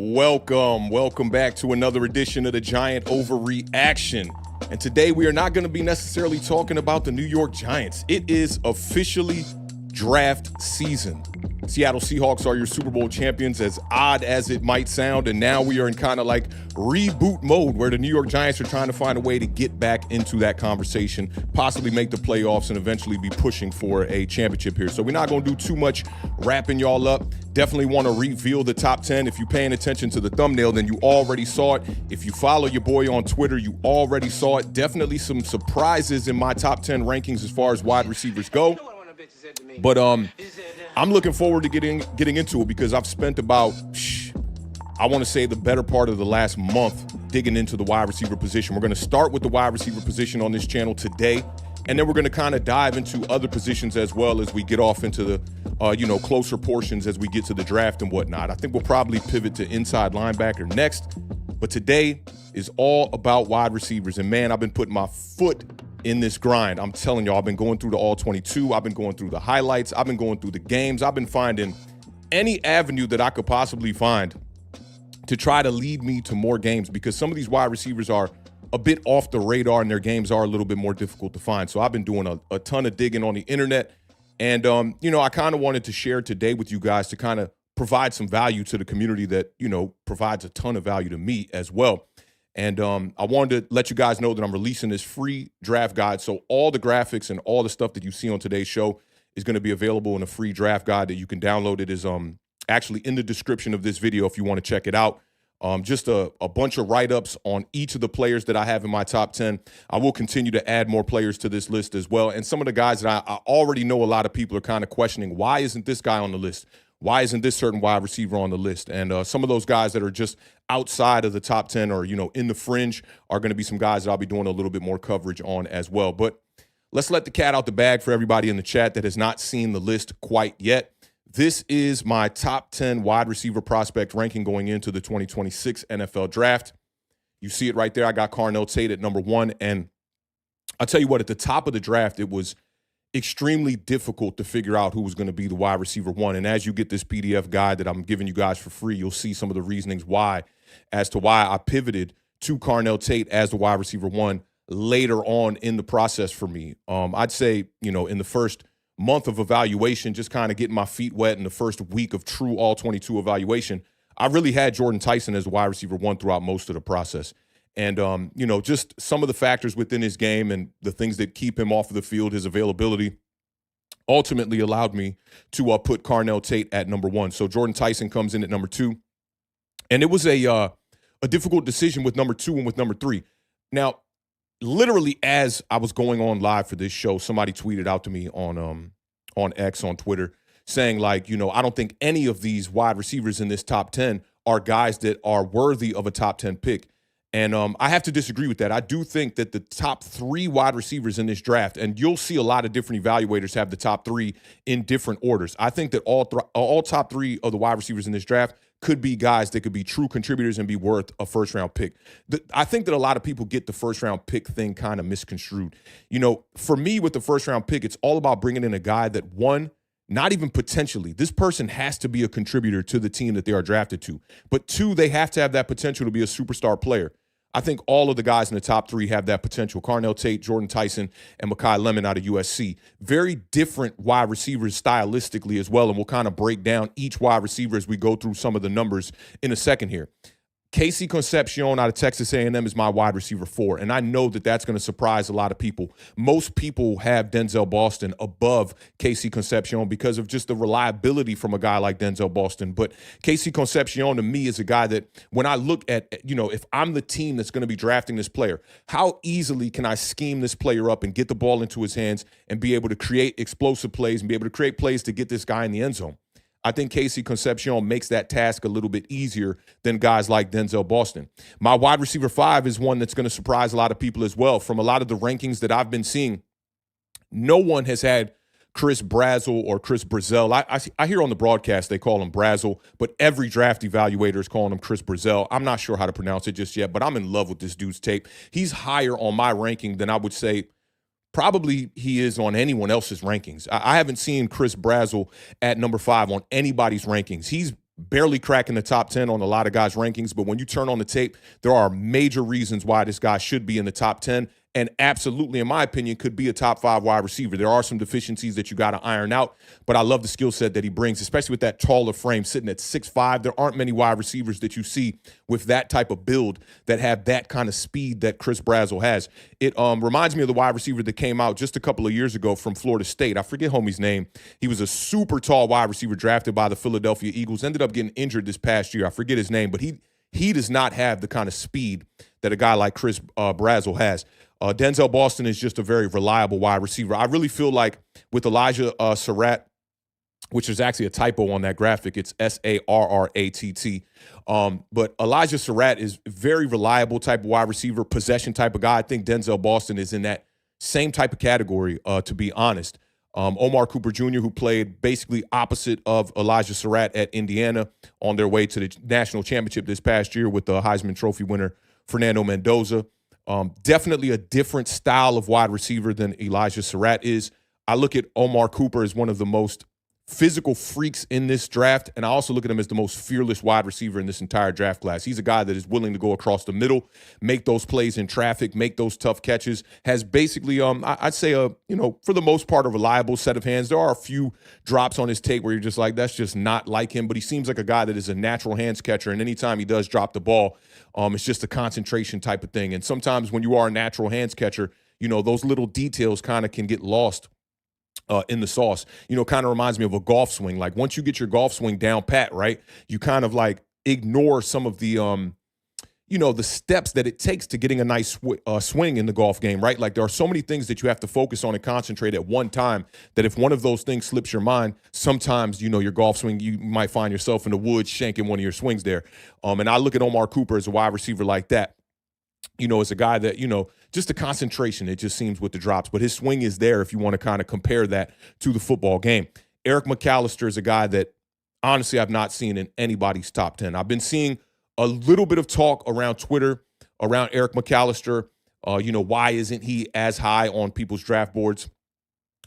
Welcome back to another edition of the Giant Overreaction. And today we are not going to be necessarily talking about the New York Giants. It is officially draft season. Seattle Seahawks are your Super Bowl champions, as odd as it might sound, and now we are in kind of like reboot mode where the New York Giants are trying to find a way to get back into that conversation, possibly make the playoffs, and eventually be pushing for a championship here. So we're not going to do too much wrapping y'all up. Definitely want to reveal the top 10. If you're paying attention to the thumbnail, then you already saw it. If you follow your boy on Twitter, you already saw it. Definitely some surprises in my top 10 rankings as far as wide receivers go. But I'm looking forward to getting into it because I've spent about, I want to say the better part of the last month digging into the wide receiver position. We're going to start with the wide receiver position on this channel today, and then we're going to kind of dive into other positions as well as we get off into the, closer portions as we get to the draft and whatnot. I think we'll probably pivot to inside linebacker next, but today is all about wide receivers. And man, I've been putting my foot in this grind. I'm telling y'all, I've been going through the all 22. I've been going through the highlights. I've been going through the games. I've been finding any avenue that I could possibly find to try to lead me to more games, because some of these wide receivers are a bit off the radar and their games are a little bit more difficult to find. So I've been doing a ton of digging on the internet. And, I kind of wanted to share today with you guys to kind of provide some value to the community that, provides a ton of value to me as well. And I wanted to let you guys know that I'm releasing this free draft guide. So all the graphics and all the stuff that you see on today's show is going to be available in a free draft guide that you can download. It is actually in the description of this video if you want to check it out. Just a bunch of write-ups on each of the players that I have in my top 10. I will continue to add more players to this list as well. And some of the guys that I already know a lot of people are kind of questioning, why isn't this guy on the list? Why isn't this certain wide receiver on the list? And some of those guys that are just outside of the top 10 or, in the fringe are going to be some guys that I'll be doing a little bit more coverage on as well. But let's let the cat out the bag for everybody in the chat that has not seen the list quite yet. This is my top 10 wide receiver prospect ranking going into the 2026 NFL draft. You see it right there. I got Carnell Tate at number 1. And I'll tell you what, at the top of the draft, it was extremely difficult to figure out who was going to be the wide receiver 1. And as you get this PDF guide that I'm giving you guys for free, you'll see some of the reasonings as to why I pivoted to Carnell Tate as the wide receiver 1 later on in the process for me. I'd say, in the first month of evaluation, just kind of getting my feet wet in the first week of true all 22 evaluation, I really had Jordyn Tyson as wide receiver 1 throughout most of the process. And, just some of the factors within his game and the things that keep him off of the field, his availability, ultimately allowed me to put Carnell Tate at number 1. So Jordyn Tyson comes in at number 2. And it was a difficult decision with number 2 and with number 3. Now, literally as I was going on live for this show, somebody tweeted out to me on X, on Twitter, saying like, I don't think any of these wide receivers in this top 10 are guys that are worthy of a top 10 pick. And I have to disagree with that. I do think that the top 3 wide receivers in this draft, and you'll see a lot of different evaluators have the top 3 in different orders. I think that all top 3 of the wide receivers in this draft could be guys that could be true contributors and be worth a first-round pick. I think that a lot of people get the first-round pick thing kind of misconstrued. For me with the first-round pick, it's all about bringing in a guy that, one, not even potentially, this person has to be a contributor to the team that they are drafted to. But 2, they have to have that potential to be a superstar player. I think all of the guys in the top 3 have that potential. Carnell Tate, Jordyn Tyson, and Makai Lemon out of USC. Very different wide receivers stylistically as well, and we'll kind of break down each wide receiver as we go through some of the numbers in a second here. Concepcion out of Texas A&M is my wide receiver 4, and I know that that's going to surprise a lot of people. Most people have Denzel Boston above Concepcion because of just the reliability from a guy like Denzel Boston. But Concepcion to me is a guy that when I look at, if I'm the team that's going to be drafting this player, how easily can I scheme this player up and get the ball into his hands and be able to create explosive plays and be able to create plays to get this guy in the end zone? I think Concepcion makes that task a little bit easier than guys like Denzel Boston. My wide receiver 5 is one that's going to surprise a lot of people as well. From a lot of the rankings that I've been seeing, no one has had Chris Brazzell or Chris Brazzell. I hear on the broadcast they call him Brazzell, but every draft evaluator is calling him Chris Brazzell. I'm not sure how to pronounce it just yet, but I'm in love with this dude's tape. He's higher on my ranking than I would say probably he is on anyone else's rankings. I haven't seen Chris Brazzell at number 5 on anybody's rankings. He's barely cracking the top 10 on a lot of guys' rankings. But when you turn on the tape, there are major reasons why this guy should be in the top 10 and absolutely, in my opinion, could be a top 5 wide receiver. There are some deficiencies that you got to iron out, but I love the skill set that he brings, especially with that taller frame sitting at 6'5". There aren't many wide receivers that you see with that type of build that have that kind of speed that Chris Brazzell has. It reminds me of the wide receiver that came out just a couple of years ago from Florida State. I forget homie's name. He was a super tall wide receiver drafted by the Philadelphia Eagles, ended up getting injured this past year. I forget his name, but he does not have the kind of speed that a guy like Chris Brazzell has. Denzel Boston is just a very reliable wide receiver. I really feel like with Elijah Sarratt, which is actually a typo on that graphic, it's Sarratt. But Elijah Sarratt is very reliable type of wide receiver, possession type of guy. I think Denzel Boston is in that same type of category, to be honest. Omar Cooper Jr., who played basically opposite of Elijah Sarratt at Indiana on their way to the national championship this past year with the Heisman Trophy winner Fernando Mendoza. Definitely a different style of wide receiver than Elijah Sarratt is. I look at Omar Cooper as one of the most physical freaks in this draft, and I also look at him as the most fearless wide receiver in this entire draft class. He's a guy that is willing to go across the middle, make those plays in traffic, make those tough catches, has basically, I'd say, for the most part, a reliable set of hands. There are a few drops on his tape where you're just like, that's just not like him, but he seems like a guy that is a natural hands catcher, and anytime he does drop the ball, it's just a concentration type of thing. And sometimes when you are a natural hands catcher, those little details kind of can get lost in the sauce. Kind of reminds me of a golf swing. Like once you get your golf swing down pat, right, you kind of like ignore some of the, the steps that it takes to getting a nice swing in the golf game, right? Like there are so many things that you have to focus on and concentrate at one time that if one of those things slips your mind, sometimes, your golf swing, you might find yourself in the woods shanking one of your swings there. And I look at Omar Cooper as a wide receiver like that. As a guy that, just the concentration, it just seems with the drops. But his swing is there if you want to kind of compare that to the football game. Eric McAlister is a guy that, honestly, I've not seen in anybody's top 10. I've been seeing a little bit of talk around Twitter around Eric McAlister. Why isn't he as high on people's draft boards?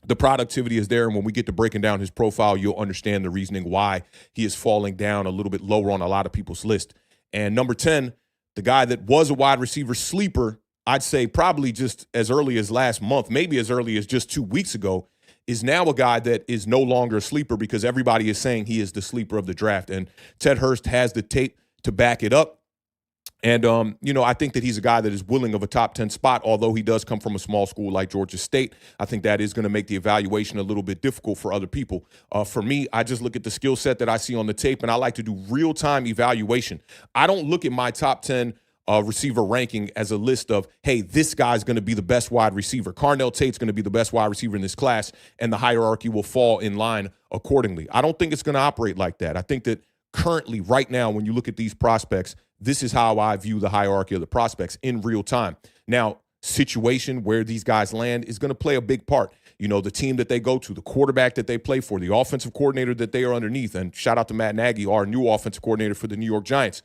The productivity is there, and when we get to breaking down his profile, you'll understand the reasoning why he is falling down a little bit lower on a lot of people's list. And number 10, the guy that was a wide receiver sleeper, I'd say probably just as early as last month, maybe as early as just 2 weeks ago, is now a guy that is no longer a sleeper because everybody is saying he is the sleeper of the draft. And Ted Hurst has the tape to back it up. And, I think that he's a guy that is willing of a top 10 spot, although he does come from a small school like Georgia State. I think that is going to make the evaluation a little bit difficult for other people. For me, I just look at the skill set that I see on the tape, and I like to do real-time evaluation. I don't look at my top 10 receiver ranking as a list of, hey, this guy's going to be the best wide receiver. Carnell Tate's going to be the best wide receiver in this class, and the hierarchy will fall in line accordingly. I don't think it's going to operate like that. I think that currently, right now, when you look at these prospects, this is how I view the hierarchy of the prospects in real time. Now, situation where these guys land is going to play a big part. The team that they go to, the quarterback that they play for, the offensive coordinator that they are underneath. And shout out to Matt Nagy, our new offensive coordinator for the New York Giants.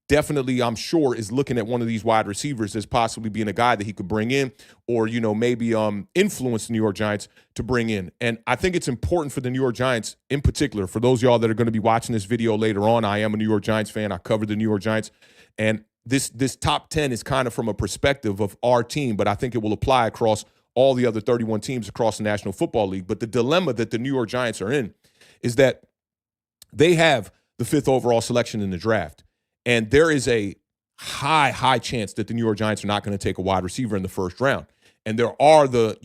Definitely, I'm sure, is looking at one of these wide receivers as possibly being a guy that he could bring in or, maybe influence the New York Giants to bring in. And I think it's important for the New York Giants in particular, for those of y'all that are going to be watching this video later on. I am a New York Giants fan. I cover the New York Giants. And this top 10 is kind of from a perspective of our team, but I think it will apply across all the other 31 teams across the National Football League. But the dilemma that the New York Giants are in is that they have the 5th overall selection in the draft. And there is a high chance that the New York Giants are not going to take a wide receiver in the first round. And there are the,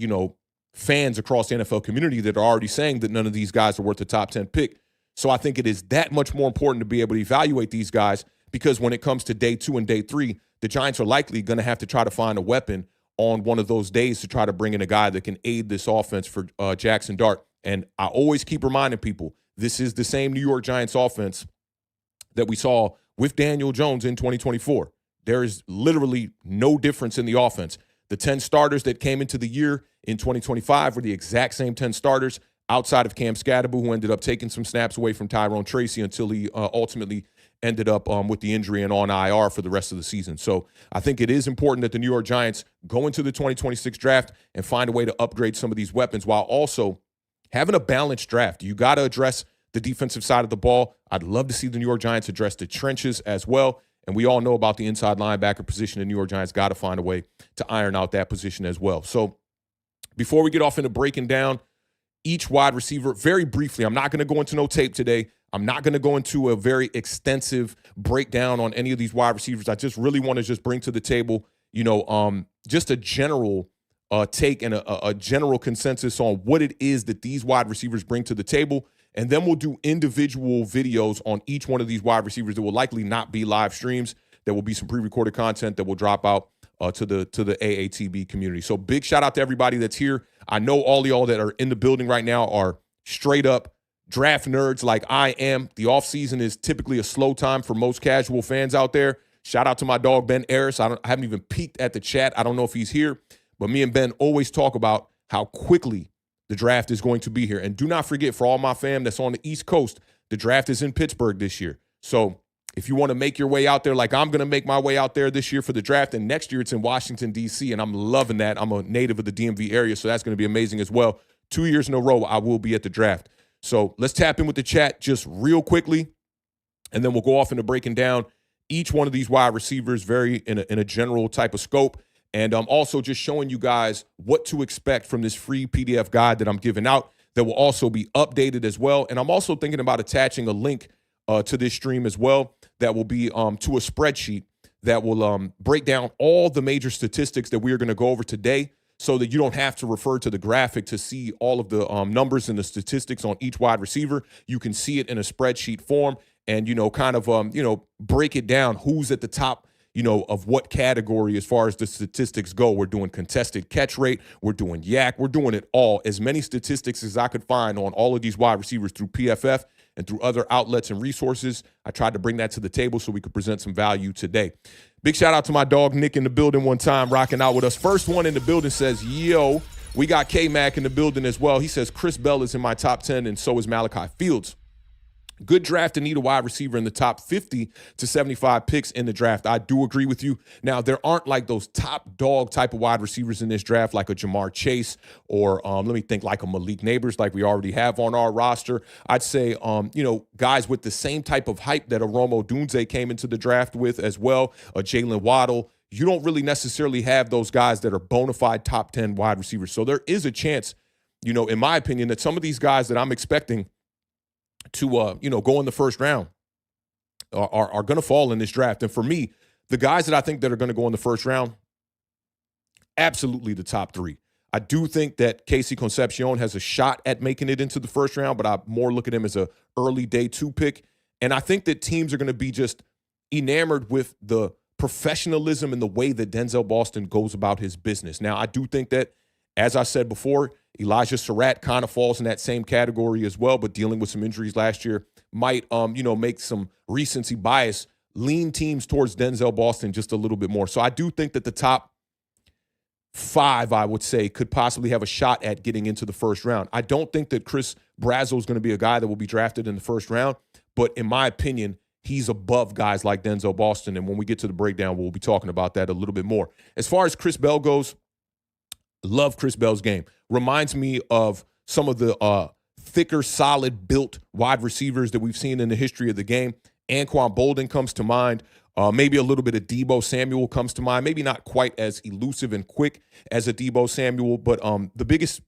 fans across the NFL community that are already saying that none of these guys are worth the top 10 pick. So I think it is that much more important to be able to evaluate these guys because when it comes to day 2 and day 3, the Giants are likely going to have to try to find a weapon on one of those days to try to bring in a guy that can aid this offense for Jackson Dart. And I always keep reminding people, this is the same New York Giants offense that we saw with Daniel Jones in 2024. There is literally no difference in the offense. The 10 starters that came into the year in 2025 were the exact same 10 starters outside of Cam Scadaboo, who ended up taking some snaps away from Tyrone Tracy until he ultimately ended up with the injury and on IR for the rest of the season. So I think it is important that the New York Giants go into the 2026 draft and find a way to upgrade some of these weapons while also having a balanced draft. You got to address the defensive side of the ball. I'd love to see the New York Giants address the trenches as well. And we all know about the inside linebacker position. The New York Giants got to find a way to iron out that position as well. So before we get off into breaking down each wide receiver, very briefly, I'm not going to go into no tape today. I'm not going to go into a very extensive breakdown on any of these wide receivers. I just really want to just bring to the table, just a general take and a general consensus on what it is that these wide receivers bring to the table. And then we'll do individual videos on each one of these wide receivers that will likely not be live streams. There will be some pre-recorded content that will drop out to the AATB community. So big shout out to everybody that's here. I know all of y'all that are in the building right now are straight up draft nerds like I am. The offseason is typically a slow time for most casual fans out there. Shout out to my dog, Ben Harris. I haven't even peeked at the chat. I don't know if he's here, but me and Ben always talk about how quickly the draft is going to be here. And do not forget, for all my fam that's on the East Coast, the draft is in Pittsburgh this year. So if you want to make your way out there, like I'm going to make my way out there this year for the draft, and next year it's in Washington, D.C., and I'm loving that. I'm a native of the DMV area, so that's going to be amazing as well. 2 years in a row, I will be at the draft. So let's tap in with the chat just real quickly, and then we'll go off into breaking down each one of these wide receivers very in a general type of scope. And I'm also just showing you guys what to expect from this free PDF guide that I'm giving out that will also be updated as well. And I'm also thinking about attaching a link to this stream as well that will be to a spreadsheet that will break down all the major statistics that we are going to go over today so that you don't have to refer to the graphic to see all of the numbers and the statistics on each wide receiver. You can see it in a spreadsheet form and, break it down who's at the top, of what category as far as the statistics go. We're doing contested catch rate. We're doing yak. We're doing it all. As many statistics as I could find on all of these wide receivers through PFF and through other outlets and resources. I tried to bring that to the table so we could present some value today. Big shout out to my dog Nick in the building one time, rocking out with us. First one in the building says, yo, we got K-Mac in the building as well. He says, Chris Bell is in my top 10 and so is Malachi Fields. Good draft to need a wide receiver in the top 50 to 75 picks in the draft. I do agree with you. Now, there aren't like those top dog type of wide receivers in this draft, like a Jamar Chase or like a Malik Neighbors, like we already have on our roster. I'd say, guys with the same type of hype that a Rome Odunze came into the draft with as well, a Jalen Waddle. You don't really necessarily have those guys that are bona fide top 10 wide receivers. So there is a chance, in my opinion, that some of these guys that I'm expecting to go in the first round are going to fall in this draft. And for me, the guys that I think that are going to go in the first round, absolutely the top three. I do think that Casey Concepcion has a shot at making it into the first round, but I more look at him as a early day 2 pick. And I think that teams are going to be just enamored with the professionalism and the way that Denzel Boston goes about his business. Now, I do think that, as I said before, Elijah Sarratt kind of falls in that same category as well, but dealing with some injuries last year might, make some recency bias lean teams towards Denzel Boston just a little bit more. So I do think that the top 5, I would say, could possibly have a shot at getting into the first round. I don't think that Chris Brazzell is going to be a guy that will be drafted in the first round, but in my opinion, he's above guys like Denzel Boston. And when we get to the breakdown, we'll be talking about that a little bit more. As far as Chris Bell goes, love Chris Bell's game. Reminds me of some of the thicker, solid built wide receivers that we've seen in the history of the game. Anquan Bolden comes to mind. Maybe a little bit of Deebo Samuel comes to mind. Maybe not quite as elusive and quick as a Deebo Samuel, but the biggest,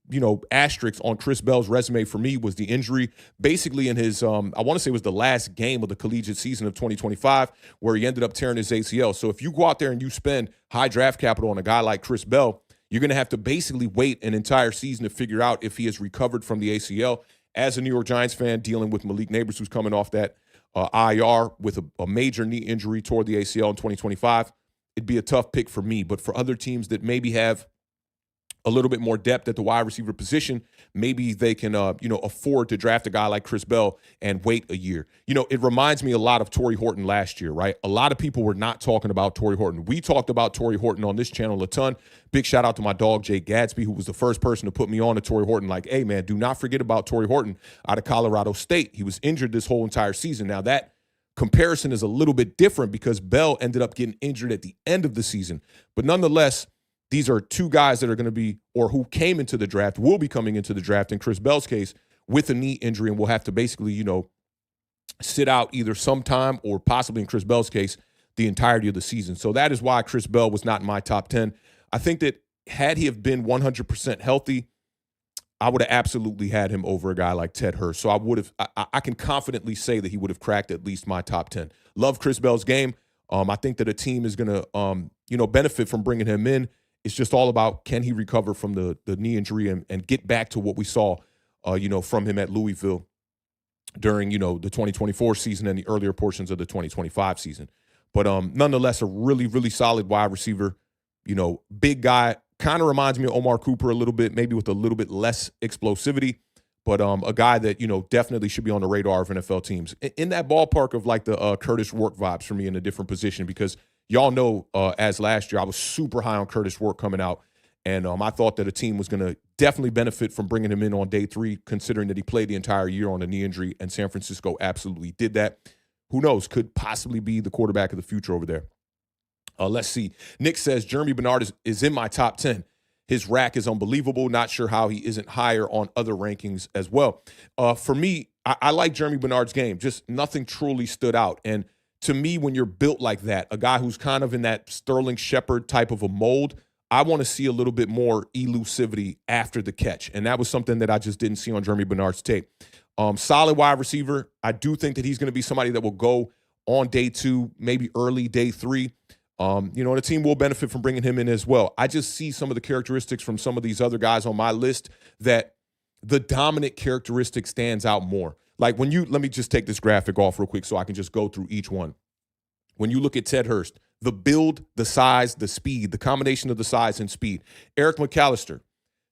asterisk on Chris Bell's resume for me was the injury basically in his, I want to say it was the last game of the collegiate season of 2025 where he ended up tearing his ACL. So if you go out there and you spend high draft capital on a guy like Chris Bell, you're going to have to basically wait an entire season to figure out if he has recovered from the ACL. As a New York Giants fan dealing with Malik Neighbors, who's coming off that IR with a major knee injury toward the ACL in 2025, it'd be a tough pick for me. But for other teams that maybe have a little bit more depth at the wide receiver position, maybe they can, afford to draft a guy like Chris Bell and wait a year. It reminds me a lot of Torrey Horton last year, right? A lot of people were not talking about Torrey Horton. We talked about Torrey Horton on this channel a ton. Big shout out to my dog, Jay Gadsby, who was the first person to put me on to Torrey Horton. Like, hey, man, do not forget about Torrey Horton out of Colorado State. He was injured this whole entire season. Now, that comparison is a little bit different because Bell ended up getting injured at the end of the season. But nonetheless, these are two guys that are going to be, or who came into the draft, will be coming into the draft, in Chris Bell's case, with a knee injury and will have to basically, sit out either sometime or possibly in Chris Bell's case, the entirety of the season. So that is why Chris Bell was not in my top 10. I think that had he have been 100% healthy, I would have absolutely had him over a guy like Ted Hurst. So I can confidently say that he would have cracked at least my top 10. Love Chris Bell's game. I think that a team is going to, benefit from bringing him in. It's just all about, can he recover from the knee injury and get back to what we saw, from him at Louisville during, the 2024 season and the earlier portions of the 2025 season. But nonetheless, a really, really solid wide receiver, big guy. Kind of reminds me of Omar Cooper a little bit, maybe with a little bit less explosivity, but a guy that, definitely should be on the radar of NFL teams. In that ballpark of like the Curtis Work vibes for me in a different position, because y'all know as last year, I was super high on Curtis Work coming out, and I thought that a team was going to definitely benefit from bringing him in on day 3, considering that he played the entire year on a knee injury, and San Francisco absolutely did that. Who knows? Could possibly be the quarterback of the future over there. Let's see. Nick says, Jeremy Bernard is in my top 10. His rack is unbelievable. Not sure how he isn't higher on other rankings as well. For me, I like Jeremy Bernard's game. Just nothing truly stood out. And to me, when you're built like that, a guy who's kind of in that Sterling Shepard type of a mold, I want to see a little bit more elusivity after the catch. And that was something that I just didn't see on Jeremy Bernard's tape. Solid wide receiver. I do think that he's going to be somebody that will go on day 2, maybe early day 3. The team will benefit from bringing him in as well. I just see some of the characteristics from some of these other guys on my list that the dominant characteristic stands out more. Like let me just take this graphic off real quick so I can just go through each one. When you look at Ted Hurst, the build, the size, the speed, the combination of the size and speed. Eric McAlister,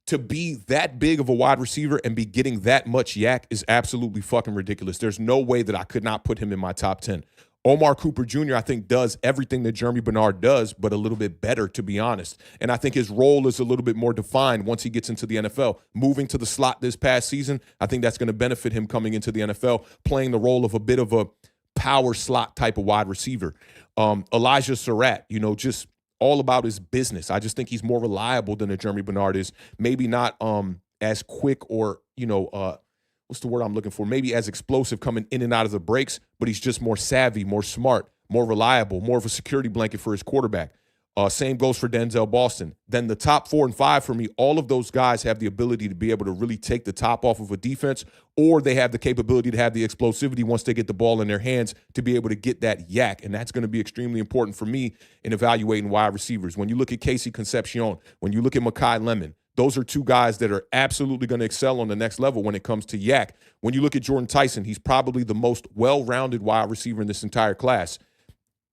to be that big of a wide receiver and be getting that much yak is absolutely fucking ridiculous. There's no way that I could not put him in my top 10. Omar Cooper Jr., I think, does everything that Jeremy Bernard does, but a little bit better, to be honest. And I think his role is a little bit more defined once he gets into the NFL. Moving to the slot this past season, I think that's going to benefit him coming into the NFL, playing the role of a bit of a power slot type of wide receiver. Elijah Sarratt, just all about his business. I just think he's more reliable than a Jeremy Bernard is. Maybe not as quick or, what's the word I'm looking for? Maybe as explosive coming in and out of the breaks, but he's just more savvy, more smart, more reliable, more of a security blanket for his quarterback. Same goes for Denzel Boston. Then the top 4 and 5 for me, all of those guys have the ability to be able to really take the top off of a defense, or they have the capability to have the explosivity once they get the ball in their hands to be able to get that yak. And that's going to be extremely important for me in evaluating wide receivers. When you look at Casey Concepcion, when you look at Makai Lemon, those are 2 guys that are absolutely going to excel on the next level when it comes to yak. When you look at Jordyn Tyson, he's probably the most well-rounded wide receiver in this entire class.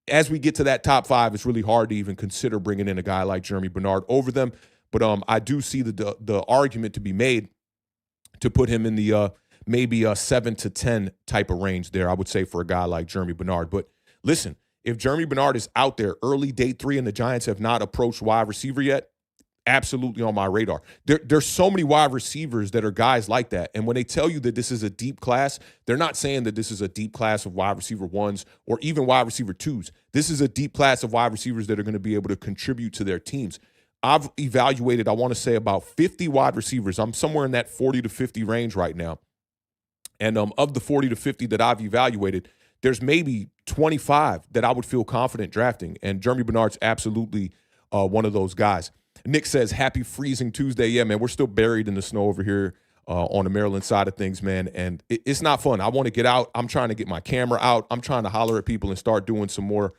As we get to that top 5, it's really hard to even consider bringing in a guy like Jeremy Bernard over them. But I do see the argument to be made to put him in the maybe a 7 to 10 type of range there, I would say, for a guy like Jeremy Bernard. But listen, if Jeremy Bernard is out there early day 3 and the Giants have not approached wide receiver yet, absolutely on my radar. There's so many wide receivers that are guys like that. And when they tell you that this is a deep class, they're not saying that this is a deep class of wide receiver 1s or even wide receiver 2s. This is a deep class of wide receivers that are going to be able to contribute to their teams. I've evaluated, I want to say, about 50 wide receivers. I'm somewhere in that 40 to 50 range right now. And of the 40 to 50 that I've evaluated, there's maybe 25 that I would feel confident drafting. And Jeremy Bernard's absolutely one of those guys. Nick says, happy freezing Tuesday. Yeah, man, we're still buried in the snow over here on the Maryland side of things, man. And it's not fun. I want to get out. I'm trying to get my camera out. I'm trying to holler at people and start doing some more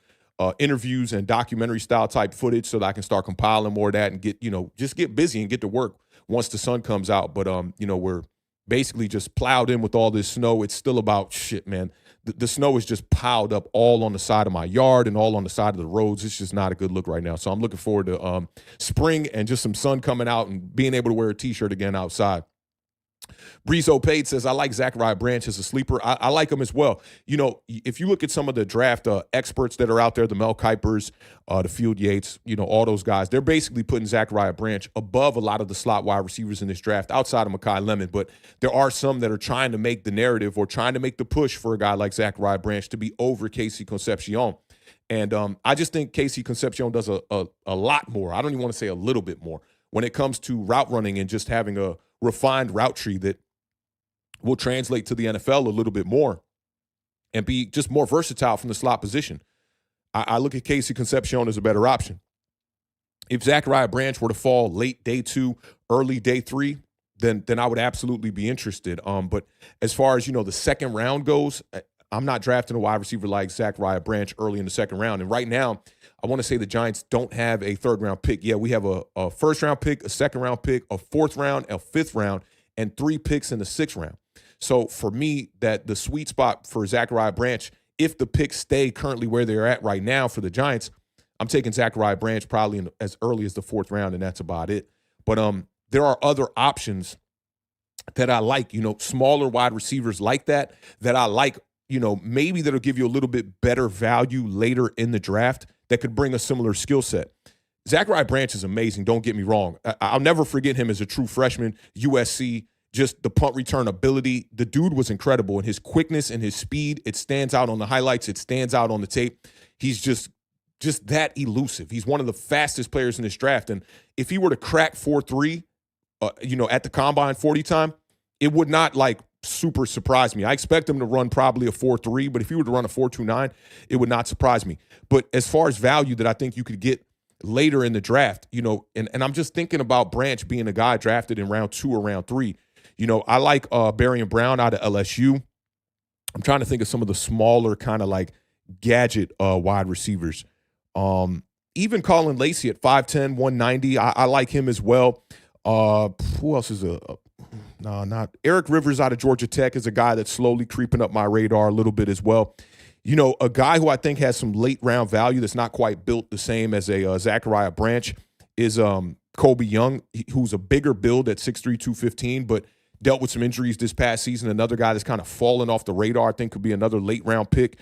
interviews and documentary style type footage so that I can start compiling more of that and get, just get busy and get to work once the sun comes out. But, we're basically just plowed in with all this snow. It's still about shit, man. The snow is just piled up all on the side of my yard and all on the side of the roads. It's just not a good look right now. So I'm looking forward to spring and just some sun coming out and being able to wear a T-shirt again outside. Brazzell II says, I like Zachariah Branch as a sleeper. I like him as well. If you look at some of the draft experts that are out there, the Mel Kipers, the Field Yates, all those guys, they're basically putting Zachariah Branch above a lot of the slot wide receivers in this draft outside of Makai Lemon. But there are some that are trying to make the narrative or trying to make the push for a guy like Zachariah Branch to be over Casey Concepcion. And I just think Casey Concepcion does a lot more. I don't even want to say a little bit more when it comes to route running and just having a refined route tree that will translate to the NFL a little bit more and be just more versatile from the slot position. I look at Casey Concepcion as a better option. If Zachariah Branch were to fall late day 2, early day 3, then I would absolutely be interested. But as far as, the second round goes, I'm not drafting a wide receiver like Zachariah Branch early in the second round. And right now, I want to say the Giants don't have a third-round pick. Yeah, we have a first-round pick, a second-round pick, a fourth round, a fifth round, and 3 picks in the sixth round. So for me, that the sweet spot for Zachariah Branch, if the picks stay currently where they're at right now for the Giants, I'm taking Zachariah Branch probably as early as the fourth round, and that's about it. But there are other options that I like, smaller wide receivers like that I like, maybe that'll give you a little bit better value later in the draft that could bring a similar skill set. Zachariah Branch is amazing, don't get me wrong. I'll never forget him as a true freshman, USC, just the punt return ability. The dude was incredible, and his quickness and his speed, it stands out on the highlights, it stands out on the tape. He's just that elusive. He's one of the fastest players in this draft, and if he were to crack 4.3, at the combine 40 time, it would not super surprise me. I expect him to run probably a 4.3, but if he were to run a 4.29, it would not surprise me. But as far as value that I think you could get later in the draft, and I'm just thinking about Branch being a guy drafted in round 2 or round 3. I like Barry and Brown out of LSU. I'm trying to think of some of the smaller kind of gadget wide receivers. Even Colin Lacey at 5'10", 190. I like him as well. Who else is not Eric Rivers out of Georgia Tech is a guy that's slowly creeping up my radar a little bit as well. A guy who I think has some late round value that's not quite built the same as a Zachariah Branch is Kobe Young, who's a bigger build at 6'3", 215, but dealt with some injuries this past season. Another guy that's kind of fallen off the radar, I think could be another late round pick.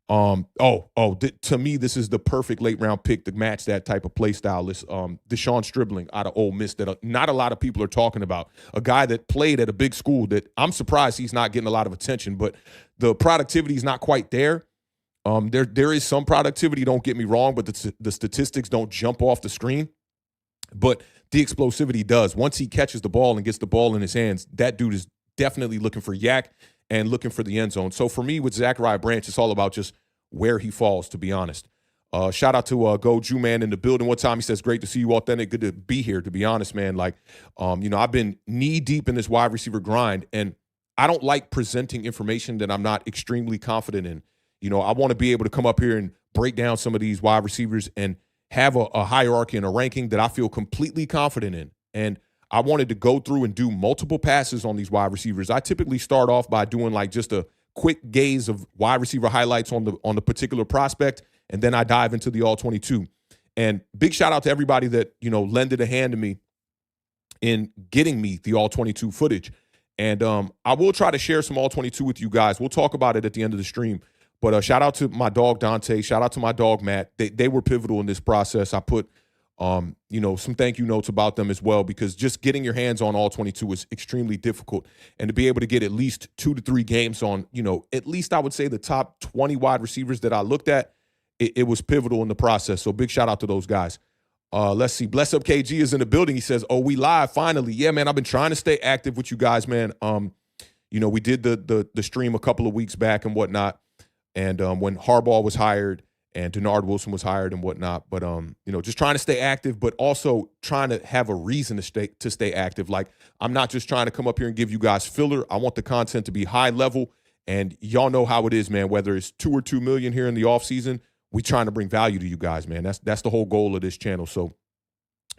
To me, this is the perfect late round pick to match that type of play style. Is Deshaun Stribling out of Ole Miss that not a lot of people are talking about. A guy that played at a big school that I'm surprised he's not getting a lot of attention, but the productivity is not quite there. There is some productivity, don't get me wrong, but the statistics don't jump off the screen. But the explosivity does. Once he catches the ball and gets the ball in his hands, that dude is definitely looking for yak and looking for the end zone. So for me with Zachariah Branch, it's all about just where he falls, to be honest. Shout out to Go Jew Man in the building. One time he says, great to see you, Authentic. Good to be here, to be honest, man. I've been knee deep in this wide receiver grind, and I don't like presenting information that I'm not extremely confident in. I want to be able to come up here and break down some of these wide receivers and have a hierarchy and a ranking that I feel completely confident in. And I wanted to go through and do multiple passes on these wide receivers. I typically start off by doing just a quick gaze of wide receiver highlights on the particular prospect, and then I dive into the all-22. And big shout out to everybody that, lended a hand to me in getting me the all-22 footage. And I will try to share some all-22 with you guys. We'll talk about it at the end of the stream. But shout out to my dog Dante. Shout out to my dog Matt. They were pivotal in this process. I put some thank you notes about them as well, because just getting your hands on all 22 is extremely difficult. And to be able to get at least 2 to 3 games on, at least I would say the top 20 wide receivers that I looked at, it was pivotal in the process. So big shout out to those guys. Let's see. Bless Up KG is in the building. He says, we live finally. Yeah, man, I've been trying to stay active with you guys, man. We did the stream a couple of weeks back and whatnot. And when Harbaugh was hired and Denard Wilson was hired and whatnot, but just trying to stay active, but also trying to have a reason to stay active. I'm not just trying to come up here and give you guys filler. I want the content to be high level, and y'all know how it is, man. Whether it's 2 or 2 million here in the off season, we trying to bring value to you guys, man. That's the whole goal of this channel. So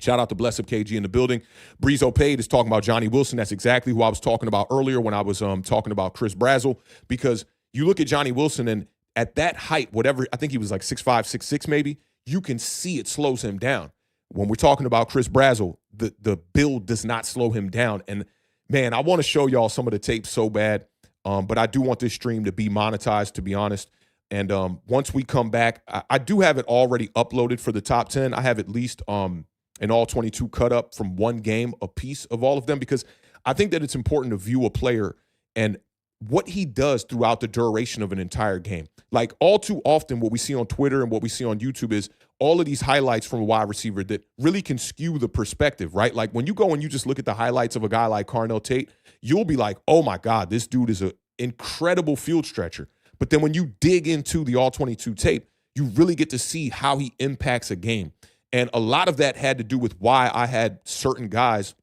shout out to Bless Up KG in the building. Brazzell Tate is talking about Johnny Wilson. That's exactly who I was talking about earlier when I was talking about Chris Brazzell, because you look at Johnny Wilson, and at that height, whatever, I think he was 6'5", 6'6", maybe, you can see it slows him down. When we're talking about Chris Brazzell, the build does not slow him down. And, man, I want to show y'all some of the tape so bad, but I do want this stream to be monetized, to be honest. And once we come back, I do have it already uploaded for the top 10. I have at least an all-22 cut up from one game a piece of all of them, because I think that it's important to view a player and what he does throughout the duration of an entire game. Like all too often, what we see on Twitter and what we see on YouTube is all of these highlights from a wide receiver that really can skew the perspective, right? Like when you go and you just look at the highlights of a guy like Carnell Tate, you'll be like, oh my God, this dude is an incredible field stretcher. But then when you dig into the All-22 tape, you really get to see how he impacts a game. And a lot of that had to do with why I had certain guys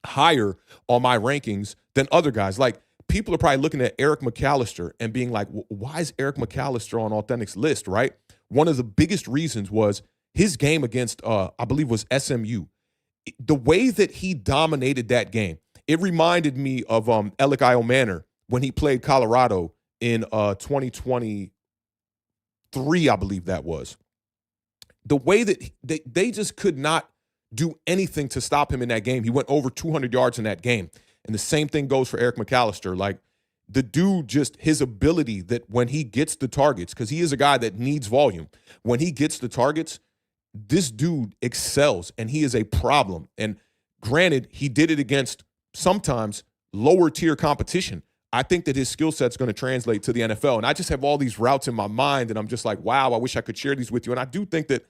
higher on my rankings than other guys. Like people are probably looking at Eric McAlister and being like, why is Eric McAlister on Authentic's list, right? One of the biggest reasons was his game against, I believe was SMU. The way that he dominated that game, it reminded me of Elikai Manor when he played Colorado in 2023, I believe that was. The way that they just could not do anything to stop him in that game. He went over 200 yards in that game. And the same thing goes for Eric McAlister. Like the dude, just his ability that when he gets the targets, because he is a guy that needs volume, when he gets the targets, this dude excels and he is a problem. And granted, he did it against sometimes lower tier competition. I think that his skill set's going to translate to the NFL. And I just have all these routes in my mind and I'm just like, wow, I wish I could share these with you. And I do think that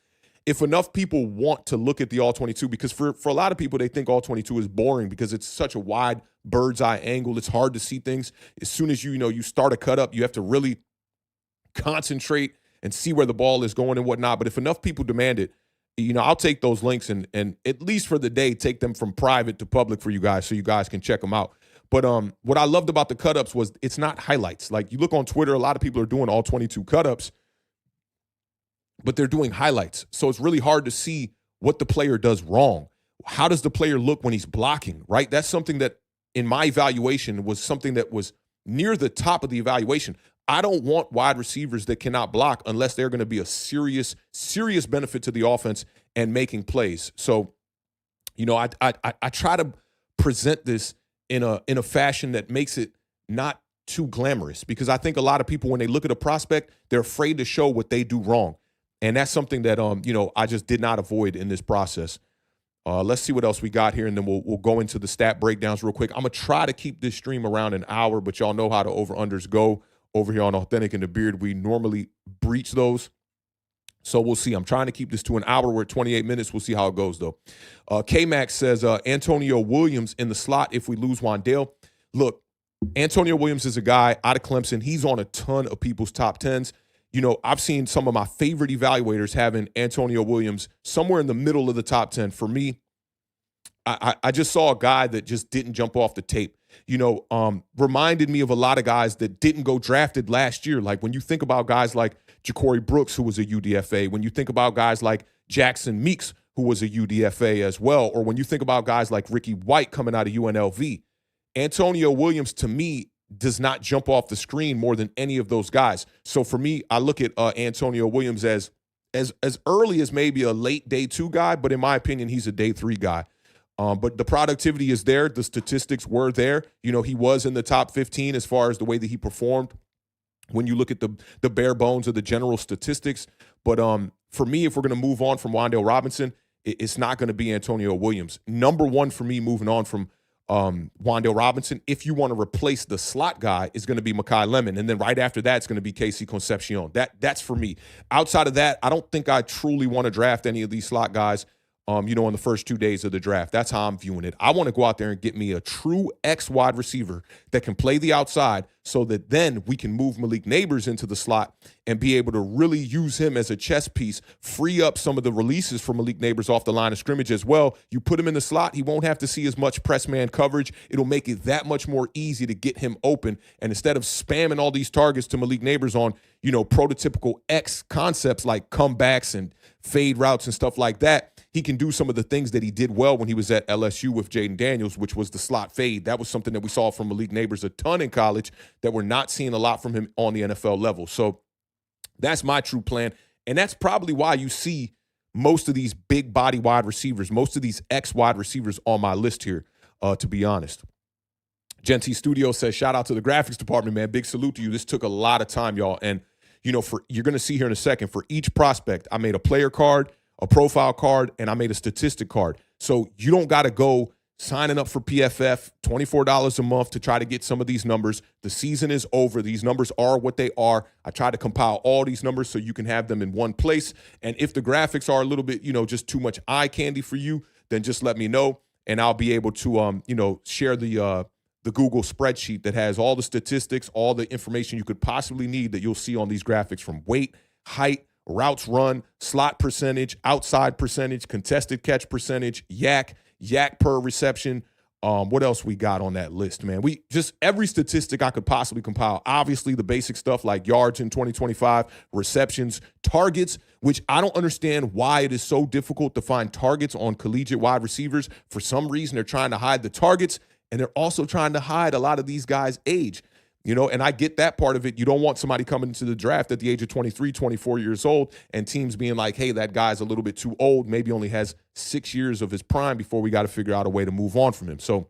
if enough people want to look at the All-22, because for a lot of people, they think All-22 is boring because it's such a wide bird's eye angle. It's hard to see things. As soon as you start a cut up, you have to really concentrate and see where the ball is going and whatnot. But if enough people demand it, I'll take those links and at least for the day, take them from private to public for you guys so you guys can check them out. But what I loved about the cut-ups was it's not highlights. Like you look on Twitter, a lot of people are doing all 22 cut-ups, but they're doing highlights. So it's really hard to see what the player does wrong. How does the player look when he's blocking, right? That's something that in my evaluation was something that was near the top of the evaluation. I don't want wide receivers that cannot block unless they're going to be a serious, serious benefit to the offense and making plays. So, I try to present this in a fashion that makes it not too glamorous because I think a lot of people, when they look at a prospect, they're afraid to show what they do wrong. And that's something that, I just did not avoid in this process. Let's see what else we got here, and then we'll go into the stat breakdowns real quick. I'm going to try to keep this stream around an hour, but y'all know how the over-unders go over here on Authentic and the Beard. We normally breach those. So we'll see. I'm trying to keep this to an hour. We're at 28 minutes. We'll see how it goes, though. K-Max says Antonio Williams in the slot if we lose Wan'Dale. Look, Antonio Williams is a guy out of Clemson. He's on a ton of people's top 10s. I've seen some of my favorite evaluators having Antonio Williams somewhere in the middle of the top 10. For me, I just saw a guy that just didn't jump off the tape. Reminded me of a lot of guys that didn't go drafted last year. Like when you think about guys like Ja'Cory Brooks, who was a UDFA, when you think about guys like Jackson Meeks, who was a UDFA as well, or when you think about guys like Ricky White coming out of UNLV, Antonio Williams, to me, does not jump off the screen more than any of those guys. So for me, I look at Antonio Williams as early as maybe a late day 2 guy, but in my opinion, he's a day 3 guy. But the productivity is there. The statistics were there. He was in the top 15 as far as the way that he performed when you look at the bare bones of the general statistics. But for me, if we're going to move on from Wan'Dale Robinson, it's not going to be Antonio Williams. Number one for me moving on from Wan'Dale Robinson, if you want to replace the slot guy, is going to be Makai Lemon. And then right after that, it's going to be Casey Concepcion. That's for me. Outside of that, I don't think I truly want to draft any of these slot guys, in the first 2 days of the draft. That's how I'm viewing it. I want to go out there and get me a true X wide receiver that can play the outside so that then we can move Malik Neighbors into the slot and be able to really use him as a chess piece, free up some of the releases for Malik Neighbors off the line of scrimmage as well. You put him in the slot, he won't have to see as much press man coverage. It'll make it that much more easy to get him open. And instead of spamming all these targets to Malik Neighbors on, prototypical X concepts like comebacks and fade routes and stuff like that, he can do some of the things that he did well when he was at LSU with Jaden Daniels, which was the slot fade. That was something that we saw from Malik Neighbors a ton in college that we're not seeing a lot from him on the NFL level. So that's my true plan. And that's probably why you see most of these big body wide receivers, most of these X wide receivers on my list here, to be honest. Genty Studio says, shout out to the graphics department, man. Big salute to you. This took a lot of time, y'all. And, you're going to see here in a second, for each prospect, I made a player card, a profile card, and I made a statistic card. So you don't got to go signing up for PFF, $24 a month to try to get some of these numbers. The season is over. These numbers are what they are. I try to compile all these numbers so you can have them in one place. And if the graphics are a little bit, just too much eye candy for you, then just let me know, and I'll be able to, share the Google spreadsheet that has all the statistics, all the information you could possibly need that you'll see on these graphics, from weight, height, routes run, slot percentage, outside percentage, contested catch percentage, yak per reception. What else we got on that list, man? We just every statistic I could possibly compile. Obviously, the basic stuff like yards in 2025, receptions, targets, which I don't understand why it is so difficult to find targets on collegiate wide receivers. For some reason, they're trying to hide the targets, and they're also trying to hide a lot of these guys' age. And I get that part of it. You don't want somebody coming into the draft at the age of 23, 24 years old, and teams being like, hey, that guy's a little bit too old, maybe only has 6 years of his prime before we got to figure out a way to move on from him. So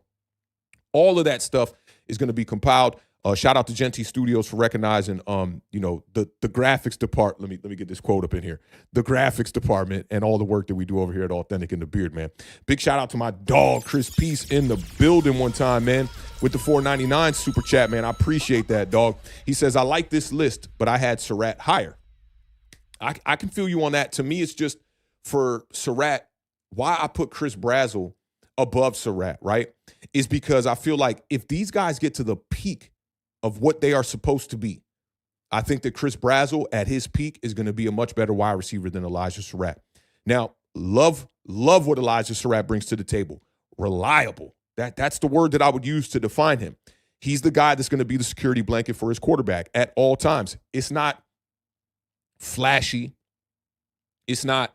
all of that stuff is going to be compiled. Shout out to Genty Studios for recognizing, the graphics department. Let me get this quote up in here. The graphics department and all the work that we do over here at Authentic in the Beard, man. Big shout out to my dog, Chris Peace, in the building one time, man, with the $4.99 super chat, man. I appreciate that, dog. He says, I like this list, but I had Sarratt higher. I can feel you on that. To me, it's just for Sarratt, why I put Chris Brazzell above Sarratt, right, is because I feel like if these guys get to the peak of what they are supposed to be, I think that Chris Brazzell at his peak is going to be a much better wide receiver than Elijah Sarratt. Now, love what Elijah Sarratt brings to the table. Reliable. That's the word that I would use to define him. He's the guy that's going to be the security blanket for his quarterback at all times. It's not flashy. It's not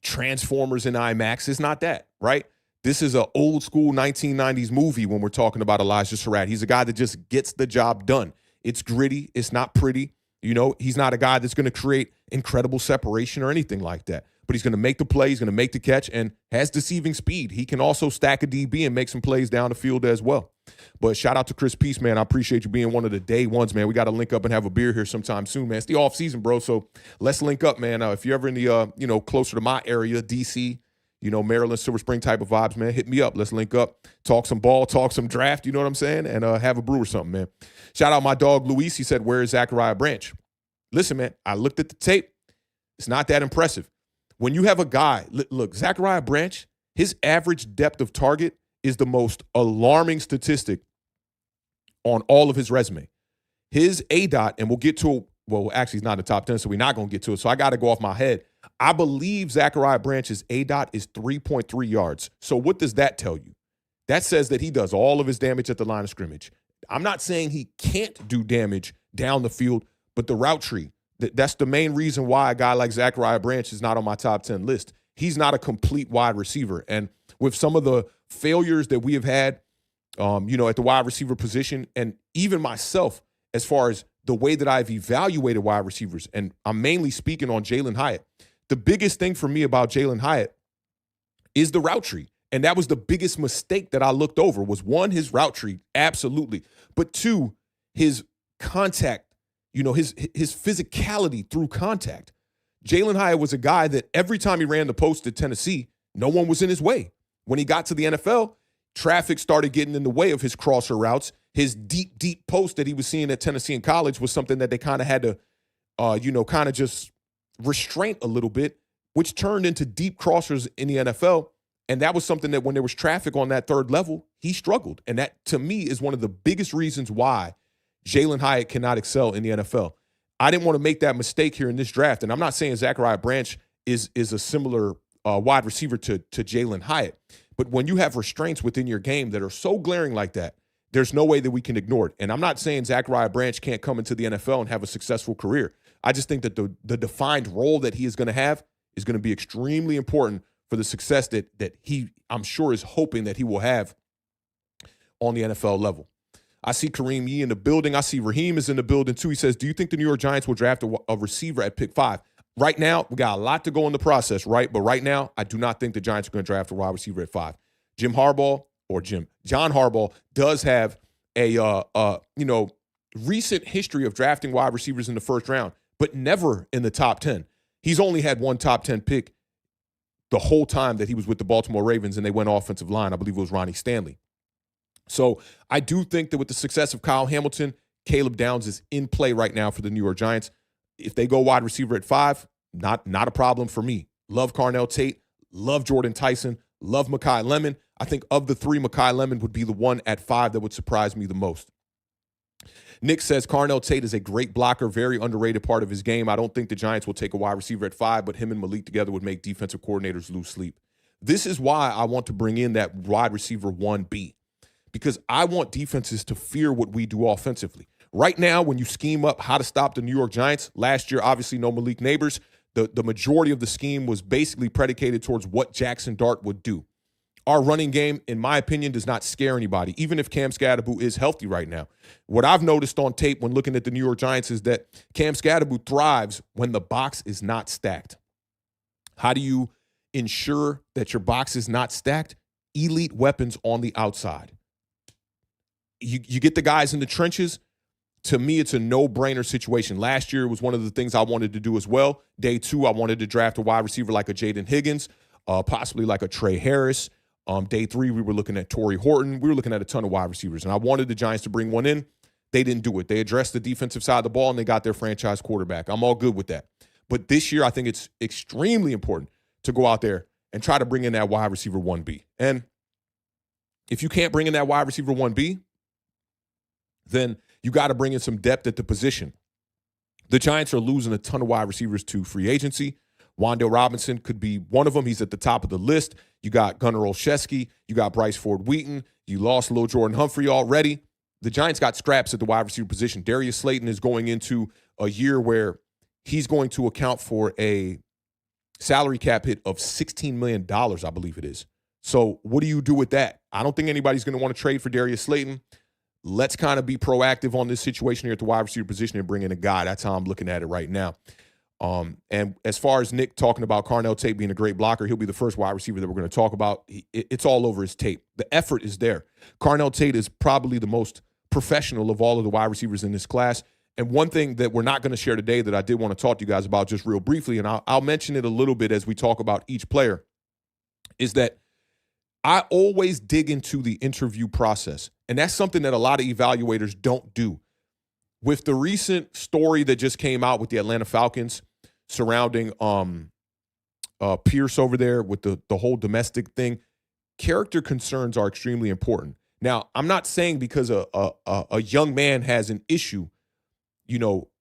Transformers and IMAX. It's not that, right? This is an old school 1990s movie when we're talking about Elijah Sarratt. He's a guy that just gets the job done. It's gritty. It's not pretty. He's not a guy that's going to create incredible separation or anything like that. But he's going to make the play. He's going to make the catch and has deceiving speed. He can also stack a DB and make some plays down the field as well. But shout out to Chris Peace, man. I appreciate you being one of the day ones, man. We got to link up and have a beer here sometime soon, man. It's the off season, bro. So let's link up, man. If you're ever in the, closer to my area, DC, Maryland, Silver Spring type of vibes, man, hit me up. Let's link up, talk some ball, talk some draft, you know what I'm saying? And have a brew or something, man. Shout out my dog, Luis. He said, where is Zachariah Branch? Listen, man, I looked at the tape. It's not that impressive. When you have a guy, look, Zachariah Branch, his average depth of target is the most alarming statistic on all of his resume. His ADOT, and we'll get to it, well, actually, he's not in the top 10, so we're not going to get to it, so I got to go off my head. I believe Zachariah Branch's ADOT is 3.3 yards. So what does that tell you? That says that he does all of his damage at the line of scrimmage. I'm not saying he can't do damage down the field, but the route tree, that's the main reason why a guy like Zachariah Branch is not on my top 10 list. He's not a complete wide receiver. And with some of the failures that we have had, at the wide receiver position, and even myself, as far as the way that I've evaluated wide receivers, and I'm mainly speaking on Jalin Hyatt, the biggest thing for me about Jalin Hyatt is the route tree. And that was the biggest mistake that I looked over was, one, his route tree, absolutely. But two, his contact, his physicality through contact. Jalin Hyatt was a guy that every time he ran the post at Tennessee, no one was in his way. When he got to the NFL, traffic started getting in the way of his crosser routes. His deep post that he was seeing at Tennessee in college was something that they kind of had to, kind of just restraint a little bit, which turned into deep crossers in the NFL. And that was something that when there was traffic on that third level, he struggled. And that, to me, is one of the biggest reasons why Jalin Hyatt cannot excel in the NFL. I didn't want to make that mistake here in this draft. And I'm not saying Zachariah Branch is a similar wide receiver to Jalin Hyatt. But when you have restraints within your game that are so glaring like that, there's no way that we can ignore it. And I'm not saying Zachariah Branch can't come into the NFL and have a successful career. I just think that the defined role that he is going to have is going to be extremely important for the success that he, I'm sure, is hoping that he will have on the NFL level. I see Kareem Yee in the building. I see Raheem is in the building too. He says, do you think the New York Giants will draft a receiver at pick 5? Right now, we got a lot to go in the process, right? But right now, I do not think the Giants are going to draft a wide receiver at 5. John Harbaugh does have a recent history of drafting wide receivers in the first round, but never in the top 10. He's only had one top 10 pick the whole time that he was with the Baltimore Ravens and they went offensive line. I believe it was Ronnie Stanley. So I do think that with the success of Kyle Hamilton, Caleb Downs is in play right now for the New York Giants. If they go wide receiver at 5, not a problem for me. Love Carnell Tate, love Jordyn Tyson, love Makai Lemon. I think of the 3, Makai Lemon would be the one at 5 that would surprise me the most. Nick says Carnell Tate is a great blocker, very underrated part of his game. I don't think the Giants will take a wide receiver at 5, but him and Malik together would make defensive coordinators lose sleep. This is why I want to bring in that wide receiver 1B, because I want defenses to fear what we do offensively. Right now, when you scheme up how to stop the New York Giants, last year, obviously no Malik Neighbors, the majority of the scheme was basically predicated towards what Jackson Dart would do. Our running game, in my opinion, does not scare anybody, even if Cam Skattebo is healthy right now. What I've noticed on tape when looking at the New York Giants is that Cam Skattebo thrives when the box is not stacked. How do you ensure that your box is not stacked? Elite weapons on the outside. You get the guys in the trenches. To me, it's a no-brainer situation. Last year was one of the things I wanted to do as well. Day 2, I wanted to draft a wide receiver like a Jaden Higgins, possibly like a Trey Harris. Day 3, we were looking at Torrey Horton. We were looking at a ton of wide receivers, and I wanted the Giants to bring one in. They didn't do it. They addressed the defensive side of the ball, and they got their franchise quarterback. I'm all good with that. But this year, I think it's extremely important to go out there and try to bring in that wide receiver 1B. And if you can't bring in that wide receiver 1B, then you got to bring in some depth at the position. The Giants are losing a ton of wide receivers to free agency. Wan'Dale Robinson could be one of them. He's at the top of the list. You got Gunnar Olszewski. You got Bryce Ford-Wheaton. You lost Lil Jordan Humphrey already. The Giants got scraps at the wide receiver position. Darius Slayton is going into a year where he's going to account for a salary cap hit of $16 million, I believe it is. So what do you do with that? I don't think anybody's going to want to trade for Darius Slayton. Let's kind of be proactive on this situation here at the wide receiver position and bring in a guy. That's how I'm looking at it right now. And as far as Nick talking about Carnell Tate being a great blocker, he'll be the first wide receiver that we're going to talk about. It's all over his tape. The effort is there. Carnell Tate is probably the most professional of all of the wide receivers in this class. And one thing that we're not going to share today that I did want to talk to you guys about just real briefly, and I'll mention it a little bit as we talk about each player, is that I always dig into the interview process. And that's something that a lot of evaluators don't do. With the recent story that just came out with the Atlanta Falcons surrounding Pierce over there with the whole domestic thing, character concerns are extremely important. Now, I'm not saying because a young man has an issue,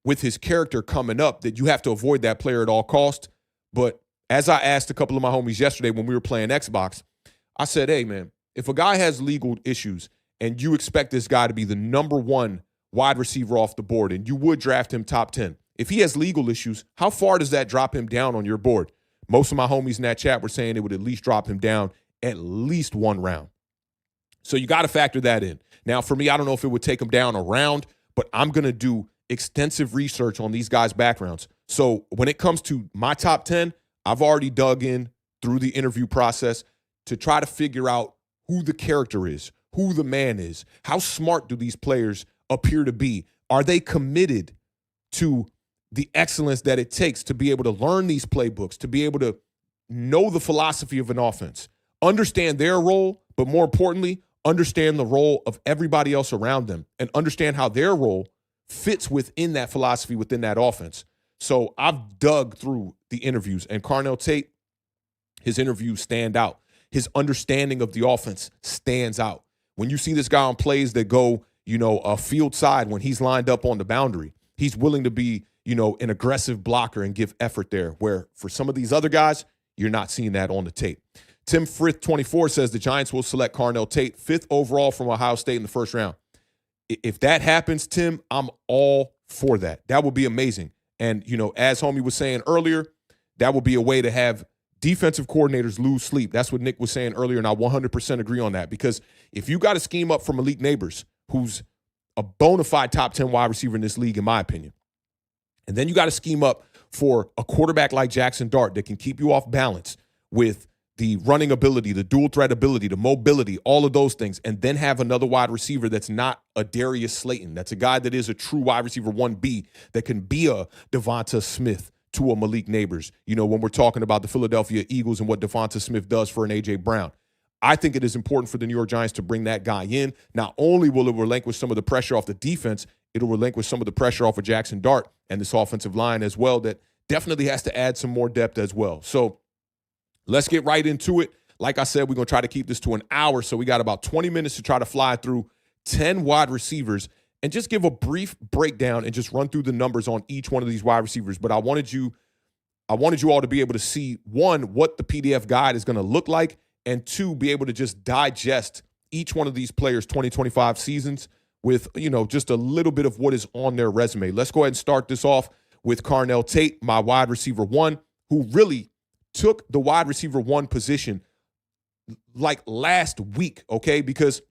with his character coming up that you have to avoid that player at all costs. But as I asked a couple of my homies yesterday when we were playing Xbox, I said, hey, man, if a guy has legal issues and you expect this guy to be the number 1 wide receiver off the board and you would draft him top 10, if he has legal issues, how far does that drop him down on your board? Most of my homies in that chat were saying it would at least drop him down at least 1 round. So you got to factor that in. Now, for me, I don't know if it would take him down a round, but I'm going to do extensive research on these guys' backgrounds. So when it comes to my top 10, I've already dug in through the interview process to try to figure out who the character is, who the man is, how smart do these players appear to be? Are they committed to the excellence that it takes to be able to learn these playbooks, to be able to know the philosophy of an offense, understand their role, but more importantly, understand the role of everybody else around them and understand how their role fits within that philosophy, within that offense. So I've dug through the interviews, and Carnell Tate, his interviews stand out. His understanding of the offense stands out. When you see this guy on plays that go, a field side when he's lined up on the boundary, he's willing to be, an aggressive blocker and give effort there, where for some of these other guys, you're not seeing that on the tape. Tim Frith 24 says the Giants will select Carnell Tate 5th overall from Ohio State in the 1st round. If that happens, Tim, I'm all for that. That would be amazing. And, as homie was saying earlier, that would be a way to have defensive coordinators lose sleep. That's what Nick was saying earlier, and I 100% agree on that. Because if you got to scheme up for Malik Neighbors, who's a bona fide top 10 wide receiver in this league, in my opinion, and then you got to scheme up for a quarterback like Jackson Dart that can keep you off balance with the running ability, the dual threat ability, the mobility, all of those things, and then have another wide receiver that's not a Darius Slayton. That's a guy that is a true wide receiver 1B that can be a Devonta Smith to a Malik Neighbors, when we're talking about the Philadelphia Eagles and what Devonta Smith does for an A.J. Brown. I think it is important for the New York Giants to bring that guy in. Not only will it relinquish some of the pressure off the defense, it'll relinquish some of the pressure off of Jackson Dart and this offensive line as well that definitely has to add some more depth as well. So let's get right into it. Like I said, we're going to try to keep this to an hour, so we got about 20 minutes to try to fly through 10 wide receivers and just give a brief breakdown and just run through the numbers on each one of these wide receivers. But I wanted you all to be able to see, one, what the PDF guide is going to look like, and two, be able to just digest each one of these players' 2025 seasons with, just a little bit of what is on their resume. Let's go ahead and start this off with Carnell Tate, my wide receiver one, who really took the wide receiver one position like last week, okay? Because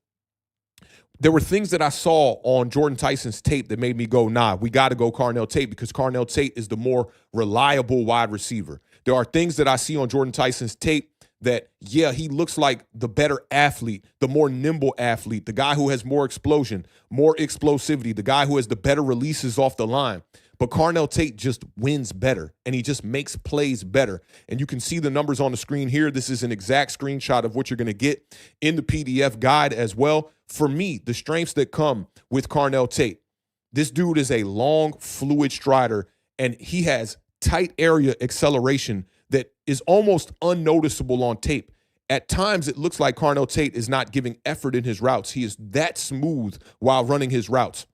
there were things that I saw on Jordyn Tyson's tape that made me go, nah, we got to go Carnell Tate because Carnell Tate is the more reliable wide receiver. There are things that I see on Jordyn Tyson's tape that, yeah, he looks like the better athlete, the more nimble athlete, the guy who has more explosion, more explosivity, the guy who has the better releases off the line. But Carnell Tate just wins better, and he just makes plays better. And you can see the numbers on the screen here. This is an exact screenshot of what you're going to get in the PDF guide as well. For me, the strengths that come with Carnell Tate, this dude is a long, fluid strider, and he has tight area acceleration that is almost unnoticeable on tape. At times, it looks like Carnell Tate is not giving effort in his routes. He is that smooth while running his routes.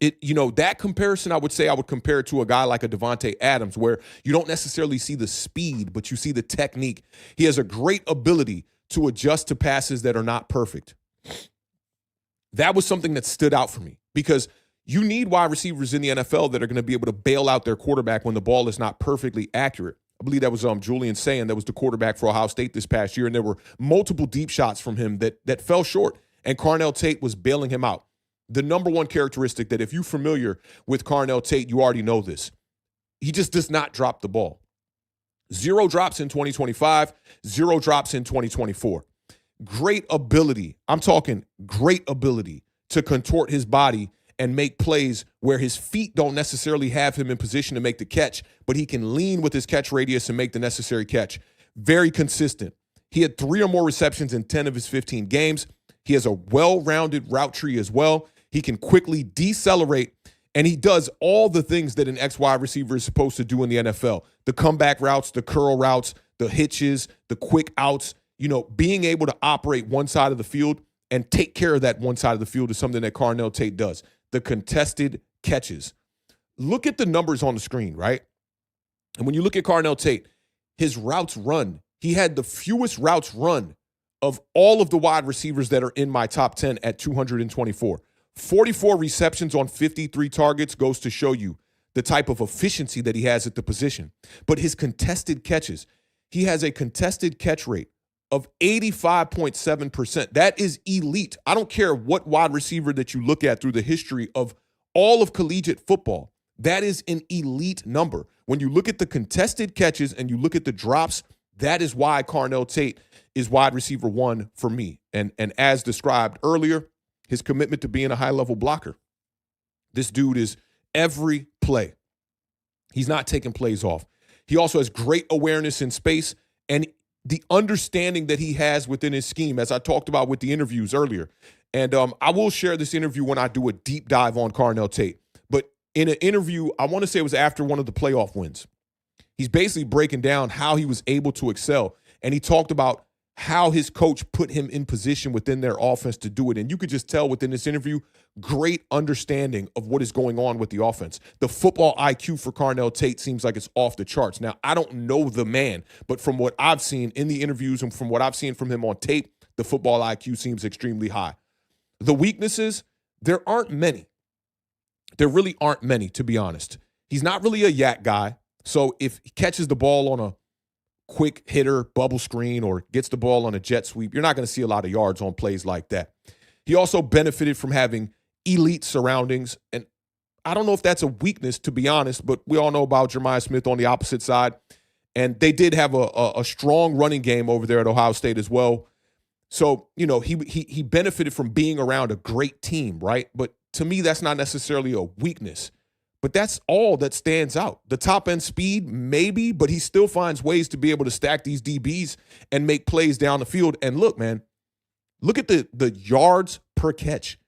That comparison, I would say I would compare it to a guy like a Devontae Adams, where you don't necessarily see the speed, but you see the technique. He has a great ability to adjust to passes that are not perfect. That was something that stood out for me because you need wide receivers in the NFL that are going to be able to bail out their quarterback when the ball is not perfectly accurate. I believe that was Julian Sayin that was the quarterback for Ohio State this past year, and there were multiple deep shots from him that fell short, and Carnell Tate was bailing him out. The number one characteristic that if you're familiar with Carnell Tate, you already know this. He just does not drop the ball. 0 drops in 2025, 0 drops in 2024. Great ability. I'm talking great ability to contort his body and make plays where his feet don't necessarily have him in position to make the catch, but he can lean with his catch radius and make the necessary catch. Very consistent. He had 3 or more receptions in 10 of his 15 games. He has a well-rounded route tree as well. He can quickly decelerate, and he does all the things that an X-wide receiver is supposed to do in the NFL. The comeback routes, the curl routes, the hitches, the quick outs. Being able to operate one side of the field and take care of that one side of the field is something that Carnell Tate does. The contested catches. Look at the numbers on the screen, right? And when you look at Carnell Tate, his routes run, he had the fewest routes run of all of the wide receivers that are in my top 10 at 224. 44 receptions on 53 targets goes to show you the type of efficiency that he has at the position. But his contested catches, he has a contested catch rate of 85.7%. That is elite. I don't care what wide receiver that you look at through the history of all of collegiate football. That is an elite number. When you look at the contested catches and you look at the drops, that is why Carnell Tate is wide receiver one for me. And as described earlier, his commitment to being a high-level blocker. This dude is every play. He's not taking plays off. He also has great awareness in space and the understanding that he has within his scheme, as I talked about with the interviews earlier. And I will share this interview when I do a deep dive on Carnell Tate. But in an interview, I want to say it was after one of the playoff wins. He's basically breaking down how he was able to excel. And he talked about how his coach put him in position within their offense to do it. And you could just tell within this interview, great understanding of what is going on with the offense. The football IQ for Carnell Tate seems like it's off the charts. Now, I don't know the man, but from what I've seen in the interviews and from what I've seen from him on tape, the football IQ seems extremely high. The weaknesses, there aren't many. There really aren't many, to be honest. He's not really a yak guy. So if he catches the ball on a quick hitter, bubble screen, or gets the ball on a jet sweep, you're not going to see a lot of yards on plays like that. He also benefited from having elite surroundings, and I don't know if that's a weakness, to be honest, but we all know about Jeremiah Smith on the opposite side, and they did have a strong running game over there at Ohio State as well. So, he benefited from being around a great team, right? But to me, that's not necessarily a weakness. But that's all that stands out. The top end speed, maybe, but he still finds ways to be able to stack these DBs and make plays down the field. And look, man, look at the yards per catch.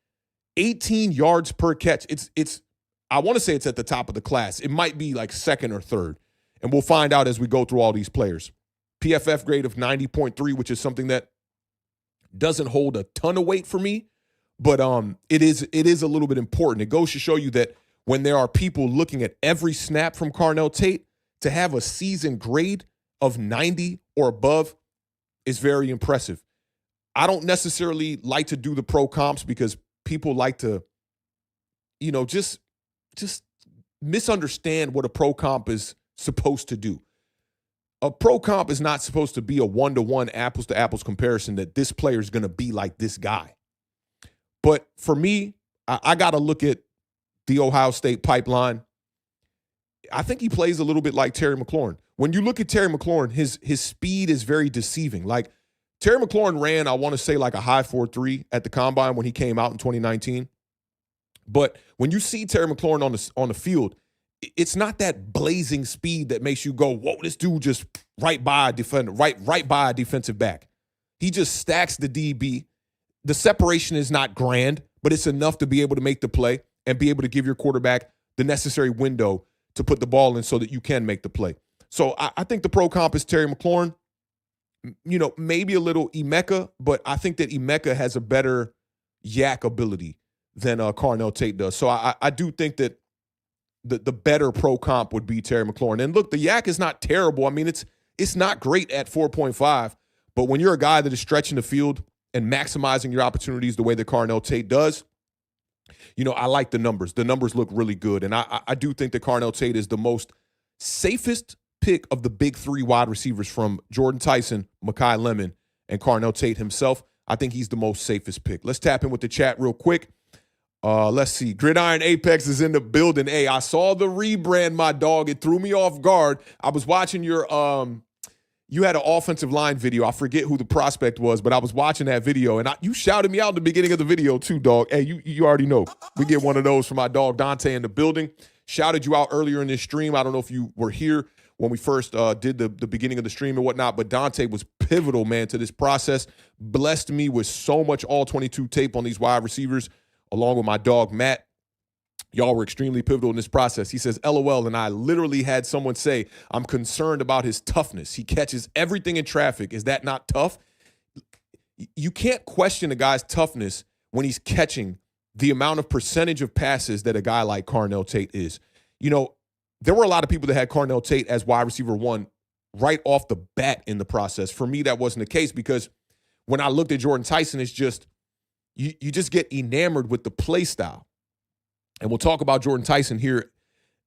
18 yards per catch. It's I want to say it's at the top of the class. It might be like second or third. And we'll find out as we go through all these players. PFF grade of 90.3, which is something that doesn't hold a ton of weight for me, but it is a little bit important. It goes to show you that when there are people looking at every snap from Carnell Tate, to have a season grade of 90 or above is very impressive. I don't necessarily like to do the pro comps because people like to, just misunderstand what a pro comp is supposed to do. A pro comp is not supposed to be a one-to-one, apples-to-apples comparison that this player is going to be like this guy. But for me, I got to look at the Ohio State pipeline. I think he plays a little bit like Terry McLaurin. When you look at Terry McLaurin, his speed is very deceiving. Like Terry McLaurin ran, I want to say, like a high 4.3 at the combine when he came out in 2019. But when you see Terry McLaurin on the field, it's not that blazing speed that makes you go, whoa, this dude just right by a defender, right by a defensive back. He just stacks the DB. The separation is not grand, but it's enough to be able to make the play and be able to give your quarterback the necessary window to put the ball in so that you can make the play. So I think the pro comp is Terry McLaurin. Maybe a little Emeka, but I think that Emeka has a better yak ability than Carnell Tate does. So I do think that the better pro comp would be Terry McLaurin. And look, the yak is not terrible. I mean, it's not great at 4.5, but when you're a guy that is stretching the field and maximizing your opportunities the way that Carnell Tate does, I like the numbers. The numbers look really good. And I do think that Carnell Tate is the most safest pick of the big three wide receivers from Jordyn Tyson, Makai Lemon, and Carnell Tate himself. I think he's the most safest pick. Let's tap in with the chat real quick. Let's see. Gridiron Apex is in the building. Hey, I saw the rebrand, my dog. It threw me off guard. I was watching your you had an offensive line video. I forget who the prospect was, but I was watching that video, and you shouted me out at the beginning of the video too, dog. Hey, you already know. We get one of those from my dog Dante in the building. Shouted you out earlier in this stream. I don't know if you were here when we first did the beginning of the stream and whatnot, but Dante was pivotal, man, to this process. Blessed me with so much all-22 tape on these wide receivers, along with my dog Matt. Y'all were extremely pivotal in this process. He says, LOL, and I literally had someone say, I'm concerned about his toughness. He catches everything in traffic. Is that not tough? You can't question a guy's toughness when he's catching the amount of percentage of passes that a guy like Carnell Tate is. There were a lot of people that had Carnell Tate as wide receiver one right off the bat in the process. For me, that wasn't the case because when I looked at Jordyn Tyson, it's just, you just get enamored with the play style. And we'll talk about Jordyn Tyson here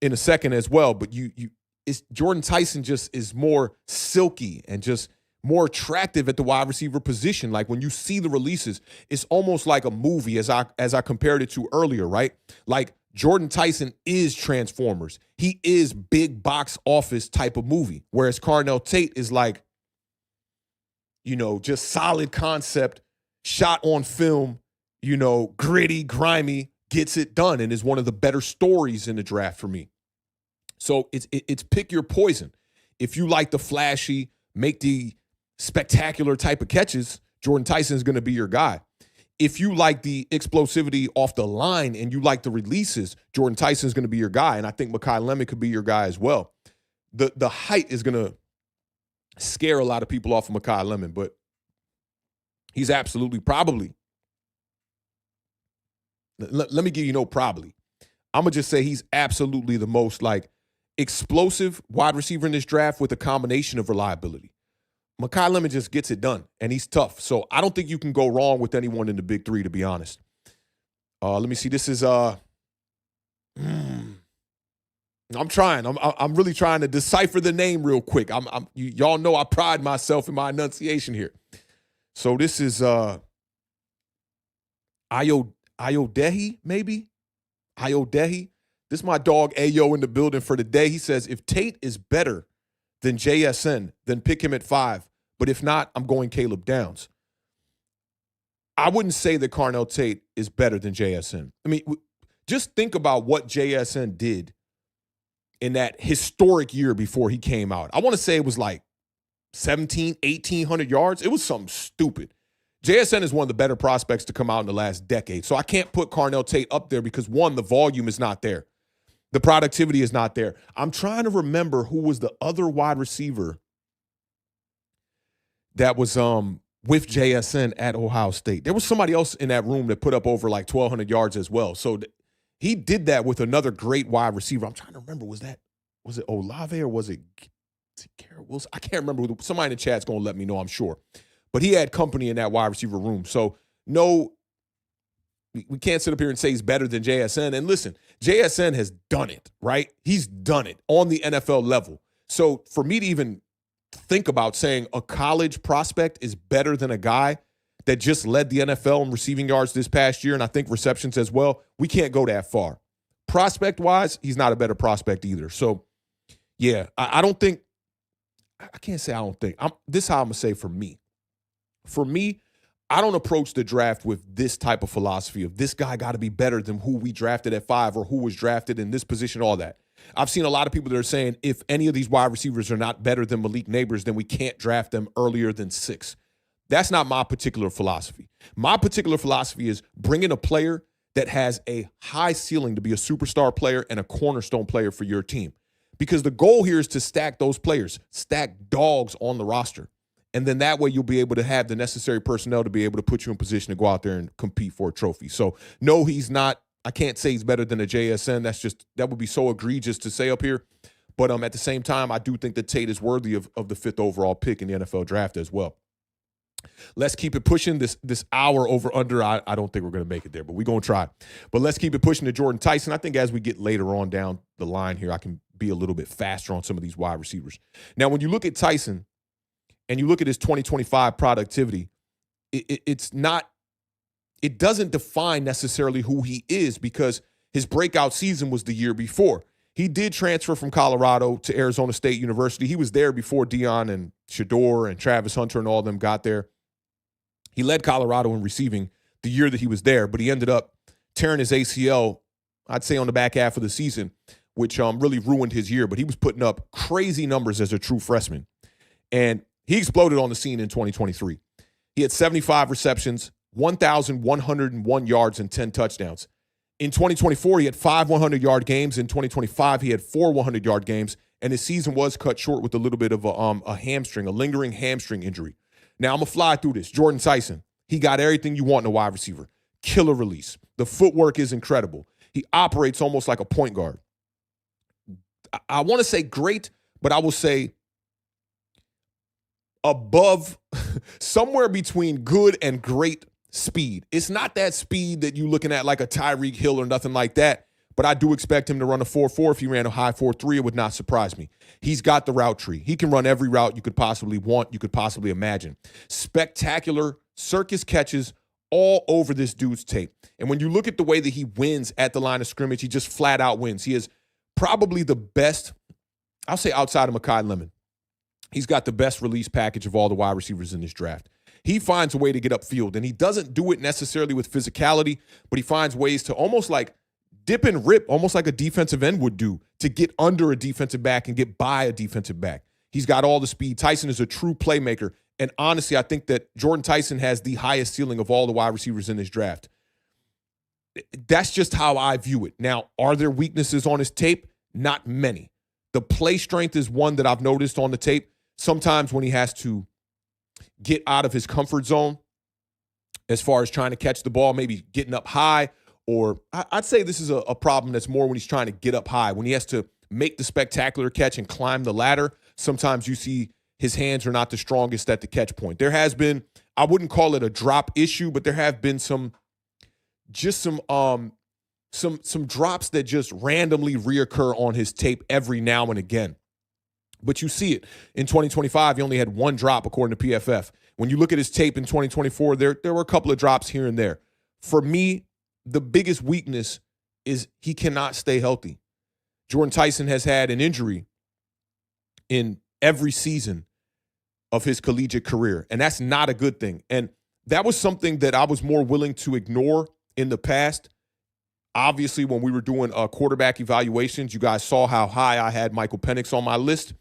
in a second as well. But Jordyn Tyson just is more silky and just more attractive at the wide receiver position. Like when you see the releases, it's almost like a movie as I compared it to earlier, right? Like Jordyn Tyson is Transformers. He is big box office type of movie. Whereas Carnell Tate is like, just solid concept, shot on film, gritty, grimy, gets it done, and is one of the better stories in the draft for me. So it's pick your poison. If you like the flashy, make the spectacular type of catches, Jordyn Tyson is going to be your guy. If you like the explosivity off the line and you like the releases, Jordyn Tyson is going to be your guy, and I think Makai Lemon could be your guy as well. The height is going to scare a lot of people off of Makai Lemon, but he's absolutely probably. Let me give you probably. I'm going to just say he's absolutely the most explosive wide receiver in this draft with a combination of reliability. Makai Lemon just gets it done, and he's tough. So I don't think you can go wrong with anyone in the big three, to be honest. Let me see. This is I'm trying. I'm really trying to decipher the name real quick. Y'all know I pride myself in my enunciation here. So this is Ayodehi, maybe? Ayodehi. This is my dog Ayo in the building for the day. He says, if Tate is better than JSN, then pick him at 5. But if not, I'm going Caleb Downs. I wouldn't say that Carnell Tate is better than JSN. I mean, just think about what JSN did in that historic year before he came out. I want to say it was like 1,800 yards. It was something stupid. JSN is one of the better prospects to come out in the last decade. So I can't put Carnell Tate up there because, one, the volume is not there. The productivity is not there. I'm trying to remember who was the other wide receiver that was with JSN at Ohio State. There was somebody else in that room that put up over like 1,200 yards as well. So he did that with another great wide receiver. I'm trying to remember, was it Olave or was it Garrett Wilson? I can't remember. Somebody in the chat's going to let me know, I'm sure. But he had company in that wide receiver room. So, no, we can't sit up here and say he's better than JSN. And listen, JSN has done it, right? He's done it on the NFL level. So, for me to even think about saying a college prospect is better than a guy that just led the NFL in receiving yards this past year, and I think receptions as well, we can't go that far. Prospect-wise, he's not a better prospect either. So, yeah, I don't think – I can't say I don't think. This is how I'm going to say for me. For me, I don't approach the draft with this type of philosophy of this guy got to be better than who we drafted at 5 or who was drafted in this position, all that. I've seen a lot of people that are saying if any of these wide receivers are not better than Malik Neighbors, then we can't draft them earlier than 6. That's not my particular philosophy. My particular philosophy is bringing a player that has a high ceiling to be a superstar player and a cornerstone player for your team. Because the goal here is to stack those players, stack dogs on the roster. And then that way you'll be able to have the necessary personnel to be able to put you in position to go out there and compete for a trophy. So, no, he's not. I can't say he's better than a JSN. That would be so egregious to say up here. But at the same time, I do think that Tate is worthy of the 5th overall pick in the NFL draft as well. Let's keep it pushing. This hour over under, I don't think we're going to make it there, but we're going to try. But let's keep it pushing to Jordyn Tyson. I think as we get later on down the line here, I can be a little bit faster on some of these wide receivers. Now, when you look at Tyson and you look at his 2025 productivity, it doesn't define necessarily who he is because his breakout season was the year before. He did transfer from Colorado to Arizona State University. He was there before Deion and Shador and Travis Hunter and all of them got there. He led Colorado in receiving the year that he was there, but he ended up tearing his ACL, I'd say, on the back half of the season, which really ruined his year. But he was putting up crazy numbers as a true freshman. And he exploded on the scene in 2023. He had 75 receptions, 1,101 yards, and 10 touchdowns. In 2024, he had 5 100-yard games. In 2025, he had 4 100-yard games, and his season was cut short with a little bit of a lingering hamstring injury. Now, I'm going to fly through this. Jordyn Tyson, he got everything you want in a wide receiver. Killer release. The footwork is incredible. He operates almost like a point guard. I want to say great, but I will say above, somewhere between good and great speed. It's not that speed that you're looking at like a Tyreek Hill or nothing like that, but I do expect him to run a 4.4. If he ran a high 4.3, it would not surprise me. He's got the route tree. He can run every route you could possibly want, you could possibly imagine. Spectacular circus catches all over this dude's tape. And when you look at the way that he wins at the line of scrimmage, he just flat out wins. He is probably the best, I'll say outside of Makai Lemon. He's got the best release package of all the wide receivers in this draft. He finds a way to get upfield, and he doesn't do it necessarily with physicality, but he finds ways to almost like dip and rip, almost like a defensive end would do, to get under a defensive back and get by a defensive back. He's got all the speed. Tyson is a true playmaker, and honestly, I think that Jordyn Tyson has the highest ceiling of all the wide receivers in this draft. That's just how I view it. Now, are there weaknesses on his tape? Not many. The play strength is one that I've noticed on the tape. Sometimes when he has to get out of his comfort zone as far as trying to catch the ball, maybe getting up high, or I'd say this is a problem that's more when he's trying to get up high. When he has to make the spectacular catch and climb the ladder, sometimes you see his hands are not the strongest at the catch point. There has been, I wouldn't call it a drop issue, but there have been some drops that just randomly reoccur on his tape every now and again. But you see it. In 2025, he only had 1 drop, according to PFF. When you look at his tape in 2024, there were a couple of drops here and there. For me, the biggest weakness is he cannot stay healthy. Jordyn Tyson has had an injury in every season of his collegiate career, and that's not a good thing. And that was something that I was more willing to ignore in the past. Obviously, when we were doing quarterback evaluations, you guys saw how high I had Michael Penix on my list.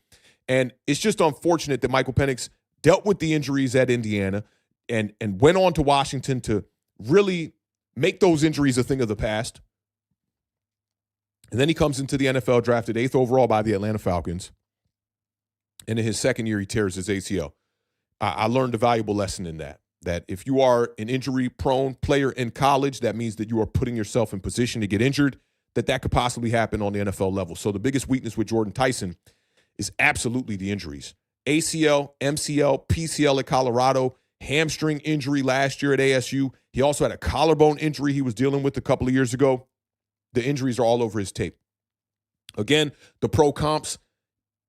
And it's just unfortunate that Michael Penix dealt with the injuries at Indiana and went on to Washington to really make those injuries a thing of the past. And then he comes into the NFL, drafted 8th overall by the Atlanta Falcons. And in his second year, he tears his ACL. I learned a valuable lesson in that if you are an injury-prone player in college, that means that you are putting yourself in position to get injured, that could possibly happen on the NFL level. So the biggest weakness with Jordyn Tyson is absolutely the injuries. ACL, MCL, PCL at Colorado, hamstring injury last year at ASU. He also had a collarbone injury he was dealing with a couple of years ago. The injuries are all over his tape. Again, the pro comps,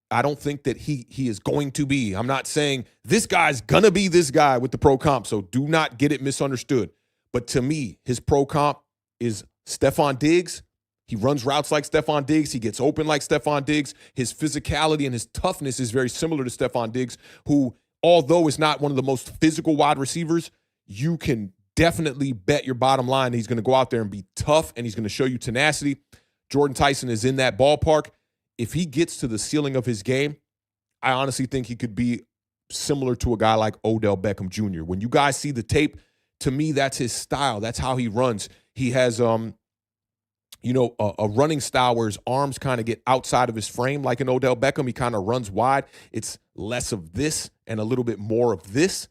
I don't think that he is going to be. I'm not saying this guy's going to be this guy with the pro comp, so do not get it misunderstood. But to me, his pro comp is Stephon Diggs. He runs routes like Stephon Diggs. He gets open like Stephon Diggs. His physicality and his toughness is very similar to Stephon Diggs, who, although is not one of the most physical wide receivers, you can definitely bet your bottom line he's going to go out there and be tough, and he's going to show you tenacity. Jordyn Tyson is in that ballpark. If he gets to the ceiling of his game, I honestly think he could be similar to a guy like Odell Beckham Jr. When you guys see the tape, to me, that's his style. That's how he runs. He has, a running style where his arms kind of get outside of his frame like an Odell Beckham. He kind of runs wide. It's less of this and a little bit more of this.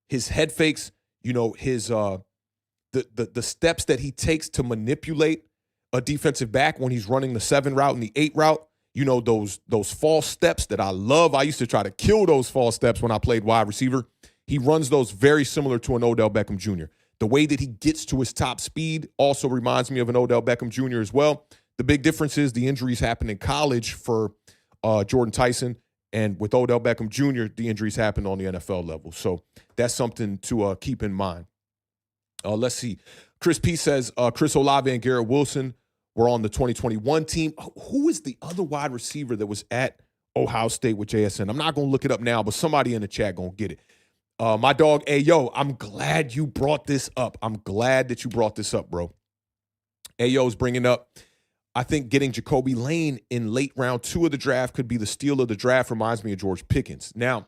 His head fakes, his the steps that he takes to manipulate a defensive back when he's running the 7 route and the 8 route, those false steps that I love. I used to try to kill those false steps when I played wide receiver. He runs those very similar to an Odell Beckham Jr. The way that he gets to his top speed also reminds me of an Odell Beckham Jr. as well. The big difference is the injuries happen in college for Jordyn Tyson, and with Odell Beckham Jr., the injuries happen on the NFL level. So that's something to keep in mind. Let's see. Chris P says Chris Olave and Garrett Wilson were on the 2021 team. Who is the other wide receiver that was at Ohio State with JSN? I'm not going to look it up now, but somebody in the chat going to get it. My dog, Ayo, I'm glad you brought this up. I'm glad that you brought this up, bro. Ayo's bringing up, I think getting Jacoby Lane in late round 2 of the draft could be the steal of the draft. Reminds me of George Pickens. Now,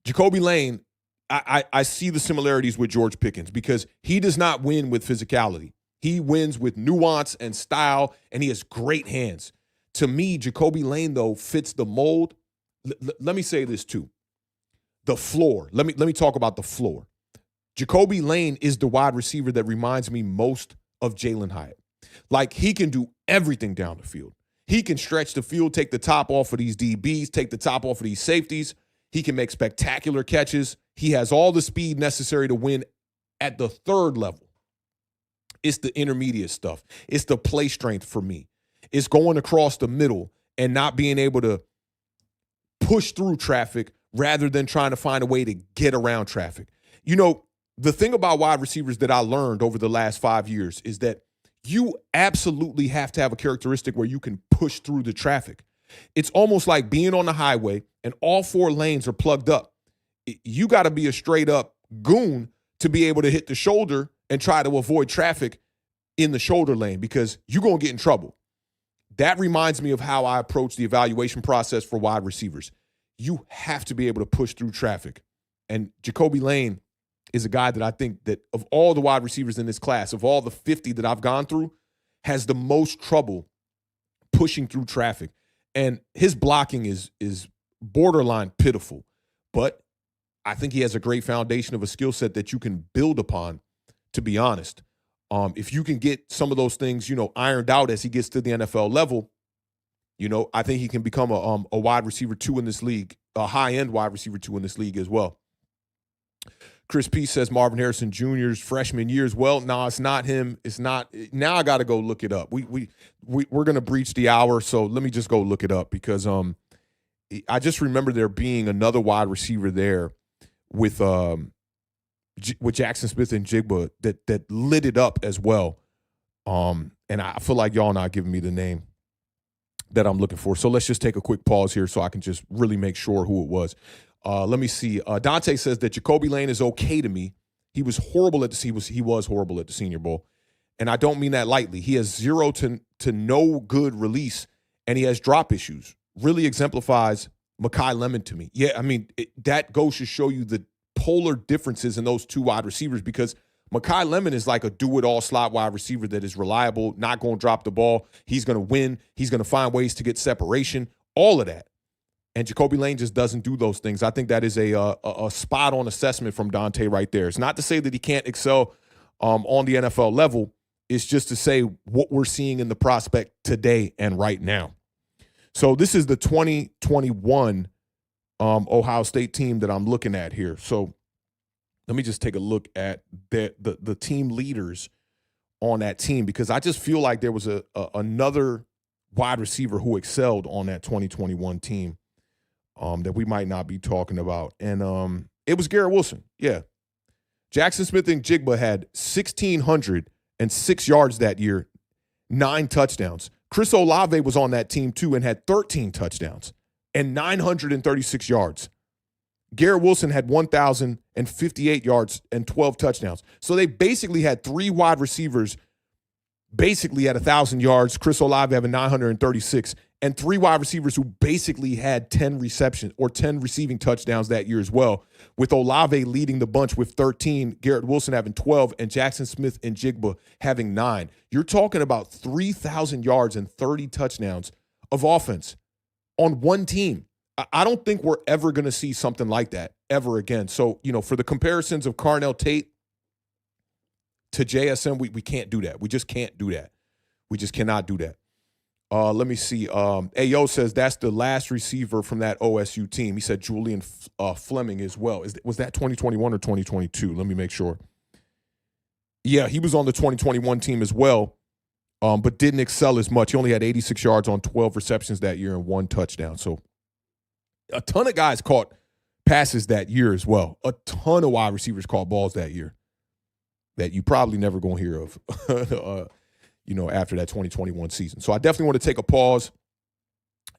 Jacoby Lane, I see the similarities with George Pickens because he does not win with physicality. He wins with nuance and style, and he has great hands. To me, Jacoby Lane, though, fits the mold. Let me say this, too. The floor. Let me talk about the floor. Jacoby Lane is the wide receiver that reminds me most of Jalen Hyatt. Like, he can do everything down the field. He can stretch the field, take the top off of these DBs, take the top off of these safeties. He can make spectacular catches. He has all the speed necessary to win at the 3rd level. It's the intermediate stuff. It's the play strength for me. It's going across the middle and not being able to push through traffic rather than trying to find a way to get around traffic. The thing about wide receivers that I learned over the last 5 years is that you absolutely have to have a characteristic where you can push through the traffic. It's almost like being on the highway and all 4 lanes are plugged up. You got to be a straight up goon to be able to hit the shoulder and try to avoid traffic in the shoulder lane because you're going to get in trouble. That reminds me of how I approach the evaluation process for wide receivers. You have to be able to push through traffic. And Jacoby Lane is a guy that I think that of all the wide receivers in this class, of all the 50 that I've gone through, has the most trouble pushing through traffic. And his blocking is borderline pitiful. But I think he has a great foundation of a skill set that you can build upon, to be honest. If you can get some of those things, ironed out as he gets to the NFL level, I think he can become a wide receiver 2 in this league, a high-end wide receiver 2 in this league as well. Chris P says Marvin Harrison Jr.'s freshman year as well. No, it's not him. It's not. Now I got to go look it up. We're going to breach the hour, so let me just go look it up because I just remember there being another wide receiver there with Jackson Smith and Jigba that lit it up as well. And I feel like y'all not giving me the name that I'm looking for. So let's just take a quick pause here so I can just really make sure who it was. Let me see. Dante says that Jacoby Lane is okay to me. He was horrible at he was horrible at the Senior Bowl. And I don't mean that lightly. He has 0 to no good release, and he has drop issues. Really exemplifies Makai Lemon to me. Yeah, I mean, that goes to show you the polar differences in those two wide receivers, because Makai Lemon is like a do-it-all slot wide receiver that is reliable, not going to drop the ball. He's going to win. He's going to find ways to get separation, all of that. And Jacoby Lane just doesn't do those things. I think that is a spot-on assessment from Dante right there. It's not to say that he can't excel on the NFL level. It's just to say what we're seeing in the prospect today and right now. So this is the 2021 Ohio State team that I'm looking at here. So let me just take a look at the team leaders on that team, because I just feel like there was another wide receiver who excelled on that 2021 team that we might not be talking about. And it was Garrett Wilson. Yeah. Jackson Smith and Jigba had 1,606 yards that year, 9 touchdowns. Chris Olave was on that team too and had 13 touchdowns and 936 yards. Garrett Wilson had 1,058 yards and 12 touchdowns. So they basically had 3 wide receivers basically at 1,000 yards, Chris Olave having 936, and 3 wide receivers who basically had 10 receptions or 10 receiving touchdowns that year as well, with Olave leading the bunch with 13, Garrett Wilson having 12, and Jackson Smith and Jigba having 9. You're talking about 3,000 yards and 30 touchdowns of offense on one team. I don't think we're ever going to see something like that ever again. So, for the comparisons of Carnell Tate to JSN, we can't do that. We just can't do that. We just cannot do that. Let me see. Ayo says that's the last receiver from that OSU team. He said Julian Fleming as well. Was that 2021 or 2022? Let me make sure. Yeah, he was on the 2021 team as well, but didn't excel as much. He only had 86 yards on 12 receptions that year and 1 touchdown. So a ton of guys caught passes that year as well. A ton of wide receivers caught balls that year that you probably never going to hear of, after that 2021 season. So I definitely want to take a pause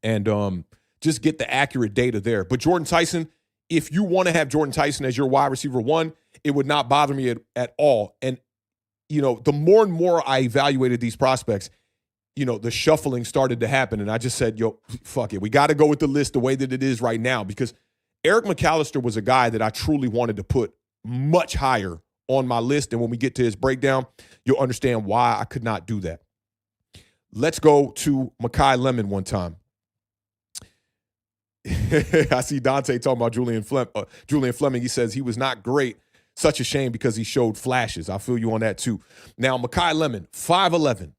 and just get the accurate data there. But Jordyn Tyson, if you want to have Jordyn Tyson as your wide receiver 1, it would not bother me at all. And, the more and more I evaluated these prospects, the shuffling started to happen. And I just said, fuck it. We got to go with the list the way that it is right now, because Eric McAlister was a guy that I truly wanted to put much higher on my list. And when we get to his breakdown, you'll understand why I could not do that. Let's go to Makai Lemon one time. I see Dante talking about Julian Fleming. He says he was not great. Such a shame because he showed flashes. I feel you on that too. Now, Makai Lemon, 5'11",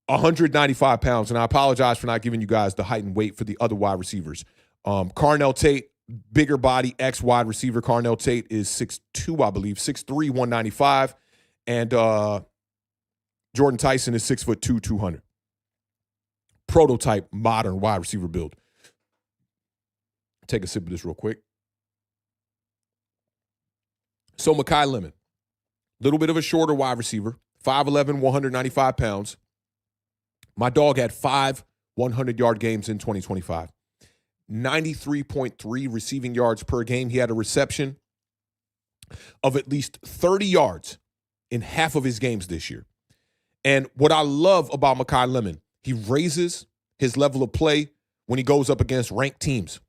195 pounds. And I apologize for not giving you guys the height and weight for the other wide receivers. Carnell Tate, bigger body, ex-wide receiver. Carnell Tate is 6'2", I believe, 6'3", 195. And Jordyn Tyson is 6'2", 200. Prototype modern wide receiver build. Take a sip of this real quick. So Makai Lemon, little bit of a shorter wide receiver, 5'11", 195 pounds. My dog had 5 100-yard games in 2025. 93.3 receiving yards per game. He had a reception of at least 30 yards in half of his games this year. And what I love about Makai Lemon, he raises his level of play when he goes up against ranked teams.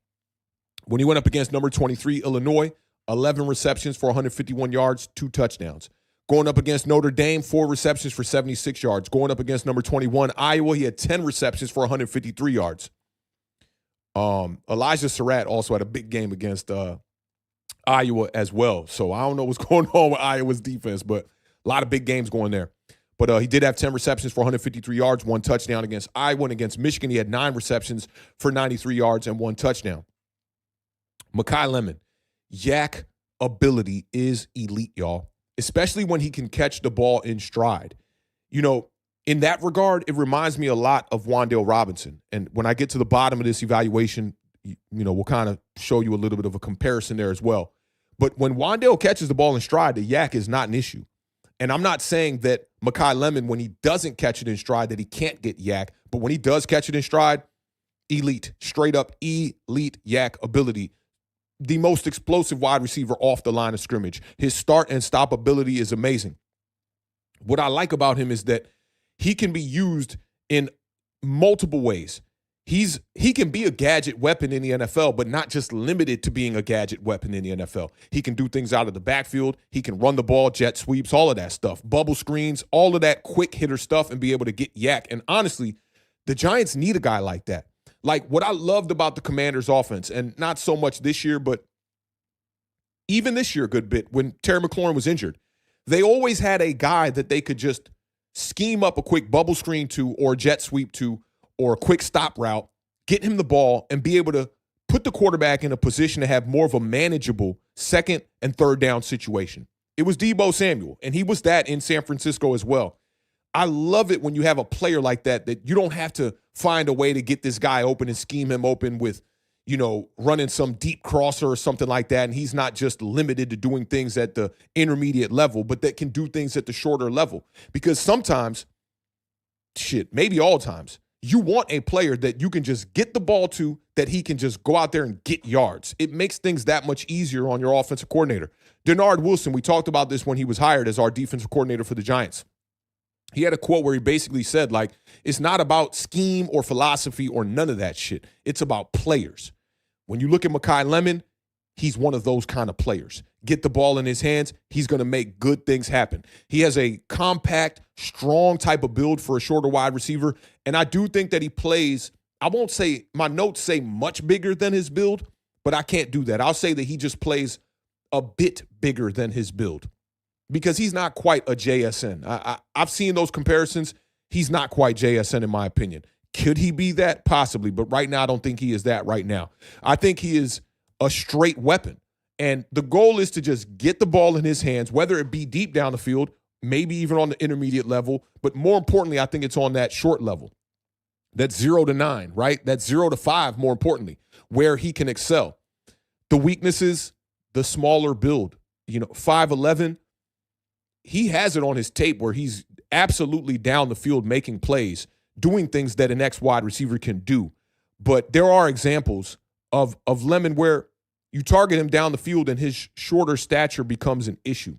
When he went up against number 23, Illinois, 11 receptions for 151 yards, 2 touchdowns. Going up against Notre Dame, 4 receptions for 76 yards. Going up against number 21, Iowa, he had 10 receptions for 153 yards. Elijah Sarratt also had a big game against Iowa as well. So I don't know what's going on with Iowa's defense, but a lot of big games going there. But he did have 10 receptions for 153 yards, 1 touchdown against Iowa. And against Michigan, he had 9 receptions for 93 yards and 1 touchdown. Makai Lemon, yak ability is elite, y'all, especially when he can catch the ball in stride. In that regard, it reminds me a lot of Wan'Dale Robinson. And when I get to the bottom of this evaluation, we'll kind of show you a little bit of a comparison there as well. But when Wan'Dale catches the ball in stride, the yak is not an issue. And I'm not saying that Makai Lemon, when he doesn't catch it in stride, that he can't get yak. But when he does catch it in stride, elite, straight up elite yak ability. the most explosive wide receiver off the line of scrimmage. His start and stop ability is amazing. What I like about him is that he can be used in multiple ways. He can be a gadget weapon in the NFL, but not just limited to being a gadget weapon in the NFL. He can do things out of the backfield. He can run the ball, jet sweeps, all of that stuff, bubble screens, all of that quick hitter stuff, and be able to get yak. And honestly, the Giants need a guy like that. Like what I loved about the Commanders' offense, and not so much this year, but even this year a good bit, when Terry McLaurin was injured, they always had a guy that they could just scheme up a quick bubble screen to, or jet sweep to, or a quick stop route, get him the ball, and be able to put the quarterback in a position to have more of a manageable second and third down situation. It was Deebo Samuel, and he was that in San Francisco as well. I love it when you have a player like that you don't have to find a way to get this guy open and scheme him open with, running some deep crosser or something like that, and he's not just limited to doing things at the intermediate level, but that can do things at the shorter level. Because sometimes, maybe all times, you want a player that you can just get the ball to, that he can just go out there and get yards. It makes things that much easier on your offensive coordinator. Denard Wilson, we talked about this when he was hired as our defensive coordinator for the Giants. He had a quote where he basically said, like, it's not about scheme or philosophy or none of that shit. It's about players. When you look at Makai Lemon, he's one of those kind of players. Get the ball in his hands, he's going to make good things happen. He has a compact, strong type of build for a shorter wide receiver, and I do think that he plays, I won't say, my notes say much bigger than his build, but I can't do that. I'll say that he just plays a bit bigger than his build because he's not quite a JSN. I've seen those comparisons. He's not quite JSN in my opinion. Could he be that? Possibly, but right now I don't think he is that right now. I think he is a straight weapon. And the goal is to just get the ball in his hands, whether it be deep down the field, maybe even on the intermediate level, but more importantly, I think it's on that short level. That's 0 to 9, right? That's 0 to 5, more importantly, where he can excel. The weaknesses, the smaller build, 5'11", he has it on his tape where he's absolutely down the field making plays, doing things that an ex-wide receiver can do. But there are examples of Lemon where you target him down the field and his shorter stature becomes an issue.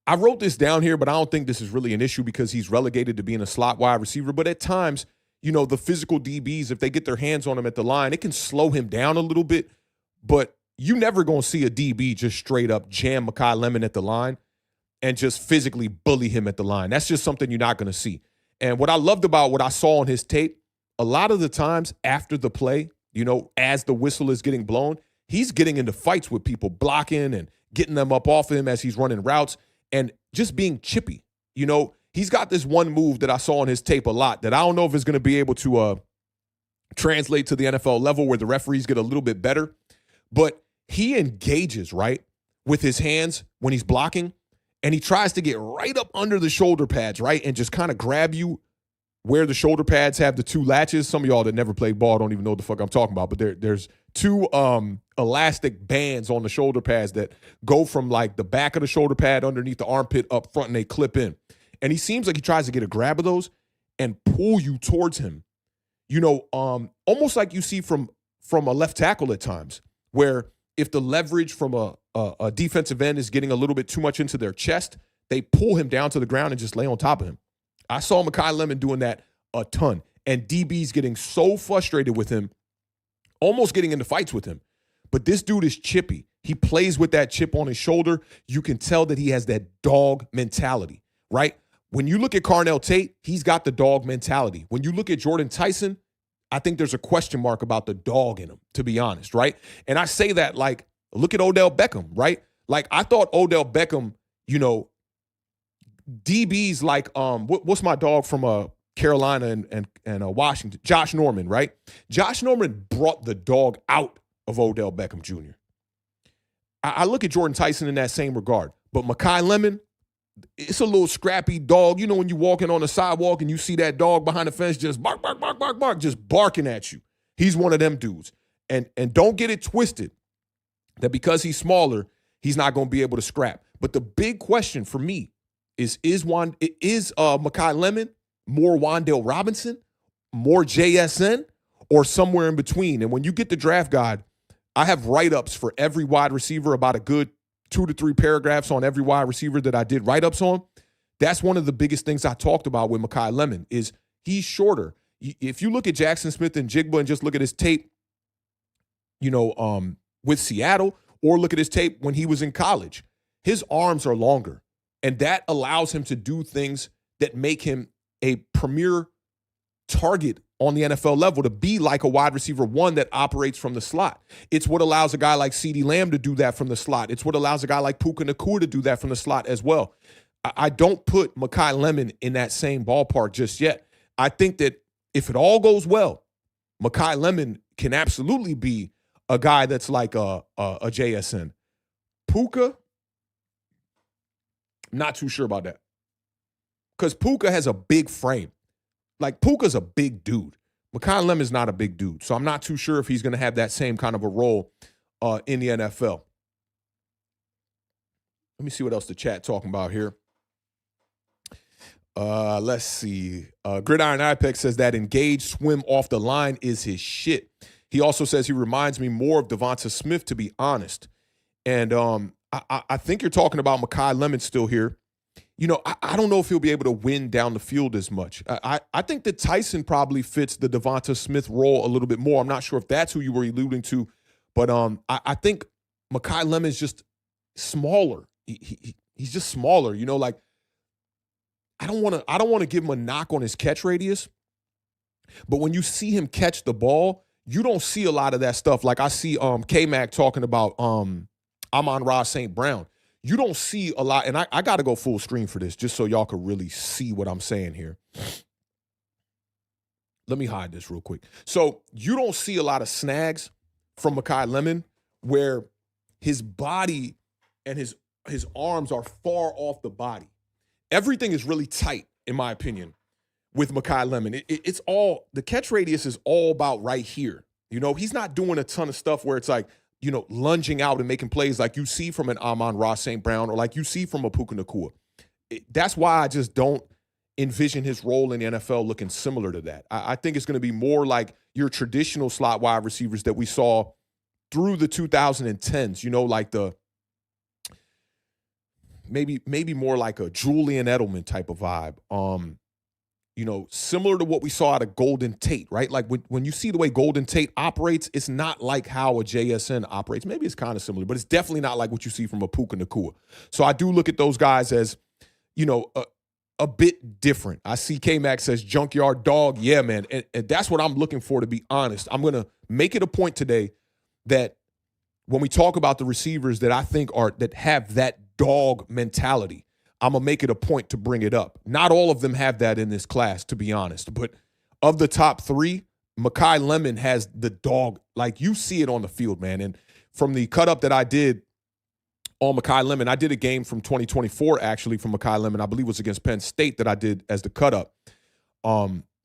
I wrote this down here, but I don't think this is really an issue because he's relegated to being a slot wide receiver. But at times, the physical DBs, if they get their hands on him at the line, it can slow him down a little bit. But you never going to see a DB just straight up jam Makai Lemon at the line and just physically bully him at the line. That's just something you're not going to see. And what I loved about what I saw on his tape, a lot of the times after the play, as the whistle is getting blown, he's getting into fights with people, blocking and getting them up off of him as he's running routes and just being chippy. He's got this one move that I saw on his tape a lot that I don't know if it's going to be able to translate to the NFL level where the referees get a little bit better. But he engages, right, with his hands when he's blocking, and he tries to get right up under the shoulder pads, right, and just kind of grab you where the shoulder pads have the two latches. Some of y'all that never played ball don't even know what the fuck I'm talking about, but there's two elastic bands on the shoulder pads that go from like the back of the shoulder pad underneath the armpit up front, and they clip in. And he seems like he tries to get a grab of those and pull you towards him. Almost like you see from a left tackle at times, where if the leverage from a defensive end is getting a little bit too much into their chest, they pull him down to the ground and just lay on top of him. I saw Makai Lemon doing that a ton, and DB's getting so frustrated with him, almost getting into fights with him. But this dude is chippy. He plays with that chip on his shoulder. You can tell that he has that dog mentality, right? When you look at Carnell Tate, he's got the dog mentality. When you look at Jordyn Tyson, I think there's a question mark about the dog in him, to be honest, right? And I say that like, look at Odell Beckham, right? Like, I thought Odell Beckham, DBs like, what's my dog from Carolina and Washington? Josh Norman, right? Josh Norman brought the dog out of Odell Beckham Jr. I look at Jordyn Tyson in that same regard. But Makai Lemon, it's a little scrappy dog. When you're walking on the sidewalk and you see that dog behind the fence just bark, bark, bark, bark, bark, just barking at you. He's one of them dudes. And don't get it twisted that because he's smaller, he's not going to be able to scrap. But the big question for me is Makai Lemon more Wan'Dale Robinson, more JSN, or somewhere in between? And when you get the draft guide, I have write-ups for every wide receiver, about a good 2 to 3 paragraphs on every wide receiver that I did write-ups on. That's one of the biggest things I talked about with Makai Lemon is he's shorter. If you look at Jackson Smith and Jigba and just look at his tape, with Seattle, or look at his tape when he was in college, his arms are longer. And that allows him to do things that make him a premier target on the NFL level, to be like a wide receiver one that operates from the slot. It's what allows a guy like CeeDee Lamb to do that from the slot. It's what allows a guy like Puka Nacua to do that from the slot as well. I don't put Makai Lemon in that same ballpark just yet. I think that if it all goes well, Makai Lemon can absolutely be a guy that's like a JSN. Puka, not too sure about that. Because Puka has a big frame. Like, Puka's a big dude. Makai Lemon's not a big dude. So I'm not too sure if he's going to have that same kind of a role in the NFL. Let me see what else the chat talking about here. Let's see. Gridiron Ipex says that engaged swim off the line is his shit. He also says he reminds me more of Devonta Smith, to be honest. And I think you're talking about Makai Lemon still here. I don't know if he'll be able to win down the field as much. I think that Tyson probably fits the Devonta Smith role a little bit more. I'm not sure if that's who you were alluding to, but I think Makai Lemon's just smaller. He's just smaller. I don't want to give him a knock on his catch radius, but when you see him catch the ball, you don't see a lot of that stuff. Like I see K-Mac talking about Amon-Ra St. Brown. You don't see a lot, and I got to go full screen for this just so y'all can really see what I'm saying here. Let me hide this real quick. So you don't see a lot of snags from Makai Lemon where his body and his arms are far off the body. Everything is really tight, in my opinion, with Makai Lemon. It's all, the catch radius is all about right here. He's not doing a ton of stuff where it's like, lunging out and making plays like you see from an Amon-Ra St. Brown or like you see from a Puka Nacua. That's why I just don't envision his role in the NFL looking similar to that. I think it's going to be more like your traditional slot wide receivers that we saw through the 2010s, like the maybe more like a Julian Edelman type of vibe. Similar to what we saw out of Jordyn Tate, right? Like when you see the way Jordyn Tate operates, it's not like how a JSN operates. Maybe it's kind of similar, but it's definitely not like what you see from a Puka Nacua. So I do look at those guys as, a bit different. I see K-Mac says junkyard dog. Yeah, man. And that's what I'm looking for, to be honest. I'm going to make it a point today that when we talk about the receivers that I think that have that dog mentality, I'm going to make it a point to bring it up. Not all of them have that in this class, to be honest. But of the top 3, Makai Lemon has the dog. Like, you see it on the field, man. And from the cut-up that I did on Makai Lemon, I did a game from 2024, actually, from Makai Lemon. I believe it was against Penn State that I did as the cut-up.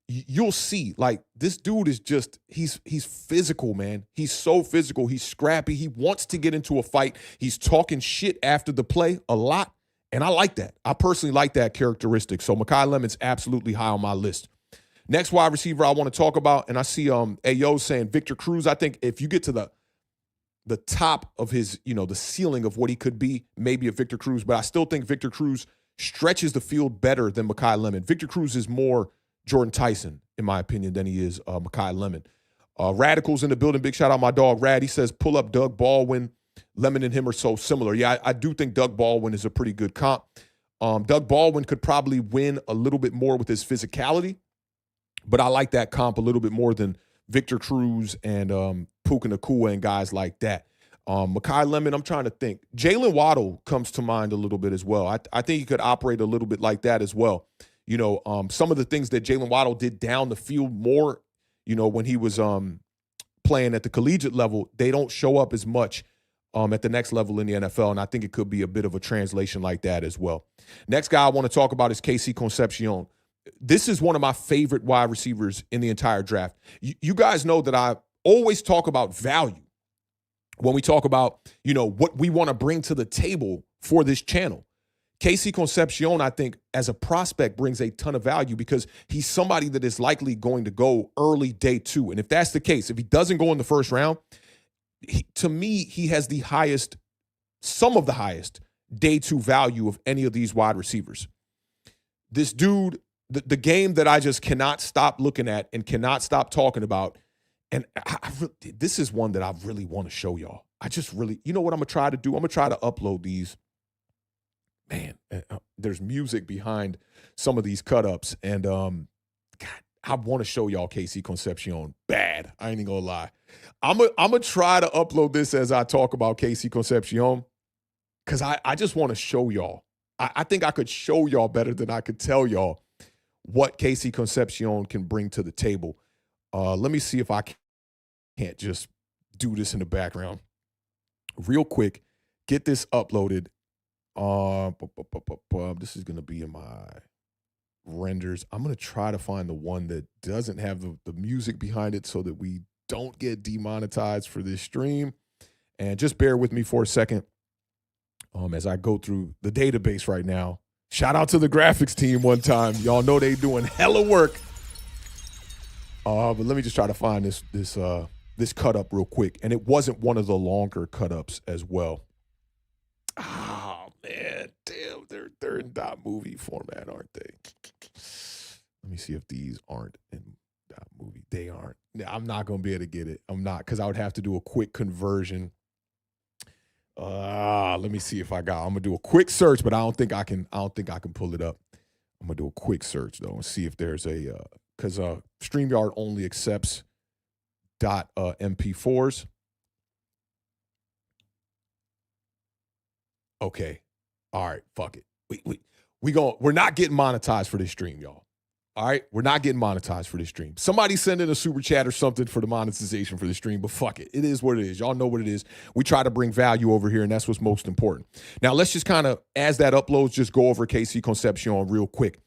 You'll see, like, this dude is just, he's physical, man. He's so physical. He's scrappy. He wants to get into a fight. He's talking shit after the play a lot. And I like that. I personally like that characteristic. So Makai Lemon's absolutely high on my list. Next wide receiver I want to talk about, and I see Ayo saying Victor Cruz. I think if you get to the top of his, the ceiling of what he could be, maybe a Victor Cruz, but I still think Victor Cruz stretches the field better than Makai Lemon. Victor Cruz is more Jordyn Tyson, in my opinion, than he is Makai Lemon. Radicals in the building. Big shout out my dog, Rad. He says, pull up Doug Baldwin. Lemon and him are so similar. Yeah, I do think Doug Baldwin is a pretty good comp. Doug Baldwin could probably win a little bit more with his physicality, but I like that comp a little bit more than Victor Cruz and Puka Nacua and guys like that. Makai Lemon, I'm trying to think. Jalen Waddle comes to mind a little bit as well. I think he could operate a little bit like that as well. Some of the things that Jalen Waddle did down the field more, when he was playing at the collegiate level, they don't show up as much at the next level in the NFL, and I think it could be a bit of a translation like that as well. Next guy I want to talk about is Casey Concepcion. This is one of my favorite wide receivers in the entire draft. You guys know that I always talk about value when we talk about, what we want to bring to the table for this channel. Casey Concepcion, I think, as a prospect, brings a ton of value because he's somebody that is likely going to go early day 2. And if that's the case, if he doesn't go in the first round, to me, he has the highest, some of the highest day two value of any of these wide receivers. This dude, the game that I just cannot stop looking at and cannot stop talking about, and this is one that I really want to show y'all. I just really, you know what I'm going to try to do? I'm going to try to upload these. Man, there's music behind some of these cut-ups, and God, I want to show y'all KC Concepcion bad. I ain't even going to lie. I'm gonna try to upload this as I talk about KC Concepcion, because I just want to show y'all. I think I could show y'all better than I could tell y'all what KC Concepcion can bring to the table. Let me see if I can't just do this in the background real quick. Get this uploaded. This is going to be in my renders. I'm going to try to find the one that doesn't have the music behind it so that we don't get demonetized for this stream. And just bear with me for a second as I go through the database right now. Shout out to the graphics team one time. Y'all know they doing hella work. But let me just try to find this cut up real quick. And it wasn't one of the longer cut ups as well. Oh man, damn, they're in dot movie format, aren't they? Let me see if these aren't in dot movie. They aren't. I'm not gonna be able to get it. I'm not, because I would have to do a quick conversion. Let me see if I'm gonna do a quick search, but I don't think I can pull it up. I'm gonna do a quick search though and see if there's a because StreamYard only accepts .mp4s. Okay. All right. Fuck it. We're not getting monetized for this stream, y'all. All right. We're not getting monetized for this stream. Somebody send in a super chat or something for the monetization for the stream, but fuck it. It is what it is. Y'all know what it is. We try to bring value over here, and that's what's most important. Now, let's just kind of, as that uploads, just go over KC Concepcion real quick.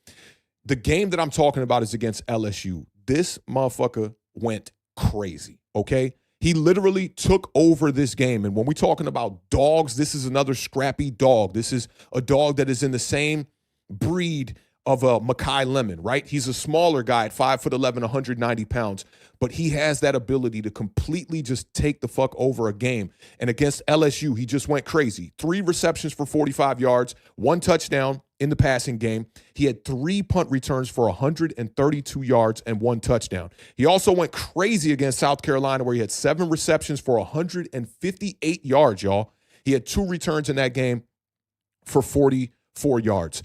The game that I'm talking about is against LSU. This motherfucker went crazy, okay? He literally took over this game. And when we're talking about dogs, this is another scrappy dog. This is a dog that is in the same breed of a Makai Lemon, right? He's a smaller guy at 5'11", 190 pounds, but he has that ability to completely just take the fuck over a game. And against LSU, he just went crazy. 3 receptions for 45 yards, 1 touchdown in the passing game. He had 3 punt returns for 132 yards and 1 touchdown. He also went crazy against South Carolina, where he had 7 receptions for 158 yards, y'all. He had 2 returns in that game for 44 yards.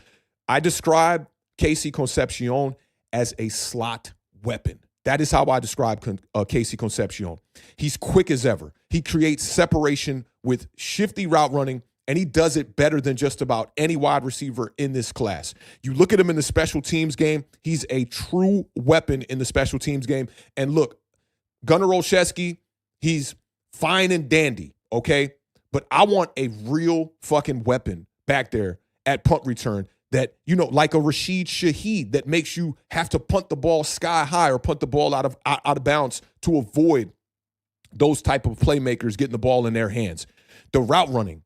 I describe KC Concepcion as a slot weapon. That is how I describe KC Concepcion. He's quick as ever. He creates separation with shifty route running, and he does it better than just about any wide receiver in this class. You look at him in the special teams game, he's a true weapon in the special teams game. And look, Gunnar Olszewski, he's fine and dandy, okay? But I want a real fucking weapon back there at punt return that, you know, like a Rashid Shaheed, that makes you have to punt the ball sky high or punt the ball out of bounds to avoid those type of playmakers getting the ball in their hands. The route running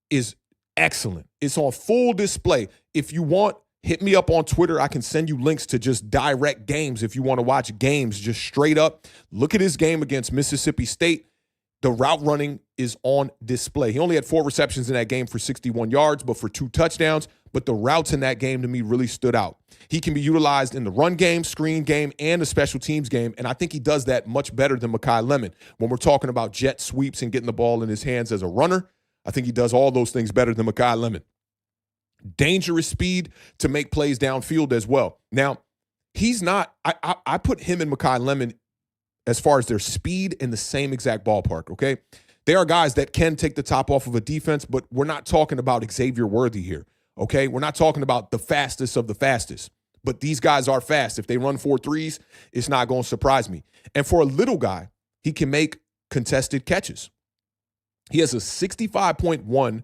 is excellent. It's on full display. If you want, hit me up on Twitter. I can send you links to just direct games if you want to watch games just straight up. Look at his game against Mississippi State. The route running is on display. He only had 4 receptions in that game for 61 yards, but for 2 touchdowns. But the routes in that game to me really stood out. He can be utilized in the run game, screen game, and the special teams game, and I think he does that much better than Makai Lemon. When we're talking about jet sweeps and getting the ball in his hands as a runner, I think he does all those things better than Makai Lemon. Dangerous speed to make plays downfield as well. Now, he's not – I put him and Makai Lemon as far as their speed in the same exact ballpark, okay? They are guys that can take the top off of a defense, but we're not talking about Xavier Worthy here. Okay, we're not talking about the fastest of the fastest, but these guys are fast. If they run 4.3s, it's not going to surprise me. And for a little guy, he can make contested catches. He has a 65.1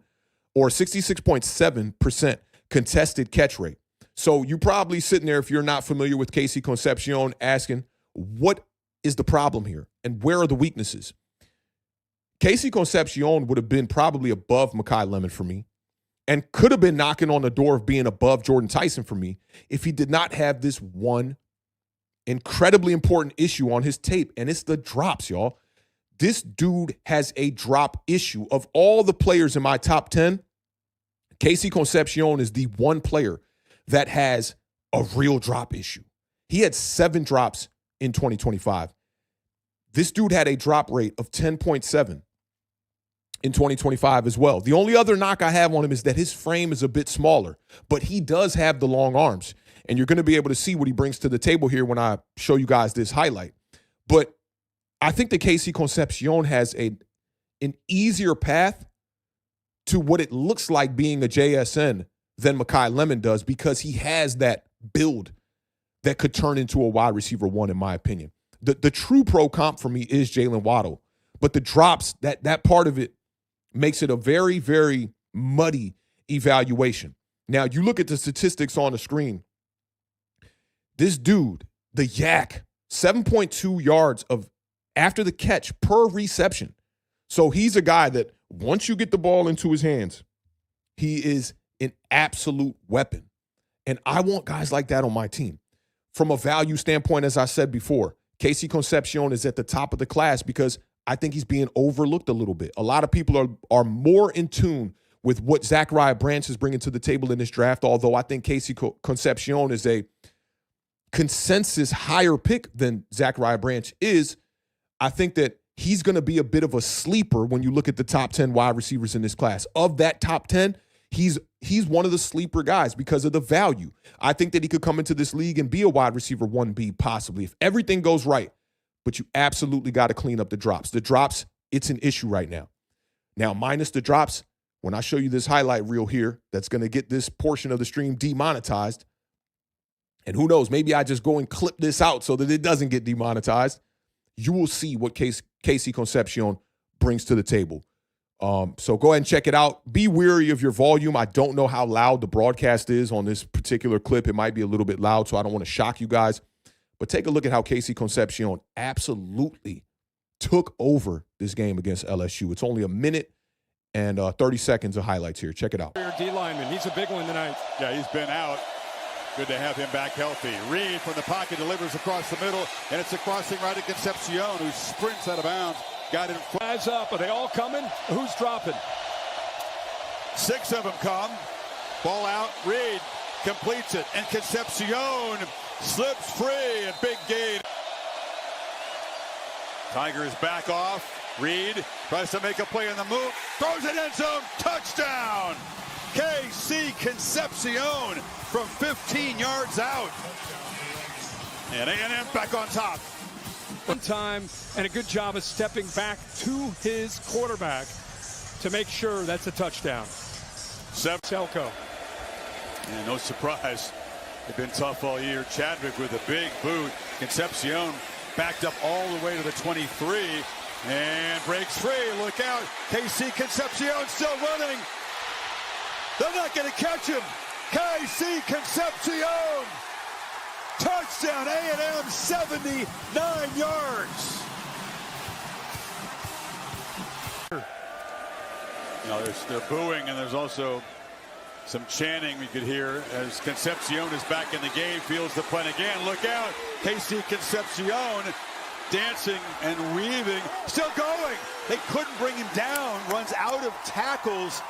or 66.7% contested catch rate. So you're probably sitting there, if you're not familiar with KC Concepcion, asking, what is the problem here and where are the weaknesses? KC Concepcion would have been probably above Makai Lemon for me, and could have been knocking on the door of being above Jordyn Tyson for me if he did not have this one incredibly important issue on his tape, and it's the drops, y'all. This dude has a drop issue. Of all the players in my top 10, Casey Concepcion is the one player that has a real drop issue. He had 7 drops in 2025. This dude had a drop rate of 10.7 in 2025 as well. The only other knock I have on him is that his frame is a bit smaller, but he does have the long arms. And you're going to be able to see what he brings to the table here when I show you guys this highlight. But I think that Casey Concepcion has an easier path to what it looks like being a JSN than Makai Lemon does, because he has that build that could turn into a wide receiver 1, in my opinion. The true pro comp for me is Jalen Waddle, but the drops, that part of it makes it a very, very muddy evaluation. Now, you look at the statistics on the screen. This dude, the Yak, 7.2 yards of after the catch per reception. So he's a guy that once you get the ball into his hands, he is an absolute weapon. And I want guys like that on my team. From a value standpoint, as I said before, Casey Concepcion is at the top of the class because I think he's being overlooked a little bit. A lot of people are more in tune with what Zachariah Branch is bringing to the table in this draft, although I think Casey Concepcion is a consensus higher pick than Zachariah Branch is. I think that he's going to be a bit of a sleeper when you look at the top 10 wide receivers in this class. Of that top 10, he's one of the sleeper guys because of the value. I think that he could come into this league and be a wide receiver 1B possibly if everything goes right. But you absolutely got to clean up the drops. The drops, it's an issue right now. Now, minus the drops, when I show you this highlight reel here that's going to get this portion of the stream demonetized, and who knows, maybe I just go and clip this out so that it doesn't get demonetized, you will see what Casey Concepcion brings to the table. So go ahead and check it out. Be wary of your volume. I don't know how loud the broadcast is on this particular clip. It might be a little bit loud, so I don't want to shock you guys. But take a look at how Casey Concepcion absolutely took over this game against LSU. It's only a minute and 30 seconds of highlights here. Check it out. D lineman, he's a big one tonight. Yeah, he's been out. Good to have him back healthy. Reed from the pocket delivers across the middle, and it's a crossing right to Concepcion, who sprints out of bounds. Got it. Eyes up. Are they all coming? Who's dropping? 6 of them come. Ball out. Reed completes it, and Concepcion slips free. A big gain. Tigers back off. Reed tries to make a play in the move. Throws it end zone. Touchdown. KC Concepcion from 15 yards out. And A&M back on top. One time and a good job of stepping back to his quarterback to make sure that's a touchdown. Selko. And no surprise. They've been tough all year. Chadwick with a big boot. Concepcion backed up all the way to the 23 and breaks free. Look out. KC Concepcion still running. They're not going to catch him. KC Concepcion. Touchdown, A&M, 79 yards. You know, they're booing, and there's also some chanting we could hear as Concepcion is back in the game, feels the punt again. Look out, KC Concepcion dancing and weaving, still going. They couldn't bring him down, runs out of tackles.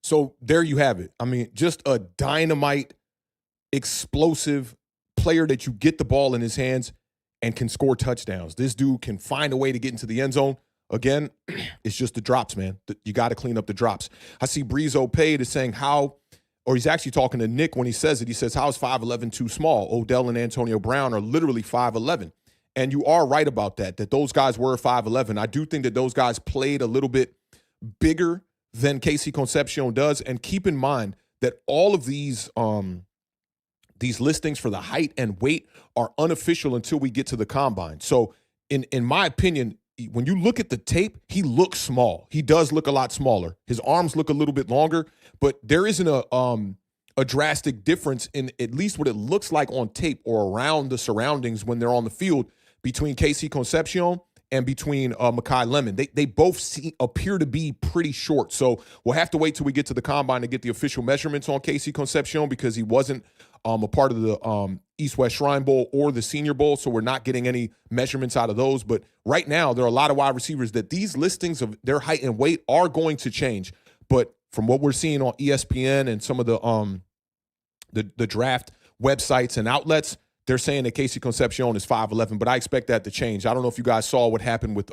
So there you have it. I mean, just a dynamite, explosive player that you get the ball in his hands and can score touchdowns. This dude can find a way to get into the end zone. Again, it's just the drops, man. You got to clean up the drops. I see Brazzell II is saying or he's actually talking to Nick when he says it. He says, how is 5'11" too small? Odell and Antonio Brown are literally 5'11". And you are right about that those guys were 5'11". I do think that those guys played a little bit bigger than Casey Concepcion does. And keep in mind that all of these listings for the height and weight are unofficial until we get to the combine. So in my opinion, when you look at the tape, he looks small. He does look a lot smaller. His arms look a little bit longer, but there isn't a drastic difference in at least what it looks like on tape or around the surroundings when they're on the field between Casey Concepcion and between Makai Lemon. They both appear to be pretty short. So we'll have to wait till we get to the combine to get the official measurements on Casey Concepcion because he wasn't a part of the East-West Shrine Bowl or the Senior Bowl, so we're not getting any measurements out of those. But right now, there are a lot of wide receivers that these listings of their height and weight are going to change. But from what we're seeing on ESPN and some of the draft websites and outlets, they're saying that Casey Concepcion is 5'11", but I expect that to change. I don't know if you guys saw what happened with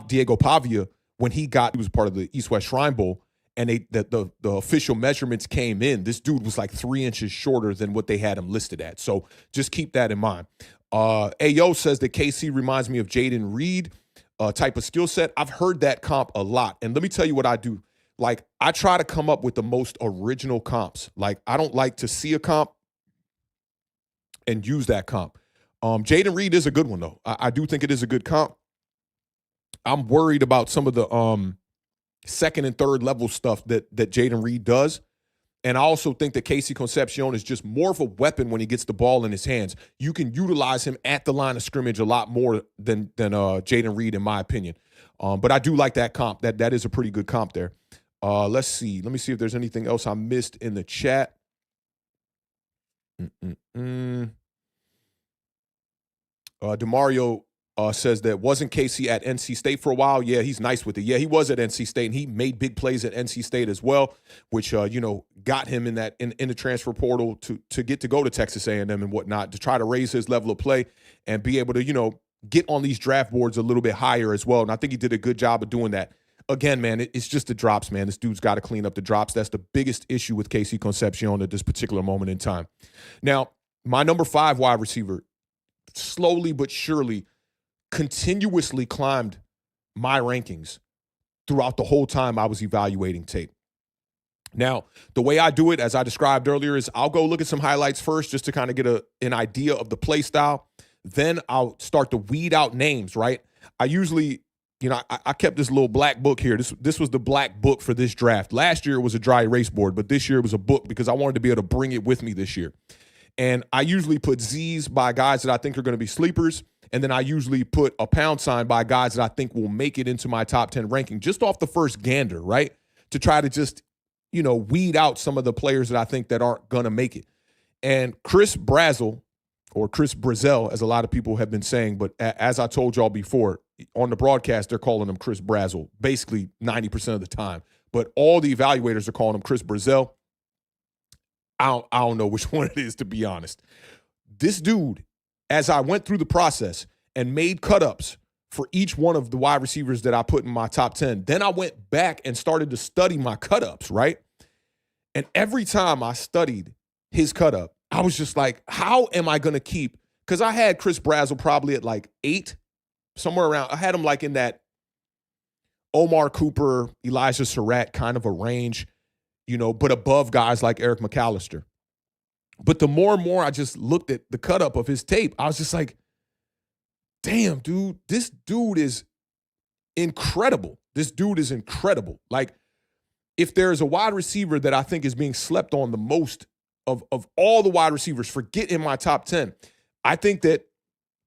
Diego Pavia when he was part of the East-West Shrine Bowl, and the official measurements came in. This dude was like 3 inches shorter than what they had him listed at. So just keep that in mind. Ayo says that KC reminds me of Jordyn Reed type of skill set. I've heard that comp a lot. And let me tell you what I do. Like, I try to come up with the most original comps. Like, I don't like to see a comp and use that comp. Jordyn Reed is a good one, though. I do think it is a good comp. I'm worried about some of the second and third level stuff that Jordyn Reed does. And I also think that Casey Concepcion is just more of a weapon when he gets the ball in his hands. You can utilize him at the line of scrimmage a lot more than Jordyn Reed, in my opinion. But I do like that comp. That is a pretty good comp there. Let's see. Let me see if there's anything else I missed in the chat. DeMario says that wasn't Casey at NC State for a while? Yeah, he's nice with it. Yeah, he was at NC State, and he made big plays at NC State as well, which got him in the transfer portal to get to go to Texas A&M and whatnot, to try to raise his level of play and be able to get on these draft boards a little bit higher as well. And I think he did a good job of doing that. Again, man, it's just the drops, man. This dude's got to clean up the drops. That's the biggest issue with Casey Concepcion at this particular moment in time. Now, my number 5 wide receiver, slowly but surely, continuously climbed my rankings throughout the whole time I was evaluating tape. Now, the way I do it, as I described earlier, is I'll go look at some highlights first just to kind of get an idea of the play style. Then I'll start to weed out names, right? I usually, I kept this little black book here. This was the black book for this draft. Last year it was a dry erase board, but this year it was a book because I wanted to be able to bring it with me this year. And I usually put Z's by guys that I think are going to be sleepers. And then I usually put a pound sign by guys that I think will make it into my top 10 ranking just off the first gander, right? To try to just, weed out some of the players that I think that aren't going to make it. And Chris Brazzell, or Chris Brazzell, as a lot of people have been saying, but as I told y'all before, on the broadcast, they're calling him Chris Brazzell, basically 90% of the time. But all the evaluators are calling him Chris Brazzell. I don't know which one it is, to be honest. This dude, as I went through the process and made cut-ups for each one of the wide receivers that I put in my top 10, then I went back and started to study my cut-ups, right? And every time I studied his cut-up, I was just like, how am I going to keep – because I had Chris Brazzell probably at like 8, somewhere around – I had him like in that Omar Cooper, Elijah Sarratt kind of a range, but above guys like Eric McAlister. But the more and more I just looked at the cut-up of his tape, I was just like, damn, dude, this dude is incredible. This dude is incredible. Like, if there's a wide receiver that I think is being slept on the most of all the wide receivers, forget in my top 10, I think that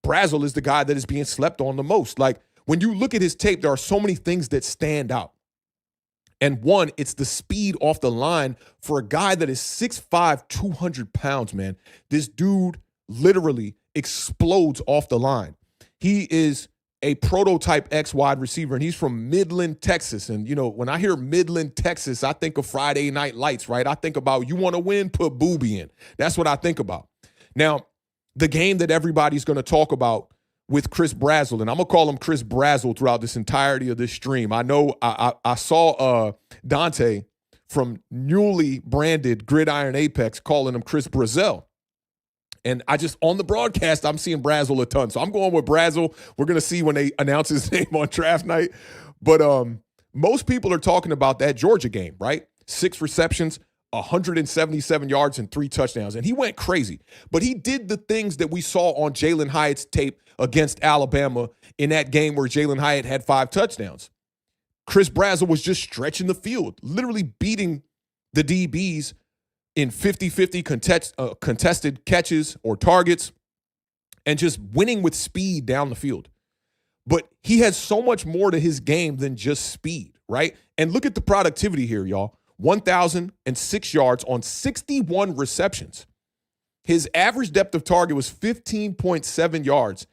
Brazzell is the guy that is being slept on the most. Like, when you look at his tape, there are so many things that stand out. And one, it's the speed off the line for a guy that is 6'5", 200 pounds, man. This dude literally explodes off the line. He is a prototype X wide receiver, and he's from Midland, Texas. And, when I hear Midland, Texas, I think of Friday Night Lights, right? I think about, you want to win, put Booby in. That's what I think about. Now, the game that everybody's going to talk about with Chris Brazzell, and I'm going to call him Chris Brazzell throughout this entirety of this stream. I know I saw Dante from newly branded Gridiron Apex calling him Chris Brazzell. And on the broadcast, I'm seeing Brazzell a ton. So I'm going with Brazzell. We're going to see when they announce his name on draft night. But most people are talking about that Georgia game, right? 6 receptions, 177 yards and 3 touchdowns. And he went crazy. But he did the things that we saw on Jalen Hyatt's tape against Alabama in that game where Jalen Hyatt had 5 touchdowns. Chris Brazzell was just stretching the field, literally beating the DBs in 50-50 contested catches or targets and just winning with speed down the field. But he has so much more to his game than just speed, right? And look at the productivity here, y'all. 1,006 yards on 61 receptions. His average depth of target was 15.7 yards,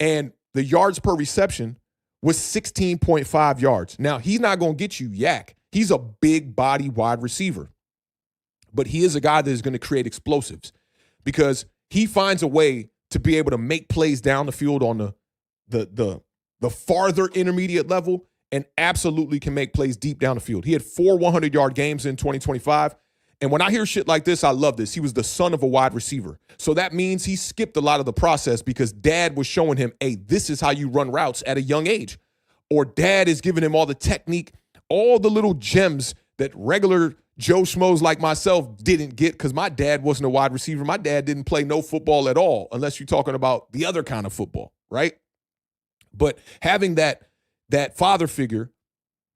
and the yards per reception was 16.5 yards. Now, he's not going to get you yak. He's a big body wide receiver, but he is a guy that is going to create explosives because he finds a way to be able to make plays down the field on the farther intermediate level and absolutely can make plays deep down the field. He had 4 100-yard games in 2025. And when I hear shit like this, I love this. He was the son of a wide receiver. So that means he skipped a lot of the process because dad was showing him, hey, this is how you run routes at a young age. Or dad is giving him all the technique, all the little gems that regular Joe Schmoes like myself didn't get because my dad wasn't a wide receiver. My dad didn't play no football at all, unless you're talking about the other kind of football, right? But having that father figure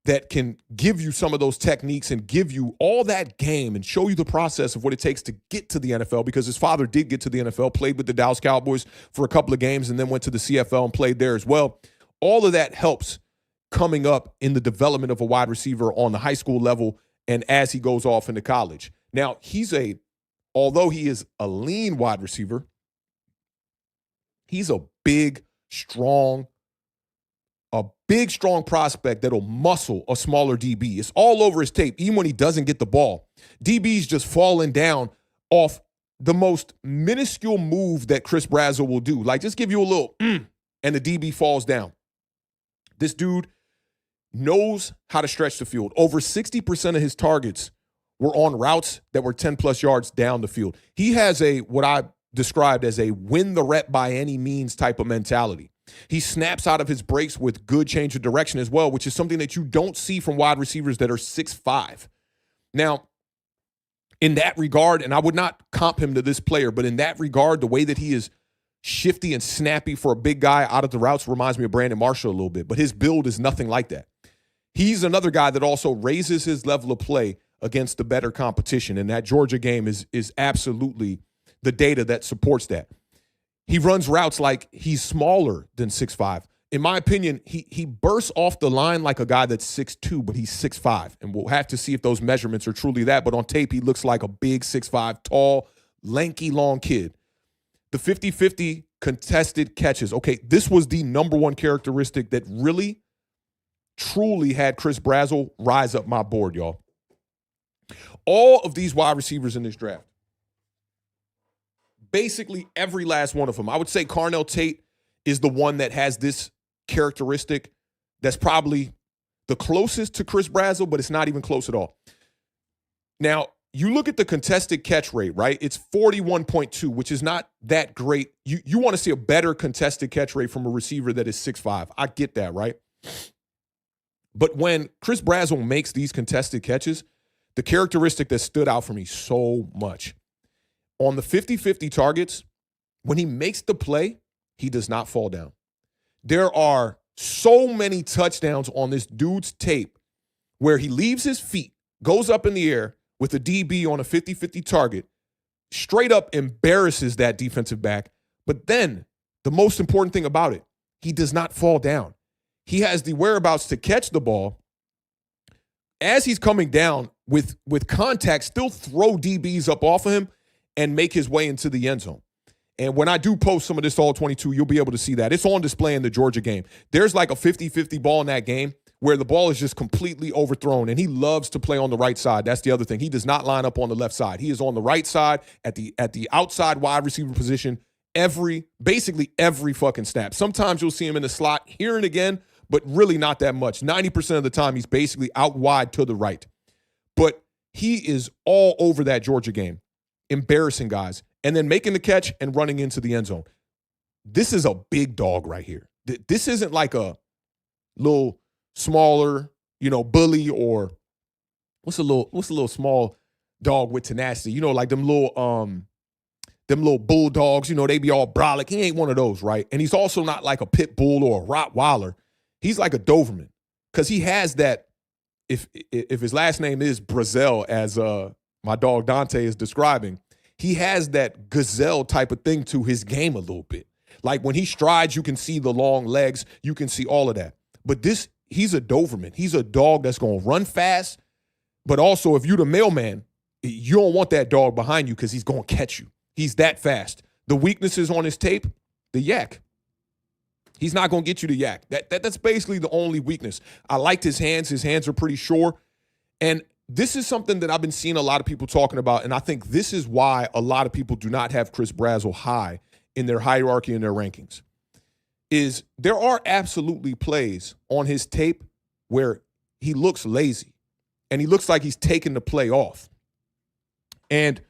that can give you some of those techniques and give you all that game and show you the process of what it takes to get to the NFL, because his father did get to the NFL, played with the Dallas Cowboys for a couple of games and then went to the CFL and played there as well. All of that helps coming up in the development of a wide receiver on the high school level and as he goes off into college. Now, although he is a lean wide receiver, he's a big, strong prospect that'll muscle a smaller DB. It's all over his tape, even when he doesn't get the ball. DB's just falling down off the most minuscule move that Chris Brazzell will do. Like, just give you a little, and the DB falls down. This dude knows how to stretch the field. Over 60% of his targets were on routes that were 10-plus yards down the field. He has what I described as a win the rep by any means type of mentality. He snaps out of his breaks with good change of direction as well, which is something that you don't see from wide receivers that are 6'5". Now, in that regard, and I would not comp him to this player, but in that regard, the way that he is shifty and snappy for a big guy out of the routes reminds me of Brandon Marshall a little bit, but his build is nothing like that. He's another guy that also raises his level of play against the better competition, and that Georgia game is absolutely the data that supports that. He runs routes like he's smaller than 6'5". In my opinion, he bursts off the line like a guy that's 6'2", but he's 6'5". And we'll have to see if those measurements are truly that. But on tape, he looks like a big 6'5", tall, lanky, long kid. The 50-50 contested catches. Okay, this was the number one characteristic that really, truly had Chris Brazzell rise up my board, y'all. All of these wide receivers in this draft, basically every last one of them. I would say Carnell Tate is the one that has this characteristic that's probably the closest to Chris Brazzell, but it's not even close at all. Now, you look at the contested catch rate, right? It's 41.2, which is not that great. You want to see a better contested catch rate from a receiver that is 6'5". I get that, right? But when Chris Brazzell makes these contested catches, the characteristic that stood out for me so much, on the 50-50 targets, when he makes the play, he does not fall down. There are so many touchdowns on this dude's tape where he leaves his feet, goes up in the air with a DB on a 50-50 target, straight up embarrasses that defensive back. But then the most important thing about it, he does not fall down. He has the whereabouts to catch the ball as he's coming down with contact, still throw DBs up off of him and make his way into the end zone. And when I do post some of this all 22, you'll be able to see that. It's on display in the Georgia game. There's like a 50-50 ball in that game where the ball is just completely overthrown, and he loves to play on the right side. That's the other thing. He does not line up on the left side. He is on the right side at the outside wide receiver position basically every fucking snap. Sometimes you'll see him in the slot here and again, but really not that much. 90% of the time, he's basically out wide to the right. But he is all over that Georgia game, embarrassing guys, and then making the catch and running into the end zone. This is a big dog right here. This isn't like a little smaller, bully, or what's a little small dog with tenacity? Like them little bulldogs, they be all brolic. He ain't one of those, right? And he's also not like a pit bull or a Rottweiler. He's like a Doberman, because he has that. If his last name is Brazzell, as my dog Dante is describing, he has that gazelle type of thing to his game a little bit. Like when he strides, you can see the long legs. You can see all of that. But he's a Doberman. He's a dog that's going to run fast, But also, if you're the mailman, you don't want that dog behind you because he's going to catch you. He's that fast. The weaknesses on his tape, the yak. He's not going to get you the yak. That's basically the only weakness. I liked his hands. His hands are pretty sure. And this is something that I've been seeing a lot of people talking about, and I think this is why a lot of people do not have Chris Brazzell high in their hierarchy and their rankings, is there are absolutely plays on his tape where he looks lazy. And he looks like he's taking the play off. And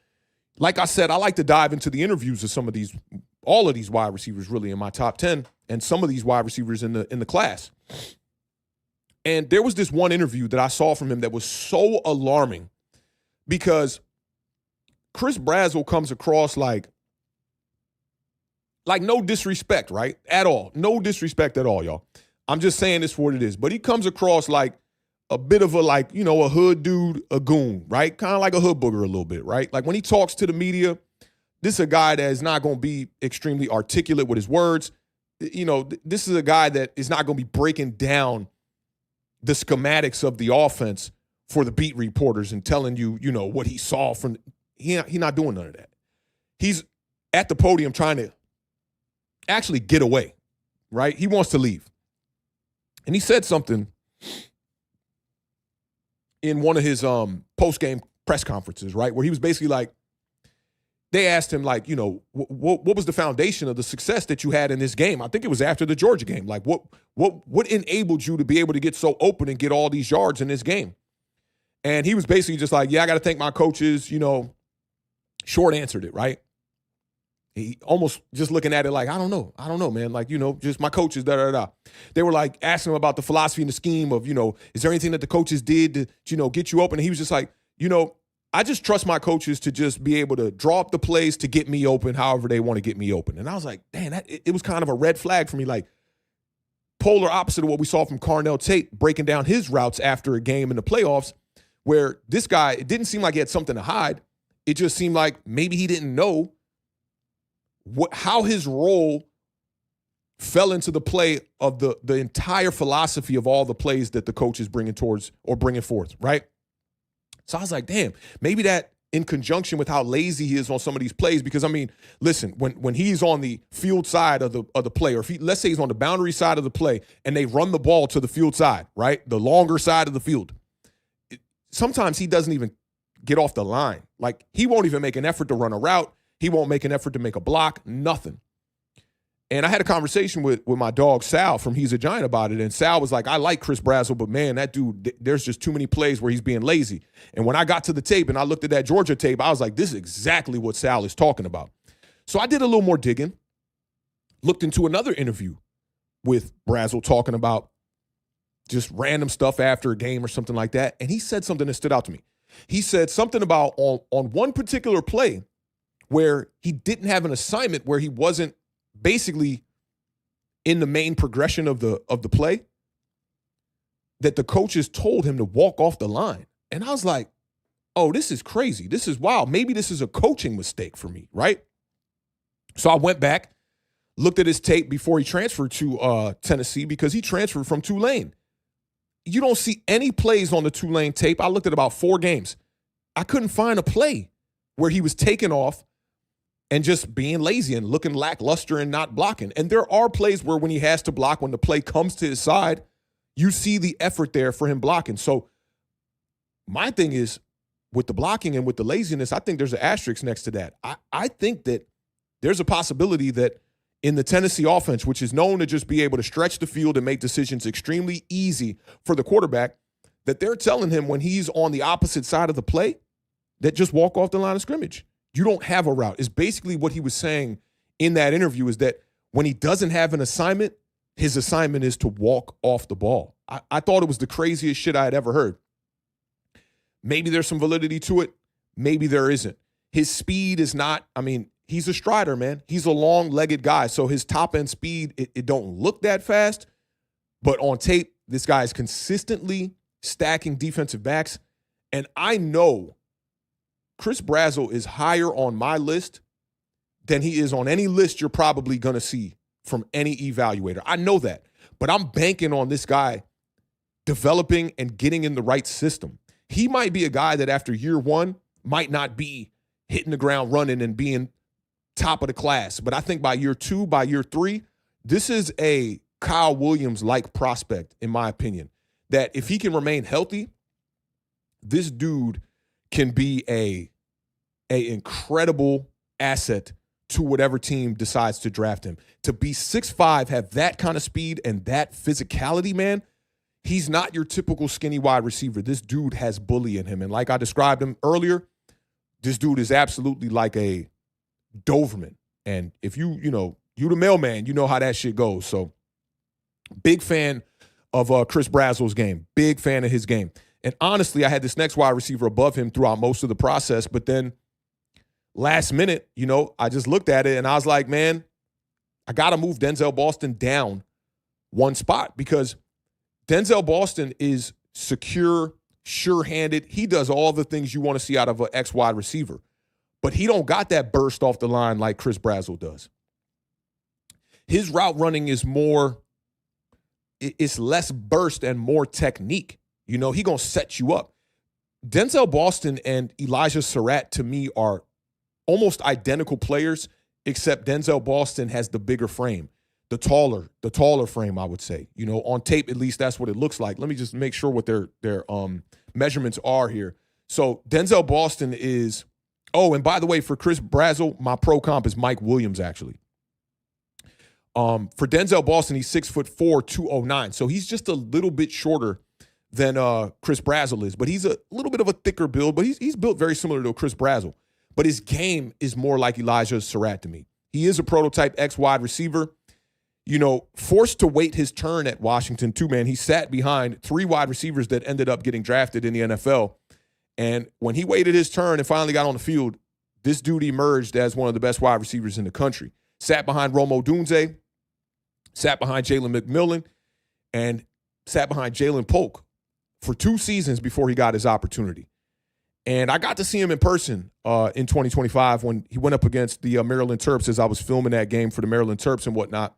like I said, I like to dive into the interviews of all of these wide receivers really in my top 10, and some of these wide receivers in the class. And there was this one interview that I saw from him that was so alarming because Chris Brazzell comes across like no disrespect, right? At all. No disrespect at all, y'all. I'm just saying this for what it is. But he comes across like a bit of a hood dude, a goon, right? Kind of like a hood booger a little bit, right? Like when he talks to the media, this is a guy that is not going to be extremely articulate with his words. This is a guy that is not going to be breaking down the schematics of the offense for the beat reporters and telling you, what he saw from he not doing none of that. He's at the podium trying to actually get away, right? He wants to leave. And he said something in one of his post-game press conferences, right, where he was basically like, they asked him, like, what was the foundation of the success that you had in this game? I think it was after the Georgia game. Like, what enabled you to be able to get so open and get all these yards in this game? And he was basically just like, yeah, I got to thank my coaches, short answered it, right? He almost just looking at it like, I don't know, man. Like, just my coaches, da-da-da. They were like asking him about the philosophy and the scheme of, is there anything that the coaches did to, get you open? And he was just like, I just trust my coaches to just be able to draw up the plays to get me open however they want to get me open. And I was like, damn, it was kind of a red flag for me. Like, polar opposite of what we saw from Carnell Tate breaking down his routes after a game in the playoffs, where this guy, it didn't seem like he had something to hide. It just seemed like maybe he didn't know how his role fell into the play of the entire philosophy of all the plays that the coach is bringing forth, right? So I was like, damn, maybe that in conjunction with how lazy he is on some of these plays, because, I mean, listen, when he's on the field side of the play, or if let's say he's on the boundary side of the play and they run the ball to the field side, right, the longer side of the field, sometimes he doesn't even get off the line. Like, he won't even make an effort to run a route. He won't make an effort to make a block, nothing. And I had a conversation with my dog, Sal, from He's a Giant about it. And Sal was like, I like Chris Brazzell, but, man, that dude, there's just too many plays where he's being lazy. And when I got to the tape and I looked at that Georgia tape, I was like, this is exactly what Sal is talking about. So I did a little more digging, looked into another interview with Brazzell talking about just random stuff after a game or something like that. And he said something that stood out to me. He said something about on one particular play where he didn't have an assignment, where he wasn't basically in the main progression of the play, that the coaches told him to walk off the line. And I was like, oh, this is crazy. This is wild. Maybe this is a coaching mistake for me, right? So I went back, looked at his tape before he transferred to Tennessee, because he transferred from Tulane. You don't see any plays on the Tulane tape. I looked at about 4 games. I couldn't find a play where he was taking off and just being lazy and looking lackluster and not blocking. And there are plays where when he has to block, when the play comes to his side, you see the effort there for him blocking. So my thing is, with the blocking and with the laziness, I think there's an asterisk next to that. I think that there's a possibility that in the Tennessee offense, which is known to just be able to stretch the field and make decisions extremely easy for the quarterback, that they're telling him when he's on the opposite side of the play, that just walk off the line of scrimmage. You don't have a route. Is basically what he was saying in that interview, is that when he doesn't have an assignment, his assignment is to walk off the ball. I thought it was the craziest shit I had ever heard. Maybe there's some validity to it. Maybe there isn't. His speed is not, I mean, he's a strider, man. He's a long-legged guy. So his top-end speed, it don't look that fast. But on tape, this guy is consistently stacking defensive backs. And I know Chris Brazzell is higher on my list than he is on any list you're probably going to see from any evaluator. I know that. But I'm banking on this guy developing and getting in the right system. he might be a guy that after year one might not be hitting the ground running and being top of the class. But I think by year two, by year three, this is a Kyle Williams-like prospect, in my opinion, that if he can remain healthy, this dude can be a incredible asset to whatever team decides to draft him. To be 6'5", have that kind of speed and that physicality, man, he's not your typical skinny wide receiver. This dude has bully in him. And like I described him earlier, this dude is absolutely like a Doberman. And if you the mailman, you know how that shit goes. So big fan of Chris Brazzell's game. Big fan of his game. And honestly, I had this next wide receiver above him throughout most of the process, but then last minute, I just looked at it and I was like, man, I got to move Denzel Boston down one spot because Denzel Boston is secure, sure-handed. He does all the things you want to see out of an ex-wide receiver, but he don't got that burst off the line like Chris Brazzell does. His route running is it's less burst and more technique. He going to set you up. Denzel Boston and Elijah Sarratt, to me, are almost identical players, except Denzel Boston has the bigger frame, the taller frame, I would say. On tape, at least that's what it looks like. Let me just make sure what their measurements are here. So Denzel Boston is, and by the way, for Chris Brazzell, my pro comp is Mike Williams, actually. For Denzel Boston, he's 6'4", 209. So he's just a little bit shorter than Chris Brazzell is. But he's a little bit of a thicker build, but he's built very similar to Chris Brazzell. But his game is more like Elijah Sarratt to me. He is a prototype X-wide receiver. Forced to wait his turn at Washington too, man. He sat behind 3 wide receivers that ended up getting drafted in the NFL. And when he waited his turn and finally got on the field, this dude emerged as one of the best wide receivers in the country. Sat behind Rome Odunze, sat behind Jalen McMillan, and sat behind Jalen Polk for 2 seasons before he got his opportunity. And I got to see him in person in 2025 when he went up against the Maryland Terps as I was filming that game for the Maryland Terps and whatnot.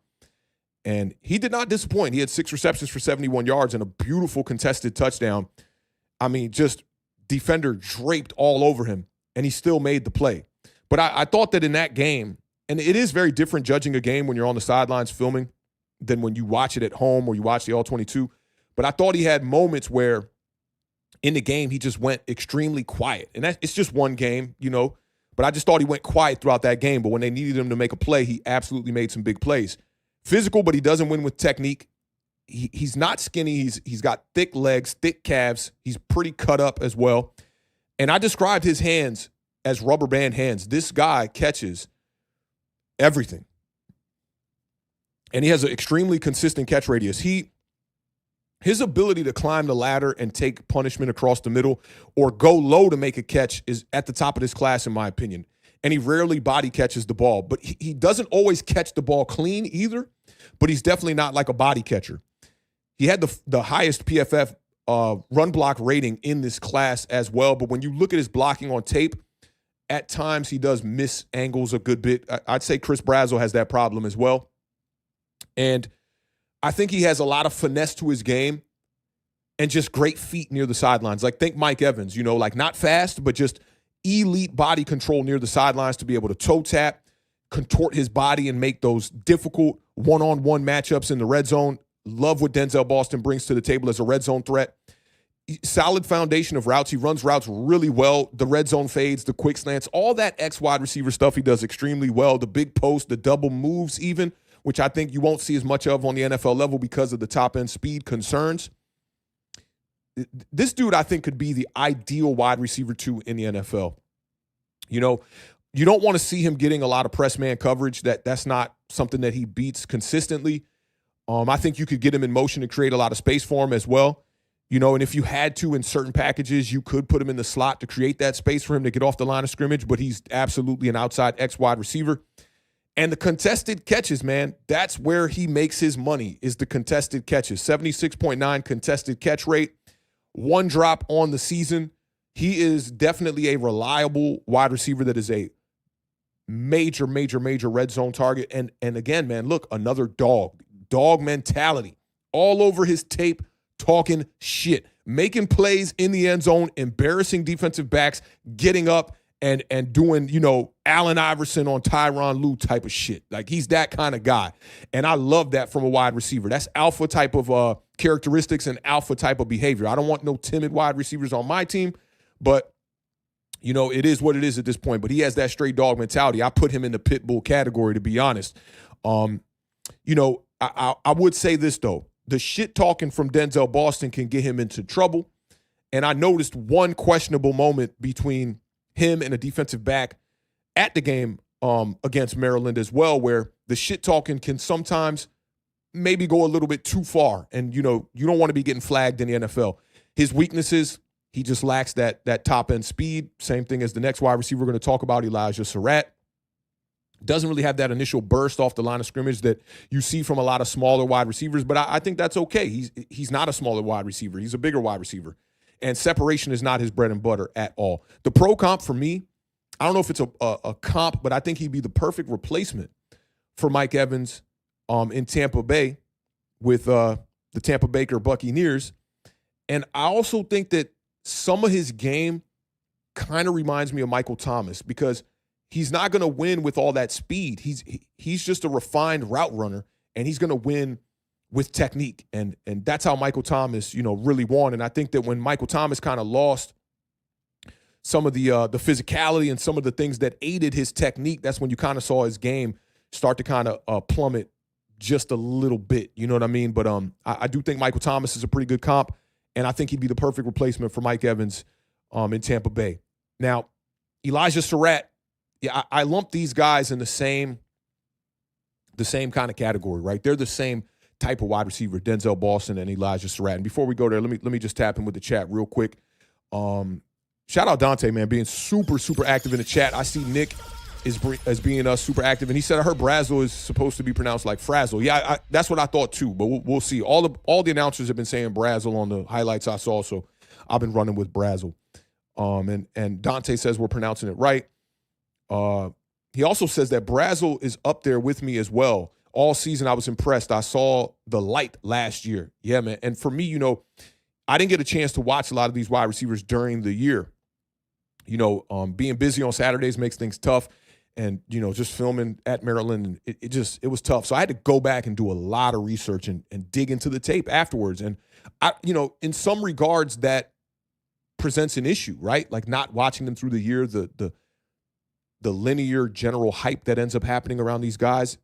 And he did not disappoint. He had 6 receptions for 71 yards and a beautiful contested touchdown. I mean, just defender draped all over him, and he still made the play. But I thought that in that game, and it is very different judging a game when you're on the sidelines filming than when you watch it at home or you watch the All-22. But I thought he had moments where in the game he just went extremely quiet. And it's just one game, But I just thought he went quiet throughout that game. But when they needed him to make a play, he absolutely made some big plays. Physical, but he doesn't win with technique. He's not skinny. He's got thick legs, thick calves. He's pretty cut up as well. And I described his hands as rubber band hands. This guy catches everything. And he has an extremely consistent catch radius. His ability to climb the ladder and take punishment across the middle or go low to make a catch is at the top of this class, in my opinion. And he rarely body catches the ball. But he doesn't always catch the ball clean either, but he's definitely not like a body catcher. He had the highest PFF run block rating in this class as well. But when you look at his blocking on tape, at times he does miss angles a good bit. I'd say Chris Brazzell has that problem as well. And I think he has a lot of finesse to his game and just great feet near the sidelines. Like, think Mike Evans, like not fast, but just elite body control near the sidelines to be able to toe tap, contort his body, and make those difficult one-on-one matchups in the red zone. Love what Denzel Boston brings to the table as a red zone threat. Solid foundation of routes. He runs routes really well. The red zone fades, the quick slants, all that ex-wide receiver stuff he does extremely well. The big post, the double moves even, which I think you won't see as much of on the NFL level because of the top-end speed concerns. This dude, I think, could be the ideal wide receiver 2 in the NFL. You don't want to see him getting a lot of press man coverage. That's not something that he beats consistently. I think you could get him in motion to create a lot of space for him as well. And if you had to in certain packages, you could put him in the slot to create that space for him to get off the line of scrimmage, but he's absolutely an outside X-wide receiver. And the contested catches, man, that's where he makes his money, is the contested catches. 76.9 contested catch rate, 1 drop on the season. He is definitely a reliable wide receiver that is a major red zone target. And again, man, look, another dog mentality all over his tape, talking shit, making plays in the end zone, embarrassing defensive backs, getting up and doing, Allen Iverson on Tyronn Lue type of shit. Like, he's that kind of guy. And I love that from a wide receiver. That's alpha type of characteristics and alpha type of behavior. I don't want no timid wide receivers on my team, but, it is what it is at this point. But he has that straight dog mentality. I put him in the pit bull category, to be honest. I would say this, though. The shit talking from Denzel Boston can get him into trouble. And I noticed one questionable moment between him and a defensive back at the game against Maryland as well, where the shit talking can sometimes maybe go a little bit too far. And, you don't want to be getting flagged in the NFL. His weaknesses, he just lacks that top-end speed. Same thing as the next wide receiver we're going to talk about, Elijah Sarratt. Doesn't really have that initial burst off the line of scrimmage that you see from a lot of smaller wide receivers, but I think that's okay. He's not a smaller wide receiver. He's a bigger wide receiver. And separation is not his bread and butter at all. The pro comp for me, I don't know if it's a comp, but I think he'd be the perfect replacement for Mike Evans in Tampa Bay with the Tampa Baker Buccaneers. And I also think that some of his game kind of reminds me of Michael Thomas, because he's not going to win with all that speed. He's just a refined route runner, and he's going to win with technique. And that's how Michael Thomas, really won. And I think that when Michael Thomas kind of lost some of the physicality and some of the things that aided his technique, that's when you kind of saw his game start to kind of plummet just a little bit. You know what I mean? But I do think Michael Thomas is a pretty good comp, and I think he'd be the perfect replacement for Mike Evans in Tampa Bay. Now, Elijah Sarratt, yeah, I lump these guys in the same kind of category, right? They're the same type of wide receiver, Denzel Boston and Elijah Sarratt. And before we go there, let me just tap in with the chat real quick. Shout out Dante, man, being super, super active in the chat. I see Nick as being super active, and he said, I heard Brazzell is supposed to be pronounced like Frazzle. Yeah, that's what I thought too, but we'll see. All the announcers have been saying Brazzell on the highlights I saw, so I've been running with Brazzell. And Dante says we're pronouncing it right. He also says that Brazzell is up there with me as well. All season, I was impressed. I saw the light last year. Yeah, man. And for me, I didn't get a chance to watch a lot of these wide receivers during the year. Being busy on Saturdays makes things tough. And, just filming at Maryland, it was tough. So I had to go back and do a lot of research and dig into the tape afterwards. And, in some regards, that presents an issue, right? Like, not watching them through the year, the linear general hype that ends up happening around these guys,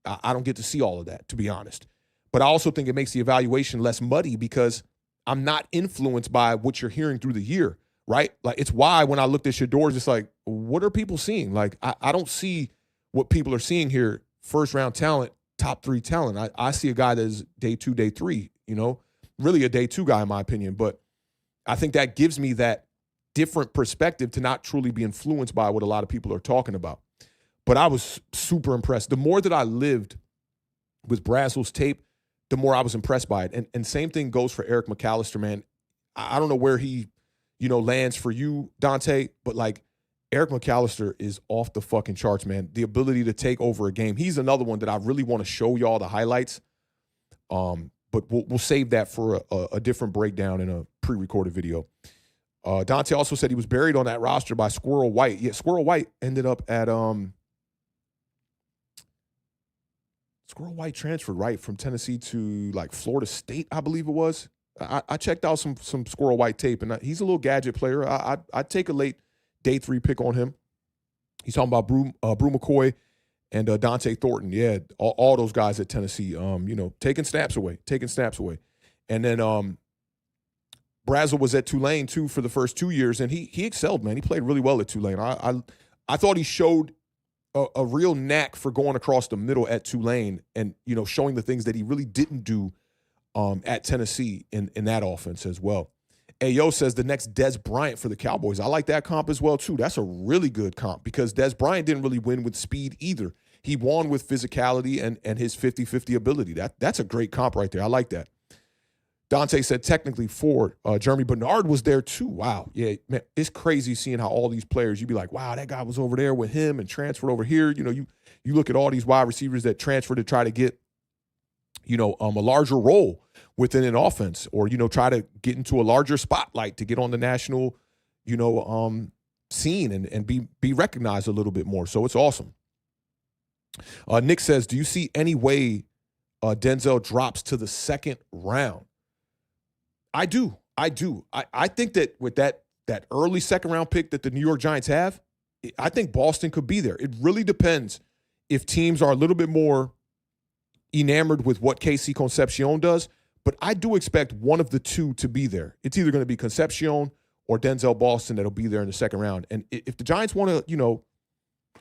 I don't get to see all of that, to be honest. But I also think it makes the evaluation less muddy because I'm not influenced by what you're hearing through the year, right? Like, it's why when I looked at Shador's, it's like, what are people seeing? Like, I don't see what people are seeing here. First-round talent, top 3 talent. I see a guy that is day 2, day 3, really a day 2 guy in my opinion. But I think that gives me that different perspective to not truly be influenced by what a lot of people are talking about. But I was super impressed. The more that I lived with Brazzell's tape, the more I was impressed by it. And same thing goes for Eric McAlister, man. I don't know where he, lands for you, Dante, but like Eric McAlister is off the fucking charts, man. The ability to take over a game. He's another one that I really want to show y'all the highlights. But we'll save that for a different breakdown in a pre-recorded video. Dante also said he was buried on that roster by Squirrel White. Yeah, Squirrel White ended up at Squirrel White transferred, right, from Tennessee to, like, Florida State, I believe it was. I checked out some Squirrel White tape, and he's a little gadget player. I'd take a late day 3 pick on him. He's talking about Brew McCoy and Dante Thornton. Yeah, all those guys at Tennessee, taking snaps away. And then Brazzell was at Tulane, too, for the first 2 years, and he excelled, man. He played really well at Tulane. I thought he showed a real knack for going across the middle at Tulane and, showing the things that he really didn't do at Tennessee in that offense as well. Ayo says the next Dez Bryant for the Cowboys. I like that comp as well, too. That's a really good comp because Dez Bryant didn't really win with speed either. He won with physicality and his 50-50 ability. That's a great comp right there. I like that. Dante said technically Ford. Jeremy Bernard was there too. Wow. Yeah, man, it's crazy seeing how all these players, you'd be like, wow, that guy was over there with him and transferred over here. You look at all these wide receivers that transfer to try to get, a larger role within an offense, or, try to get into a larger spotlight to get on the national, scene and be recognized a little bit more. So it's awesome. Nick says, do you see any way Denzel drops to the second round? I do. I think that with that early second round pick that the New York Giants have, I think Boston could be there. It really depends if teams are a little bit more enamored with what KC Concepcion does, but I do expect one of the two to be there. It's either going to be Concepcion or Denzel Boston that'll be there in the second round. And if the Giants want to,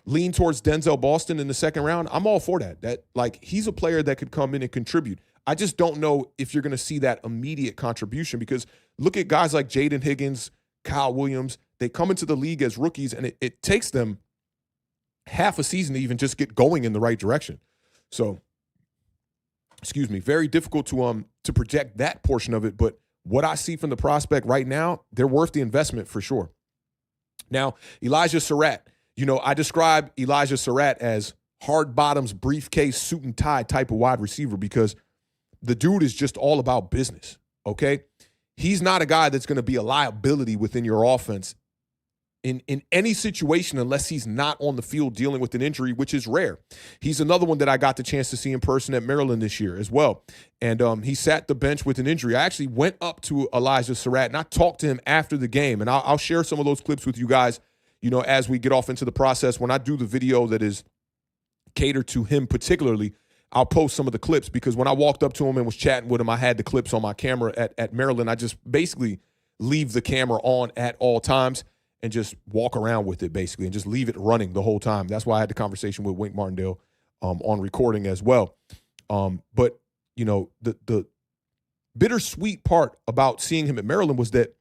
lean towards Denzel Boston in the second round, I'm all for that. He's a player that could come in and contribute. I just don't know if you're going to see that immediate contribution, because look at guys like Jaden Higgins, Kyle Williams. They come into the league as rookies, and it takes them half a season to even just get going in the right direction. So, very difficult to project that portion of it. But what I see from the prospect right now, they're worth the investment for sure. Now, Elijah Sarratt. I describe Elijah Sarratt as hard bottoms, briefcase, suit and tie type of wide receiver, because the dude is just all about business, okay? He's not a guy that's going to be a liability within your offense in any situation unless he's not on the field dealing with an injury, which is rare. He's another one that I got the chance to see in person at Maryland this year as well. And he sat the bench with an injury. I actually went up to Elijah Sarratt and I talked to him after the game. And I'll share some of those clips with you guys, as we get off into the process. When I do the video that is catered to him particularly, I'll post some of the clips, because when I walked up to him and was chatting with him, I had the clips on my camera at Maryland. I just basically leave the camera on at all times and just walk around with it basically and just leave it running the whole time. That's why I had the conversation with Wink Martindale on recording as well. But the bittersweet part about seeing him at Maryland was that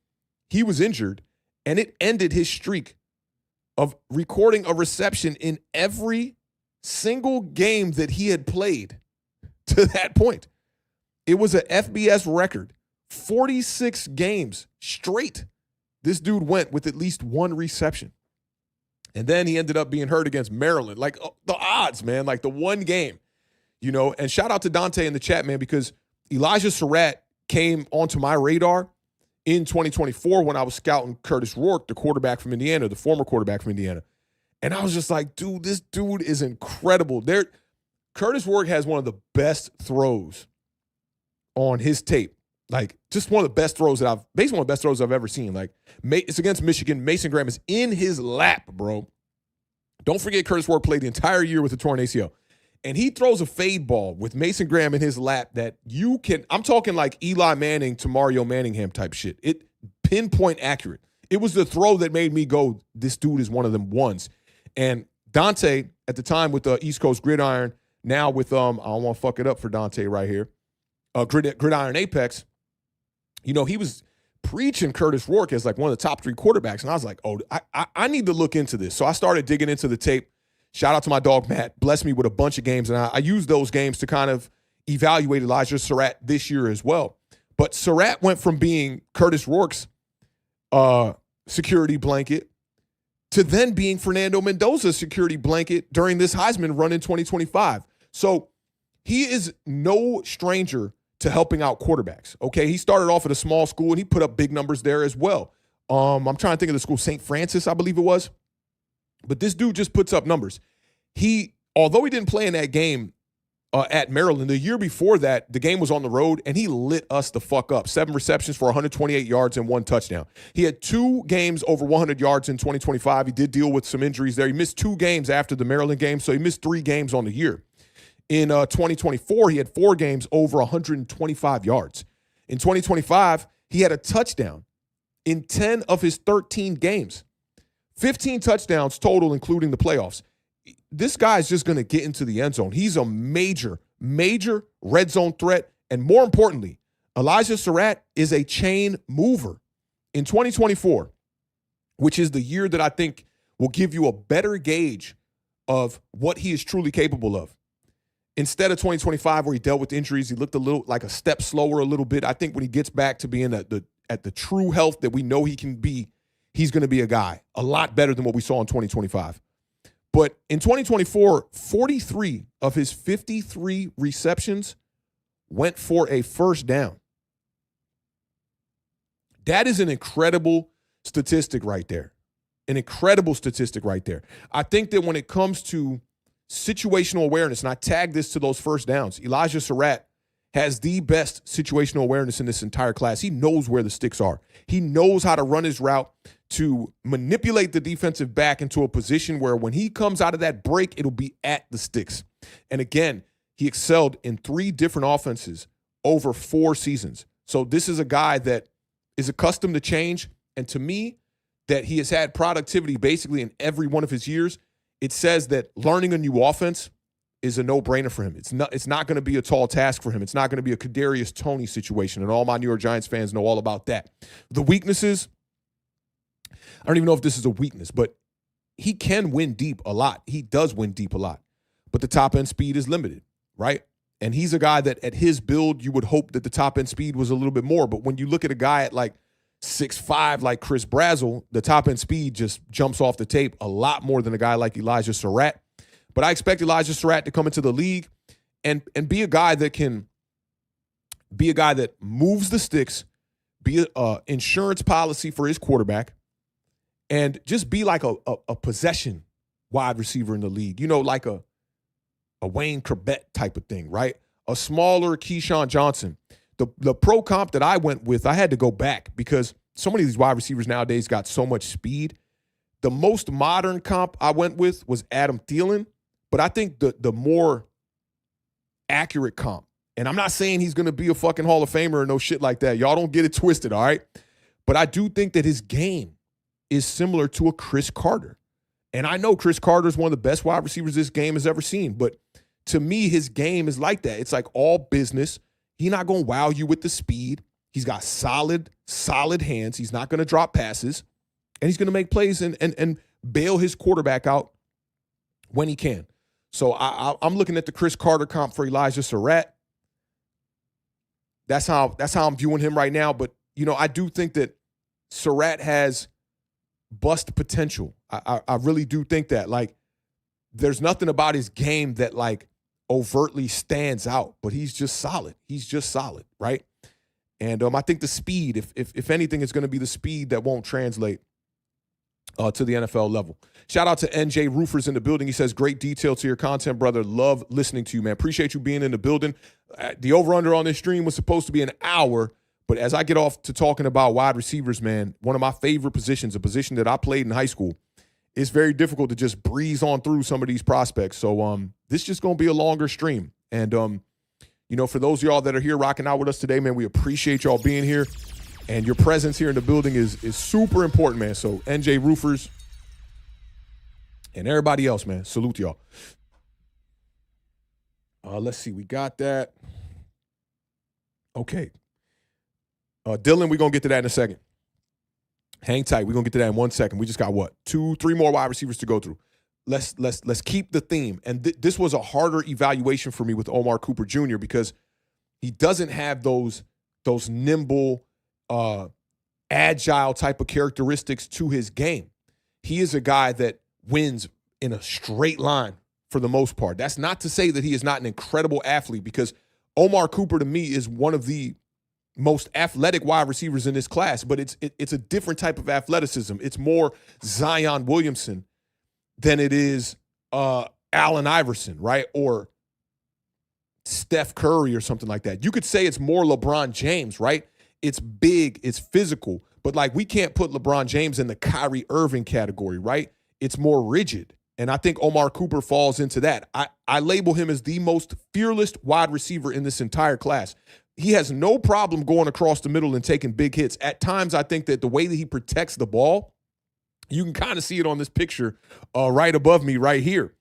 he was injured, and it ended his streak of recording a reception in every single game that he had played to that point. It was an FBS record, 46 games straight. This dude went with at least one reception. And then he ended up being hurt against Maryland. The odds, man, the one game, And shout out to Dante in the chat, man, because Elijah Sarratt came onto my radar in 2024 when I was scouting Curtis Rourke, the quarterback from Indiana, the former quarterback from Indiana. And I was just like, dude, this dude is incredible. Curtis Rourke has one of the best throws on his tape. Just one of the best throws basically one of the best throws I've ever seen. It's against Michigan. Mason Graham is in his lap, bro. Don't forget Curtis Rourke played the entire year with a torn ACL. And he throws a fade ball with Mason Graham in his lap that I'm talking like Eli Manning to Mario Manningham type shit. It pinpoint accurate. It was the throw that made me go, this dude is one of them ones. And Dante, at the time with the East Coast Gridiron, now with, I don't want to fuck it up for Dante right here, Gridiron Apex, he was preaching Curtis Rourke as one of the top 3 quarterbacks. And I was like, oh, I need to look into this. So I started digging into the tape. Shout out to my dog, Matt. Blessed me with a bunch of games. And I used those games to kind of evaluate Elijah Sarratt this year as well. But Sarratt went from being Curtis Rourke's security blanket to then being Fernando Mendoza's security blanket during this Heisman run in 2025. So he is no stranger to helping out quarterbacks, okay? He started off at a small school, and he put up big numbers there as well. I'm trying to think of the school, St. Francis, I believe it was. But this dude just puts up numbers. Although he didn't play in that game at Maryland, the year before that, the game was on the road, and he lit us the fuck up. 7 receptions for 128 yards and 1 touchdown. He had 2 games over 100 yards in 2025. He did deal with some injuries there. He missed 2 games after the Maryland game, so he missed 3 games on the year. In 2024, he had 4 games over 125 yards. In 2025, he had a touchdown in 10 of his 13 games. 15 touchdowns total, including the playoffs. This guy is just going to get into the end zone. He's a major, major red zone threat. And more importantly, Elijah Sarratt is a chain mover. In 2024, which is the year that I think will give you a better gauge of what he is truly capable of. Instead of 2025, where he dealt with injuries, he looked a little like a step slower a little bit. I think when he gets back to being at the true health that we know he can be, he's going to be a guy a lot better than what we saw in 2025. But in 2024, 43 of his 53 receptions went for a first down. That is an incredible statistic right there. An incredible statistic right there. I think that when it comes to situational awareness, and I tag this to those first downs, Elijah Sarratt has the best situational awareness in this entire class. He knows where the sticks are. He knows how to run his route to manipulate the defensive back into a position where when he comes out of that break, it'll be at the sticks. And again, he excelled in 3 different offenses over 4 seasons. So this is a guy that is accustomed to change. And to me, that he has had productivity basically in every one of his years. It says that learning a new offense is a no-brainer for him. It's not going to be a tall task for him. It's not going to be a Kadarius Toney situation, and all my New York Giants fans know all about that. The weaknesses, I don't even know if this is a weakness, but he can win deep a lot. He does win deep a lot, but the top-end speed is limited, right? And he's a guy that at his build, you would hope that the top-end speed was a little bit more, but when you look at a guy at like 6'5", like Chris Brazzell, the top-end speed just jumps off the tape a lot more than a guy like Elijah Sarratt. But I expect Elijah Sarratt to come into the league and be a guy that can be a guy that moves the sticks, be an insurance policy for his quarterback, and just be like a possession wide receiver in the league. You know, like a Wayne Corbett type of thing, right? A smaller Keyshawn Johnson. The pro comp that I went with, I had to go back because so many of these wide receivers nowadays got so much speed. The most modern comp I went with was Adam Thielen. But I think the more accurate comp, and I'm not saying he's going to be a fucking Hall of Famer or no shit like that. Y'all don't get it twisted, all right? But I do think that his game is similar to a Chris Carter. And I know Chris Carter is one of the best wide receivers this game has ever seen. But to me, his game is like that. It's like all business. He's not going to wow you with the speed. He's got solid hands. He's not going to drop passes. And he's going to make plays and bail his quarterback out when he can. So I'm looking at the Chris Carter comp for Elijah Sarratt. That's how I'm viewing him right now. But, you know, I do think that Sarratt has bust potential. I really do think that. Like, there's nothing about his game that, like, overtly stands out. But he's just solid. He's just solid, right? And I think the speed, if anything, is going to be the speed that won't translate to the NFL level. Shout out to NJ Roofers in the building. He says, great detail to your content, brother. Love listening to you, man. Appreciate you being in the building. The over-under on this stream was supposed to be an hour, but as I get off to talking about wide receivers, man, one of my favorite positions, a position that I played in high school, it's very difficult to just breeze on through some of these prospects. So this is just going to be a longer stream. And, you know, for those of y'all that are here rocking out with us today, man, we appreciate y'all being here. And your presence here in the building is super important, man. So NJ Roofers and everybody else, man, salute y'all. Let's see. We got that. Okay. Dylan, we're going to get to that in a second. Hang tight. We're going to get to that in 1 second. We just got, 2-3 more wide receivers to go through. Let's keep the theme. And this was a harder evaluation for me with Omar Cooper Jr. because he doesn't have those nimble, agile type of characteristics to his game. He is a guy that wins in a straight line for the most part. That's not to say that he is not an incredible athlete, because Omar Cooper to me is one of the most athletic wide receivers in this class, but it's a different type of athleticism. It's more Zion Williamson than it is Allen Iverson, right? Or Steph Curry or something like that. You could say it's more LeBron James, right? It's big, it's physical, but like we can't put LeBron James in the Kyrie Irving category, right? It's more rigid. And I think Omar Cooper falls into that. I label him as the most fearless wide receiver in this entire class. He has no problem going across the middle and taking big hits. At times, I think that the way that he protects the ball, you can kind of see it on this picture right above me right here.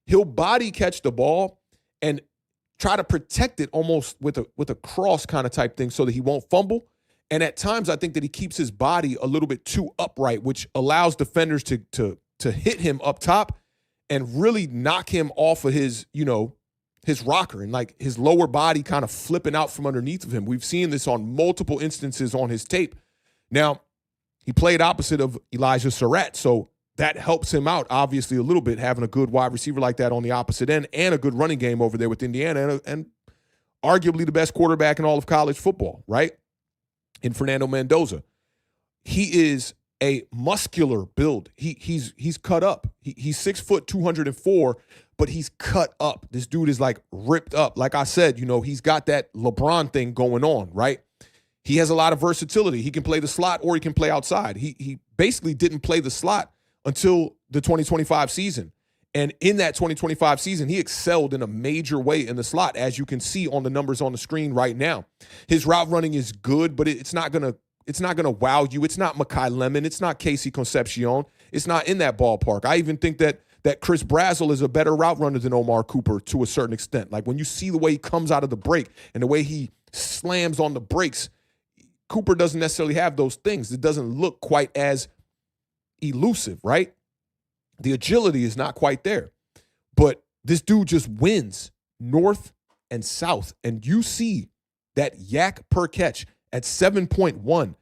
He'll body catch the ball and try to protect it almost with a cross kind of type thing so that he won't fumble. And at times, I think that he keeps his body a little bit too upright, which allows defenders to hit him up top and really knock him off of his rocker and like his lower body kind of flipping out from underneath of him. We've seen this on multiple instances on his tape. Now, he played opposite of Elijah Sarratt, so that helps him out, obviously, a little bit, having a good wide receiver like that on the opposite end and a good running game over there with Indiana and arguably the best quarterback in all of college football, right? In Fernando Mendoza. He is a muscular build. He's cut up. He's 6 foot 204, but he's cut up. This dude is like ripped up. Like I said, he's got that LeBron thing going on, right? He has a lot of versatility. He can play the slot or he can play outside. He basically didn't play the slot until the 2025 season. And in that 2025 season, he excelled in a major way in the slot, as you can see on the numbers on the screen right now. His route running is good, but it's not gonna wow you. It's not Makai Lemon. It's not Casey Concepcion. It's not in that ballpark. I even think that Chris Brazzell is a better route runner than Omar Cooper to a certain extent. Like when you see the way he comes out of the break and the way he slams on the brakes, Cooper doesn't necessarily have those things. It doesn't look quite as elusive, right? The agility is not quite there. But this dude just wins north and south. And you see that yak per catch at 7.1.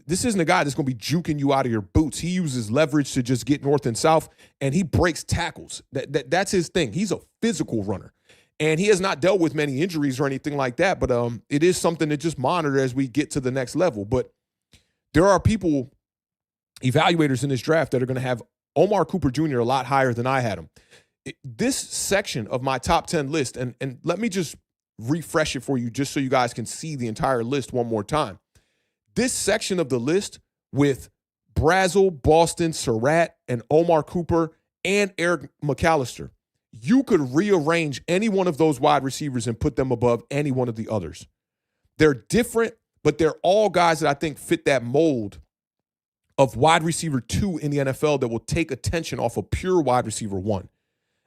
This isn't a guy that's going to be juking you out of your boots. He uses leverage to just get north and south, and he breaks tackles. That's his thing. He's a physical runner. And he has not dealt with many injuries or anything like that, but it is something to just monitor as we get to the next level. But there are people, evaluators in this draft, that are going to have Omar Cooper Jr. a lot higher than I had him. This section of my top 10 list, and let me just refresh it for you just so you guys can see the entire list one more time. This section of the list with Brazzell, Boston, Sarratt, and Omar Cooper, and Eric McAlister, you could rearrange any one of those wide receivers and put them above any one of the others. They're different, but they're all guys that I think fit that mold of wide receiver 2 in the NFL that will take attention off of pure wide receiver 1.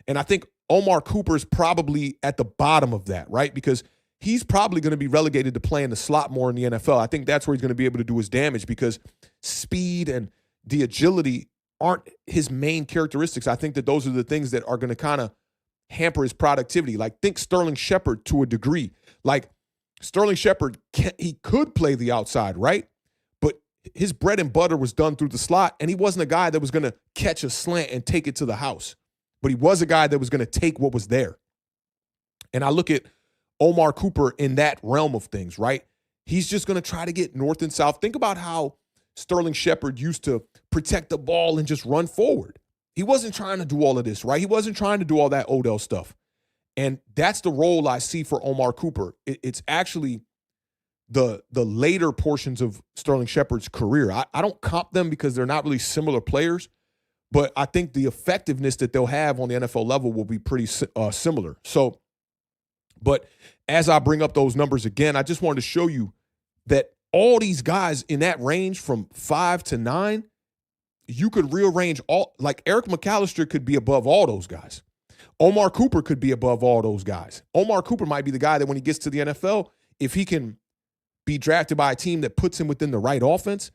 And I think Omar Cooper is probably at the bottom of that, right? Because he's probably going to be relegated to playing the slot more in the NFL. I think that's where he's going to be able to do his damage because speed and the agility aren't his main characteristics. I think that those are the things that are going to kind of hamper his productivity. Like, think Sterling Shepard to a degree. Like, Sterling Shepard, he could play the outside, right? But his bread and butter was done through the slot, and he wasn't a guy that was going to catch a slant and take it to the house. But he was a guy that was going to take what was there. And I look at Omar Cooper in that realm of things, right? He's just going to try to get north and south. Think about how Sterling Shepard used to protect the ball and just run forward. He wasn't trying to do all of this, right? He wasn't trying to do all that Odell stuff. And that's the role I see for Omar Cooper. It's actually the later portions of Sterling Shepard's career. I don't comp them because they're not really similar players, but I think the effectiveness that they'll have on the NFL level will be pretty similar. So, but as I bring up those numbers again, I just wanted to show you that all these guys in that range from 5 to 9, you could rearrange all, like Eric McAlister could be above all those guys. Omar Cooper could be above all those guys. Omar Cooper might be the guy that when he gets to the NFL, if he can be drafted by a team that puts him within the right offense,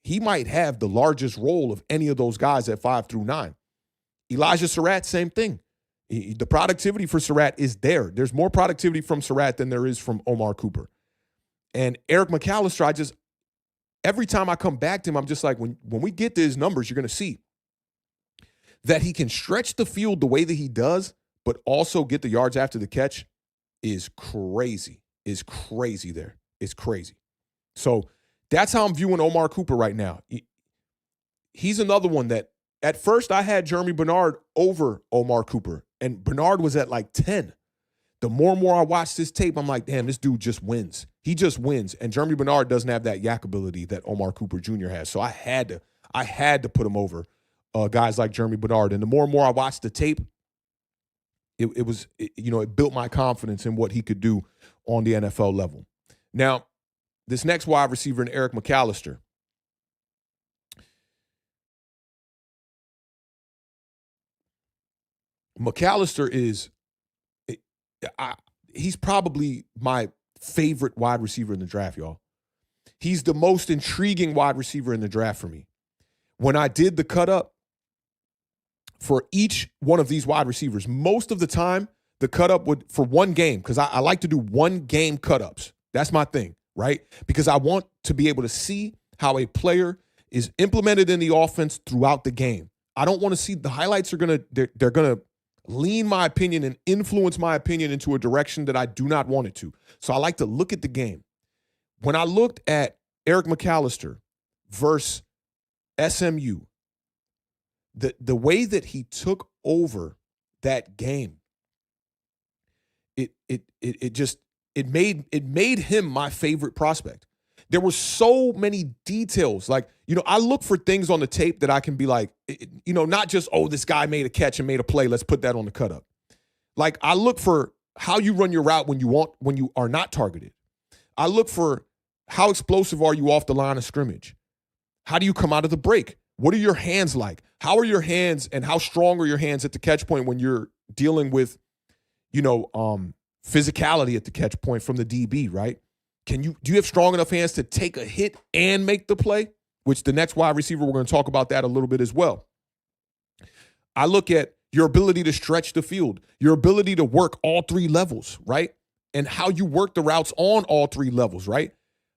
he might have the largest role of any of those guys at 5 through 9. Elijah Sarratt, same thing. The productivity for Sarratt is there. There's more productivity from Sarratt than there is from Omar Cooper. And Eric McAlister, every time I come back to him, I'm just like, when we get to his numbers, you're going to see that he can stretch the field the way that he does, but also get the yards after the catch is crazy. Is crazy there. It's crazy. So that's how I'm viewing Omar Cooper right now. He's another one that at first I had Jeremy Bernard over Omar Cooper, and Bernard was at like 10. The more and more I watch this tape, I'm like, damn, this dude just wins. He just wins. And Jeremy Bernard doesn't have that yak ability that Omar Cooper Jr. has. So I had to put him over guys like Jeremy Bernard. And the more and more I watched the tape, it built my confidence in what he could do on the NFL level. Now, this next wide receiver in Eric McAlister. McAlister he's probably my favorite wide receiver in the draft, y'all. He's the most intriguing wide receiver in the draft for me. When I did the cut up for each one of these wide receivers, most of the time the cut up would, for one game, because I like to do one game cut ups. That's my thing, right? Because I want to be able to see how a player is implemented in the offense throughout the game. I don't want to see the highlights they're going to lean my opinion and influence my opinion into a direction that I do not want it to. So I like to look at the game. When I looked at Eric McAlister versus SMU, the way that he took over that game, it made him my favorite prospect. There were so many details. Like, I look for things on the tape that I can be like, not just, oh, this guy made a catch and made a play, let's put that on the cut up. Like, I look for how you run your route when you are not targeted. I look for how explosive are you off the line of scrimmage? How do you come out of the break? What are your hands like? How are your hands and how strong are your hands at the catch point when you're dealing with, physicality at the catch point from the DB, right? Do you have strong enough hands to take a hit and make the play? Which the next wide receiver, we're going to talk about that a little bit as well. I look at your ability to stretch the field, your ability to work all three levels, right? And how you work the routes on all three levels, right?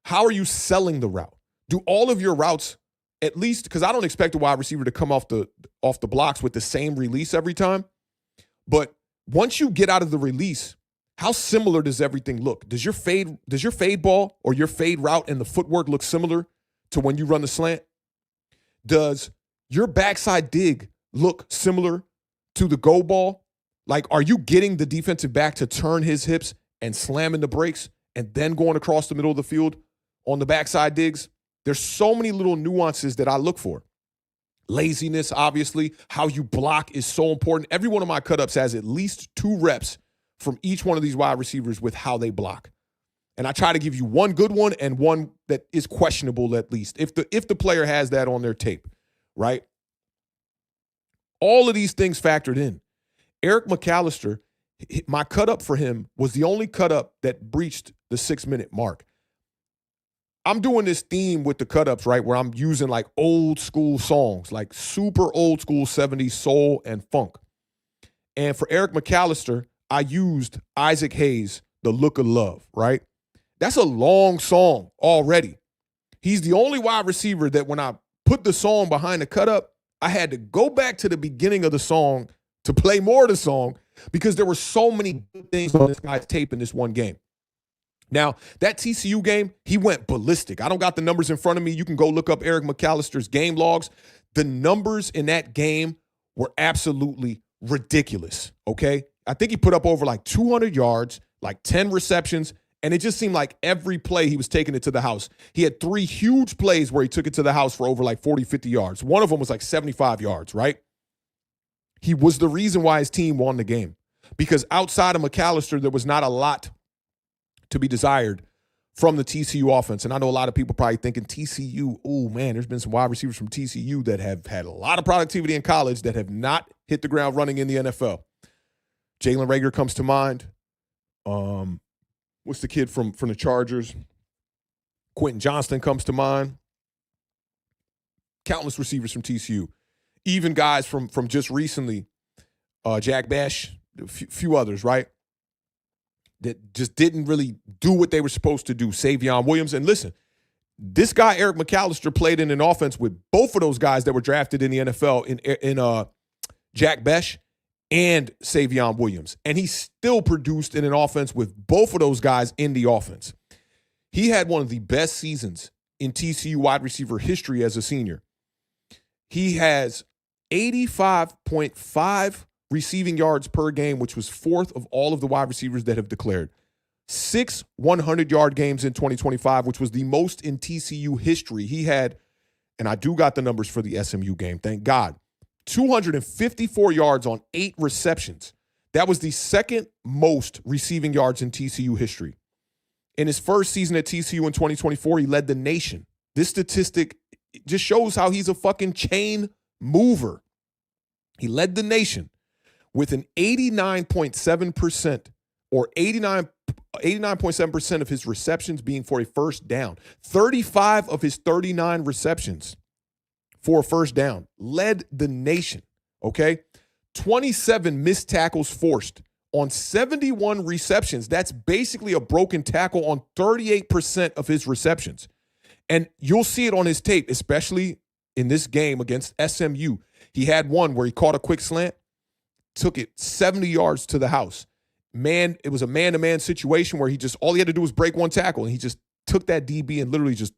How are you selling the route? Do all of your routes, at least, because I don't expect a wide receiver to come off the blocks with the same release every time. But once you get out of the release, how similar does everything look? Does your fade ball or your fade route and the footwork look similar to when you run the slant? Does your backside dig look similar to the go ball? Like, are you getting the defensive back to turn his hips and slamming the brakes and then going across the middle of the field on the backside digs? There's so many little nuances that I look for. Laziness, obviously. How you block is so important. Every one of my cut-ups has at least 2 reps from each one of these wide receivers with how they block. And I try to give you one good one and one that is questionable, at least, if the player has that on their tape, right? All of these things factored in. Eric McAlister, my cut-up for him was the only cut-up that breached the 6-minute mark. I'm doing this theme with the cut-ups, right, where I'm using like old school songs, like super old school 70s soul and funk. And for Eric McAlister, I used Isaac Hayes' The Look of Love, right? That's a long song already. He's the only wide receiver that when I put the song behind the cut-up, I had to go back to the beginning of the song to play more of the song because there were so many good things on this guy's tape in this one game. Now, that TCU game, he went ballistic. I don't got the numbers in front of me. You can go look up Eric McAlister's game logs. The numbers in that game were absolutely ridiculous, okay? I think he put up over like 200 yards, like 10 receptions, and it just seemed like every play he was taking it to the house. He had 3 huge plays where he took it to the house for over like 40, 50 yards. One of them was like 75 yards, right? He was the reason why his team won the game because outside of McAlister, there was not a lot to be desired from the TCU offense. And I know a lot of people probably thinking TCU, oh, man, there's been some wide receivers from TCU that have had a lot of productivity in college that have not hit the ground running in the NFL. Jalen Reagor comes to mind. What's the kid from the Chargers? Quentin Johnston comes to mind. Countless receivers from TCU. Even guys from just recently, Jack Bash, a few others, right? That just didn't really do what they were supposed to do. Savion Williams. And listen, this guy, Eric McAlister, played in an offense with both of those guys that were drafted in the NFL in Jack Bash and Savion Williams. And he still produced in an offense with both of those guys in the offense. He had one of the best seasons in TCU wide receiver history as a senior. He has 85.5 receiving yards per game, which was 4th of all of the wide receivers that have declared. 6 100-yard games in 2025, which was the most in TCU history. He had, and I do got the numbers for the SMU game, thank God, 254 yards on 8 receptions. That was the second most receiving yards in TCU history. In his first season at TCU in 2024, he led the nation. This statistic just shows how he's a fucking chain mover. He led the nation with an 89.7% or 89.7% of his receptions being for a first down. 35 of his 39 receptions for a first down. Led the nation, okay? 27 missed tackles forced on 71 receptions. That's basically a broken tackle on 38% of his receptions. And you'll see it on his tape, especially in this game against SMU. He had one where he caught a quick slant, took it 70 yards to the house. Man, it was a man-to-man situation where all he had to do was break one tackle, and he just took that DB and literally just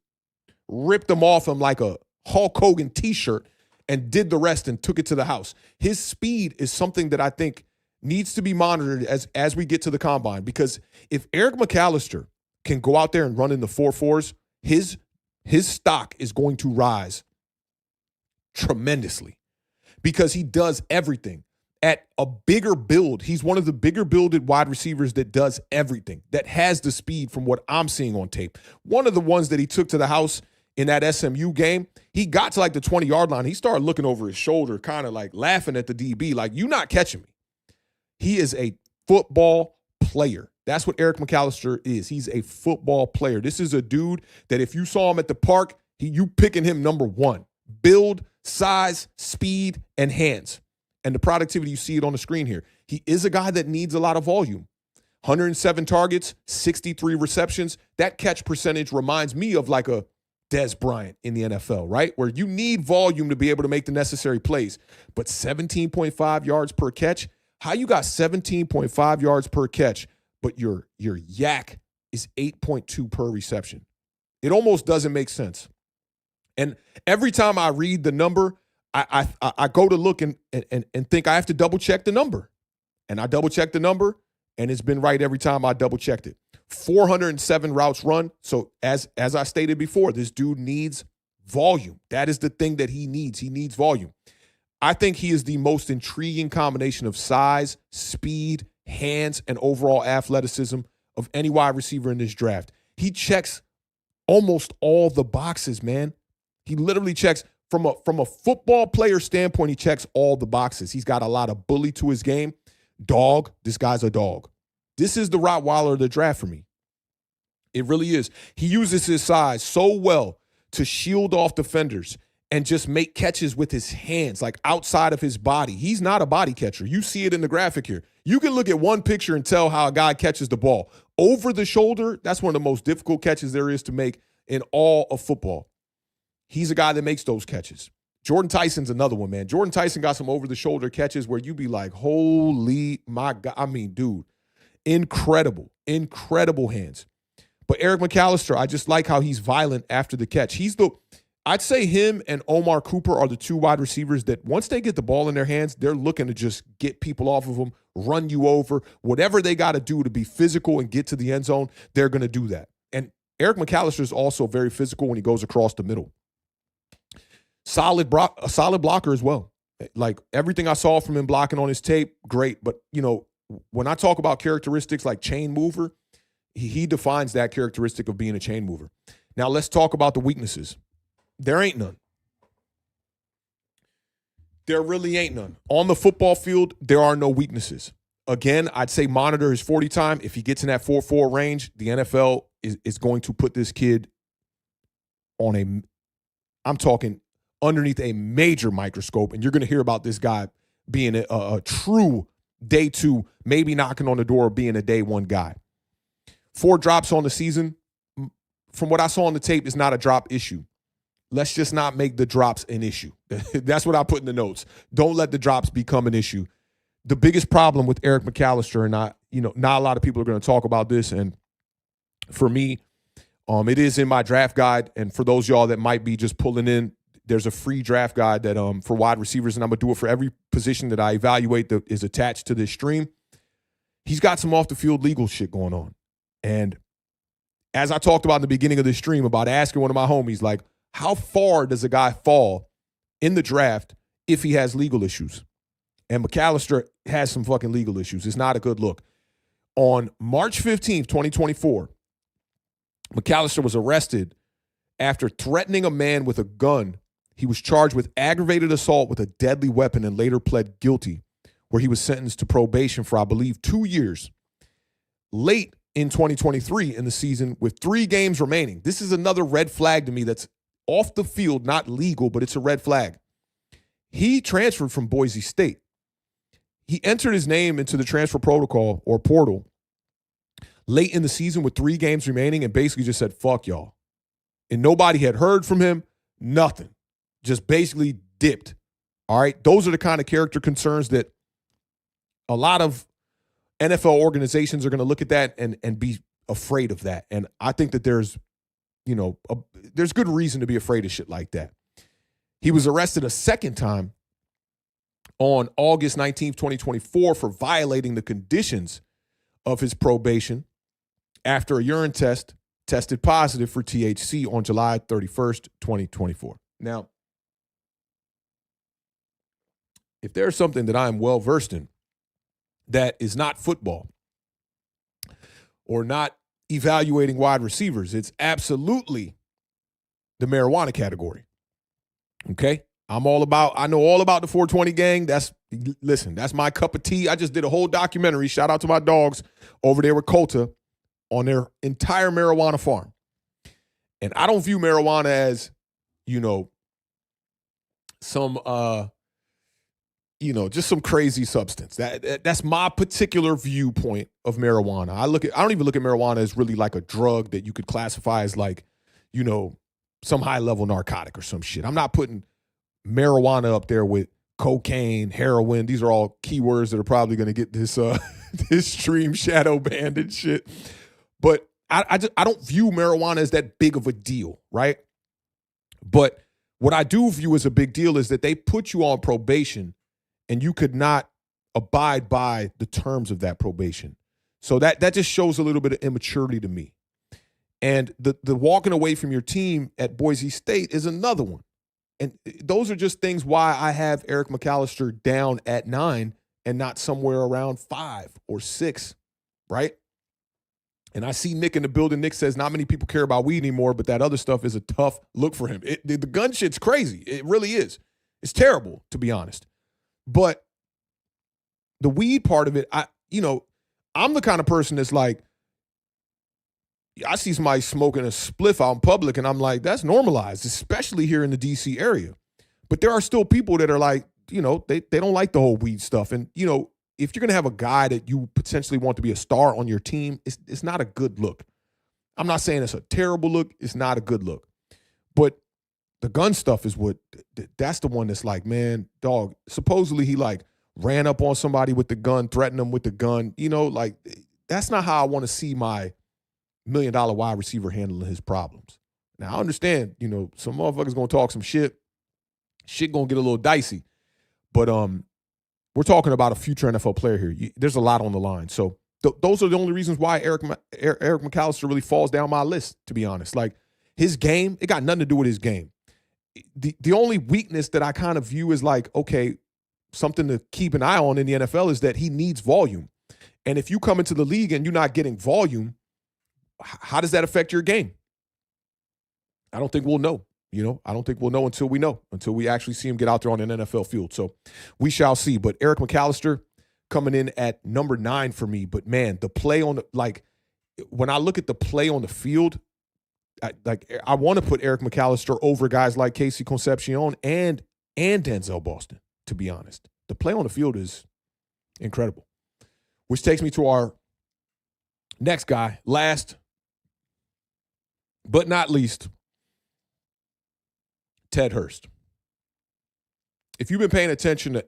ripped him off him like a Hulk Hogan t-shirt and did the rest and took it to the house. His speed is something that I think needs to be monitored as we get to the combine, because if Eric McAlister can go out there and run in the 4.4s, his stock is going to rise tremendously because he does everything. At a bigger build, he's one of the bigger builded wide receivers that does everything, that has the speed from what I'm seeing on tape. One of the ones that he took to the house in that SMU game, he got to like the 20-yard line. He started looking over his shoulder, kind of like laughing at the DB, like, "You not catching me." He is a football player. That's what Eric McAlister is. He's a football player. This is a dude that if you saw him at the park, you picking him number one. Build, size, speed, and hands. And the productivity, you see it on the screen here. He is a guy that needs a lot of volume. 107 targets, 63 receptions. That catch percentage reminds me of like a Dez Bryant in the NFL, right? Where you need volume to be able to make the necessary plays. But 17.5 yards per catch, how you got 17.5 yards per catch, but your yak is 8.2 per reception? It almost doesn't make sense. And every time I read the number, I go to look and think I have to double check the number. And I double check the number, and it's been right every time I double checked it. 407 routes run. So as I stated before, this dude needs volume. That is the thing that he needs. He needs volume. I think he is the most intriguing combination of size, speed, hands, and overall athleticism of any wide receiver in this draft. He checks almost all the boxes, man. He literally checks, from a football player standpoint, he checks all the boxes. He's got a lot of bully to his game. Dog, this guy's a dog. This is the Rottweiler of the draft for me. It really is. He uses his size so well to shield off defenders and just make catches with his hands, like outside of his body. He's not a body catcher. You see it in the graphic here. You can look at one picture and tell how a guy catches the ball. Over the shoulder, that's one of the most difficult catches there is to make in all of football. He's a guy that makes those catches. Jordyn Tyson's another one, man. Jordyn Tyson got some over-the-shoulder catches where you be like, holy my God. I mean, dude, incredible hands. But Eric McAlister, I just like how he's violent after the catch. I'd say him and Omar Cooper are the two wide receivers that once they get the ball in their hands, they're looking to just get people off of them, run you over, whatever they got to do to be physical and get to the end zone, they're going to do that. And Eric McAlister is also very physical when he goes across the middle. A solid blocker as well. Like everything I saw from him blocking on his tape, great. But, when I talk about characteristics like chain mover, he defines that characteristic of being a chain mover. Now let's talk about the weaknesses. There ain't none. There really ain't none. On the football field, there are no weaknesses. Again, I'd say monitor his 40 time. If he gets in that 4.4 range, the NFL is going to put this kid on I'm talking underneath a major microscope, and you're going to hear about this guy being a true day two, maybe knocking on the door of being a day one guy. 4 drops on the season, from what I saw on the tape, is not a drop issue. Let's just not make the drops an issue. That's what I put in the notes. Don't let the drops become an issue. The biggest problem with Eric McAlister, and not a lot of people are going to talk about this, and for me, it is in my draft guide, and for those y'all that might be just pulling in, there's a free draft guide that for wide receivers, and I'm going to do it for every position that I evaluate that is attached to this stream. He's got some off-the-field legal shit going on. And as I talked about in the beginning of this stream about asking one of my homies, like, how far does a guy fall in the draft if he has legal issues? And McAlister has some fucking legal issues. It's not a good look. On March 15th, 2024, McAlister was arrested after threatening a man with a gun. He was charged with aggravated assault with a deadly weapon and later pled guilty, where he was sentenced to probation for, I believe, 2 years. Late in 2023 in the season, with 3 games remaining, this is another red flag to me that's off the field, not legal, but it's a red flag. He transferred from Boise State. He entered his name into the transfer protocol or portal late in the season with 3 games remaining and basically just said, fuck y'all. And nobody had heard from him, nothing. Just basically dipped. All right. Those are the kind of character concerns that a lot of NFL organizations are going to look at that and be afraid of that. And I think that there's good reason to be afraid of shit like that. He was arrested a second time on August 19th, 2024 for violating the conditions of his probation after a urine test tested positive for THC on July 31st, 2024. Now, if there's something that I'm well versed in that is not football or not evaluating wide receivers, it's absolutely the marijuana category. Okay? I know all about the 420 gang. That's my cup of tea. I just did a whole documentary. Shout out to my dogs over there with Colta on their entire marijuana farm. And I don't view marijuana as, just some crazy substance. That's my particular viewpoint of marijuana. I don't even look at marijuana as really like a drug that you could classify as like, some high level narcotic or some shit. I'm not putting marijuana up there with cocaine, heroin. These are all keywords that are probably going to get this this stream shadow banned and shit. But I don't view marijuana as that big of a deal, right? But what I do view as a big deal is that they put you on probation and you could not abide by the terms of that probation. So that just shows a little bit of immaturity to me. And the walking away from your team at Boise State is another one. And those are just things why I have Eric McAlister down at 9 and not somewhere around 5 or 6, right? And I see Nick in the building. Nick says not many people care about weed anymore, but that other stuff is a tough look for him. The gun shit's crazy. It really is. It's terrible, to be honest. But the weed part of it, I'm the kind of person that's like, I see somebody smoking a spliff out in public and I'm like, that's normalized, especially here in the DC area. But there are still people that are like, they don't like the whole weed stuff. And, if you're going to have a guy that you potentially want to be a star on your team, it's not a good look. I'm not saying it's a terrible look. It's not a good look. But the gun stuff is that's the one that's like, man, dog, supposedly he like ran up on somebody with the gun, threatened them with the gun. That's not how I want to see my $1 million wide receiver handling his problems. Now, I understand, some motherfuckers going to talk some shit. Shit going to get a little dicey. But we're talking about a future NFL player here. There's a lot on the line. So those are the only reasons why Eric McAlister really falls down my list, to be honest. Like, his game, it got nothing to do with his game. The only weakness that I kind of view is like, okay, something to keep an eye on in the NFL is that he needs volume. And if you come into the league and you're not getting volume, how does that affect your game? I don't think we'll know. I don't think we'll know until we actually see him get out there on an NFL field. So we shall see. But Eric McAlister coming in at number 9 for me. But man, the play when I look at the play on the field, I want to put Eric McAlister over guys like Casey Concepcion and Denzel Boston, to be honest. The play on the field is incredible. Which takes me to our next guy, last but not least, Ted Hurst. If you've been paying attention to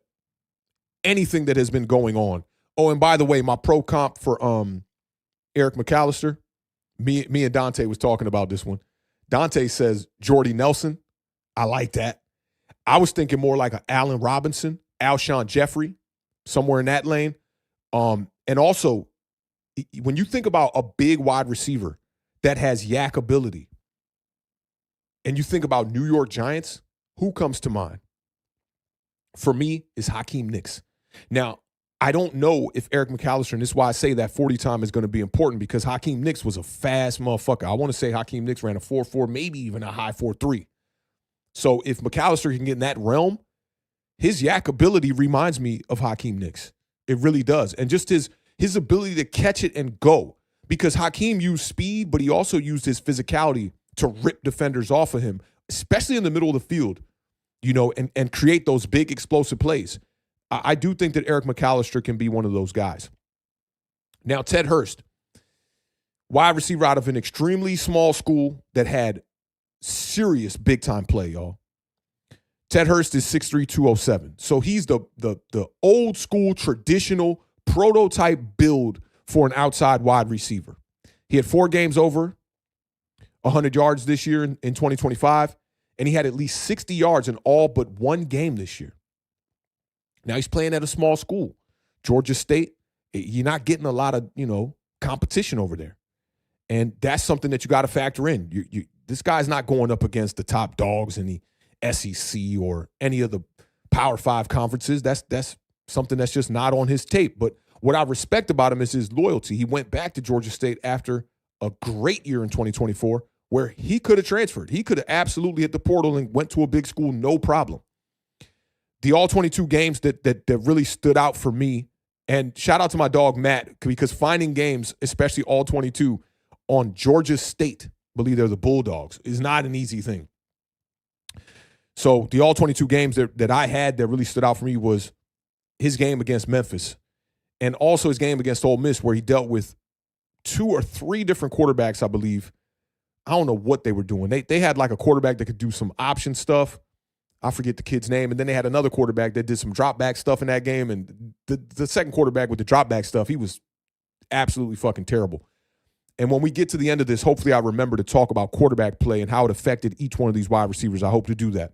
anything that has been going on, and by the way, my pro comp for Eric McAlister, me and Dante was talking about this one. Dante says Jordy Nelson. I like that. I was thinking more like an Allen Robinson, Alshon Jeffrey, somewhere in that lane. And also, when you think about a big wide receiver that has yak ability, and you think about New York Giants, who comes to mind? For me, is Hakeem Nicks. Now, I don't know if Eric McAlister, and this is why I say that 40 time is going to be important, because Hakeem Nicks was a fast motherfucker. I want to say Hakeem Nicks ran a 4.4, maybe even a high 4.3. So if McAlister can get in that realm, his yak ability reminds me of Hakeem Nicks. It really does. And just his ability to catch it and go. Because Hakeem used speed, but he also used his physicality to rip defenders off of him, especially in the middle of the field, and create those big explosive plays. I do think that Eric McAlister can be one of those guys. Now, Ted Hurst, wide receiver out of an extremely small school that had serious big-time play, y'all. Ted Hurst is 6'3", 207. So he's the old school, traditional prototype build for an outside wide receiver. He had 4 games over 100 yards this year in 2025, and he had at least 60 yards in all but one game this year. Now he's playing at a small school, Georgia State. You're not getting a lot of, competition over there. And that's something that you got to factor in. This guy's not going up against the top dogs in the SEC or any of the Power 5 conferences. That's something that's just not on his tape. But what I respect about him is his loyalty. He went back to Georgia State after a great year in 2024 where he could have transferred. He could have absolutely hit the portal and went to a big school, no problem. The all-22 games that really stood out for me, and shout out to my dog Matt, because finding games, especially all-22, on Georgia State, believe they're the Bulldogs, is not an easy thing. So the all-22 games that I had that really stood out for me was his game against Memphis and also his game against Ole Miss, where he dealt with 2 or 3 different quarterbacks, I believe. I don't know what they were doing. They had like a quarterback that could do some option stuff. I forget the kid's name. And then they had another quarterback that did some drop back stuff in that game. And the second quarterback with the drop back stuff, he was absolutely fucking terrible. And when we get to the end of this, hopefully I remember to talk about quarterback play and how it affected each one of these wide receivers. I hope to do that.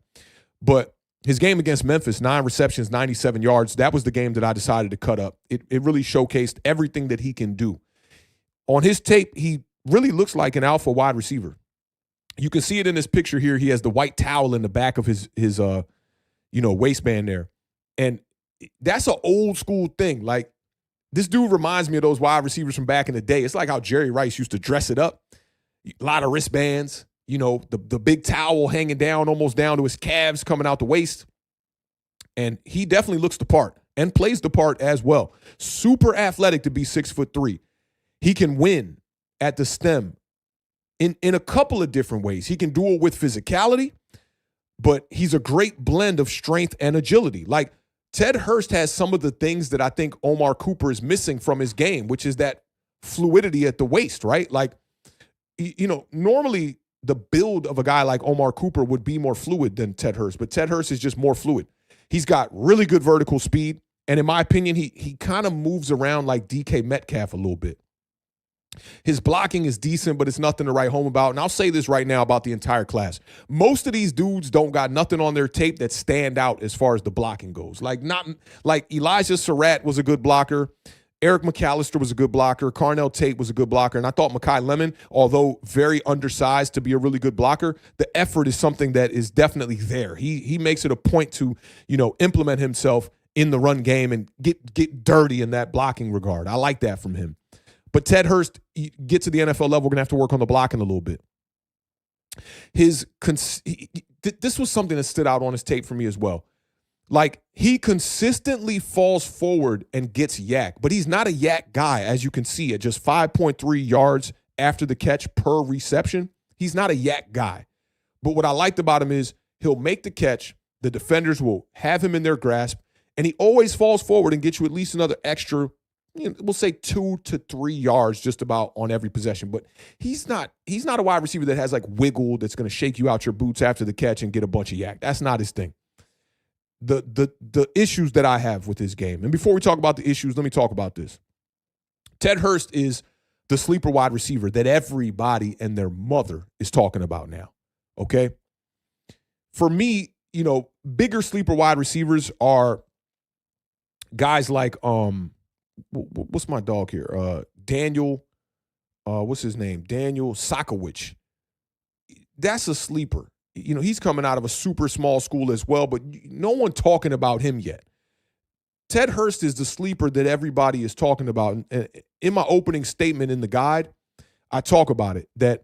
But his game against Memphis, 9 receptions, 97 yards, that was the game that I decided to cut up. It really showcased everything that he can do. On his tape, he really looks like an alpha wide receiver. You can see it in this picture here. He has the white towel in the back of his waistband there. And that's an old school thing. Like, this dude reminds me of those wide receivers from back in the day. It's like how Jerry Rice used to dress it up. A lot of wristbands, the big towel hanging down, almost down to his calves coming out the waist. And he definitely looks the part and plays the part as well. Super athletic to be 6'3". He can win at the stem in a couple of different ways. He can do it with physicality, but he's a great blend of strength and agility. Like, Ted Hurst has some of the things that I think Omar Cooper is missing from his game, which is that fluidity at the waist, right? Like, normally the build of a guy like Omar Cooper would be more fluid than Ted Hurst, but Ted Hurst is just more fluid. He's got really good vertical speed, and in my opinion, he kind of moves around like DK Metcalf a little bit. His blocking is decent, but it's nothing to write home about. And I'll say this right now about the entire class. Most of these dudes don't got nothing on their tape that stand out as far as the blocking goes. Like Elijah Sarratt was a good blocker. Eric McAlister was a good blocker. Carnell Tate was a good blocker. And I thought Makai Lemon, although very undersized to be a really good blocker, the effort is something that is definitely there. He makes it a point to, implement himself in the run game and get dirty in that blocking regard. I like that from him. But Ted Hurst, get to the NFL level, we're going to have to work on the blocking a little bit. This was something that stood out on his tape for me as well. Like, he consistently falls forward and gets yak, but he's not a yak guy, as you can see, at just 5.3 yards after the catch per reception. He's not a yak guy. But what I liked about him is he'll make the catch, the defenders will have him in their grasp, and he always falls forward and gets you at least another extra, we'll say 2 to 3 yards just about on every possession. But he's not a wide receiver that has like wiggle that's going to shake you out your boots after the catch and get a bunch of yak. That's not his thing. The issues that I have with his game. And before we talk about the issues, let me talk about this. Ted Hurst is the sleeper wide receiver that everybody and their mother is talking about now. Okay? For me, bigger sleeper wide receivers are guys like what's my dog here? Daniel, what's his name? Daniel Sakowicz. That's a sleeper. He's coming out of a super small school as well, but no one talking about him yet. Ted Hurst is the sleeper that everybody is talking about. And in my opening statement in the guide, I talk about it, that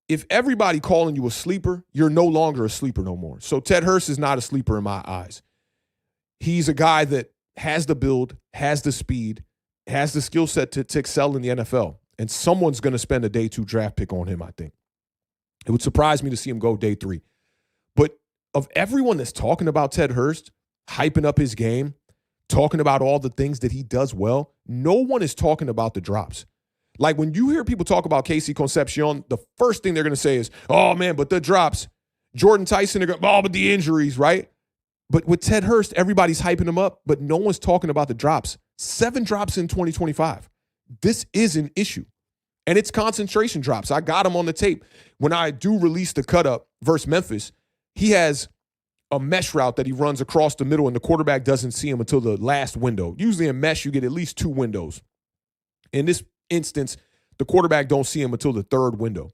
if everybody calling you a sleeper, you're no longer a sleeper no more. So Ted Hurst is not a sleeper in my eyes. He's a guy that has the build, has the speed, has the skill set to excel in the NFL. And someone's going to spend a day 2 draft pick on him, I think. It would surprise me to see him go day 3. But of everyone that's talking about Ted Hurst, hyping up his game, talking about all the things that he does well, no one is talking about the drops. Like, when you hear people talk about Casey Concepcion, the first thing they're going to say is, oh, man, but the drops. Jordyn Tyson, but the injuries, right? But with Ted Hurst, everybody's hyping him up, but no one's talking about the drops. 7 drops in 2025. This is an issue. And it's concentration drops. I got him on the tape. When I do release the cut up versus Memphis, he has a mesh route that he runs across the middle, and the quarterback doesn't see him until the last window. Usually in mesh, you get at least 2 windows. In this instance, the quarterback don't see him until the 3rd window.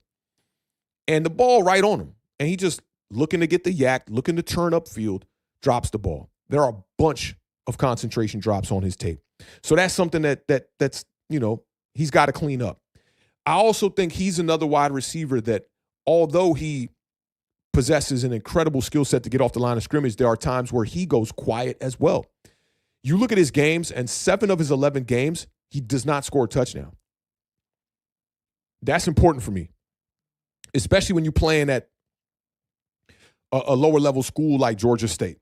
And the ball right on him. And he just looking to get the yak, looking to turn upfield, drops the ball. There are a bunch of concentration drops on his tape. So that's something that's, he's got to clean up. I also think he's another wide receiver that, although he possesses an incredible skill set to get off the line of scrimmage, there are times where he goes quiet as well. You look at his games, and 7 of his 11 games, he does not score a touchdown. That's important for me, especially when you're playing at a lower level school like Georgia State.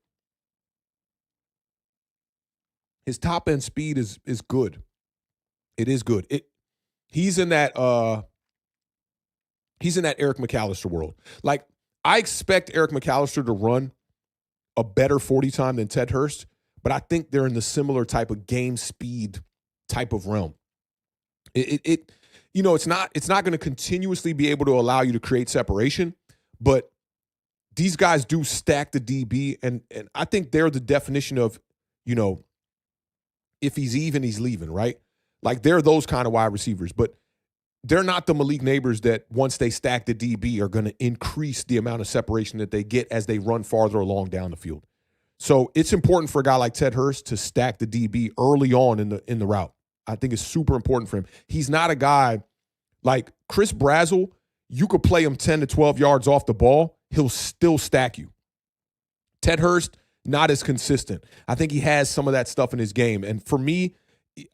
His top end speed is good. It is good. He's in that Eric McAlister world. Like, I expect Eric McAlister to run a better 40 time than Ted Hurst, but I think they're in the similar type of game speed type of realm. It's not going to continuously be able to allow you to create separation, but these guys do stack the DB, and I think they're the definition of, if he's even, he's leaving, right? Like, they're those kind of wide receivers, but they're not the Malik Neighbors that once they stack the DB are going to increase the amount of separation that they get as they run farther along down the field. So it's important for a guy like Ted Hurst to stack the DB early on in the route. I think it's super important for him. He's not a guy like Chris Brazzell. You could play him 10 to 12 yards off the ball. He'll still stack you. Ted Hurst, not as consistent. I think he has some of that stuff in his game. And for me,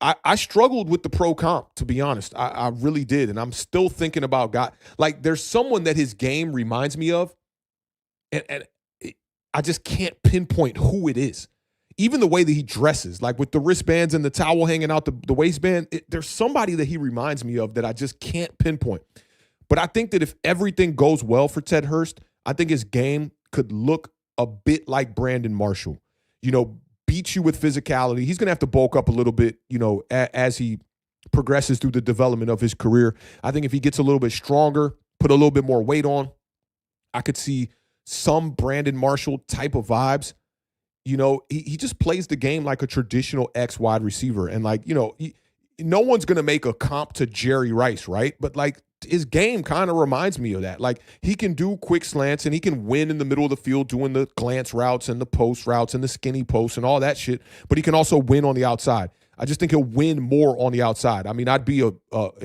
I struggled with the pro comp, to be honest. I really did. And I'm still thinking about there's someone that his game reminds me of. And I just can't pinpoint who it is. Even the way that he dresses, like with the wristbands and the towel hanging out the waistband, there's somebody that he reminds me of that I just can't pinpoint. But I think that if everything goes well for Ted Hurst, I think his game could look a bit like Brandon Marshall. Beat you with physicality. He's going to have to bulk up a little bit, as he progresses through the development of his career. I think if he gets a little bit stronger, put a little bit more weight on, I could see some Brandon Marshall type of vibes. He just plays the game like a traditional X wide receiver. And no one's going to make a comp to Jerry Rice, right? But his game kind of reminds me of that. Like, he can do quick slants and he can win in the middle of the field doing the glance routes and the post routes and the skinny posts and all that shit. But he can also win on the outside. I just think he'll win more on the outside. I mean, I'd be an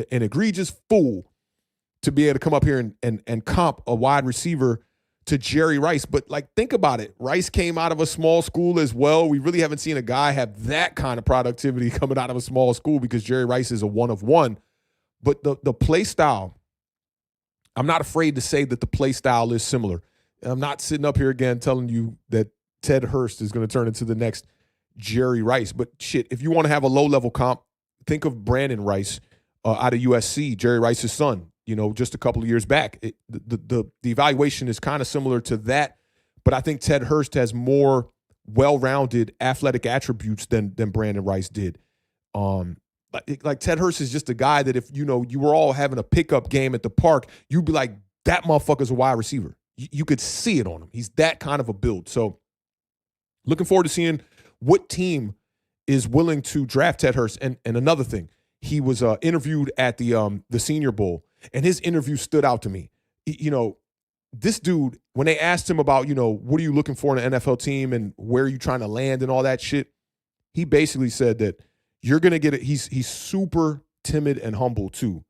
egregious fool to be able to come up here and comp a wide receiver to Jerry Rice. But think about it. Rice came out of a small school as well. We really haven't seen a guy have that kind of productivity coming out of a small school because Jerry Rice is a one of one. But the play style, I'm not afraid to say that the play style is similar. I'm not sitting up here again telling you that Ted Hurst is going to turn into the next Jerry Rice. But shit, if you want to have a low-level comp, think of Brandon Rice out of USC, Jerry Rice's son, just a couple of years back. The evaluation is kind of similar to that, but I think Ted Hurst has more well-rounded athletic attributes than Brandon Rice did. Like Ted Hurst is just a guy that if, you were all having a pickup game at the park, you'd be like, that motherfucker's a wide receiver. You could see it on him. He's that kind of a build. So looking forward to seeing what team is willing to draft Ted Hurst. And another thing, he was interviewed at the Senior Bowl, and his interview stood out to me. This dude, when they asked him about, what are you looking for in an NFL team and where are you trying to land and all that shit, he basically said that you're going to get it. He's super timid and humble too.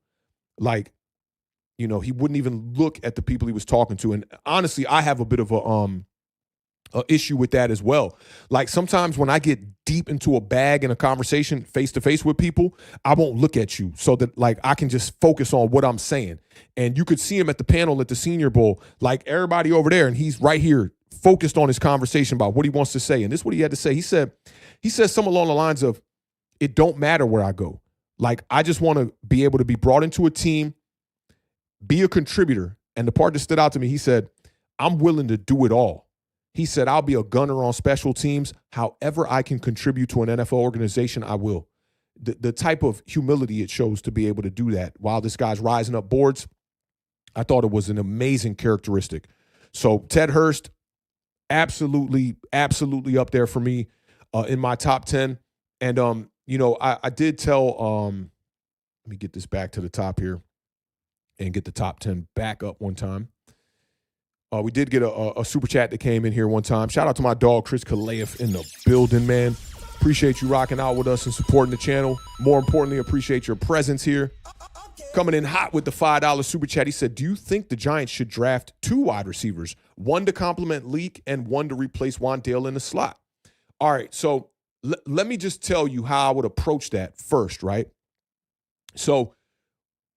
He wouldn't even look at the people he was talking to. And honestly, I have a bit of a issue with that as well. Like, sometimes when I get deep into a bag in a conversation face to face with people, I won't look at you so that I can just focus on what I'm saying. And you could see him at the panel at the Senior Bowl, everybody over there, and he's right here focused on his conversation about what he wants to say. And this is what he had to say. He said something along the lines of, it don't matter where I go. I just want to be able to be brought into a team, be a contributor. And the part that stood out to me, he said, I'm willing to do it all. He said, I'll be a gunner on special teams. However I can contribute to an NFL organization, I will. The type of humility it shows to be able to do that while this guy's rising up boards, I thought it was an amazing characteristic. So Ted Hurst, absolutely up there for me in my top 10. And, I did tell, let me get this back to the top here and get the top 10 back up one time. We did get a super chat that came in here one time. Shout out to my dog, Chris Kalaev, in the building, man. Appreciate you rocking out with us and supporting the channel. More importantly, appreciate your presence here. Coming in hot with the $5 super chat. He said, do you think the Giants should draft 2 wide receivers, one to complement Leak and one to replace Wandale in the slot? All right, so let me just tell you how I would approach that first, right? So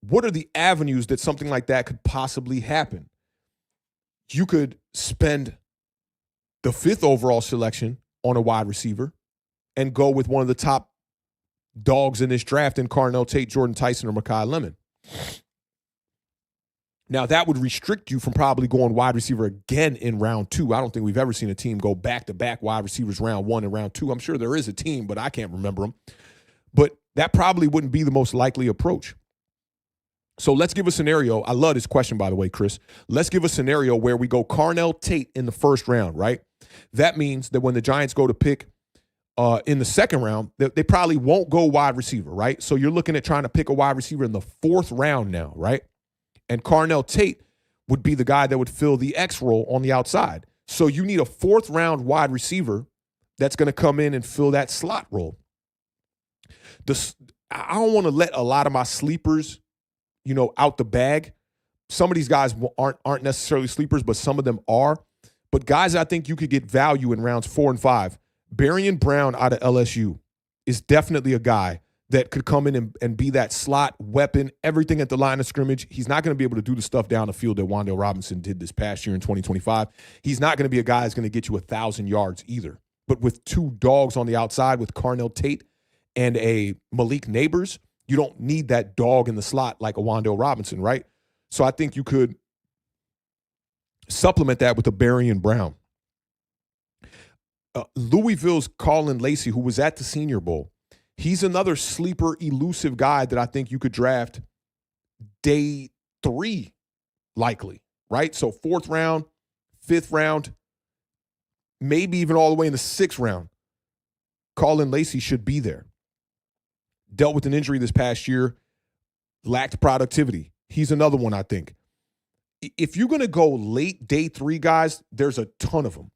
what are the avenues that something like that could possibly happen? You could spend the 5th overall selection on a wide receiver and go with one of the top dogs in this draft in Carnell Tate, Jordyn Tyson, or Makai Lemon. Now, that would restrict you from probably going wide receiver again in round 2. I don't think we've ever seen a team go back-to-back wide receivers round 1 and round 2. I'm sure there is a team, but I can't remember them. But that probably wouldn't be the most likely approach. So let's give a scenario. I love this question, by the way, Chris. Let's give a scenario where we go Carnell Tate in the 1st round, right? That means that when the Giants go to pick in the 2nd round, they probably won't go wide receiver, right? So you're looking at trying to pick a wide receiver in the 4th round now, right? And Carnell Tate would be the guy that would fill the X role on the outside. So you need a 4th round wide receiver that's going to come in and fill that slot role. I don't want to let a lot of my sleepers, out the bag. Some of these guys aren't necessarily sleepers, but some of them are. But guys, I think you could get value in rounds 4 and 5. Barian Brown out of LSU is definitely a guy that could come in and be that slot weapon, everything at the line of scrimmage. He's not going to be able to do the stuff down the field that Wandale Robinson did this past year in 2025. He's not going to be a guy that's going to get you 1,000 yards either. But with 2 dogs on the outside, with Carnell Tate and a Malik Neighbors, you don't need that dog in the slot like a Wandale Robinson, right? So I think you could supplement that with a Barian Brown. Louisville's Colin Lacey, who was at the Senior Bowl, he's another sleeper, elusive guy that I think you could draft day 3, likely, right? So 4th round, 5th round, maybe even all the way in the 6th round. Colin Lacey should be there. Dealt with an injury this past year, lacked productivity. He's another one, I think. If you're going to go late day 3 guys, there's a ton of them.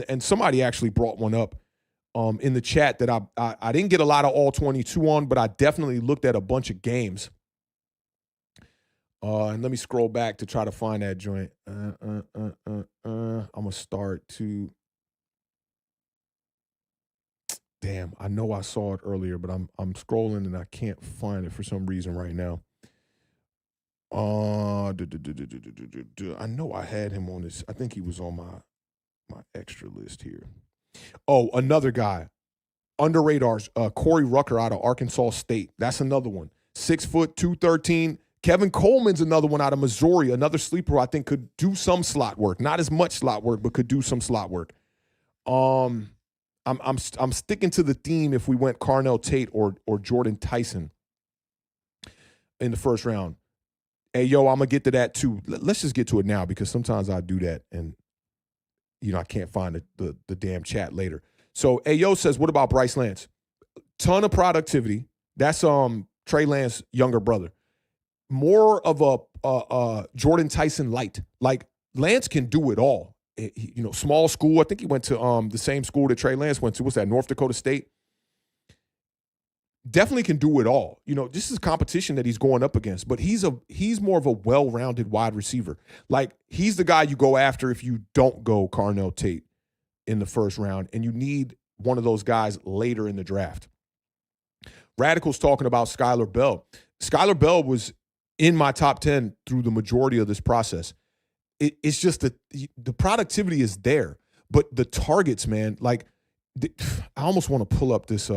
And somebody actually brought one up in the chat that I didn't get a lot of all 22 on, but I definitely looked at a bunch of games. And let me scroll back to try to find that joint. I'm going to start to. Damn, I know I saw it earlier, but I'm scrolling and I can't find it for some reason right now. I know I had him on this. I think he was on my extra list here. Oh, another guy, under radars, Corey Rucker out of Arkansas State. That's another one. 6 foot, 213. Kevin Coleman's another one out of Missouri, another sleeper who I think could do some slot work. Not as much slot work, but could do some slot work. I'm sticking to the theme if we went Carnell Tate or Jordyn Tyson in the 1st round. Hey, yo, I'm going to get to that too. Let's just get to it now because sometimes I do that and, I can't find the damn chat later. So, Ayo says, what about Bryce Lance? Ton of productivity. That's Trey Lance's younger brother. More of a Jordyn Tyson light. Like, Lance can do it all. Small school. I think he went to the same school that Trey Lance went to. What's that, North Dakota State? Definitely can do it all. This is competition that he's going up against, but he's more of a well-rounded wide receiver. Like, he's the guy you go after if you don't go Carnell Tate in the 1st round, and you need one of those guys later in the draft. Radical's talking about Skylar Bell. Skylar Bell was in my top 10 through the majority of this process. It's just that the productivity is there, but the targets, man, like, I almost want to pull up this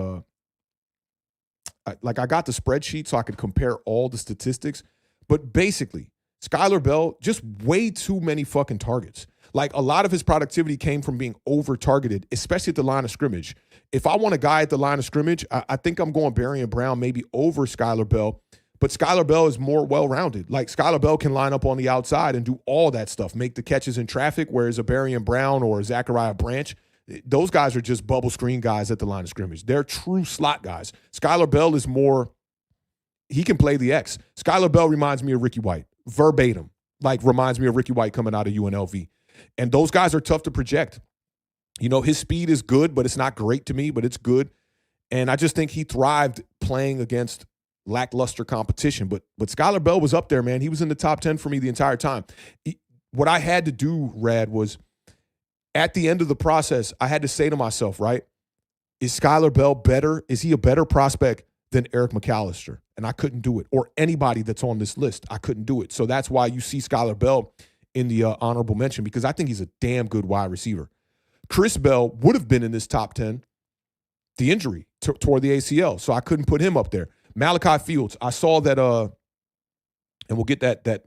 I got the spreadsheet so I could compare all the statistics. But basically, Skylar Bell, just way too many fucking targets. Like, a lot of his productivity came from being over-targeted, especially at the line of scrimmage. If I want a guy at the line of scrimmage, I think I'm going Berrien Brown maybe over Skylar Bell. But Skylar Bell is more well-rounded. Like, Skylar Bell can line up on the outside and do all that stuff, make the catches in traffic, whereas a Berrien Brown or a Zachariah Branch, those guys are just bubble screen guys at the line of scrimmage. They're true slot guys. Skylar Bell is more, he can play the X. Skylar Bell reminds me of Ricky White, verbatim. Like, reminds me of Ricky White coming out of UNLV. And those guys are tough to project. You know, his speed is good, but it's not great to me, but it's good. And I just think he thrived playing against lackluster competition. But Skylar Bell was up there, man. He was in the top 10 for me the entire time. What I had to do, Rad, was at the end of the process, I had to say to myself, right, is Skylar Bell better? Is he a better prospect than Eric McAlister? And I couldn't do it. Or anybody that's on this list. I couldn't do it. So that's why you see Skylar Bell in the honorable mention, because I think he's a damn good wide receiver. Chris Bell would have been in this top 10. The injury toward the ACL, so I couldn't put him up there. Malachi Fields, I saw that, and we'll get that. It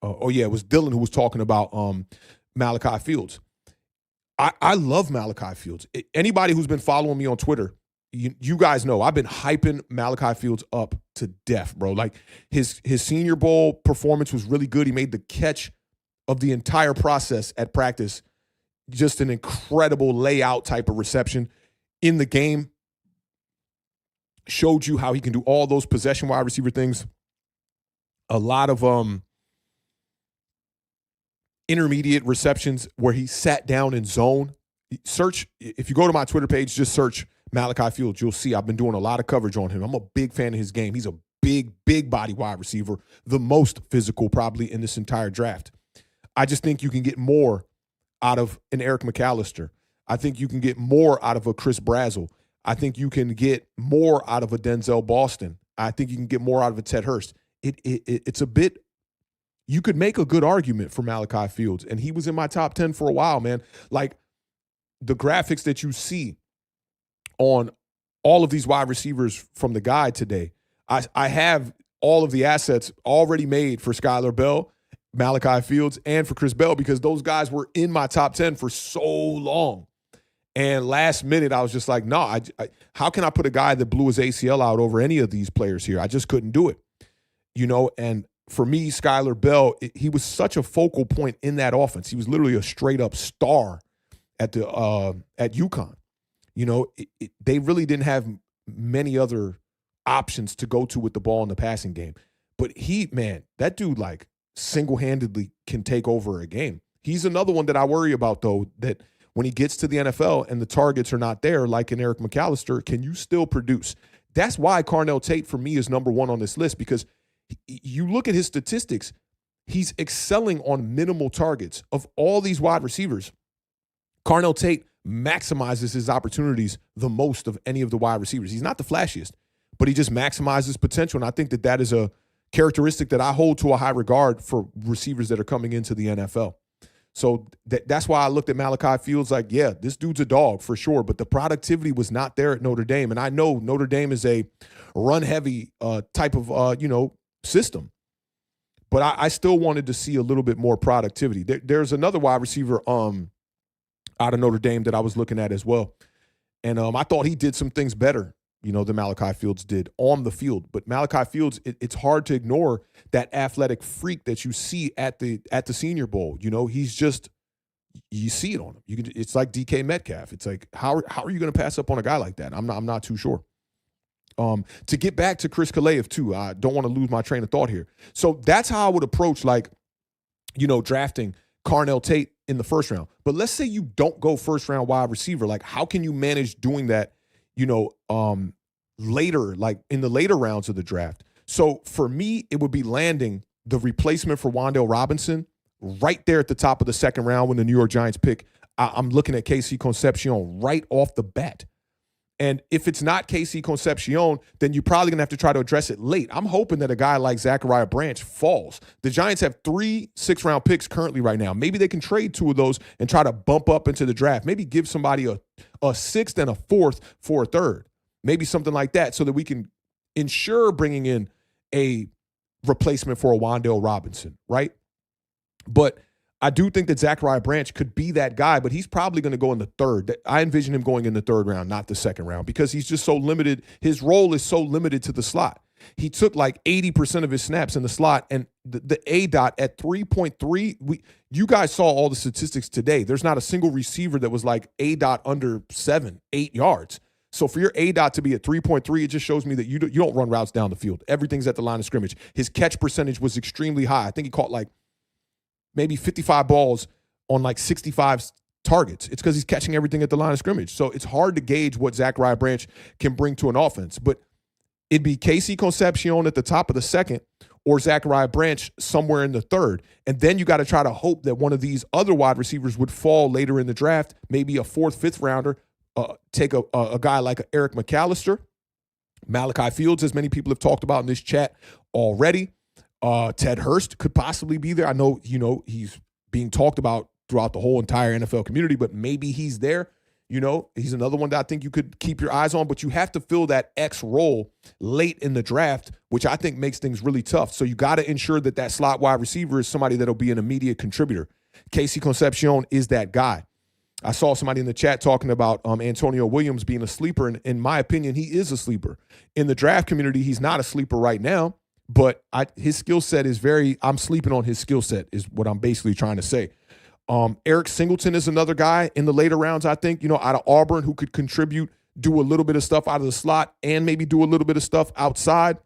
was Dylan who was talking about Malachi Fields. I love Malachi Fields. Anybody who's been following me on Twitter, you guys know I've been hyping Malachi Fields up to death, bro. Like, his Senior Bowl performance was really good. He made the catch of the entire process at practice. Just an incredible layout type of reception in the game. Showed you how he can do all those possession wide receiver things. A lot of intermediate receptions where he sat down in zone. Search, if you go to my Twitter page, just search Malachi Fields. You'll see I've been doing a lot of coverage on him. I'm a big fan of his game. He's a big body wide receiver, the most physical probably in this entire draft. I just think you can get more out of an Eric McAlister. I think you can get more out of a Chris Brazzell. I think you can get more out of a Denzel Boston. I think you can get more out of a Ted Hurst. It's a bit, you could make a good argument for Malachi Fields, and he was in my top 10 for a while, man. Like, the graphics that you see on all of these wide receivers from the guide today, I have all of the assets already made for Skylar Bell, Malachi Fields, and for Chris Bell, because those guys were in my top 10 for so long. And last minute, I was just like, no, how can I put a guy that blew his ACL out over any of these players here? I just couldn't do it, you know? And for me, Skylar Bell, he was such a focal point in that offense. He was literally a straight-up star at UConn. You know, they really didn't have many other options to go to with the ball in the passing game. But that dude, like, single-handedly can take over a game. He's another one that I worry about, though, that when he gets to the NFL and the targets are not there, like in Eric McAlister, can you still produce? That's why Carnell Tate, for me, is number one on this list, because you look at his statistics, he's excelling on minimal targets. Of all these wide receivers, Carnell Tate maximizes his opportunities the most of any of the wide receivers. He's not the flashiest, but he just maximizes potential, and I think that is a characteristic that I hold to a high regard for receivers that are coming into the NFL. So that's why I looked at Malachi Fields like, yeah, this dude's a dog for sure, but the productivity was not there at Notre Dame. And I know Notre Dame is a run-heavy type of, system. But I still wanted to see a little bit more productivity. There's another wide receiver out of Notre Dame that I was looking at as well. And I thought he did some things better, than Malachi Fields did on the field. But Malachi Fields, it's hard to ignore that athletic freak that you see at the Senior Bowl. He's just, you see it on him. It's like DK Metcalf. It's like, how are you going to pass up on a guy like that? I'm not too sure. To get back to Chris Kalev too, I don't want to lose my train of thought here. So that's how I would approach, drafting Carnell Tate in the first round. But let's say you don't go first round wide receiver. Like, how can you manage doing that, later, like in the later rounds of the draft? So for me, it would be landing the replacement for Wan'Dale Robinson right there at the top of the second round when the New York Giants pick. I'm looking at KC Concepcion right off the bat. And if it's not KC Concepcion, then you're probably going to have to try to address it late. I'm hoping that a guy like Zachariah Branch falls. The Giants have 3 6th-round picks currently right now. Maybe they can trade 2 of those and try to bump up into the draft. Maybe give somebody a 6th and a 4th for a 3rd. Maybe something like that so that we can ensure bringing in a replacement for a Wan'Dale Robinson, right? But I do think that Zachariah Branch could be that guy, but he's probably going to go in the third. I envision him going in the third round, not the second round, because he's just so limited. His role is so limited to the slot. He took like 80% of his snaps in the slot, and the ADOT at 3.3, you guys saw all the statistics today. There's not a single receiver that was like ADOT under 7, 8 yards. So for your ADOT to be at 3.3, it just shows me that you don't run routes down the field. Everything's at the line of scrimmage. His catch percentage was extremely high. I think he caught like maybe 55 balls on like 65 targets. It's because he's catching everything at the line of scrimmage. So it's hard to gauge what Zachariah Branch can bring to an offense. But it'd be Casey Concepcion at the top of the second or Zachariah Branch somewhere in the third. And then you got to try to hope that one of these other wide receivers would fall later in the draft, maybe a 4th, 5th rounder, take a guy like Eric McAlister, Malachi Fields, as many people have talked about in this chat already. Ted Hurst could possibly be there. I know, he's being talked about throughout the whole entire NFL community, but maybe he's there. He's another one that I think you could keep your eyes on, but you have to fill that X role late in the draft, which I think makes things really tough. So you got to ensure that slot wide receiver is somebody that'll be an immediate contributor. Casey Concepcion is that guy. I saw somebody in the chat talking about Antonio Williams being a sleeper, and in my opinion, he is a sleeper. In the draft community, he's not a sleeper right now, but his skill set is I'm sleeping on his skill set is what I'm basically trying to say. Eric Singleton is another guy in the later rounds, I think, out of Auburn who could contribute, do a little bit of stuff out of the slot and maybe do a little bit of stuff outside.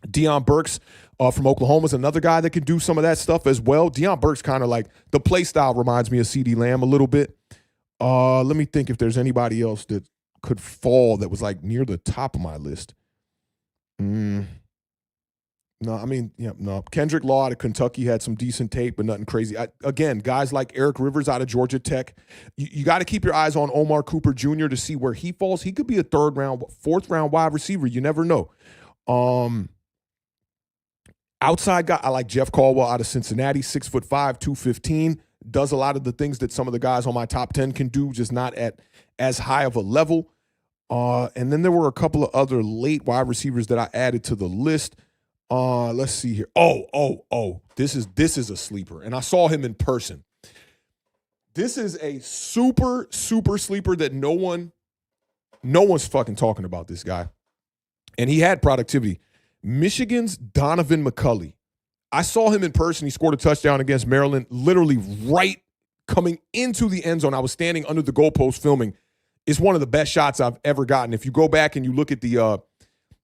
Deion Burks from Oklahoma is another guy that can do some of that stuff as well. Deion Burks kind of like the play style reminds me of CeeDee Lamb a little bit. Let me think if there's anybody else that could fall that was like near the top of my list. No. Kendrick Law out of Kentucky had some decent tape, but nothing crazy. Again, guys like Eric Rivers out of Georgia Tech. You got to keep your eyes on Omar Cooper Jr. to see where he falls. He could be a 3rd round, 4th round wide receiver. You never know. Outside guy, I like Jeff Caldwell out of Cincinnati, 6'5", 215. Does a lot of the things that some of the guys on my top 10 can do, just not at as high of a level. And then there were a couple of other late wide receivers that I added to the list. Let's see here. This is a sleeper. And I saw him in person. This is a super, super sleeper that no one's fucking talking about this guy. And he had productivity. Michigan's Donovan McCulley. I saw him in person. He scored a touchdown against Maryland, literally right coming into the end zone. I was standing under the goalpost filming. It's one of the best shots I've ever gotten. If you go back and you look at the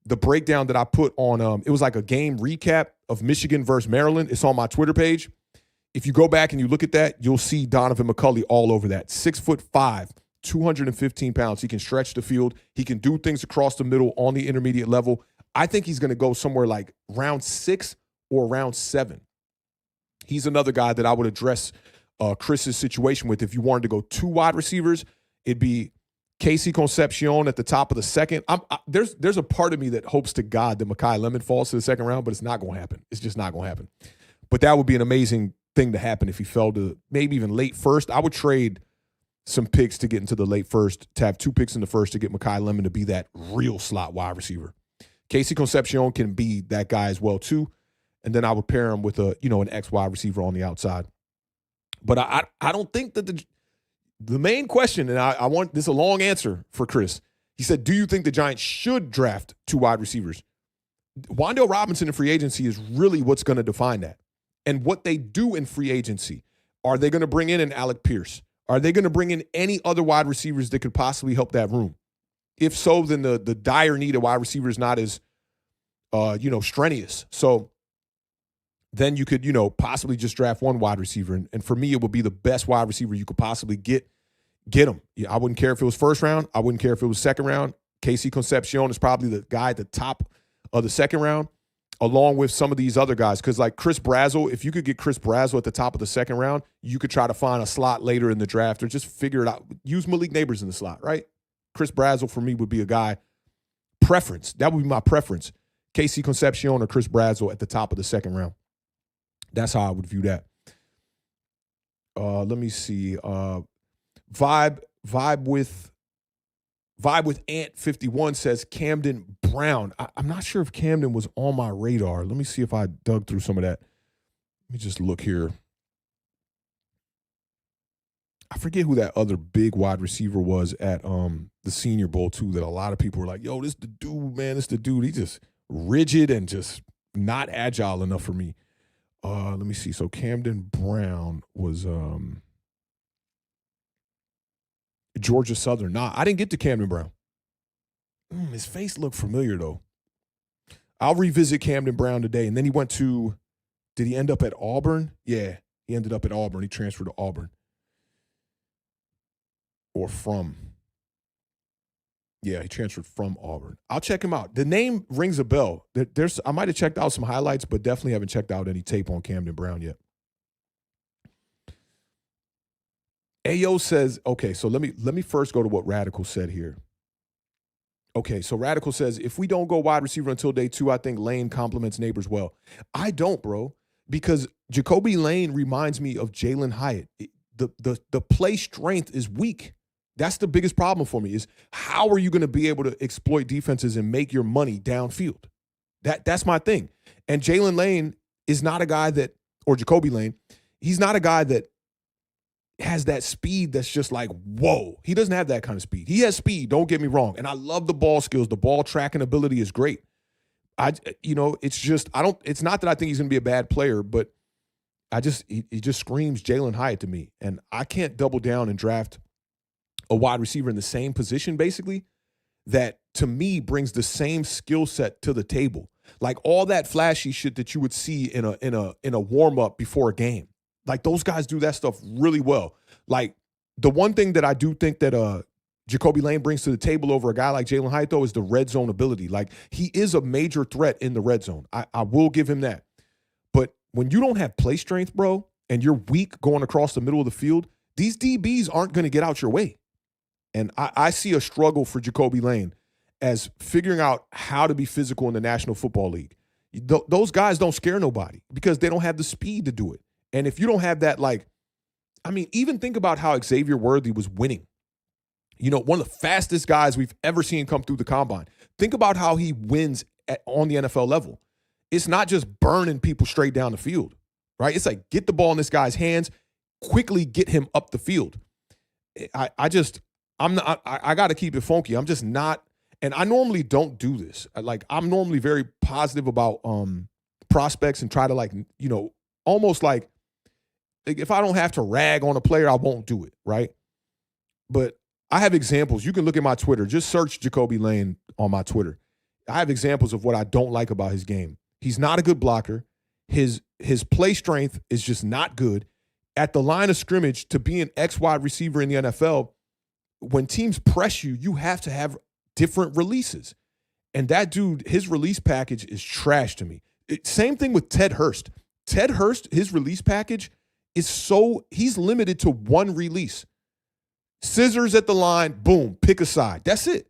breakdown that I put on, it was like a game recap of Michigan versus Maryland. It's on my Twitter page. If you go back and you look at that, you'll see Donovan McCulley all over that. 6'5", 215 pounds. He can stretch the field. He can do things across the middle on the intermediate level. I think he's going to go somewhere like round 6 or round 7. He's another guy that I would address Chris's situation with. If you wanted to go 2 wide receivers, it'd be Casey Concepcion at the top of the second. There's a part of me that hopes to God that Makai Lemon falls to the second round, but it's not going to happen. It's just not going to happen. But that would be an amazing thing to happen if he fell to maybe even late first. I would trade some picks to get into the late first, to have 2 picks in the first to get Makai Lemon to be that real slot wide receiver. Casey Concepcion can be that guy as well too. And then I would pair him with an X wide receiver on the outside. But I don't think that the main question, and I want this a long answer for Chris. He said, do you think the Giants should draft 2 wide receivers? Wan'Dale Robinson in free agency is really what's going to define that. And what they do in free agency, are they going to bring in an Alec Pierce? Are they going to bring in any other wide receivers that could possibly help that room? If so, then the dire need of wide receiver is not as, strenuous. So then you could, possibly just draft 1 wide receiver. And for me, it would be the best wide receiver you could possibly get him. Yeah, I wouldn't care if it was first round. I wouldn't care if it was second round. Casey Concepcion is probably the guy at the top of the second round, along with some of these other guys. Because like Chris Brazzell, if you could get Chris Brazzell at the top of the second round, you could try to find a slot later in the draft or just figure it out. Use Malik Neighbors in the slot, right? Chris Brazzell for me would be a guy preference. That would be my preference. Casey Concepcion or Chris Brazzell at the top of the second round. That's how I would view that. Let me see. Vibe with Ant 51 says Camden Brown. I'm not sure if Camden was on my radar. Let me see if I dug through some of that. Let me just look here. I forget who that other big wide receiver was at the Senior Bowl too, that a lot of people were like, yo, this the dude, man, this the dude. He's just rigid and just not agile enough for me. Let me see. So Camden Brown was Georgia Southern. Nah, I didn't get to Camden Brown. His face looked familiar, though. I'll revisit Camden Brown today. And then he went to, did he end up at Auburn? Yeah, he ended up at Auburn. He transferred to Auburn. Or from. Yeah, he transferred from Auburn. I'll check him out. The name rings a bell. I might have checked out some highlights, but definitely haven't checked out any tape on Camden Brown yet. Ayo says, okay, so let me first go to what Radical said here. Okay, so Radical says, if we don't go wide receiver until day 2, I think Lane compliments Neighbors well. I don't, bro, because Jacoby Lane reminds me of Jalen Hyatt. The play strength is weak. That's the biggest problem for me, is how are you going to be able to exploit defenses and make your money downfield? That's my thing. And Jalen Lane is not a guy that, or Jacoby Lane, he's not a guy that has that speed that's just like, whoa. He doesn't have that kind of speed. He has speed, don't get me wrong. And I love the ball skills. The ball tracking ability is great. It's not that I think he's going to be a bad player, but he just screams Jalen Hyatt to me. And I can't double down and draft a wide receiver in the same position, basically, that to me brings the same skill set to the table. Like all that flashy shit that you would see in a warm-up before a game. Like those guys do that stuff really well. Like the one thing that I do think that Jacoby Lane brings to the table over a guy like Jalen Hyatt, though, is the red zone ability. Like he is a major threat in the red zone. I will give him that. But when you don't have play strength, bro, and you're weak going across the middle of the field, these DBs aren't going to get out your way. And I see a struggle for Jacoby Lane as figuring out how to be physical in the National Football League. Those guys don't scare nobody because they don't have the speed to do it. And if you don't have that, even think about how Xavier Worthy was winning. You know, one of the fastest guys we've ever seen come through the combine. Think about how he wins on the NFL level. It's not just burning people straight down the field, right? It's like get the ball in this guy's hands, quickly get him up the field. I got to keep it funky. I'm just not, and I normally don't do this. I'm normally very positive about prospects and try to almost like if I don't have to rag on a player, I won't do it, right? But I have examples. You can look at my Twitter. Just search Jacoby Lane on my Twitter. I have examples of what I don't like about his game. He's not a good blocker. His play strength is just not good. At the line of scrimmage, to be an X wide receiver in the NFL, when teams press you, you have to have different releases. And that dude, his release package is trash to me. Same thing with Ted Hurst. Ted Hurst, his release package is he's limited to one release. Scissors at the line, boom, pick a side. That's it.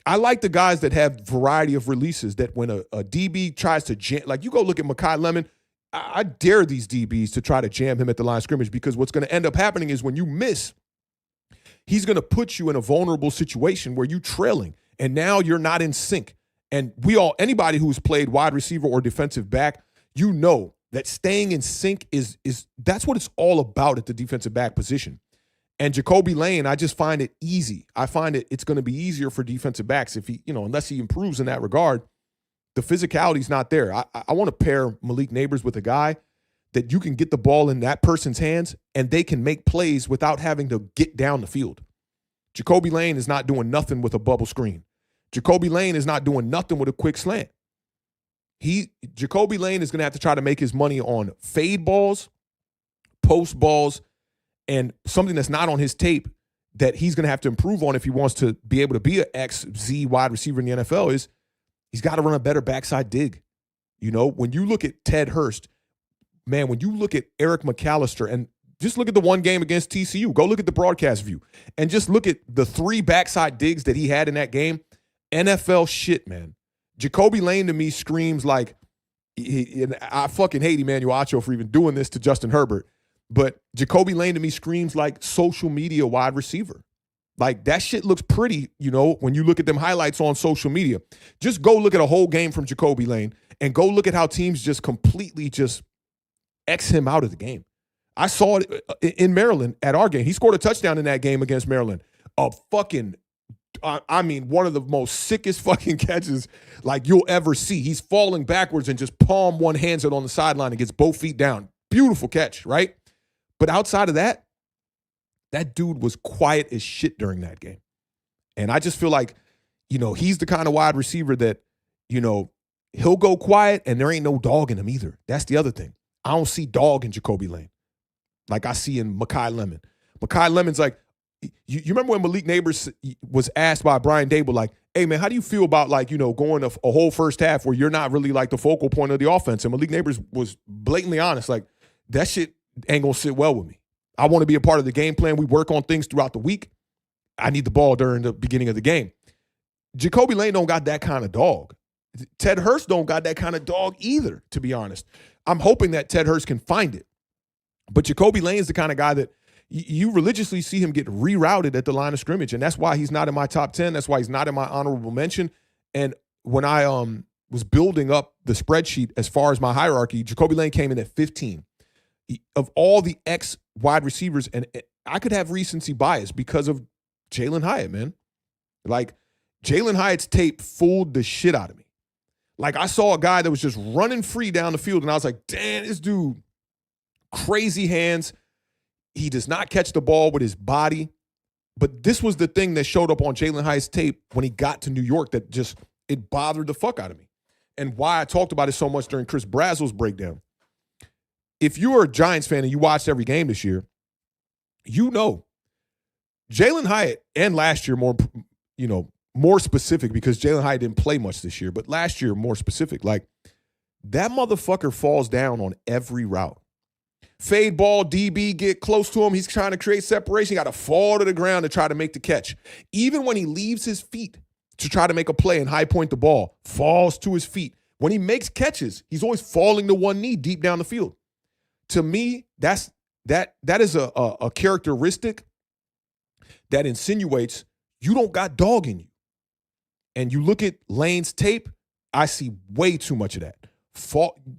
I like the guys that have variety of releases that when a DB tries to jam, like you go look at Makai Lemon, I dare these DBs to try to jam him at the line of scrimmage because what's going to end up happening is when you miss, he's going to put you in a vulnerable situation where you're trailing and now you're not in sync. And anybody who's played wide receiver or defensive back, you know that staying in sync is that's what it's all about at the defensive back position. And Jacoby Lane, I just find it easy. I find it's going to be easier for defensive backs if he, unless he improves in that regard. The physicality's not there. I want to pair Malik Neighbors with a guy that you can get the ball in that person's hands and they can make plays without having to get down the field. Jacoby Lane is not doing nothing with a bubble screen. Jacoby Lane is not doing nothing with a quick slant. Jacoby Lane is going to have to try to make his money on fade balls, post balls, and something that's not on his tape that he's going to have to improve on if he wants to be able to be an XZ wide receiver in the NFL is he's got to run a better backside dig. When you look at Ted Hurst, man, when you look at Eric McAlister and just look at the one game against TCU, go look at the broadcast view and just look at the 3 backside digs that he had in that game. NFL shit, man. Jacoby Lane to me screams like, and I fucking hate Emmanuel Acho for even doing this to Justin Herbert, but Jacoby Lane to me screams like social media wide receiver. Like that shit looks pretty, when you look at them highlights on social media. Just go look at a whole game from Jacoby Lane and go look at how teams just completely just X him out of the game. I saw it in Maryland at our game. He scored a touchdown in that game against Maryland. A fucking, I mean, one of the most sickest fucking catches like you'll ever see. He's falling backwards and just palm one hands it on the sideline and gets both feet down. Beautiful catch, right? But outside of that, that dude was quiet as shit during that game. And I just feel like, he's the kind of wide receiver that, he'll go quiet and there ain't no dog in him either. That's the other thing. I don't see dog in Jacoby Lane like I see in Makai Lemon. Makai Lemon's like, you remember when Malik Neighbors was asked by Brian Dable, like, hey, man, how do you feel about, like, going a whole first half where you're not really, like, the focal point of the offense? And Malik Neighbors was blatantly honest, like, that shit ain't going to sit well with me. I want to be a part of the game plan. We work on things throughout the week. I need the ball during the beginning of the game. Jacoby Lane don't got that kind of dog. Ted Hurst don't got that kind of dog either, to be honest. I'm hoping that Ted Hurst can find it. But Jacoby Lane is the kind of guy that you religiously see him get rerouted at the line of scrimmage, and that's why he's not in my top 10. That's why he's not in my honorable mention. And when I was building up the spreadsheet as far as my hierarchy, Jacoby Lane came in at 15. Of all the ex-wide receivers, and I could have recency bias because of Jalen Hyatt, man. Like, Jalen Hyatt's tape fooled the shit out of me. Like, I saw a guy that was just running free down the field, and I was like, damn, this dude, crazy hands. He does not catch the ball with his body. But this was the thing that showed up on Jalen Hyatt's tape when he got to New York that just, it bothered the fuck out of me. And why I talked about it so much during Chris Brazzell's breakdown. If you're a Giants fan and you watched every game this year, Jalen Hyatt, and last year more specific because Jalen Hyatt didn't play much this year, but last year more specific, like that motherfucker falls down on every route. Fade ball, DB get close to him. He's trying to create separation. He got to fall to the ground to try to make the catch. Even when he leaves his feet to try to make a play and high point the ball, falls to his feet. When he makes catches, he's always falling to one knee deep down the field. To me, that is a characteristic that insinuates you don't got dog in you. And you look at Lane's tape, I see way too much of that.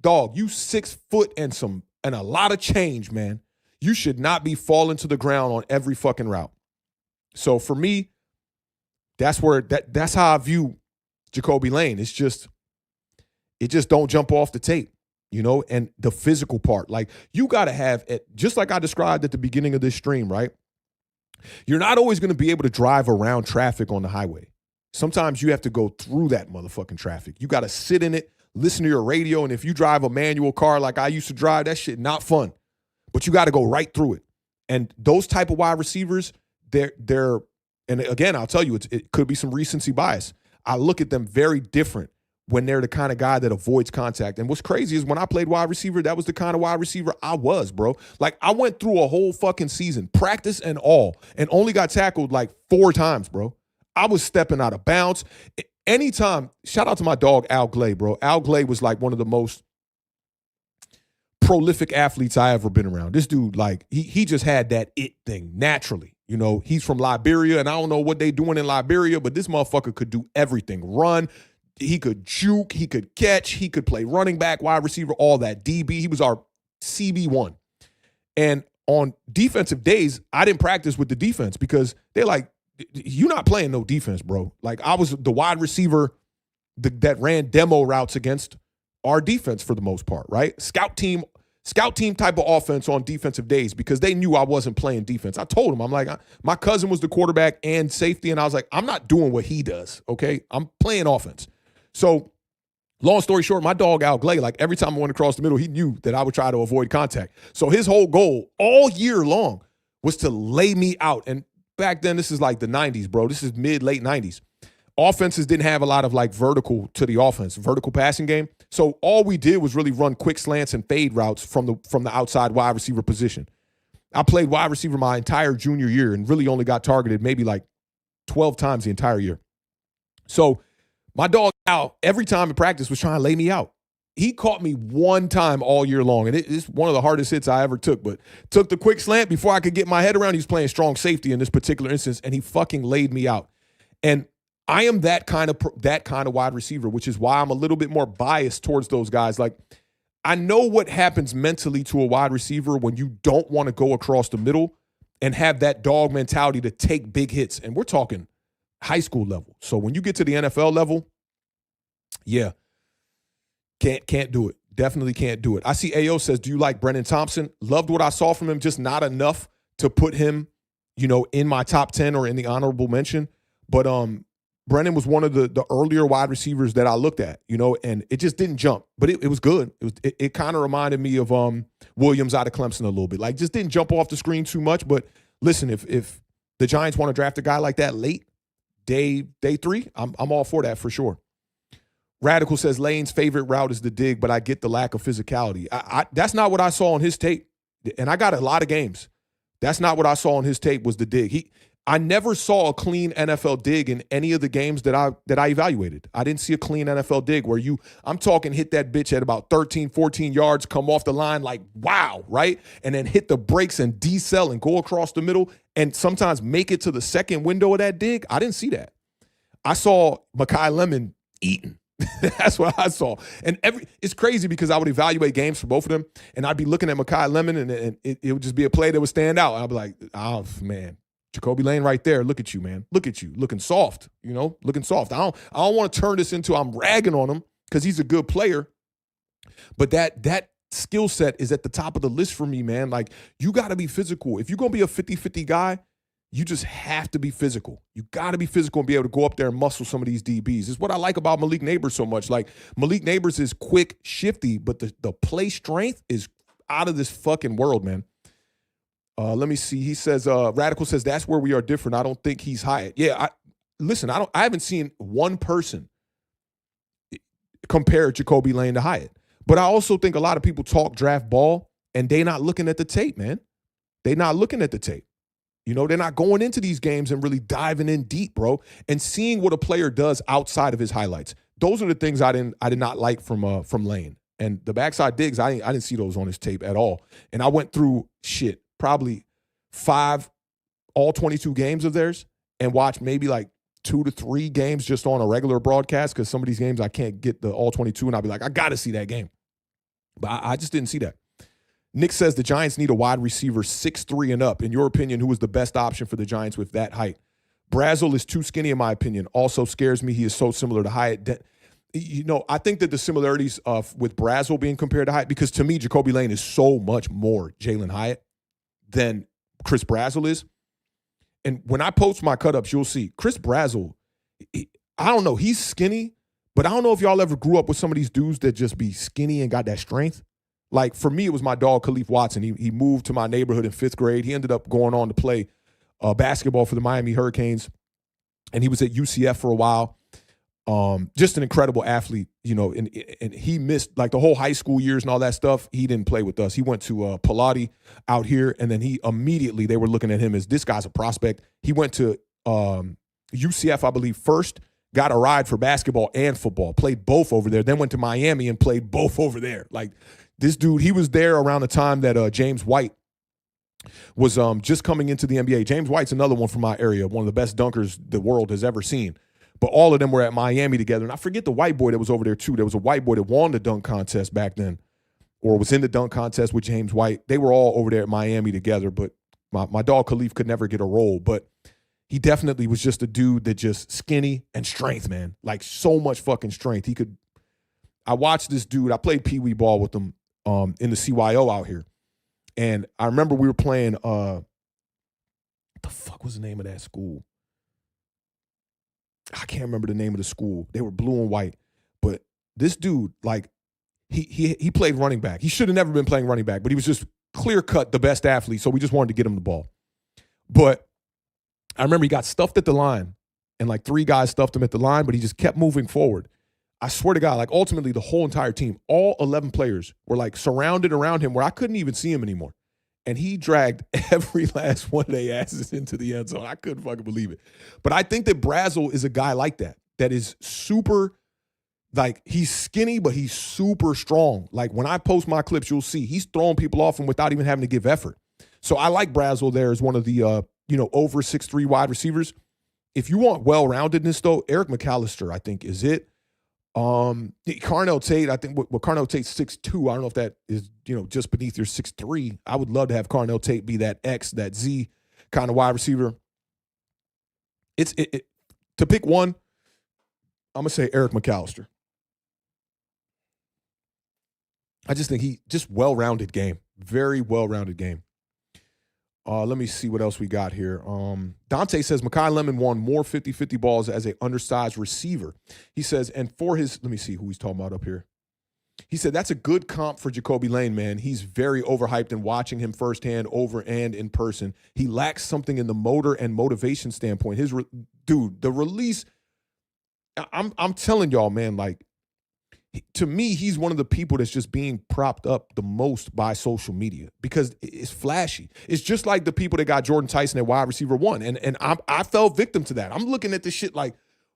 Dog, you 6 foot and a lot of change, man. You should not be falling to the ground on every fucking route. So for me, that's how I view Jacoby Lane. It just don't jump off the tape, and the physical part. Like, you got to have it, just like I described at the beginning of this stream, right? You're not always going to be able to drive around traffic on the highway. Sometimes you have to go through that motherfucking traffic. You got to sit in it, listen to your radio, and if you drive a manual car like I used to drive, that shit not fun. But you got to go right through it. And those type of wide receivers, they're and again, I'll tell you, it could be some recency bias. I look at them very different when they're the kind of guy that avoids contact. And what's crazy is when I played wide receiver, that was the kind of wide receiver I was, bro. Like, I went through a whole fucking season, practice and all, and only got tackled like 4 times, bro. I was stepping out of bounds. Anytime, shout out to my dog, Al Glay, bro. Al Glay was like one of the most prolific athletes I ever been around. This dude, like, he just had that it thing naturally. He's from Liberia, and I don't know what they doing in Liberia, but this motherfucker could do everything. Run, he could juke, he could catch, he could play running back, wide receiver, all that. DB, he was our CB1. And on defensive days, I didn't practice with the defense because they're like, you're not playing no defense, bro. Like, I was the wide receiver that ran demo routes against our defense for the most part, right? Scout team type of offense on defensive days because they knew I wasn't playing defense. I told them, I'm like, my cousin was the quarterback and safety, and I was like, I'm not doing what he does, okay? I'm playing offense. So, long story short, my dog Al Glay, like, every time I went across the middle, he knew that I would try to avoid contact. So his whole goal all year long was to lay me out. And back then, this is like the 90s, bro. This is late 90s. Offenses didn't have a lot of like vertical to the offense, vertical passing game. So all we did was really run quick slants and fade routes from the outside wide receiver position. I played wide receiver my entire junior year and really only got targeted maybe like 12 times the entire year. So my dog Al, every time in practice, was trying to lay me out. He caught me one time all year long, and it's one of the hardest hits I ever took, but took the quick slant before I could get my head around. He was playing strong safety in this particular instance, and he fucking laid me out. And I am that kind of wide receiver, which is why I'm a little bit more biased towards those guys. Like, I know what happens mentally to a wide receiver when you don't want to go across the middle and have that dog mentality to take big hits. And we're talking high school level. So when you get to the NFL level, yeah, can't do it. Definitely can't do it. I see AO says, do you like Brennan Thompson? Loved what I saw from him, just not enough to put him, in my top 10 or in the honorable mention. But Brennan was one of the earlier wide receivers that I looked at, and it just didn't jump. But it was good. It kind of reminded me of Williams out of Clemson a little bit. Like, just didn't jump off the screen too much. But listen, if the Giants want to draft a guy like that late, day 3, I'm all for that for sure. Radical says Lane's favorite route is the dig, but I get the lack of physicality. That's not what I saw on his tape. And I got a lot of games. That's not what I saw on his tape was the dig. I never saw a clean NFL dig in any of the games that I evaluated. I didn't see a clean NFL dig where I'm talking hit that bitch at about 13, 14 yards, come off the line like, wow, right? And then hit the brakes and decel and go across the middle and sometimes make it to the second window of that dig. I didn't see that. I saw Makai Lemon eating. That's what I saw. And it's crazy because I would evaluate games for both of them, and I'd be looking at Makai Lemon, and it would just be a play that would stand out. And I'd be like, oh, man, Jacoby Lane right there. Look at you, man. Look at you. Looking soft, looking soft. I don't want to turn this into I'm ragging on him because he's a good player. But that skill set is at the top of the list for me, man. Like, you got to be physical. If you're going to be a 50-50 guy, you just have to be physical. You got to be physical and be able to go up there and muscle some of these DBs. It's what I like about Malik Neighbors so much. Like, Malik Neighbors is quick, shifty, but the play strength is out of this fucking world, man. Let me see. He says, Radical says, that's where we are different. I don't think he's Hyatt. Yeah, I haven't seen one person compare Jacoby Lane to Hyatt. But I also think a lot of people talk draft ball, and they not looking at the tape, man. They not looking at the tape. They're not going into these games and really diving in deep, bro, and seeing what a player does outside of his highlights. Those are the things I did not like from Lane. And the backside digs, I didn't see those on his tape at all. And I went through probably 5 all 22 games of theirs and watched maybe like 2 to 3 games just on a regular broadcast because some of these games I can't get the all 22, and I'll be like, I got to see that game. But I just didn't see that. Nick says the Giants need a wide receiver 6'3" and up. In your opinion, who is the best option for the Giants with that height? Brazzell is too skinny in my opinion. Also scares me. He is so similar to Hyatt. I think that the similarities with Brazzell being compared to Hyatt, because to me, Jacoby Lane is so much more Jalen Hyatt than Chris Brazzell is. And when I post my cut-ups, you'll see Chris Brazzell, I don't know, he's skinny, but I don't know if y'all ever grew up with some of these dudes that just be skinny and got that strength. Like, for me, it was my dog, Khalif Watson. He moved to my neighborhood in 5th grade. He ended up going on to play basketball for the Miami Hurricanes, and he was at UCF for a while. Just an incredible athlete, and he missed, like, the whole high school years and all that stuff. He didn't play with us. He went to Pilati out here, and then they were looking at him as this guy's a prospect. He went to UCF, I believe, first, got a ride for basketball and football, played both over there, then went to Miami and played both over there. Like, this dude, he was there around the time that James White was just coming into the NBA. James White's another one from my area, one of the best dunkers the world has ever seen. But all of them were at Miami together. And I forget the white boy that was over there, too. There was a white boy that won the dunk contest back then, or was in the dunk contest with James White. They were all over there at Miami together. But my dog Khalif could never get a role. But he definitely was just a dude that just skinny and strength, man. Like, so much fucking strength. I watched this dude. I played Pee Wee ball with him in the CYO out here. And I remember we were playing, what the fuck was the name of that school? I can't remember the name of the school. They were blue and white. But this dude, like, he played running back. He should have never been playing running back, but he was just clear-cut the best athlete, so we just wanted to get him the ball. But I remember he got stuffed at the line, and like 3 guys stuffed him at the line, but he just kept moving forward. I swear to God, like, ultimately the whole entire team, all 11 players were like surrounded around him where I couldn't even see him anymore. And he dragged every last one of their asses into the end zone. I couldn't fucking believe it. But I think that Brazzell is a guy like that is super, like, he's skinny, but he's super strong. Like, when I post my clips, you'll see he's throwing people off him without even having to give effort. So I like Brazzell there as one of the, over 6'3" wide receivers. If you want well-roundedness, though, Eric McAlister, I think, is it. Carnell Tate, I think what Carnell Tate's 6'2", I don't know if that is, just beneath your 6'3". I would love to have Carnell Tate be that X, that Z kind of wide receiver. To pick one, I'm going to say Eric McAlister. I just think well-rounded game. Very well-rounded game. Let me see what else we got here. Dante says Makai Lemon won more 50-50 balls as an undersized receiver. He says, and for his, let me see who he's talking about up here. He said, that's a good comp for Jacoby Lane, man. He's very overhyped, and watching him firsthand over and in person, he lacks something in the motor and motivation standpoint. The release, I'm telling y'all, man, like, to me, he's one of the people that's just being propped up the most by social media because it's flashy. It's just like the people that got Jordyn Tyson at wide receiver 1. And I fell victim to that. I'm looking at this shit like,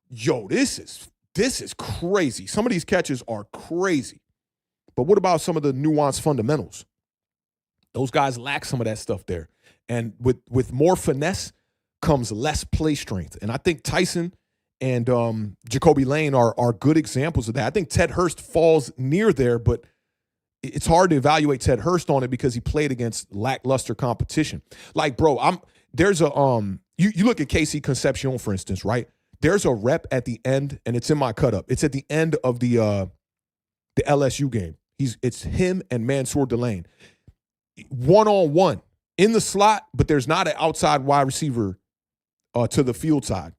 yo, this is crazy. Some of these catches are crazy. But what about some of the nuanced fundamentals? Those guys lack some of that stuff there. And with more finesse comes less play strength. And I think Tyson and Jacoby Lane are good examples of that. I think Ted Hurst falls near there, but it's hard to evaluate Ted Hurst on it because he played against lackluster competition. Like, bro, there's a you look at KC Concepcion, for instance, right? There's a rep at the end, and it's in my cut up. It's at the end of the LSU game. It's him and Mansour Delane. 1-on-1 in the slot, but there's not an outside wide receiver to the field side.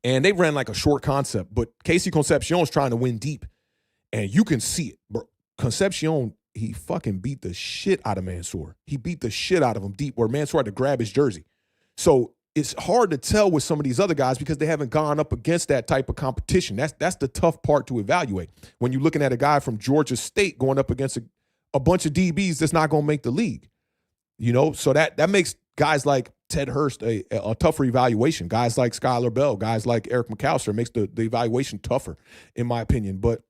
And they ran like a short concept, but KC Concepcion is trying to win deep. And you can see it, bro. Concepcion, he fucking beat the shit out of Mansour. He beat the shit out of him deep where Mansour had to grab his jersey. So it's hard to tell with some of these other guys because they haven't gone up against that type of competition. That's the tough part to evaluate. When you're looking at a guy from Georgia State going up against a bunch of DBs that's not going to make the league. So that makes guys like Ted Hurst a tougher evaluation. Guys like Skylar Bell, guys like Eric McAlister makes the evaluation tougher, in my opinion. But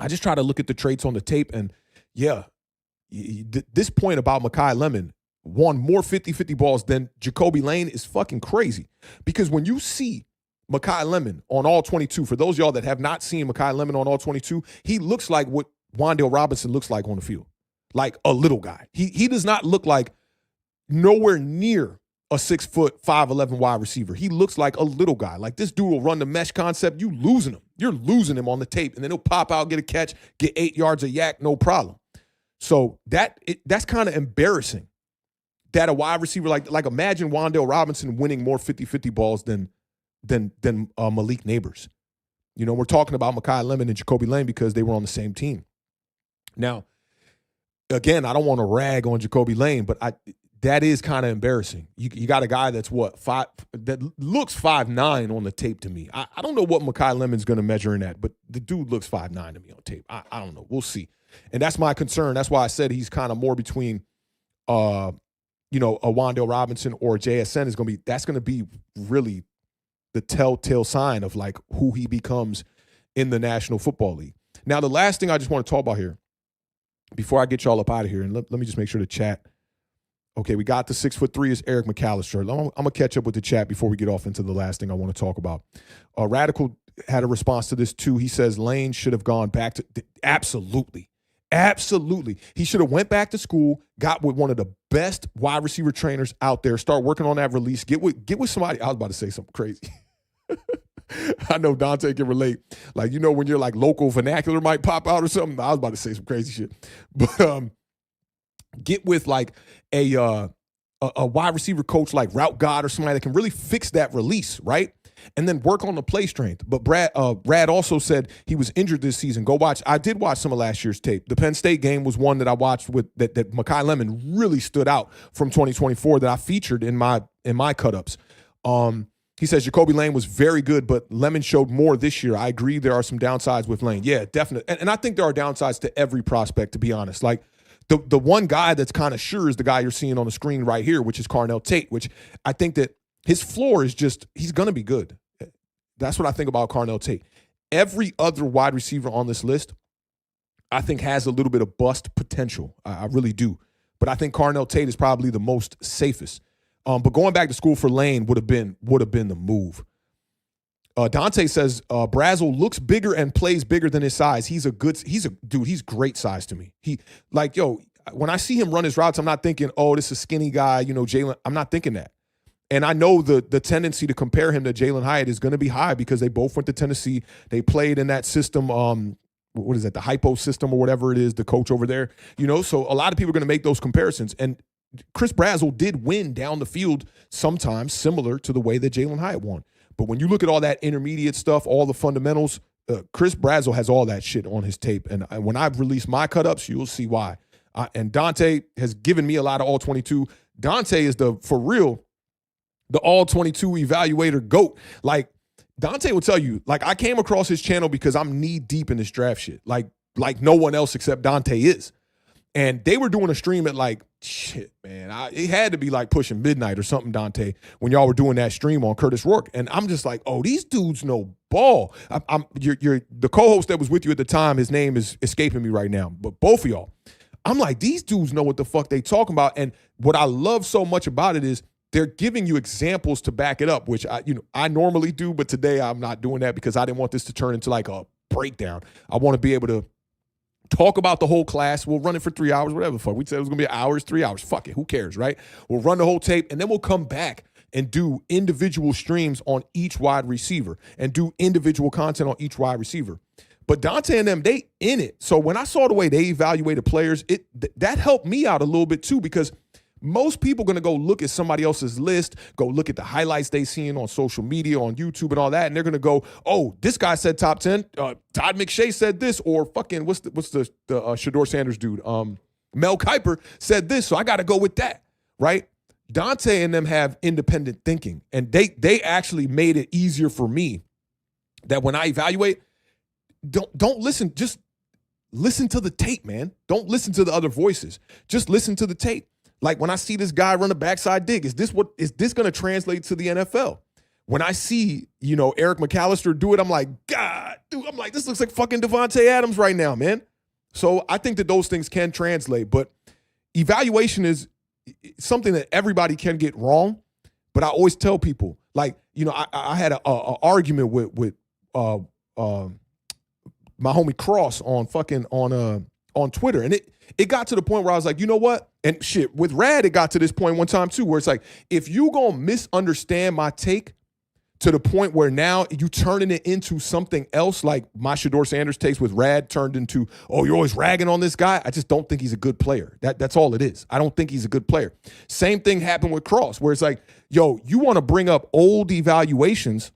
I just try to look at the traits on the tape, and yeah, this point about Makai Lemon won more 50-50 balls than Jacoby Lane is fucking crazy. Because when you see Makai Lemon on all 22, for those of y'all that have not seen Makai Lemon on all 22, he looks like what Wan'Dale Robinson looks like on the field. Like a little guy. He does not look like nowhere near a 6'5", 5'11" wide receiver. He looks like a little guy. Like, this dude will run the mesh concept. You losing him. You're losing him on the tape. And then he'll pop out, get a catch, get 8 yards of yak, no problem. So that's kind of embarrassing that a wide receiver like imagine Wan'Dale Robinson winning more 50-50 balls than Malik Neighbors. We're talking about Makai Lemon and Jacoby Lane because they were on the same team. Now, again, I don't want to rag on Jacoby Lane, but that is kind of embarrassing. You got a guy that's that looks 5'9" on the tape to me. I don't know what Makai Lemon's going to measure in that, but the dude looks 5'9" to me on tape. I don't know. We'll see. And that's my concern. That's why I said he's kind of more between, a Wan'Dale Robinson or JSN that's going to be really the telltale sign of like who he becomes in the National Football League. Now, the last thing I just want to talk about here before I get y'all up out of here, and let me just make sure to chat. Okay, we got the 6'3" is Eric McAlister. I'm going to catch up with the chat before we get off into the last thing I want to talk about. Radical had a response to this too. He says Lane should have gone back to – absolutely. Absolutely. He should have went back to school, got with one of the best wide receiver trainers out there, start working on that release, get with somebody – I was about to say something crazy. I know Dante can relate. Like, when you're like local vernacular might pop out or something. I was about to say some crazy shit. But get with like a wide receiver coach like Route God or somebody that can really fix that release, right? And then work on the play strength. But Brad also said he was injured this season. Go watch. I did watch some of last year's tape. The Penn State game was one that I watched with that Makai Lemon really stood out from 2024 that I featured in my cut-ups. He says Jacoby Lane was very good, but Lemon showed more this year. I agree there are some downsides with Lane. Yeah, definitely. And I think there are downsides to every prospect, to be honest. Like, the one guy that's kind of sure is the guy you're seeing on the screen right here, which is Carnell Tate, which I think that his floor is just, he's going to be good. That's what I think about Carnell Tate. Every other wide receiver on this list, I think, has a little bit of bust potential. I really do. But I think Carnell Tate is probably the most safest. But going back to school for Lane would have been the move. Dante says Brazzell looks bigger and plays bigger than his size. He's great size to me. When I see him run his routes, I'm not thinking, oh, this is a skinny guy, Jalen. I'm not thinking that. And I know the tendency to compare him to Jalen Hyatt is going to be high because they both went to Tennessee. They played in that system, what is that, the hypo system or whatever it is, the coach over there. So a lot of people are going to make those comparisons. And Chris Brazzell did win down the field sometimes similar to the way that Jalen Hyatt won. But when you look at all that intermediate stuff, all the fundamentals, Chris Brazzell has all that shit on his tape. And when I've released my cut-ups, you'll see why. And Dante has given me a lot of all-22. Dante is for real, the all-22 evaluator GOAT. Like, Dante will tell you, like, I came across his channel because I'm knee-deep in this draft shit. Like no one else except Dante is. And they were doing a stream at shit, man. It had to be like pushing midnight or something, Dante, when y'all were doing that stream on Curtis Rourke. And I'm just like, oh, these dudes know ball. You're the co-host that was with you at the time, his name is escaping me right now, but both of y'all. I'm like, these dudes know what the fuck they talking about. And what I love so much about it is they're giving you examples to back it up, which I normally do, but today I'm not doing that because I didn't want this to turn into like a breakdown. I want to be able to talk about the whole class. We'll run it for 3 hours, whatever the fuck. We said it was going to be hours, 3 hours. Fuck it. Who cares, right? We'll run the whole tape, and then we'll come back and do individual streams on each wide receiver and do individual content on each wide receiver. But Dante and them, they in it. So when I saw the way they evaluated players, that helped me out a little bit too, because most people going to go look at somebody else's list, go look at the highlights they seen on social media, on YouTube and all that, and they're going to go, oh, this guy said top 10. Todd McShay said this, or fucking what's the Shedeur Sanders dude? Mel Kiper said this, so I got to go with that, right? Dante and them have independent thinking, and they actually made it easier for me that when I evaluate, don't listen, just listen to the tape, man. Don't listen to the other voices. Just listen to the tape. Like when I see this guy run a backside dig, is this going to translate to the NFL? When I see, Eric McAlister do it, I'm like, God, dude, I'm like, this looks like fucking Devontae Adams right now, man. So I think that those things can translate, but evaluation is something that everybody can get wrong. But I always tell people, like, I had a argument with my homie Cross on Twitter, and it got to the point where I was like, you know what? And shit, with Rad, it got to this point one time too, where it's like, if you gonna misunderstand my take to the point where now you turning it into something else, like my Shedeur Sanders takes with Rad turned into, oh, you're always ragging on this guy. I just don't think he's a good player. That's all it is. I don't think he's a good player. Same thing happened with Cross, where it's like, yo, you want to bring up old evaluations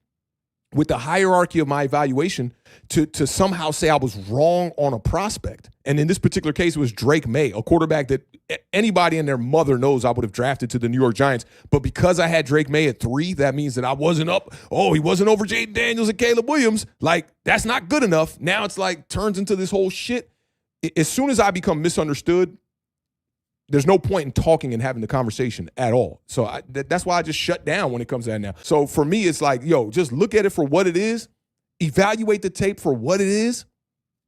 with the hierarchy of my evaluation to somehow say I was wrong on a prospect. And in this particular case, it was Drake May, a quarterback that anybody and their mother knows I would have drafted to the New York Giants. But because I had Drake May at 3, that means that I wasn't up. Oh, he wasn't over Jaden Daniels and Caleb Williams. Like, that's not good enough. Now it's like turns into this whole shit. As soon as I become misunderstood, there's no point in talking and having the conversation at all. So that's why I just shut down when it comes to that now. So for me, it's like, yo, just look at it for what it is, evaluate the tape for what it is,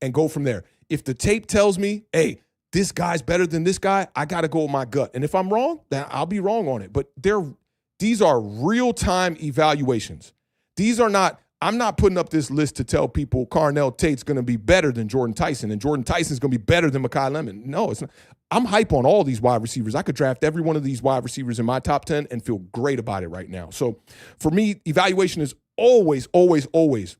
and go from there. If the tape tells me, hey, this guy's better than this guy, I got to go with my gut. And if I'm wrong, then I'll be wrong on it. But these are real-time evaluations. I'm not putting up this list to tell people Carnell Tate's going to be better than Jordyn Tyson and Jordyn Tyson's going to be better than Makai Lemon. No, it's not. I'm hype on all these wide receivers. I could draft every one of these wide receivers in my top 10 and feel great about it right now. So for me, evaluation is always, always, always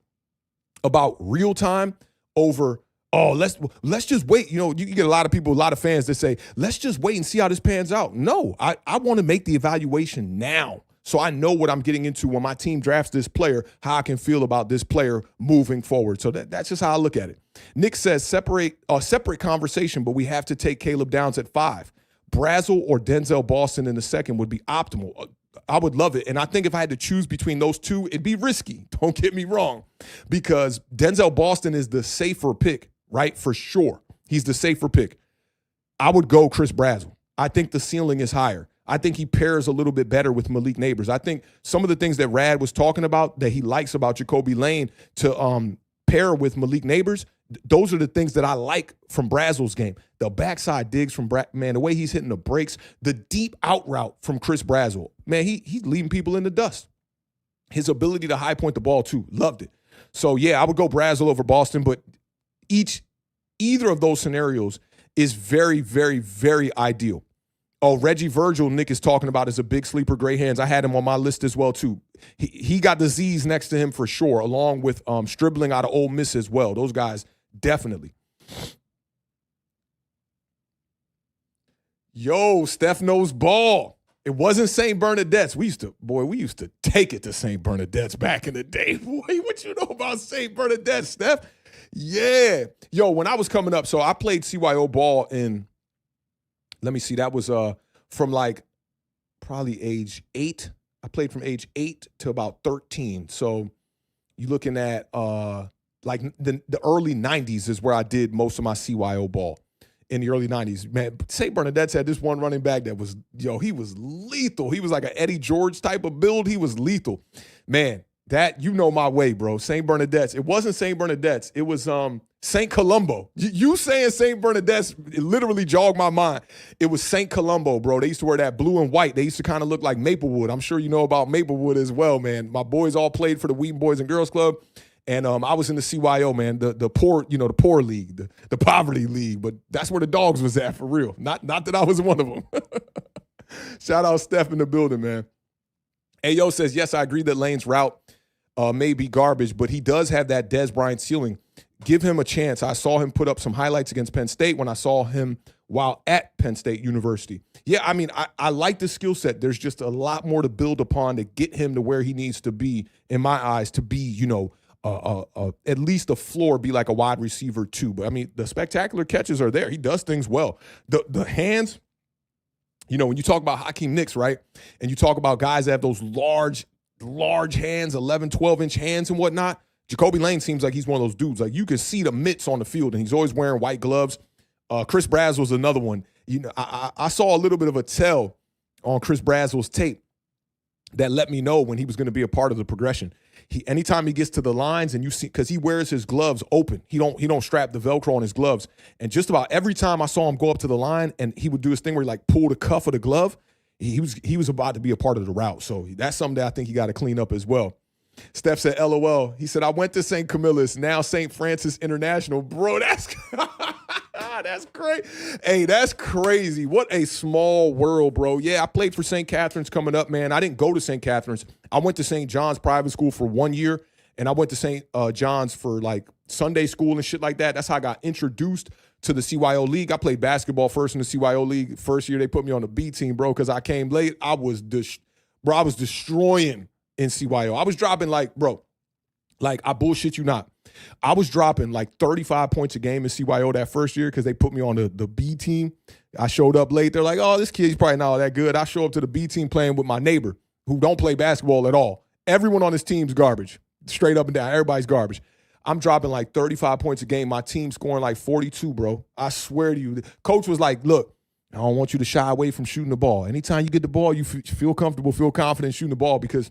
about real time over, oh, let's just wait. You get a lot of people, a lot of fans that say, let's just wait and see how this pans out. No, I want to make the evaluation now. So I know what I'm getting into when my team drafts this player, how I can feel about this player moving forward. So that's just how I look at it. Nick says separate conversation, but we have to take Caleb Downs at 5. Brazzell or Denzel Boston in the second would be optimal. I would love it. And I think if I had to choose between those two, it'd be risky. Don't get me wrong, because Denzel Boston is the safer pick, right? For sure. He's the safer pick. I would go Chris Brazzell. I think the ceiling is higher. I think he pairs a little bit better with Malik Neighbors. I think some of the things that Rad was talking about that he likes about Jacoby Lane to pair with Malik Neighbors, those are the things that I like from Brazzell's game. The backside digs from man, the way he's hitting the breaks, the deep out route from Chris Brazzell. Man, he's leaving people in the dust. his ability to high point the ball too, loved it. So yeah, I would go Brazzell over Boston, but either of those scenarios is very, very, very ideal. Oh, Reggie Virgil, Nick is talking about, is a big sleeper, great hands. I had him on my list as well, too. He got the Z's next to him for sure, along with Stribling out of Ole Miss as well. Those guys, definitely. Yo, Steph knows ball. It wasn't St. Bernadette's. We used to take it to St. Bernadette's back in the day. Boy, what you know about St. Bernadette's, Steph? Yeah. Yo, when I was coming up, so I played CYO ball in, let me see, that was from like probably age 8. I played from age 8 to about 13. So you're looking at like the early 90s is where I did most of my CYO ball. In the early 90s, man, St. Bernadette's had this one running back that was, he was lethal. He was like an Eddie George type of build. He was lethal. Man, that, you know my way, bro. St. Bernadette's. It wasn't St. Bernadette's. It was St. Columbo. You saying St. Bernadette's, it literally jogged my mind. It was St. Columbo, bro. They used to wear that blue and white. They used to kind of look like Maplewood. I'm sure you know about Maplewood as well, man. My boys all played for the Wheaton Boys and Girls Club. And I was in the CYO, man, the poor, the poor league, the poverty league. But that's where the dogs was at for real. Not that I was one of them. Shout out Steph in the building, man. Ayo says, yes, I agree that Lane's route may be garbage, but he does have that Dez Bryant ceiling. Give him a chance. I saw him put up some highlights against Penn State when I saw him while at Penn State University. Yeah, I mean, I like the skill set. There's just a lot more to build upon to get him to where he needs to be, in my eyes, to be, at least a floor, be like a wide receiver too. But I mean, the spectacular catches are there. He does things well. The hands, when you talk about Hakeem Nicks, right? And you talk about guys that have those large hands, 11, 12-inch hands and whatnot. Jacoby Lane seems like he's one of those dudes. Like, you can see the mitts on the field, and he's always wearing white gloves. Chris Brazzell's another one. I saw a little bit of a tell on Chris Brazzell's tape that let me know when he was going to be a part of the progression. Anytime he gets to the lines, and you see, because he wears his gloves open, he don't strap the Velcro on his gloves. And just about every time I saw him go up to the line, and he would do his thing where he like pull the cuff of the glove, he was about to be a part of the route. So that's something that I think he got to clean up as well. Steph said, LOL. He said, I went to St. Camillus, now St. Francis International. Bro, that's crazy. Hey, that's crazy. What a small world, bro. Yeah, I played for St. Catherine's coming up, man. I didn't go to St. Catherine's. I went to St. John's private school for 1 year, and I went to St. John's for like Sunday school and shit like that. That's how I got introduced to the CYO League. I played basketball first in the CYO League. First year, they put me on the B team, bro, because I came late. I was destroying in CYO. I was dropping I bullshit you not. I was dropping like 35 points a game in CYO that first year because they put me on the B team. I showed up late. They're like, oh, this kid's probably not all that good. I show up to the B team playing with my neighbor who don't play basketball at all. Everyone on his team's garbage, straight up and down. Everybody's garbage. I'm dropping like 35 points a game. My team scoring like 42, bro. I swear to you. Coach was like, look, I don't want you to shy away from shooting the ball. Anytime you get the ball, you feel comfortable, feel confident shooting the ball, because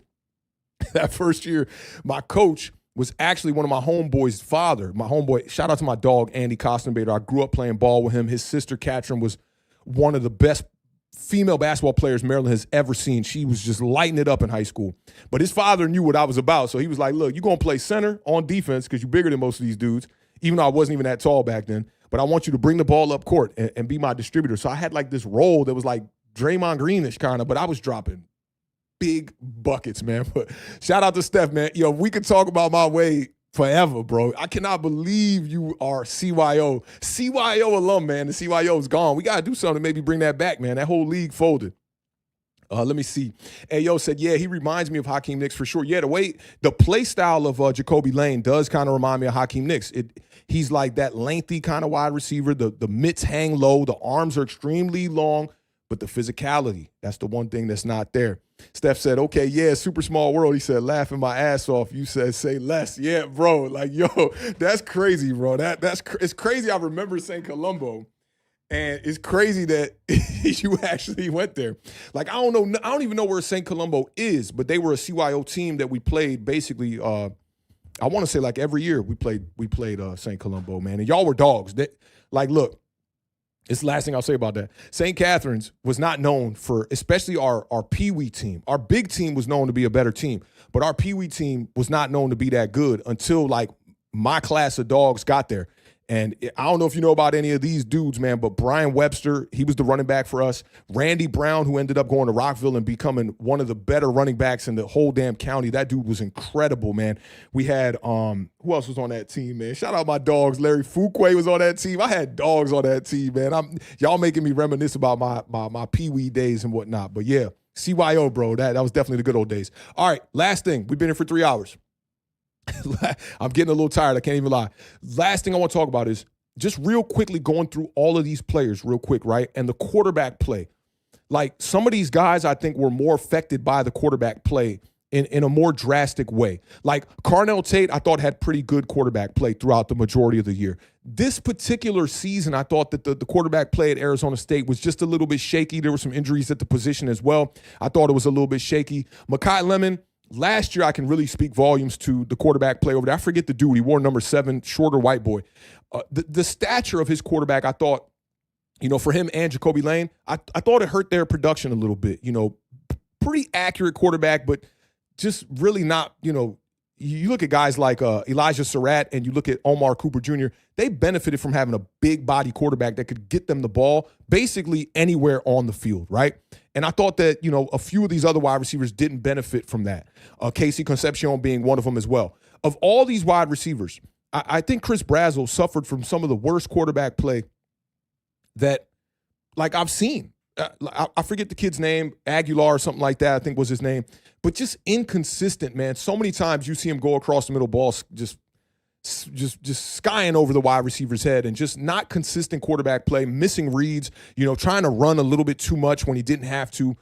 that first year, my coach was actually one of my homeboys' father. My homeboy, shout out to my dog, Andy Costenbader. I grew up playing ball with him. His sister, Katrin, was one of the best female basketball players Maryland has ever seen. She was just lighting it up in high school. But his father knew what I was about, so he was like, look, you're going to play center on defense because you're bigger than most of these dudes, even though I wasn't even that tall back then. But I want you to bring the ball up court and be my distributor. So I had like this role that was like Draymond Greenish kind of, but I was dropping big buckets, man. But shout out to Steph, man. We could talk about my way forever, bro. I cannot believe you are CYO alum, man. The CYO is gone. We got to do something to maybe bring that back, man. That whole league folded. Let me see. Ayo said, yeah, he reminds me of Hakeem Nicks for sure. Yeah, the play style of Jacoby Lane does kind of remind me of Hakeem Nicks. He's like that lengthy kind of wide receiver. The mitts hang low. The arms are extremely long, but the physicality, that's the one thing that's not there. Steph said, okay, yeah, super small world. He said, laughing my ass off. You said, say less. Yeah, bro. Like, yo, that's crazy, bro. It's crazy. I remember St. Columbo, and it's crazy that you actually went there. Like, I don't even know where St. Columbo is, but they were a CYO team that we played basically, I want to say like every year we played St. Columbo, man. And y'all were dogs. Look, It's the last thing I'll say about that. St. Catherine's was not known for, especially our Pee-wee team. Our big team was known to be a better team, but our Pee-wee team was not known to be that good until, like, my class of dogs got there. And I don't know if you know about any of these dudes, man, but Brian Webster, he was the running back for us. Randy Brown, who ended up going to Rockville and becoming one of the better running backs in the whole damn county. That dude was incredible, man. We had, who else was on that team, man? Shout out my dogs. Larry Fuquay was on that team. I had dogs on that team, man. Y'all making me reminisce about my Pee-wee days and whatnot. But yeah, CYO, bro, that was definitely the good old days. All right, last thing. We've been here for 3 hours. I'm getting a little tired. I can't even lie. Last thing I want to talk about is just real quickly going through all of these players real quick, right? And the quarterback play. Like, some of these guys I think were more affected by the quarterback play in a more drastic way. Like Carnell Tate, I thought had pretty good quarterback play throughout the majority of the year. This particular season, I thought that the quarterback play at Arizona State was just a little bit shaky. There were some injuries at the position as well. I thought it was a little bit shaky. Makai Lemon, last year, I can really speak volumes to the quarterback play over there. I forget the dude. He wore number 7, shorter white boy. The stature of his quarterback, I thought, for him and Jacoby Lane, I thought it hurt their production a little bit. Pretty accurate quarterback, but just really not, you look at guys like Elijah Sarratt and you look at Omar Cooper Jr., they benefited from having a big body quarterback that could get them the ball basically anywhere on the field, right? And I thought that, a few of these other wide receivers didn't benefit from that. Casey Concepcion being one of them as well. Of all these wide receivers, I think Chris Brazzell suffered from some of the worst quarterback play that, like, I've seen. I forget the kid's name, Aguilar or something like that, I think was his name. But just inconsistent, man. So many times you see him go across the middle, ball just skying over the wide receiver's head, and just not consistent quarterback play, missing reads, trying to run a little bit too much when he didn't have to,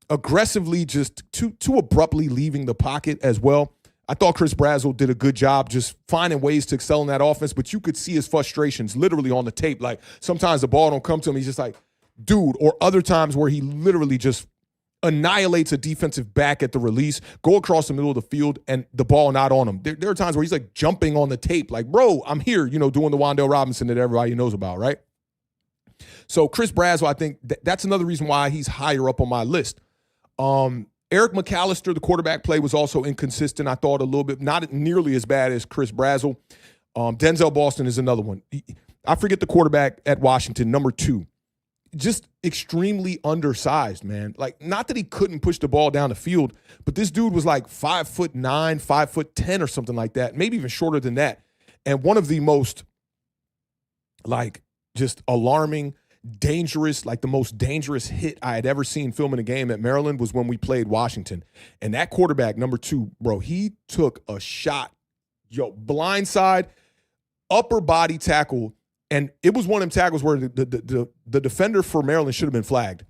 aggressively just too abruptly leaving the pocket as well. I thought Chris Brazzell did a good job just finding ways to excel in that offense, but you could see his frustrations literally on the tape. Like, sometimes the ball don't come to him, he's just like, dude, or other times where he literally just annihilates a defensive back at the release, go across the middle of the field, and the ball not on him. There are times where he's like jumping on the tape, like, bro, I'm here, doing the Wan'Dale Robinson that everybody knows about, right? So Chris Brazzell, I think that's another reason why he's higher up on my list. Eric McAlister, the quarterback play was also inconsistent. I thought a little bit, not nearly as bad as Chris Brazzell. Denzel Boston is another one. I forget the quarterback at Washington, number 2. Just extremely undersized, man. Like, not that he couldn't push the ball down the field, but this dude was like 5'9", 5'10" or something like that, maybe even shorter than that. And one of the most, like, just alarming, dangerous, like the most dangerous hit I had ever seen filming a game at Maryland was when we played Washington. And that quarterback, number 2, bro, he took a shot, blindside, upper body tackle. And it was one of them tackles where the defender for Maryland should have been flagged.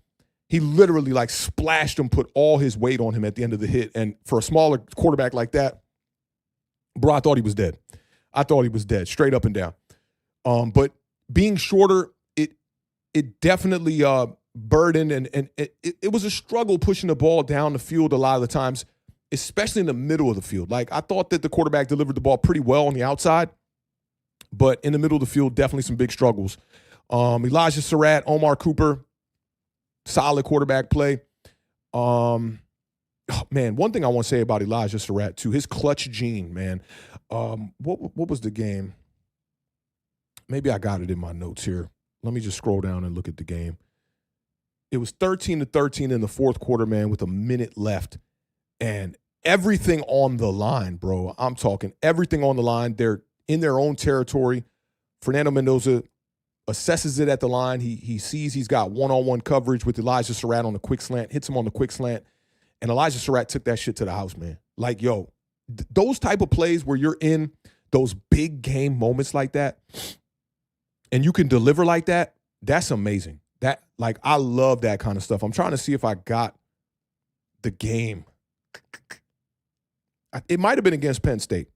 He literally, like, splashed him, put all his weight on him at the end of the hit. And for a smaller quarterback like that, bro, I thought he was dead. I thought he was dead, straight up and down. But being shorter, it definitely burdened, and it was a struggle pushing the ball down the field a lot of the times, especially in the middle of the field. Like, I thought that the quarterback delivered the ball pretty well on the outside, but in the middle of the field, definitely some big struggles. Elijah Sarratt, Omar Cooper, solid quarterback play. Man, one thing I want to say about Elijah Sarratt, too, his clutch gene, man. What was the game? Maybe I got it in my notes here. Let me just scroll down and look at the game. It was 13-13 in the fourth quarter, man, with a minute left. And everything on the line, bro. I'm talking everything on the line. They're in their own territory. Fernando Mendoza assesses it at the line. He sees he's got one-on-one coverage with Elijah Sarratt on the quick slant, hits him on the quick slant, and Elijah Sarratt took that shit to the house, man. Like, those type of plays where you're in those big game moments like that and you can deliver like that, that's amazing. I love that kind of stuff. I'm trying to see if I got the game. It might have been against Penn State.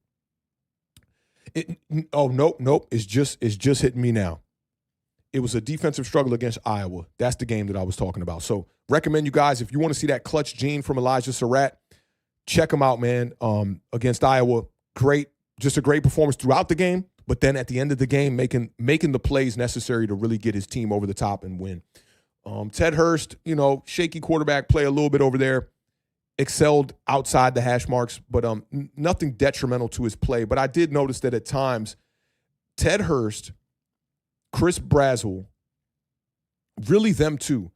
Nope. It's just hitting me now. It was a defensive struggle against Iowa. That's the game that I was talking about. So recommend you guys, if you want to see that clutch gene from Elijah Sarratt, check him out, man. Against Iowa, just a great performance throughout the game, but then at the end of the game, making the plays necessary to really get his team over the top and win. Ted Hurst, shaky quarterback play a little bit over there, excelled outside the hash marks, but nothing detrimental to his play. But I did notice that at times, Ted Hurst, Chris Brazzell, really them two,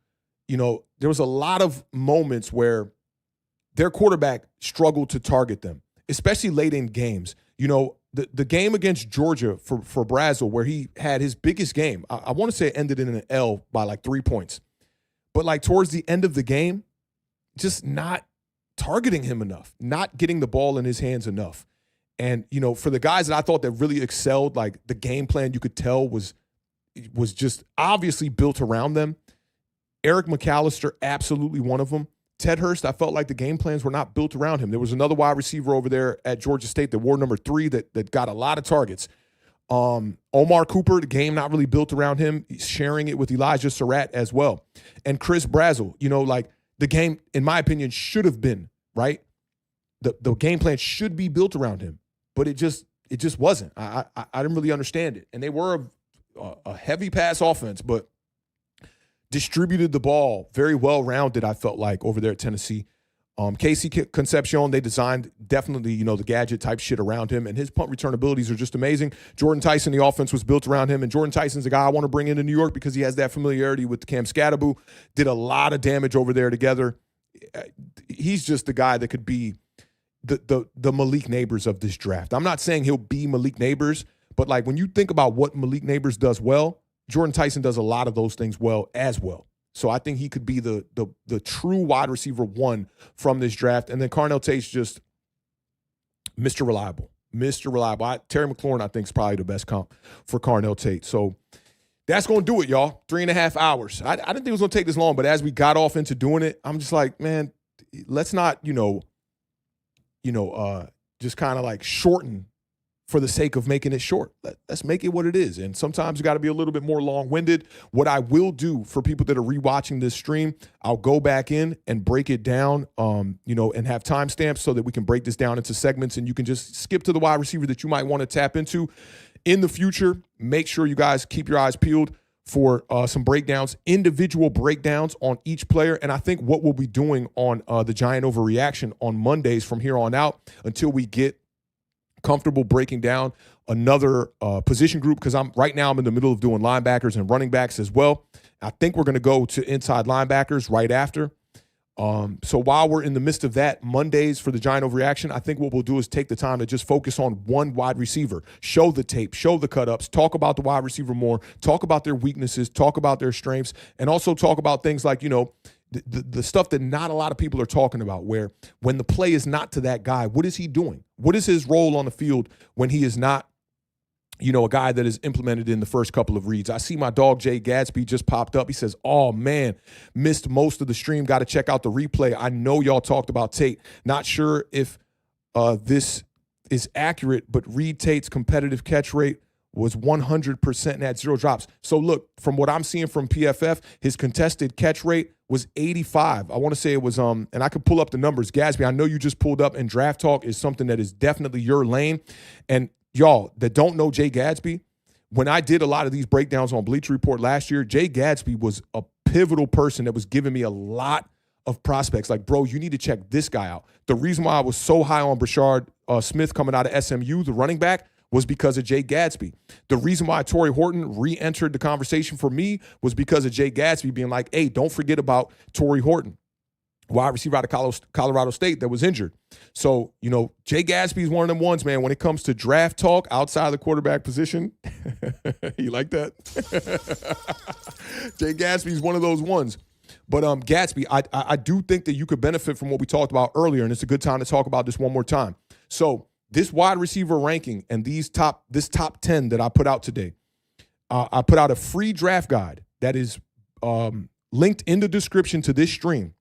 there was a lot of moments where their quarterback struggled to target them, especially late in games. The game against Georgia for Brazzell, where he had his biggest game, I want to say it ended in an L by like 3 points. But like towards the end of the game, just not targeting him enough, not getting the ball in his hands enough. And, for the guys that I thought that really excelled, like the game plan you could tell was just obviously built around them. Eric McAlister, absolutely one of them. Ted Hurst, I felt like the game plans were not built around him. There was another wide receiver over there at Georgia State that wore number 3 that got a lot of targets. Omar Cooper, the game not really built around him. He's sharing it with Elijah Sarratt as well. And Chris Brazzell, the game, in my opinion, should have been, right? The game plan should be built around him, but it just wasn't. I didn't really understand it. And they were a heavy pass offense, but distributed the ball very well-rounded, I felt like, over there at Tennessee. Casey Concepcion, they designed definitely, the gadget-type shit around him, and his punt return abilities are just amazing. Jordyn Tyson, the offense was built around him, and Jordyn Tyson's a guy I want to bring into New York because he has that familiarity with Cam Scatterbu, did a lot of damage over there together. He's just the guy that could be the Malik Neighbors of this draft. I'm not saying he'll be Malik Neighbors, but like when you think about what Malik Neighbors does well, Jordyn Tyson does a lot of those things well as well. So I think he could be the true wide receiver 1 from this draft. And then Carnell Tate's just Mr. Reliable. Mr. Reliable. Terry McLaurin, I think, is probably the best comp for Carnell Tate. So that's going to do it, y'all. 3.5 hours. I didn't think it was going to take this long, but as we got off into doing it, I'm just like, man, let's not, just kind of like shorten for the sake of making it short. Let's make it what it is. And sometimes you got to be a little bit more long-winded. What I will do for people that are rewatching this stream, I'll go back in and break it down, and have timestamps so that we can break this down into segments, and you can just skip to the wide receiver that you might want to tap into in the future. Make sure you guys keep your eyes peeled for some breakdowns, individual breakdowns on each player. And I think what we'll be doing on the Giant Overreaction on Mondays from here on out until we get comfortable breaking down another position group, because I'm in the middle of doing linebackers and running backs as well. I think we're going to go to inside linebackers right after. So while we're in the midst of that, Mondays for the Giant Overreaction, I think what we'll do is take the time to just focus on one wide receiver, show the tape, show the cut-ups, talk about the wide receiver more, talk about their weaknesses, talk about their strengths, and also talk about things like, the stuff that not a lot of people are talking about, where when the play is not to that guy, what is he doing? What is his role on the field when he is not, a guy that is implemented in the first couple of reads? I see my dog Jay Gadsby just popped up. He says, oh, man, missed most of the stream. Got to check out the replay. I know y'all talked about Tate. Not sure if this is accurate, but Reed Tate's competitive catch rate was 100% and had 0 drops. So look, from what I'm seeing from PFF, his contested catch rate was 85. I want to say it was, and I could pull up the numbers. Gadsby, I know you just pulled up, and Draft Talk is something that is definitely your lane. And y'all that don't know Jay Gadsby, when I did a lot of these breakdowns on Bleacher Report last year, Jay Gadsby was a pivotal person that was giving me a lot of prospects. Like, bro, you need to check this guy out. The reason why I was so high on Brashard Smith coming out of SMU, the running back, was because of Jay Gadsby. The reason why Torrey Horton re-entered the conversation for me was because of Jay Gadsby being like, hey, don't forget about Torrey Horton, wide receiver out of Colorado State that was injured. So, Jay Gadsby is one of them ones, man, when it comes to draft talk outside the quarterback position. You like that? Jay Gadsby is one of those ones. But Gadsby, I do think that you could benefit from what we talked about earlier, and it's a good time to talk about this one more time. So this wide receiver ranking and this top 10 that I put out today, I put out a free draft guide that is linked in the description to this stream.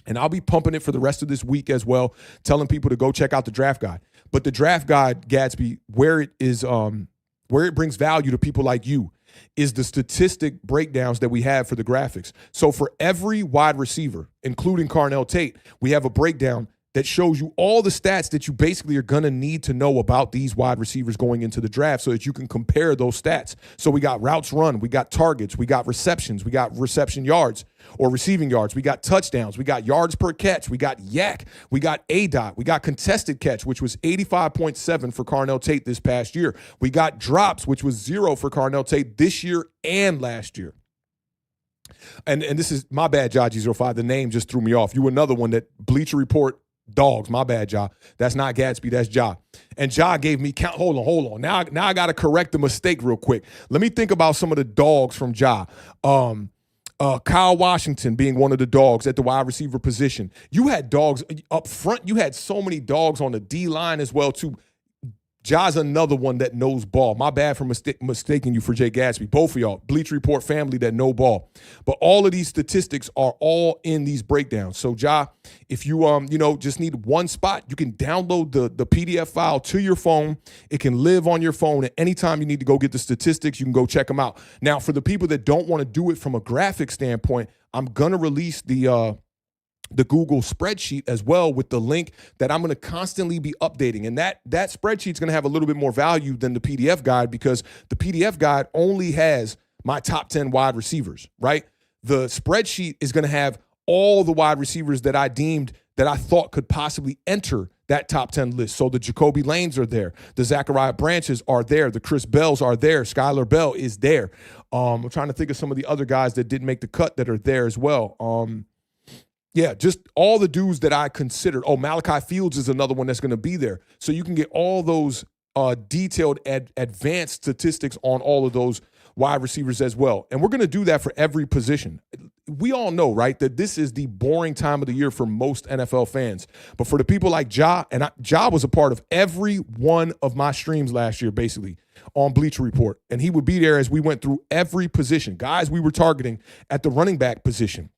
And I'll be pumping it for the rest of this week as well, telling people to go check out the draft guide. But the draft guide, Gadsby, where it brings value to people like you is the statistic breakdowns that we have for the graphics. So for every wide receiver, including Carnell Tate, we have a breakdown that shows you all the stats that you basically are going to need to know about these wide receivers going into the draft so that you can compare those stats. So we got routes run, we got targets, we got receptions, we got reception yards or receiving yards, we got touchdowns, we got yards per catch, we got yak, we got ADOT, we got contested catch, which was 85.7 for Carnell Tate this past year. We got drops, which was 0 for Carnell Tate this year and last year. And this is my bad, Jaji05. The name just threw me off. You another one that Bleacher Report dogs. My bad, Ja. That's not Gadsby. That's Ja. And Ja gave me count. Hold on. Now I got to correct the mistake real quick. Let me think about some of the dogs from Ja. Kyle Washington being one of the dogs at the wide receiver position. You had dogs up front. You had so many dogs on the D line as well too. Ja's another one that knows ball. My bad for mistaking you for Jay Gadsby. Both of y'all, Bleacher Report family that know ball. But all of these statistics are all in these breakdowns. So Ja, if you just need one spot, you can download the PDF file to your phone. It can live on your phone at any time you need to go get the statistics. You can go check them out. Now, for the people that don't want to do it from a graphic standpoint, I'm gonna release the Google spreadsheet as well with the link that I'm going to constantly be updating. And that spreadsheet's going to have a little bit more value than the PDF guide because the PDF guide only has my top 10 wide receivers, right? The spreadsheet is going to have all the wide receivers that I deemed that I thought could possibly enter that top 10 list. So the Jacoby Lanes are there. The Zachariah Branches are there. The Chris Bells are there. Skylar Bell is there. I'm trying to think of some of the other guys that didn't make the cut that are there as well. Yeah, just all the dudes that I considered. Oh, Malachi Fields is another one that's going to be there. So you can get all those detailed advanced statistics on all of those wide receivers as well. And we're going to do that for every position. We all know, right, that this is the boring time of the year for most NFL fans. But for the people like Ja, and Ja was a part of every one of my streams last year, basically, on Bleacher Report. And he would be there as we went through every position. Guys we were targeting at the running back position,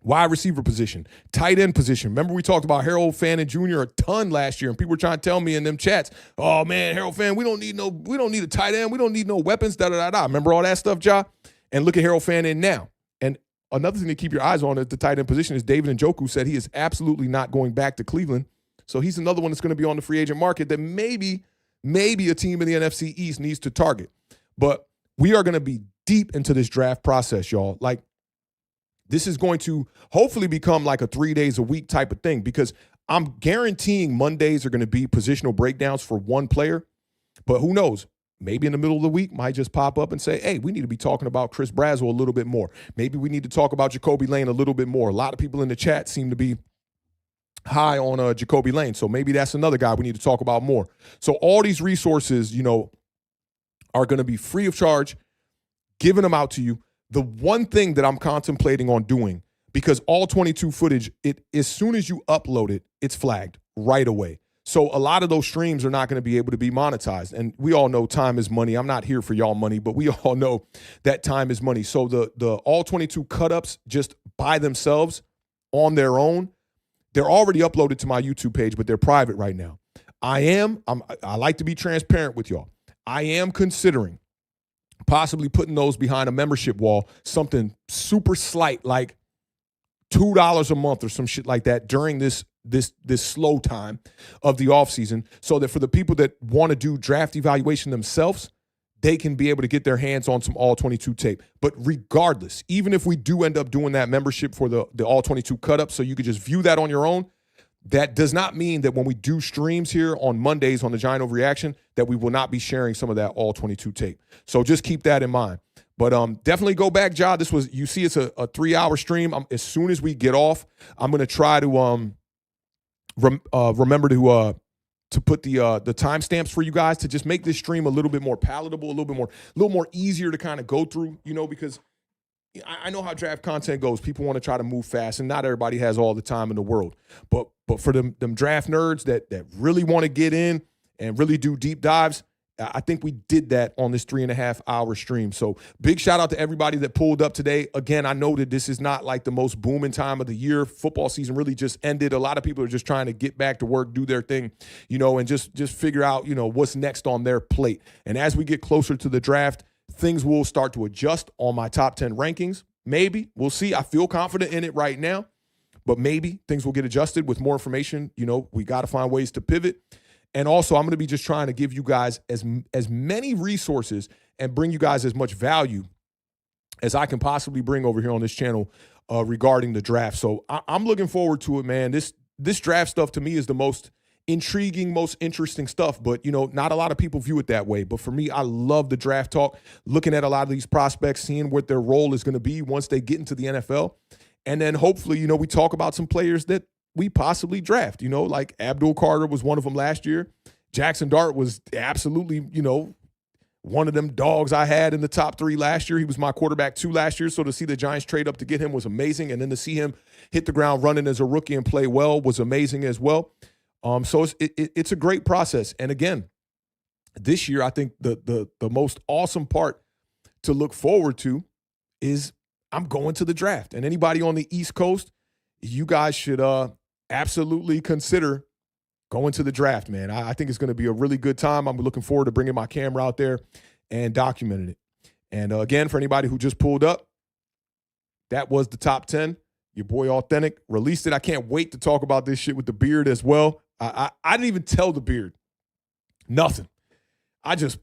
wide receiver position, tight end position. Remember we talked about Harold Fannin Jr. a ton last year, and people were trying to tell me in them chats, oh man, Harold Fannin, we don't need a tight end, we don't need no weapons, da-da-da-da. Remember all that stuff, Ja? And look at Harold Fannin now. And another thing to keep your eyes on at the tight end position is David Njoku said he is absolutely not going back to Cleveland. So he's another one that's going to be on the free agent market that maybe a team in the NFC East needs to target. But we are going to be deep into this draft process, y'all. Like, this is going to hopefully become like a 3 days a week type of thing because I'm guaranteeing Mondays are going to be positional breakdowns for one player. But who knows? Maybe in the middle of the week might just pop up and say, hey, we need to be talking about Chris Brazzell a little bit more. Maybe we need to talk about Jacoby Lane a little bit more. A lot of people in the chat seem to be high on Jacoby Lane. So maybe that's another guy we need to talk about more. So all these resources, are going to be free of charge, giving them out to you. The one thing that I'm contemplating on doing, because all 22 footage, as soon as you upload it, it's flagged right away. So a lot of those streams are not going to be able to be monetized. And we all know time is money. I'm not here for y'all money, but we all know that time is money. So the all 22 cut-ups just by themselves on their own, they're already uploaded to my YouTube page, but they're private right now. I like to be transparent with y'all. I am considering possibly putting those behind a membership wall, something super slight like $2 a month or some shit like that during this slow time of the offseason, so that for the people that want to do draft evaluation themselves, they can be able to get their hands on some all 22 tape. But regardless, even if we do end up doing that membership for the all 22 cut up so you could just view that on your own, that does not mean that when we do streams here on Mondays on the Giant Overreaction that we will not be sharing some of that all 22 tape. So just keep that in mind. But definitely go back, Ja. This was, you see, it's a 3-hour stream. As soon as we get off, I'm going to try to remember to put the timestamps for you guys to just make this stream a little bit more palatable, a little more easier to kind of go through, because I know how draft content goes. People want to try to move fast, and not everybody has all the time in the world. But for them draft nerds that really want to get in and really do deep dives, I think we did that on this 3.5-hour stream. So big shout out to everybody that pulled up today. Again, I know that this is not like the most booming time of the year. Football season really just ended. A lot of people are just trying to get back to work, do their thing, and just figure out, what's next on their plate. And as we get closer to the draft, things will start to adjust on my top 10 rankings. Maybe. We'll see. I feel confident in it right now. but maybe things will get adjusted with more information. You know, we got to find ways to pivot. And also, I'm going to be just trying to give you guys as many resources and bring you guys as much value as I can possibly bring over here on this channel regarding the draft. So I'm looking forward to it, man. This draft stuff to me is the most intriguing, most interesting stuff. But, you know, not a lot of people view it that way. But for me, I love the draft talk, looking at a lot of these prospects, seeing what their role is going to be once they get into the NFL. And then hopefully, you know, we talk about some players that we possibly draft, you know, like Abdul Carter was one of them last year. Jackson Dart was absolutely, you know, one of them dogs I had in the top 3 last year. He was my quarterback 2 last year. So to see the Giants trade up to get him was amazing. And then to see him hit the ground running as a rookie and play well was amazing as well. So it's a great process. And again, this year, I think the most awesome part to look forward to is I'm going to the draft. And anybody on the East Coast, you guys should absolutely consider going to the draft, man. I think it's going to be a really good time. I'm looking forward to bringing my camera out there and documenting it. And again, for anybody who just pulled up, that was the top 10. Your boy Authentic released it. I can't wait to talk about this shit with the beard as well. I didn't even tell the beard nothing. I just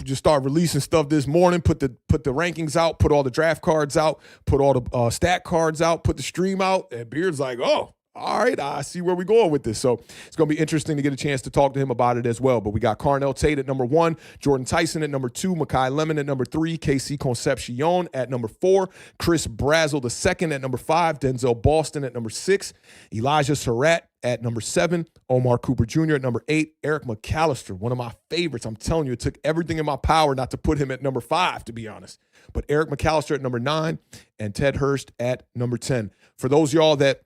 started releasing stuff this morning, put the rankings out, put all the draft cards out, put all the stat cards out, put the stream out, and Beard's like, oh, all right, I see where we're going with this. So it's going to be interesting to get a chance to talk to him about it as well. But we got Carnell Tate at number 1, Jordyn Tyson at number 2, Makai Lemon at number 3, KC Concepcion at number 4, Chris Brazzell II at number 5, Denzel Boston at number 6, Elijah Sarratt at number 7, Omar Cooper Jr. at number 8, Eric McAlister, one of my favorites. I'm telling you, it took everything in my power not to put him at number 5, to be honest. But Eric McAlister at number 9 and Ted Hurst at number 10. For those of y'all that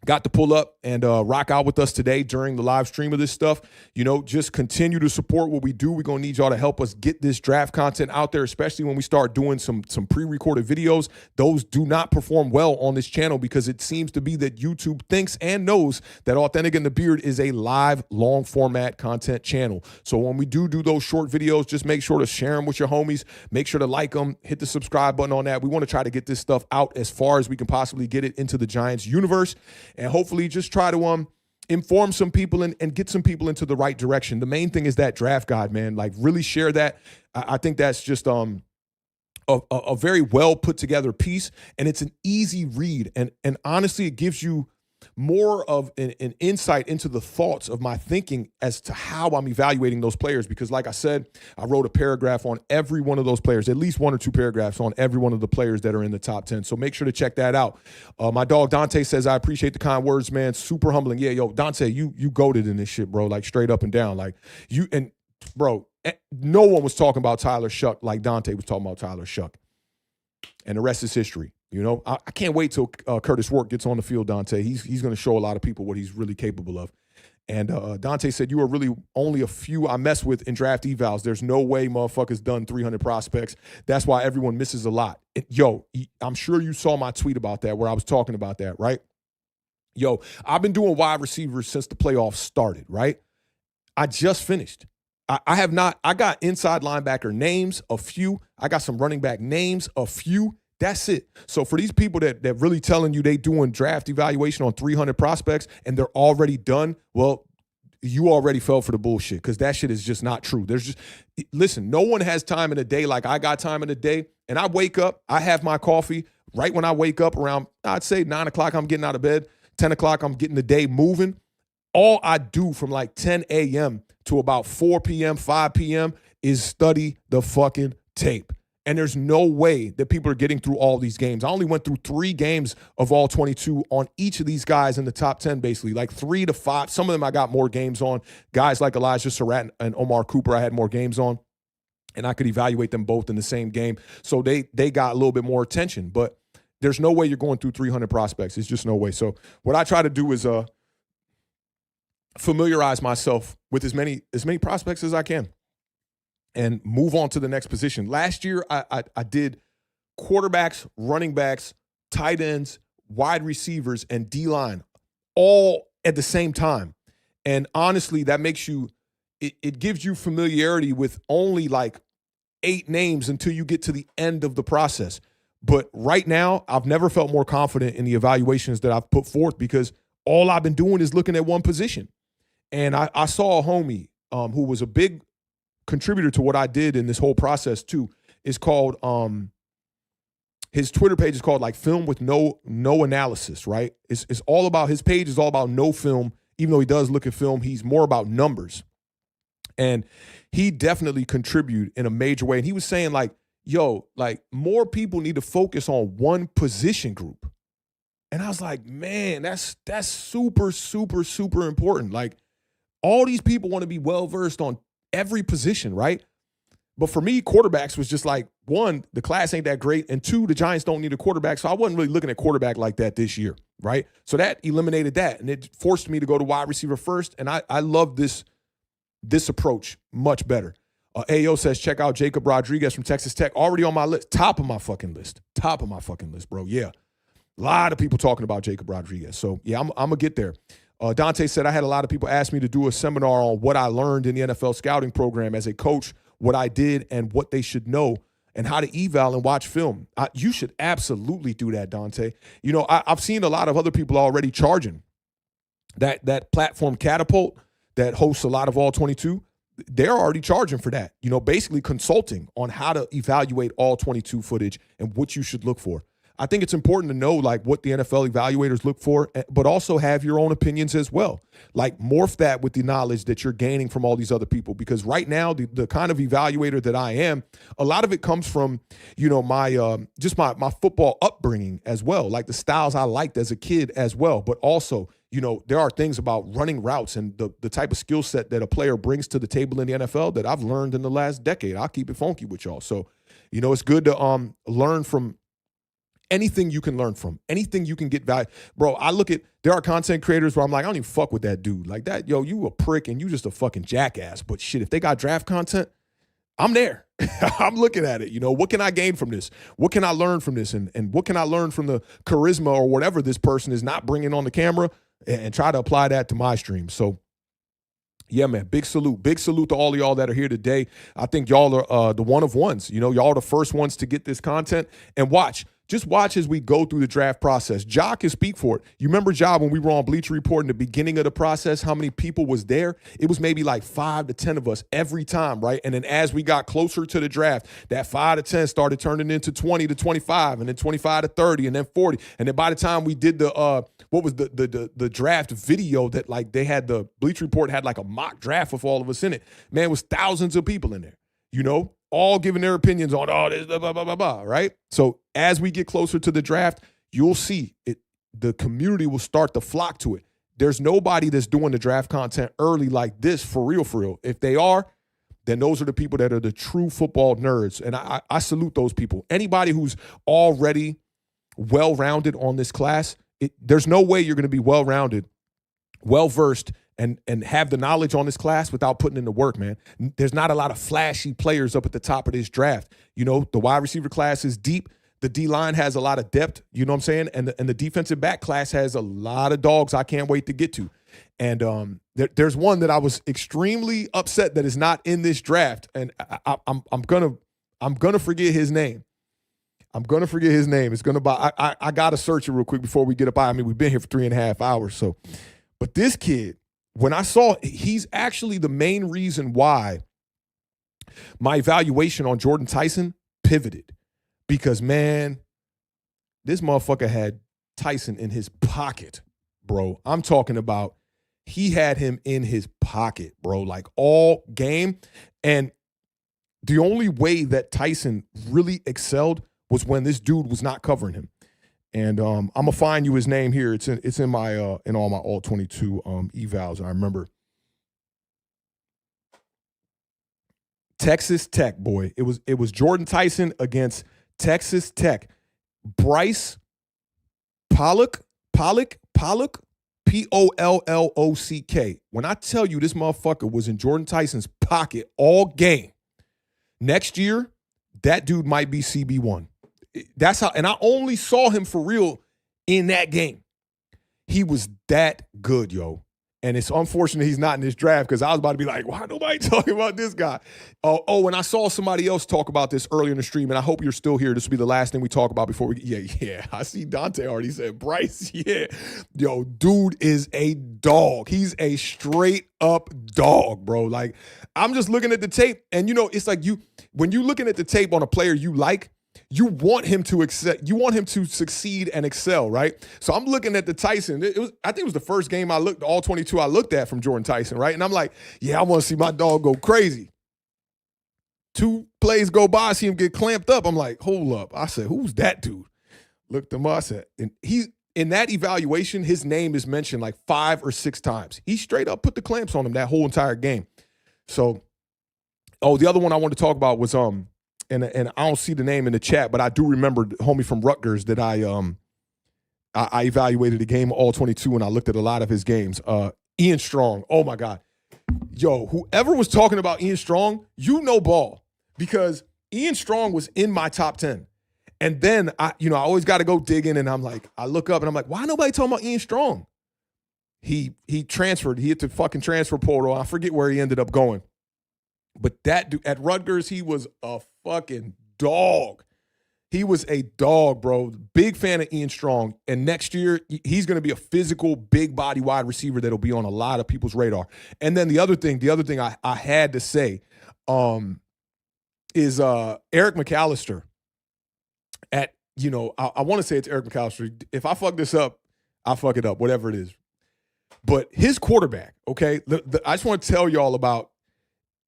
got to pull up and rock out with us today during the live stream of this stuff, you know, just continue to support what we do. We're going to need y'all to help us get this draft content out there, especially when we start doing some pre-recorded videos. Those do not perform well on this channel because it seems to be that YouTube thinks and knows that Authentic and the Beard is a live, long format content channel. So when we do those short videos, just make sure to share them with your homies. Make sure to like them, hit the subscribe button on that. We want to try to get this stuff out as far as we can possibly get it into the Giants universe. And hopefully just try to inform some people and get some people into the right direction. The main thing is that draft guide, man. Like, really share that. I think that's just a very well put together piece, and it's an easy read. And honestly, it gives you more of an insight into the thoughts of my thinking as to how I'm evaluating those players. Because like I said, I wrote a paragraph on every one of those players, at least 1 or 2 paragraphs on every one of the players that are in the top 10. So make sure to check that out. My dog Dante says, I appreciate the kind words, man. Super humbling. Yeah, yo, Dante, you goated in this shit, bro. Like, straight up and down. Like, you, and bro, no one was talking about Tyler Shuck like Dante was talking about Tyler Shuck. And the rest is history. You know, I can't wait till Curtis Work gets on the field, Dante. He's going to show a lot of people what he's really capable of. And Dante said, you are really only a few I mess with in draft evals. There's no way motherfuckers done 300 prospects. That's why everyone misses a lot. Yo, I'm sure you saw my tweet about that where I was talking about that, right? Yo, I've been doing wide receivers since the playoffs started, right? I just finished. I got inside linebacker names, a few. I got some running back names, a few. That's it. So for these people that really telling you they doing draft evaluation on 300 prospects and they're already done, well, you already fell for the bullshit because that shit is just not true. Listen, no one has time in a day like I got time in a day. And I wake up, I have my coffee. Right when I wake up around, I'd say 9 o'clock, I'm getting out of bed. 10 o'clock, I'm getting the day moving. All I do from like 10 a.m. to about 4 p.m., 5 p.m. is study the fucking tape. And there's no way that people are getting through all these games. I only went through 3 games of all 22 on each of these guys in the top 10, basically, like 3 to 5. Some of them I got more games on. Guys like Elijah Sarratt and Omar Cooper, I had more games on, and I could evaluate them both in the same game. So they got a little bit more attention. But there's no way you're going through 300 prospects. It's just no way. So what I try to do is familiarize myself with as many prospects as I can and move on to the next position. Last year, I did quarterbacks, running backs, tight ends, wide receivers, and D-line all at the same time. And honestly, that makes you, it gives you familiarity with only like 8 names until you get to the end of the process. But right now, I've never felt more confident in the evaluations that I've put forth because all I've been doing is looking at one position. And I saw a homie who was a big contributor to what I did in this whole process too. It's called his Twitter page is called like Film with No Analysis, right? It's all about, his page is all about no film. Even though he does look at film, he's more about numbers. And he definitely contributed in a major way. And he was saying like, yo, like more people need to focus on one position group. And I was like, man, that's super, super, super important. Like all these people want to be well-versed on every position, right? But for me, quarterbacks was just like, one, the class ain't that great, and two, the Giants don't need a quarterback, so I wasn't really looking at quarterback like that this year, right? So that eliminated that, and it forced me to go to wide receiver first, and I love this approach much better. AO says, check out Jacob Rodriguez from Texas Tech, already on my list, top of my fucking list, bro, yeah. A lot of people talking about Jacob Rodriguez, so yeah, I'm going to get there. Dante said, I had a lot of people ask me to do a seminar on what I learned in the NFL scouting program as a coach, what I did and what they should know and how to eval and watch film. You should absolutely do that, Dante. You know, I've seen a lot of other people already charging. That platform Catapult that hosts a lot of All 22, they're already charging for that. You know, basically consulting on how to evaluate All 22 footage and what you should look for. I think it's important to know like what the NFL evaluators look for, but also have your own opinions as well. Like morph that with the knowledge that you're gaining from all these other people. Because right now, the kind of evaluator that I am, a lot of it comes from, you know, my just my football upbringing as well, like the styles I liked as a kid as well. But also, you know, there are things about running routes and the type of skill set that a player brings to the table in the NFL that I've learned in the last decade. I'll keep it funky with y'all. So, you know, it's good to learn from anything you can learn from, anything you can get value. Bro, I look at, there are content creators where I'm like, I don't even fuck with that dude. Like that, yo, you a prick and you just a fucking jackass. But shit, if they got draft content, I'm there. I'm looking at it. You know, what can I gain from this? What can I learn from this? And what can I learn from the charisma or whatever this person is not bringing on the camera and try to apply that to my stream. So, yeah, man, big salute. Big salute to all of y'all that are here today. I think y'all are the one of ones. You know, y'all are the first ones to get this content. And just watch as we go through the draft process. Ja can speak for it. You remember, Ja, when we were on Bleacher Report in the beginning of the process, how many people was there? It was maybe like 5 to 10 of us every time, right? And then as we got closer to the draft, that 5 to 10 started turning into 20 to 25, and then 25 to 30, and then 40. And then by the time we did the draft video that like they had, the Bleacher Report had like a mock draft with all of us in it. Man, it was thousands of people in there, you know? All giving their opinions on all this, blah, blah, blah, blah, blah, right? So as we get closer to the draft, you'll see it. The community will start to flock to it. There's nobody that's doing the draft content early like this for real, for real. If they are, then those are the people that are the true football nerds. And I salute those people. Anybody who's already well-rounded on this class, there's no way you're going to be well-rounded, well-versed, and have the knowledge on this class without putting in the work, man. There's not a lot of flashy players up at the top of this draft. You know, the wide receiver class is deep. The D-line has a lot of depth, you know what I'm saying? And the defensive back class has a lot of dogs I can't wait to get to. And there's one that I was extremely upset that is not in this draft, and I'm gonna forget his name. It's gonna I gotta search it real quick before we get up. I mean, we've been here for 3.5 hours, so. But this kid, when I saw, he's actually the main reason why my evaluation on Jordyn Tyson pivoted. Because, man, this motherfucker had Tyson in his pocket, bro. I'm talking about he had him in his pocket, bro, like all game. And the only way that Tyson really excelled was when this dude was not covering him. And I'm gonna find you his name here. It's in my in all my All 22 evals. And I remember Texas Tech, boy. It was Jordyn Tyson against Texas Tech. Bryce Pollock, Pollock, Pollock. When I tell you this motherfucker was in Jordyn Tyson's pocket all game, next year that dude might be CB1. That's how, and I only saw him for real in that game. He was that good, yo. And it's unfortunate he's not in this draft because I was about to be like, why nobody talking about this guy? And I saw somebody else talk about this earlier in the stream, and I hope you're still here. This will be the last thing we talk about before we yeah. I see Dante already said, Bryce, yeah. Yo, dude is a dog. He's a straight up dog, bro. Like, I'm just looking at the tape, and it's like when you're looking at the tape on a player you like, you want him to you want him to succeed and excel, right? So I'm looking at the Tyson. I think it was the first game all 22 I looked at from Jordyn Tyson, right? And I'm like, yeah, I want to see my dog go crazy. 2 plays go by, I see him get clamped up. I'm like, hold up. I said, who's that dude? Looked him up. I said, and he's in that evaluation, his name is mentioned like 5 or 6 times. He straight up put the clamps on him that whole entire game. So, the other one I wanted to talk about was and I don't see the name in the chat, but I do remember the homie from Rutgers that I evaluated the game all 22 and I looked at a lot of his games. Ian Strong. Oh my God. Yo, whoever was talking about Ian Strong, ball, because Ian Strong was in my top 10. And then I always got to go digging, and I'm like, I look up and I'm like, why nobody talking about Ian Strong? He transferred. He hit the fucking transfer portal. I forget where he ended up going. But that dude at Rutgers, he was a fucking dog. He was a dog, bro. Big fan of Ian Strong. And next year, he's going to be a physical, big body wide receiver that'll be on a lot of people's radar. And then the other thing I had to say is Eric McAlister. I want to say it's Eric McAlister. If I fuck this up, I'll fuck it up, whatever it is. But his quarterback, okay? I just want to tell y'all about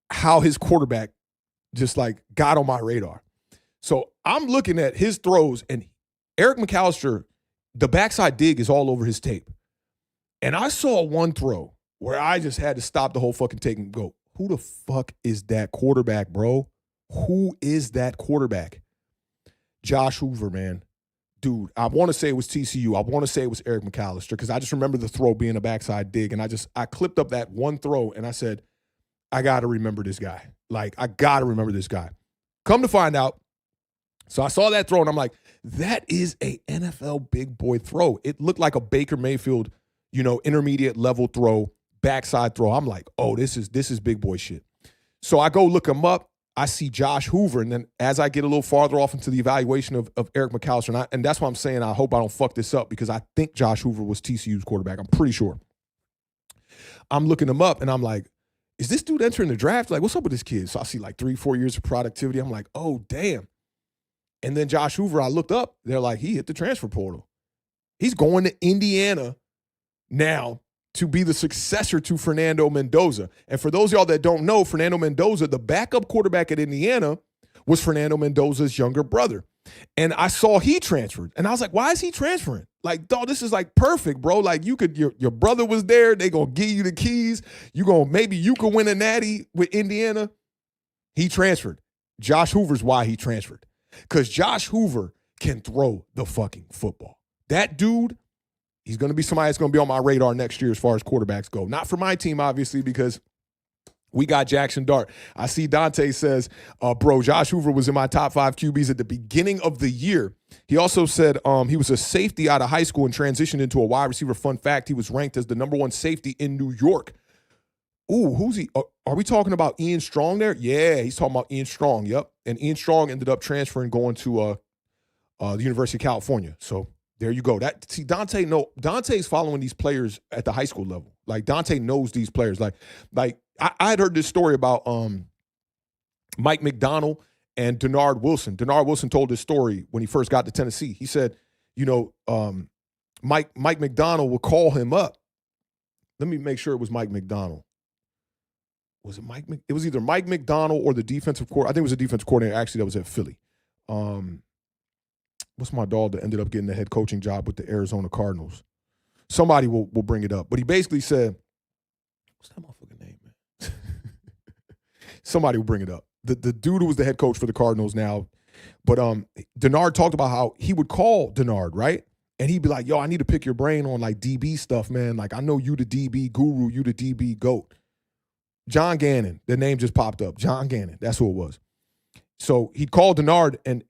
how his quarterback just like got on my radar. So I'm looking at his throws, and Eric McAlister, the backside dig is all over his tape. And I saw one throw where I just had to stop the whole fucking tape and go, who the fuck is that quarterback, bro? Who is that quarterback? Josh Hoover, man. Dude, I want to say it was TCU. I want to say it was Eric McAlister because I just remember the throw being a backside dig, and I clipped up that one throw, and I said, I got to remember this guy. Like, I got to remember this guy. Come to find out, so I saw that throw, and I'm like, that is a NFL big boy throw. It looked like a Baker Mayfield, intermediate level throw, backside throw. I'm like, oh, this is big boy shit. So I go look him up. I see Josh Hoover, and then as I get a little farther off into the evaluation of Eric McAlister, and that's why I'm saying I hope I don't fuck this up because I think Josh Hoover was TCU's quarterback. I'm pretty sure. I'm looking him up, and I'm like, is this dude entering the draft? Like, what's up with this kid? So I see like 3-4 years of productivity. I'm like, oh, damn. And then Josh Hoover, I looked up. They're like, he hit the transfer portal. He's going to Indiana now to be the successor to Fernando Mendoza. And for those of y'all that don't know, Fernando Mendoza, the backup quarterback at Indiana, was Fernando Mendoza's younger brother. And I saw he transferred. And I was like, why is he transferring? Like, dog, this is like perfect, bro. Like, your brother was there. They gonna give you the keys. Maybe you could win a natty with Indiana. He transferred. Josh Hoover's why he transferred. Because Josh Hoover can throw the fucking football. That dude, he's going to be somebody that's going to be on my radar next year as far as quarterbacks go. Not for my team, obviously, because we got Jackson Dart. I see Dante says, bro, Josh Hoover was in my top 5 QBs at the beginning of the year. He also said he was a safety out of high school and transitioned into a wide receiver. Fun fact, he was ranked as the #1 safety in New York. Ooh, who's he? Are we talking about Ian Strong there? Yeah, he's talking about Ian Strong, yep. And Ian Strong ended up transferring, going to the University of California. So there you go. Dante's following these players at the high school level. Like, Dante knows these players. Like I had heard this story about Mike McDonald and Denard Wilson. Denard Wilson told this story when he first got to Tennessee. He said, Mike McDonald would call him up. Let me make sure it was Mike McDonald. Was it Mike? It was either Mike McDonald or the defensive coordinator. I think it was a defensive coordinator, actually, that was at Philly. What's my dog that ended up getting the head coaching job with the Arizona Cardinals? Somebody will bring it up. But he basically said, what's that motherfucking name, man? Somebody will bring it up. The dude who was the head coach for the Cardinals now. But Denard talked about how he would call Denard, right? And he'd be like, yo, I need to pick your brain on like DB stuff, man. Like, I know you the DB guru, you the DB GOAT. John Gannon, the name just popped up. John Gannon, that's who it was. So he'd call Denard and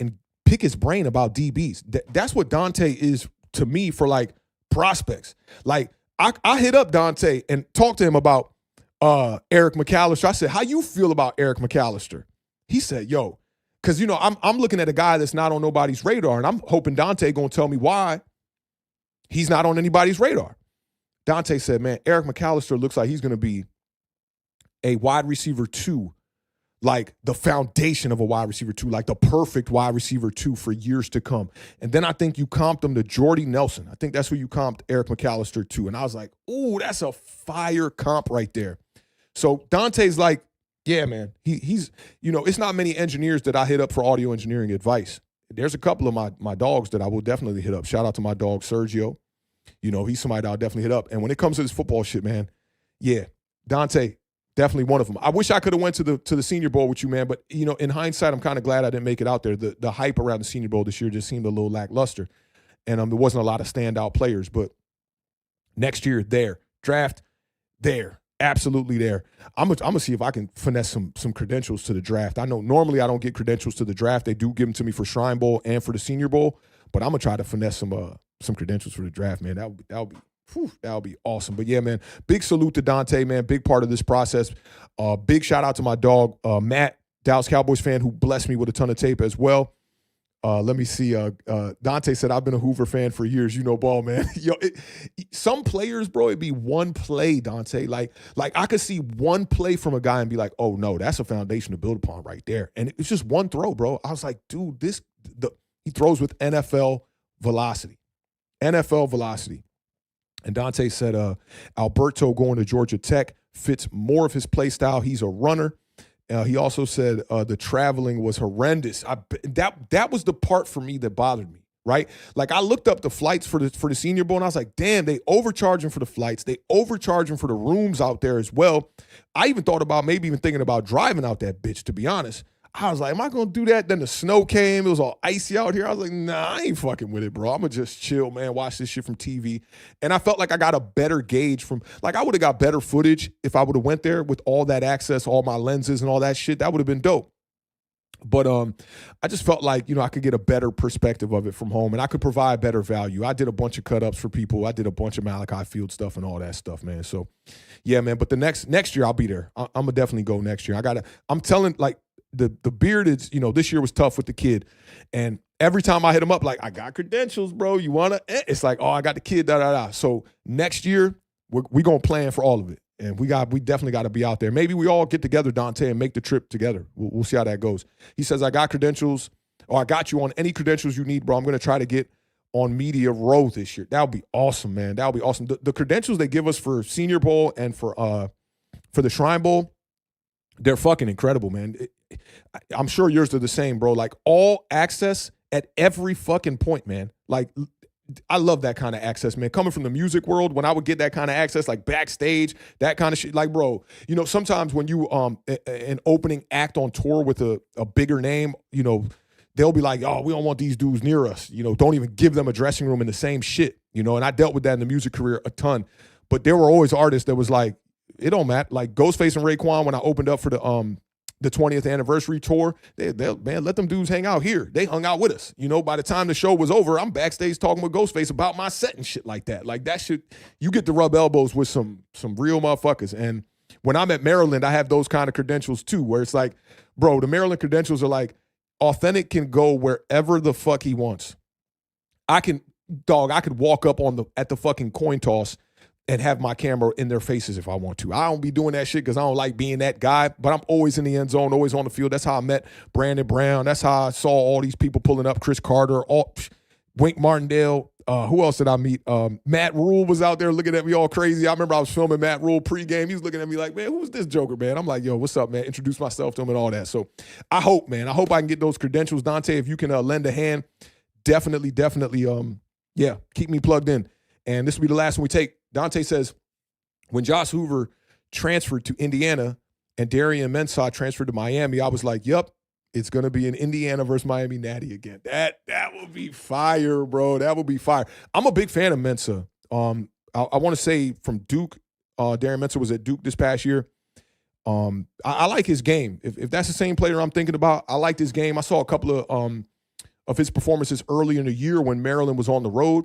pick his brain about DBs. That's what Dante is to me for like prospects. Like, I hit up Dante and talked to him about Eric McAlister. I said, how you feel about Eric McAlister? He said, yo, because, you know, I'm looking at a guy that's not on nobody's radar, and I'm hoping Dante going to tell me why he's not on anybody's radar. Dante said, man, Eric McAlister looks like he's going to be a wide receiver 2, like the foundation of a wide receiver 2, like the perfect wide receiver 2 for years to come. And then I think you comped him to Jordy Nelson. I think that's who you comped Eric McAlister to. And I was like, ooh, that's a fire comp right there. So Dante's like, yeah, man, he's, you know, it's not many engineers that I hit up for audio engineering advice. There's a couple of my dogs that I will definitely hit up. Shout out to my dog, Sergio. You know, he's somebody that I'll definitely hit up. And when it comes to this football shit, man, yeah, Dante, definitely one of them. I wish I could have went to the Senior Bowl with you, man. But, you know, in hindsight, I'm kind of glad I didn't make it out there. The hype around the Senior Bowl this year just seemed a little lackluster. And there wasn't a lot of standout players. But next year, there. Draft, there. Absolutely there. I'm gonna see if I can finesse some credentials to the draft. I know normally I don't get credentials to the draft. They do give them to me for Shrine Bowl and for the Senior Bowl. But I'm going to try to finesse some credentials for the draft, man. That'll be awesome. But yeah, man, big salute to Dante, man. Big part of this process. Big shout out to my dog, Matt, Dallas Cowboys fan, who blessed me with a ton of tape as well. Let me see. Dante said, I've been a Hoover fan for years. You know ball, man. Yo, some players, bro, it'd be one play, Dante. Like I could see one play from a guy and be like, oh, no, that's a foundation to build upon right there. And it's just one throw, bro. I was like, dude, he throws with NFL velocity. NFL velocity. And Dante said Alberto going to Georgia Tech fits more of his play style. He's a runner. He also said the traveling was horrendous. That was the part for me that bothered me, right? Like I looked up the flights for the Senior Bowl, and I was like, damn, they overcharge him for the flights. They overcharge him for the rooms out there as well. I even thought about maybe even thinking about driving out that bitch, to be honest. I was like, am I going to do that? Then the snow came. It was all icy out here. I was like, nah, I ain't fucking with it, bro. I'm going to just chill, man, watch this shit from TV. And I felt like I got a better gauge from, like I would have got better footage if I would have went there with all that access, all my lenses and all that shit. That would have been dope. But I just felt like, you know, I could get a better perspective of it from home, and I could provide better value. I did a bunch of cut-ups for people. I did a bunch of Malachi Field stuff and all that stuff, man. So, yeah, man. But the next year, I'll be there. I'm going to definitely go next year. I'm telling, like, the beard is, you know, this year was tough with the kid. And every time I hit him up, like, I got credentials, bro. You want to? It's like, oh, I got the kid, da-da-da. So next year, we're going to plan for all of it. And we definitely got to be out there. Maybe we all get together, Dante, and make the trip together. We'll see how that goes. He says, I got credentials, or I got you on any credentials you need, bro. I'm going to try to get on Media Row this year. That would be awesome, man. That would be awesome. The credentials they give us for Senior Bowl and for the Shrine Bowl, they're fucking incredible, man. I'm sure yours are the same, bro. Like all access at every fucking point, man. Like I love that kind of access, man. Coming from the music world, when I would get that kind of access, like backstage, that kind of shit, like, bro, you know, sometimes when you an opening act on tour with a bigger name, you know, they'll be like, oh, we don't want these dudes near us. You know, don't even give them a dressing room in the same shit, you know. And I dealt with that in the music career a ton. But there were always artists that was like, it don't matter. Like Ghostface and Raekwon, when I opened up for the 20th anniversary tour, man, let them dudes hang out here. They hung out with us. You know, by the time the show was over, I'm backstage talking with Ghostface about my set and shit like that. Like that shit, you get to rub elbows with some real motherfuckers. And when I'm at Maryland, I have those kind of credentials too, where it's like, bro, the Maryland credentials are like, Authentic can go wherever the fuck he wants. I could walk up at the fucking coin toss and have my camera in their faces if I want to. I don't be doing that shit because I don't like being that guy, but I'm always in the end zone, always on the field. That's how I met Brandon Brown. That's how I saw all these people pulling up. Chris Carter, Wink Martindale. Who else did I meet? Matt Rule was out there looking at me all crazy. I remember I was filming Matt Rule pregame. He was looking at me like, man, who's this joker, man? I'm like, yo, what's up, man? Introduce myself to him and all that. So I hope, man. I hope I can get those credentials. Dante, if you can lend a hand, definitely, keep me plugged in. And this will be the last one we take. Dante says, when Josh Hoover transferred to Indiana and Darian Mensah transferred to Miami, I was like, yep, it's going to be an Indiana versus Miami natty again. That will be fire, bro. That will be fire. I'm a big fan of Mensah. I want to say from Duke, Darian Mensah was at Duke this past year. I like his game. If that's the same player I'm thinking about, I liked his game. I saw a couple of his performances early in the year when Maryland was on the road.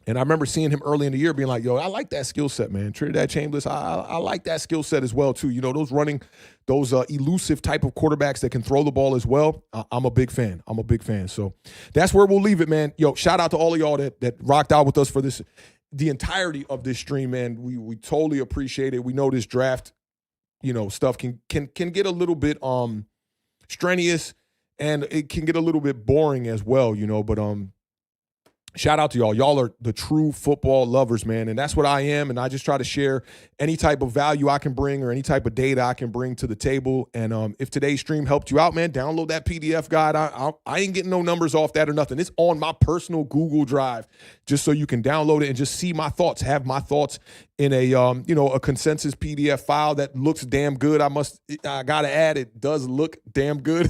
And I remember seeing him early in the year being like, yo, I like that skill set, man. Trinidad Chambers, I like that skill set as well, too. You know, those elusive type of quarterbacks that can throw the ball as well. I'm a big fan. So that's where we'll leave it, man. Yo, shout out to all of y'all that rocked out with us for the entirety of this stream, man. We totally appreciate it. We know this draft, stuff can get a little bit strenuous, and it can get a little bit boring as well, but shout out to y'all. Y'all are the true football lovers, man, and that's what I am, and I just try to share any type of value I can bring or any type of data I can bring to the table. And if today's stream helped you out, man, download that PDF guide. I ain't getting no numbers off that or nothing. It's on my personal Google Drive just so you can download it and just see my thoughts, have my thoughts in a consensus PDF file that looks damn good. I got to add, it does look damn good.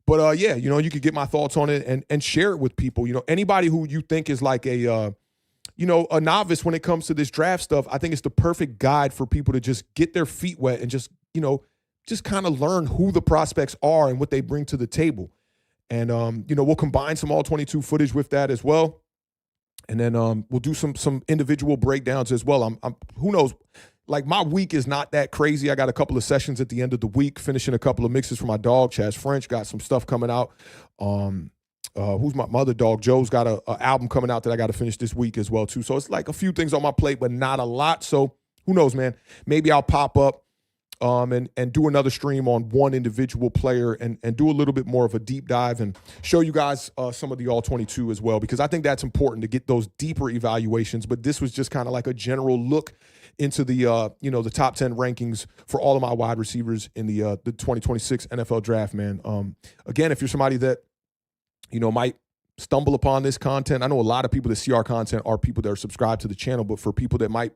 But yeah, you could get my thoughts on it and share it with people. Anybody who you think is like a novice when it comes to this draft stuff, I think it's the perfect guide for people to just get their feet wet and just kind of learn who the prospects are and what they bring to the table. And, we'll combine some all-22 footage with that as well. And then we'll do some individual breakdowns as well. Who knows? Like, my week is not that crazy. I got a couple of sessions at the end of the week, finishing a couple of mixes for my dog, Chaz French. Got some stuff coming out. Who's my other dog? Joe's got a album coming out that I got to finish this week as well, too. So it's like a few things on my plate, but not a lot. So who knows, man? Maybe I'll pop up and do another stream on one individual player and do a little bit more of a deep dive and show you guys some of the all-22 as well, because I think that's important to get those deeper evaluations. But this was just kind of like a general look into the the top 10 rankings for all of my wide receivers in the 2026 NFL draft, man. Again, if you're somebody that might stumble upon this content, I know a lot of people that see our content are people that are subscribed to the channel, but for people that might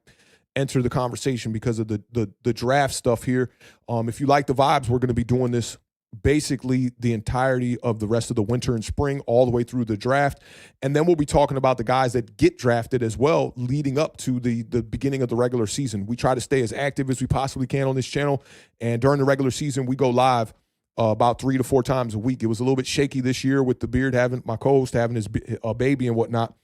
enter the conversation because of the draft stuff here, if you like the vibes, we're going to be doing this basically the entirety of the rest of the winter and spring, all the way through the draft. And then we'll be talking about the guys that get drafted as well, leading up to the beginning of the regular season. We try to stay as active as we possibly can on this channel. And during the regular season, we go live about 3 to 4 times a week. It was a little bit shaky this year with the Beard my co-host having his baby and whatnot.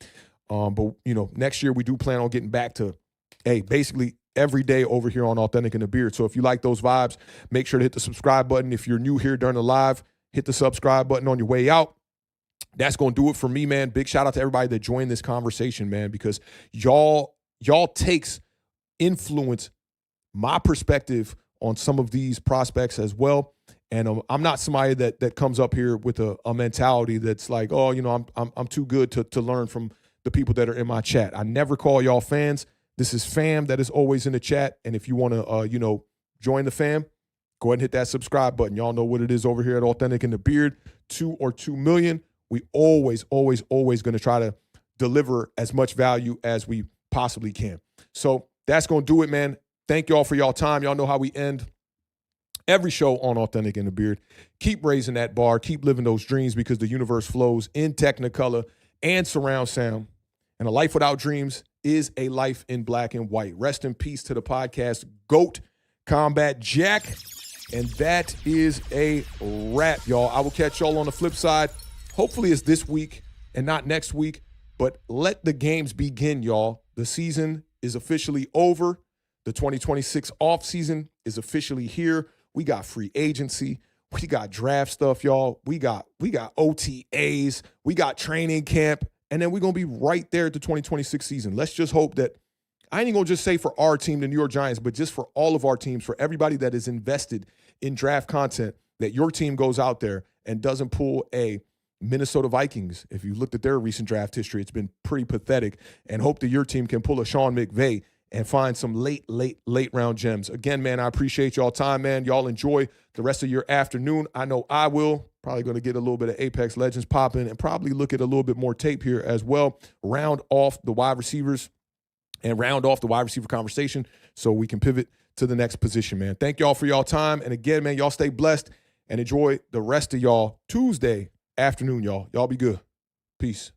But next year we do plan on getting back to, basically every day over here on Authentic and the Beard. So if you like those vibes, make sure to hit the subscribe button. If you're new here during the live, hit the subscribe button on your way out. That's going to do it for me, man. Big shout out to everybody that joined this conversation, man, because y'all takes influence my perspective on some of these prospects as well. And I'm not somebody that comes up here with a mentality that's like, oh, I'm too good to learn from the people that are in my chat. I never call y'all fans. This is fam that is always in the chat. And if you want to, join the fam, go ahead and hit that subscribe button. Y'all know what it is over here at Authentic and the Beard, 2 or 2 million. We always going to try to deliver as much value as we possibly can. So that's going to do it, man. Thank y'all for y'all time. Y'all know how we end every show on Authentic and the Beard. Keep raising that bar. Keep living those dreams, because the universe flows in Technicolor and surround sound. And a life without dreams is a life in black and white. Rest in peace to the podcast GOAT, Combat Jack. And that is a wrap, y'all. I will catch y'all on the flip side. Hopefully it's this week and not next week, but let the games begin, y'all. The season is officially over. The 2026 offseason is officially here. We got free agency. We got draft stuff, y'all. We got OTAs. We got training camp. And then we're going to be right there at the 2026 season. Let's just hope that, I ain't going to just say for our team, the New York Giants, but just for all of our teams, for everybody that is invested in draft content, that your team goes out there and doesn't pull a Minnesota Vikings. If you looked at their recent draft history, it's been pretty pathetic. And hope that your team can pull a Sean McVay and find some late round gems. Again, man, I appreciate y'all time, man. Y'all enjoy the rest of your afternoon. I know I will. Probably going to get a little bit of Apex Legends popping and probably look at a little bit more tape here as well. Round off the wide receivers and round off the wide receiver conversation so we can pivot to the next position, man. Thank y'all for y'all time. And again, man, y'all stay blessed and enjoy the rest of y'all Tuesday afternoon, y'all. Y'all be good. Peace.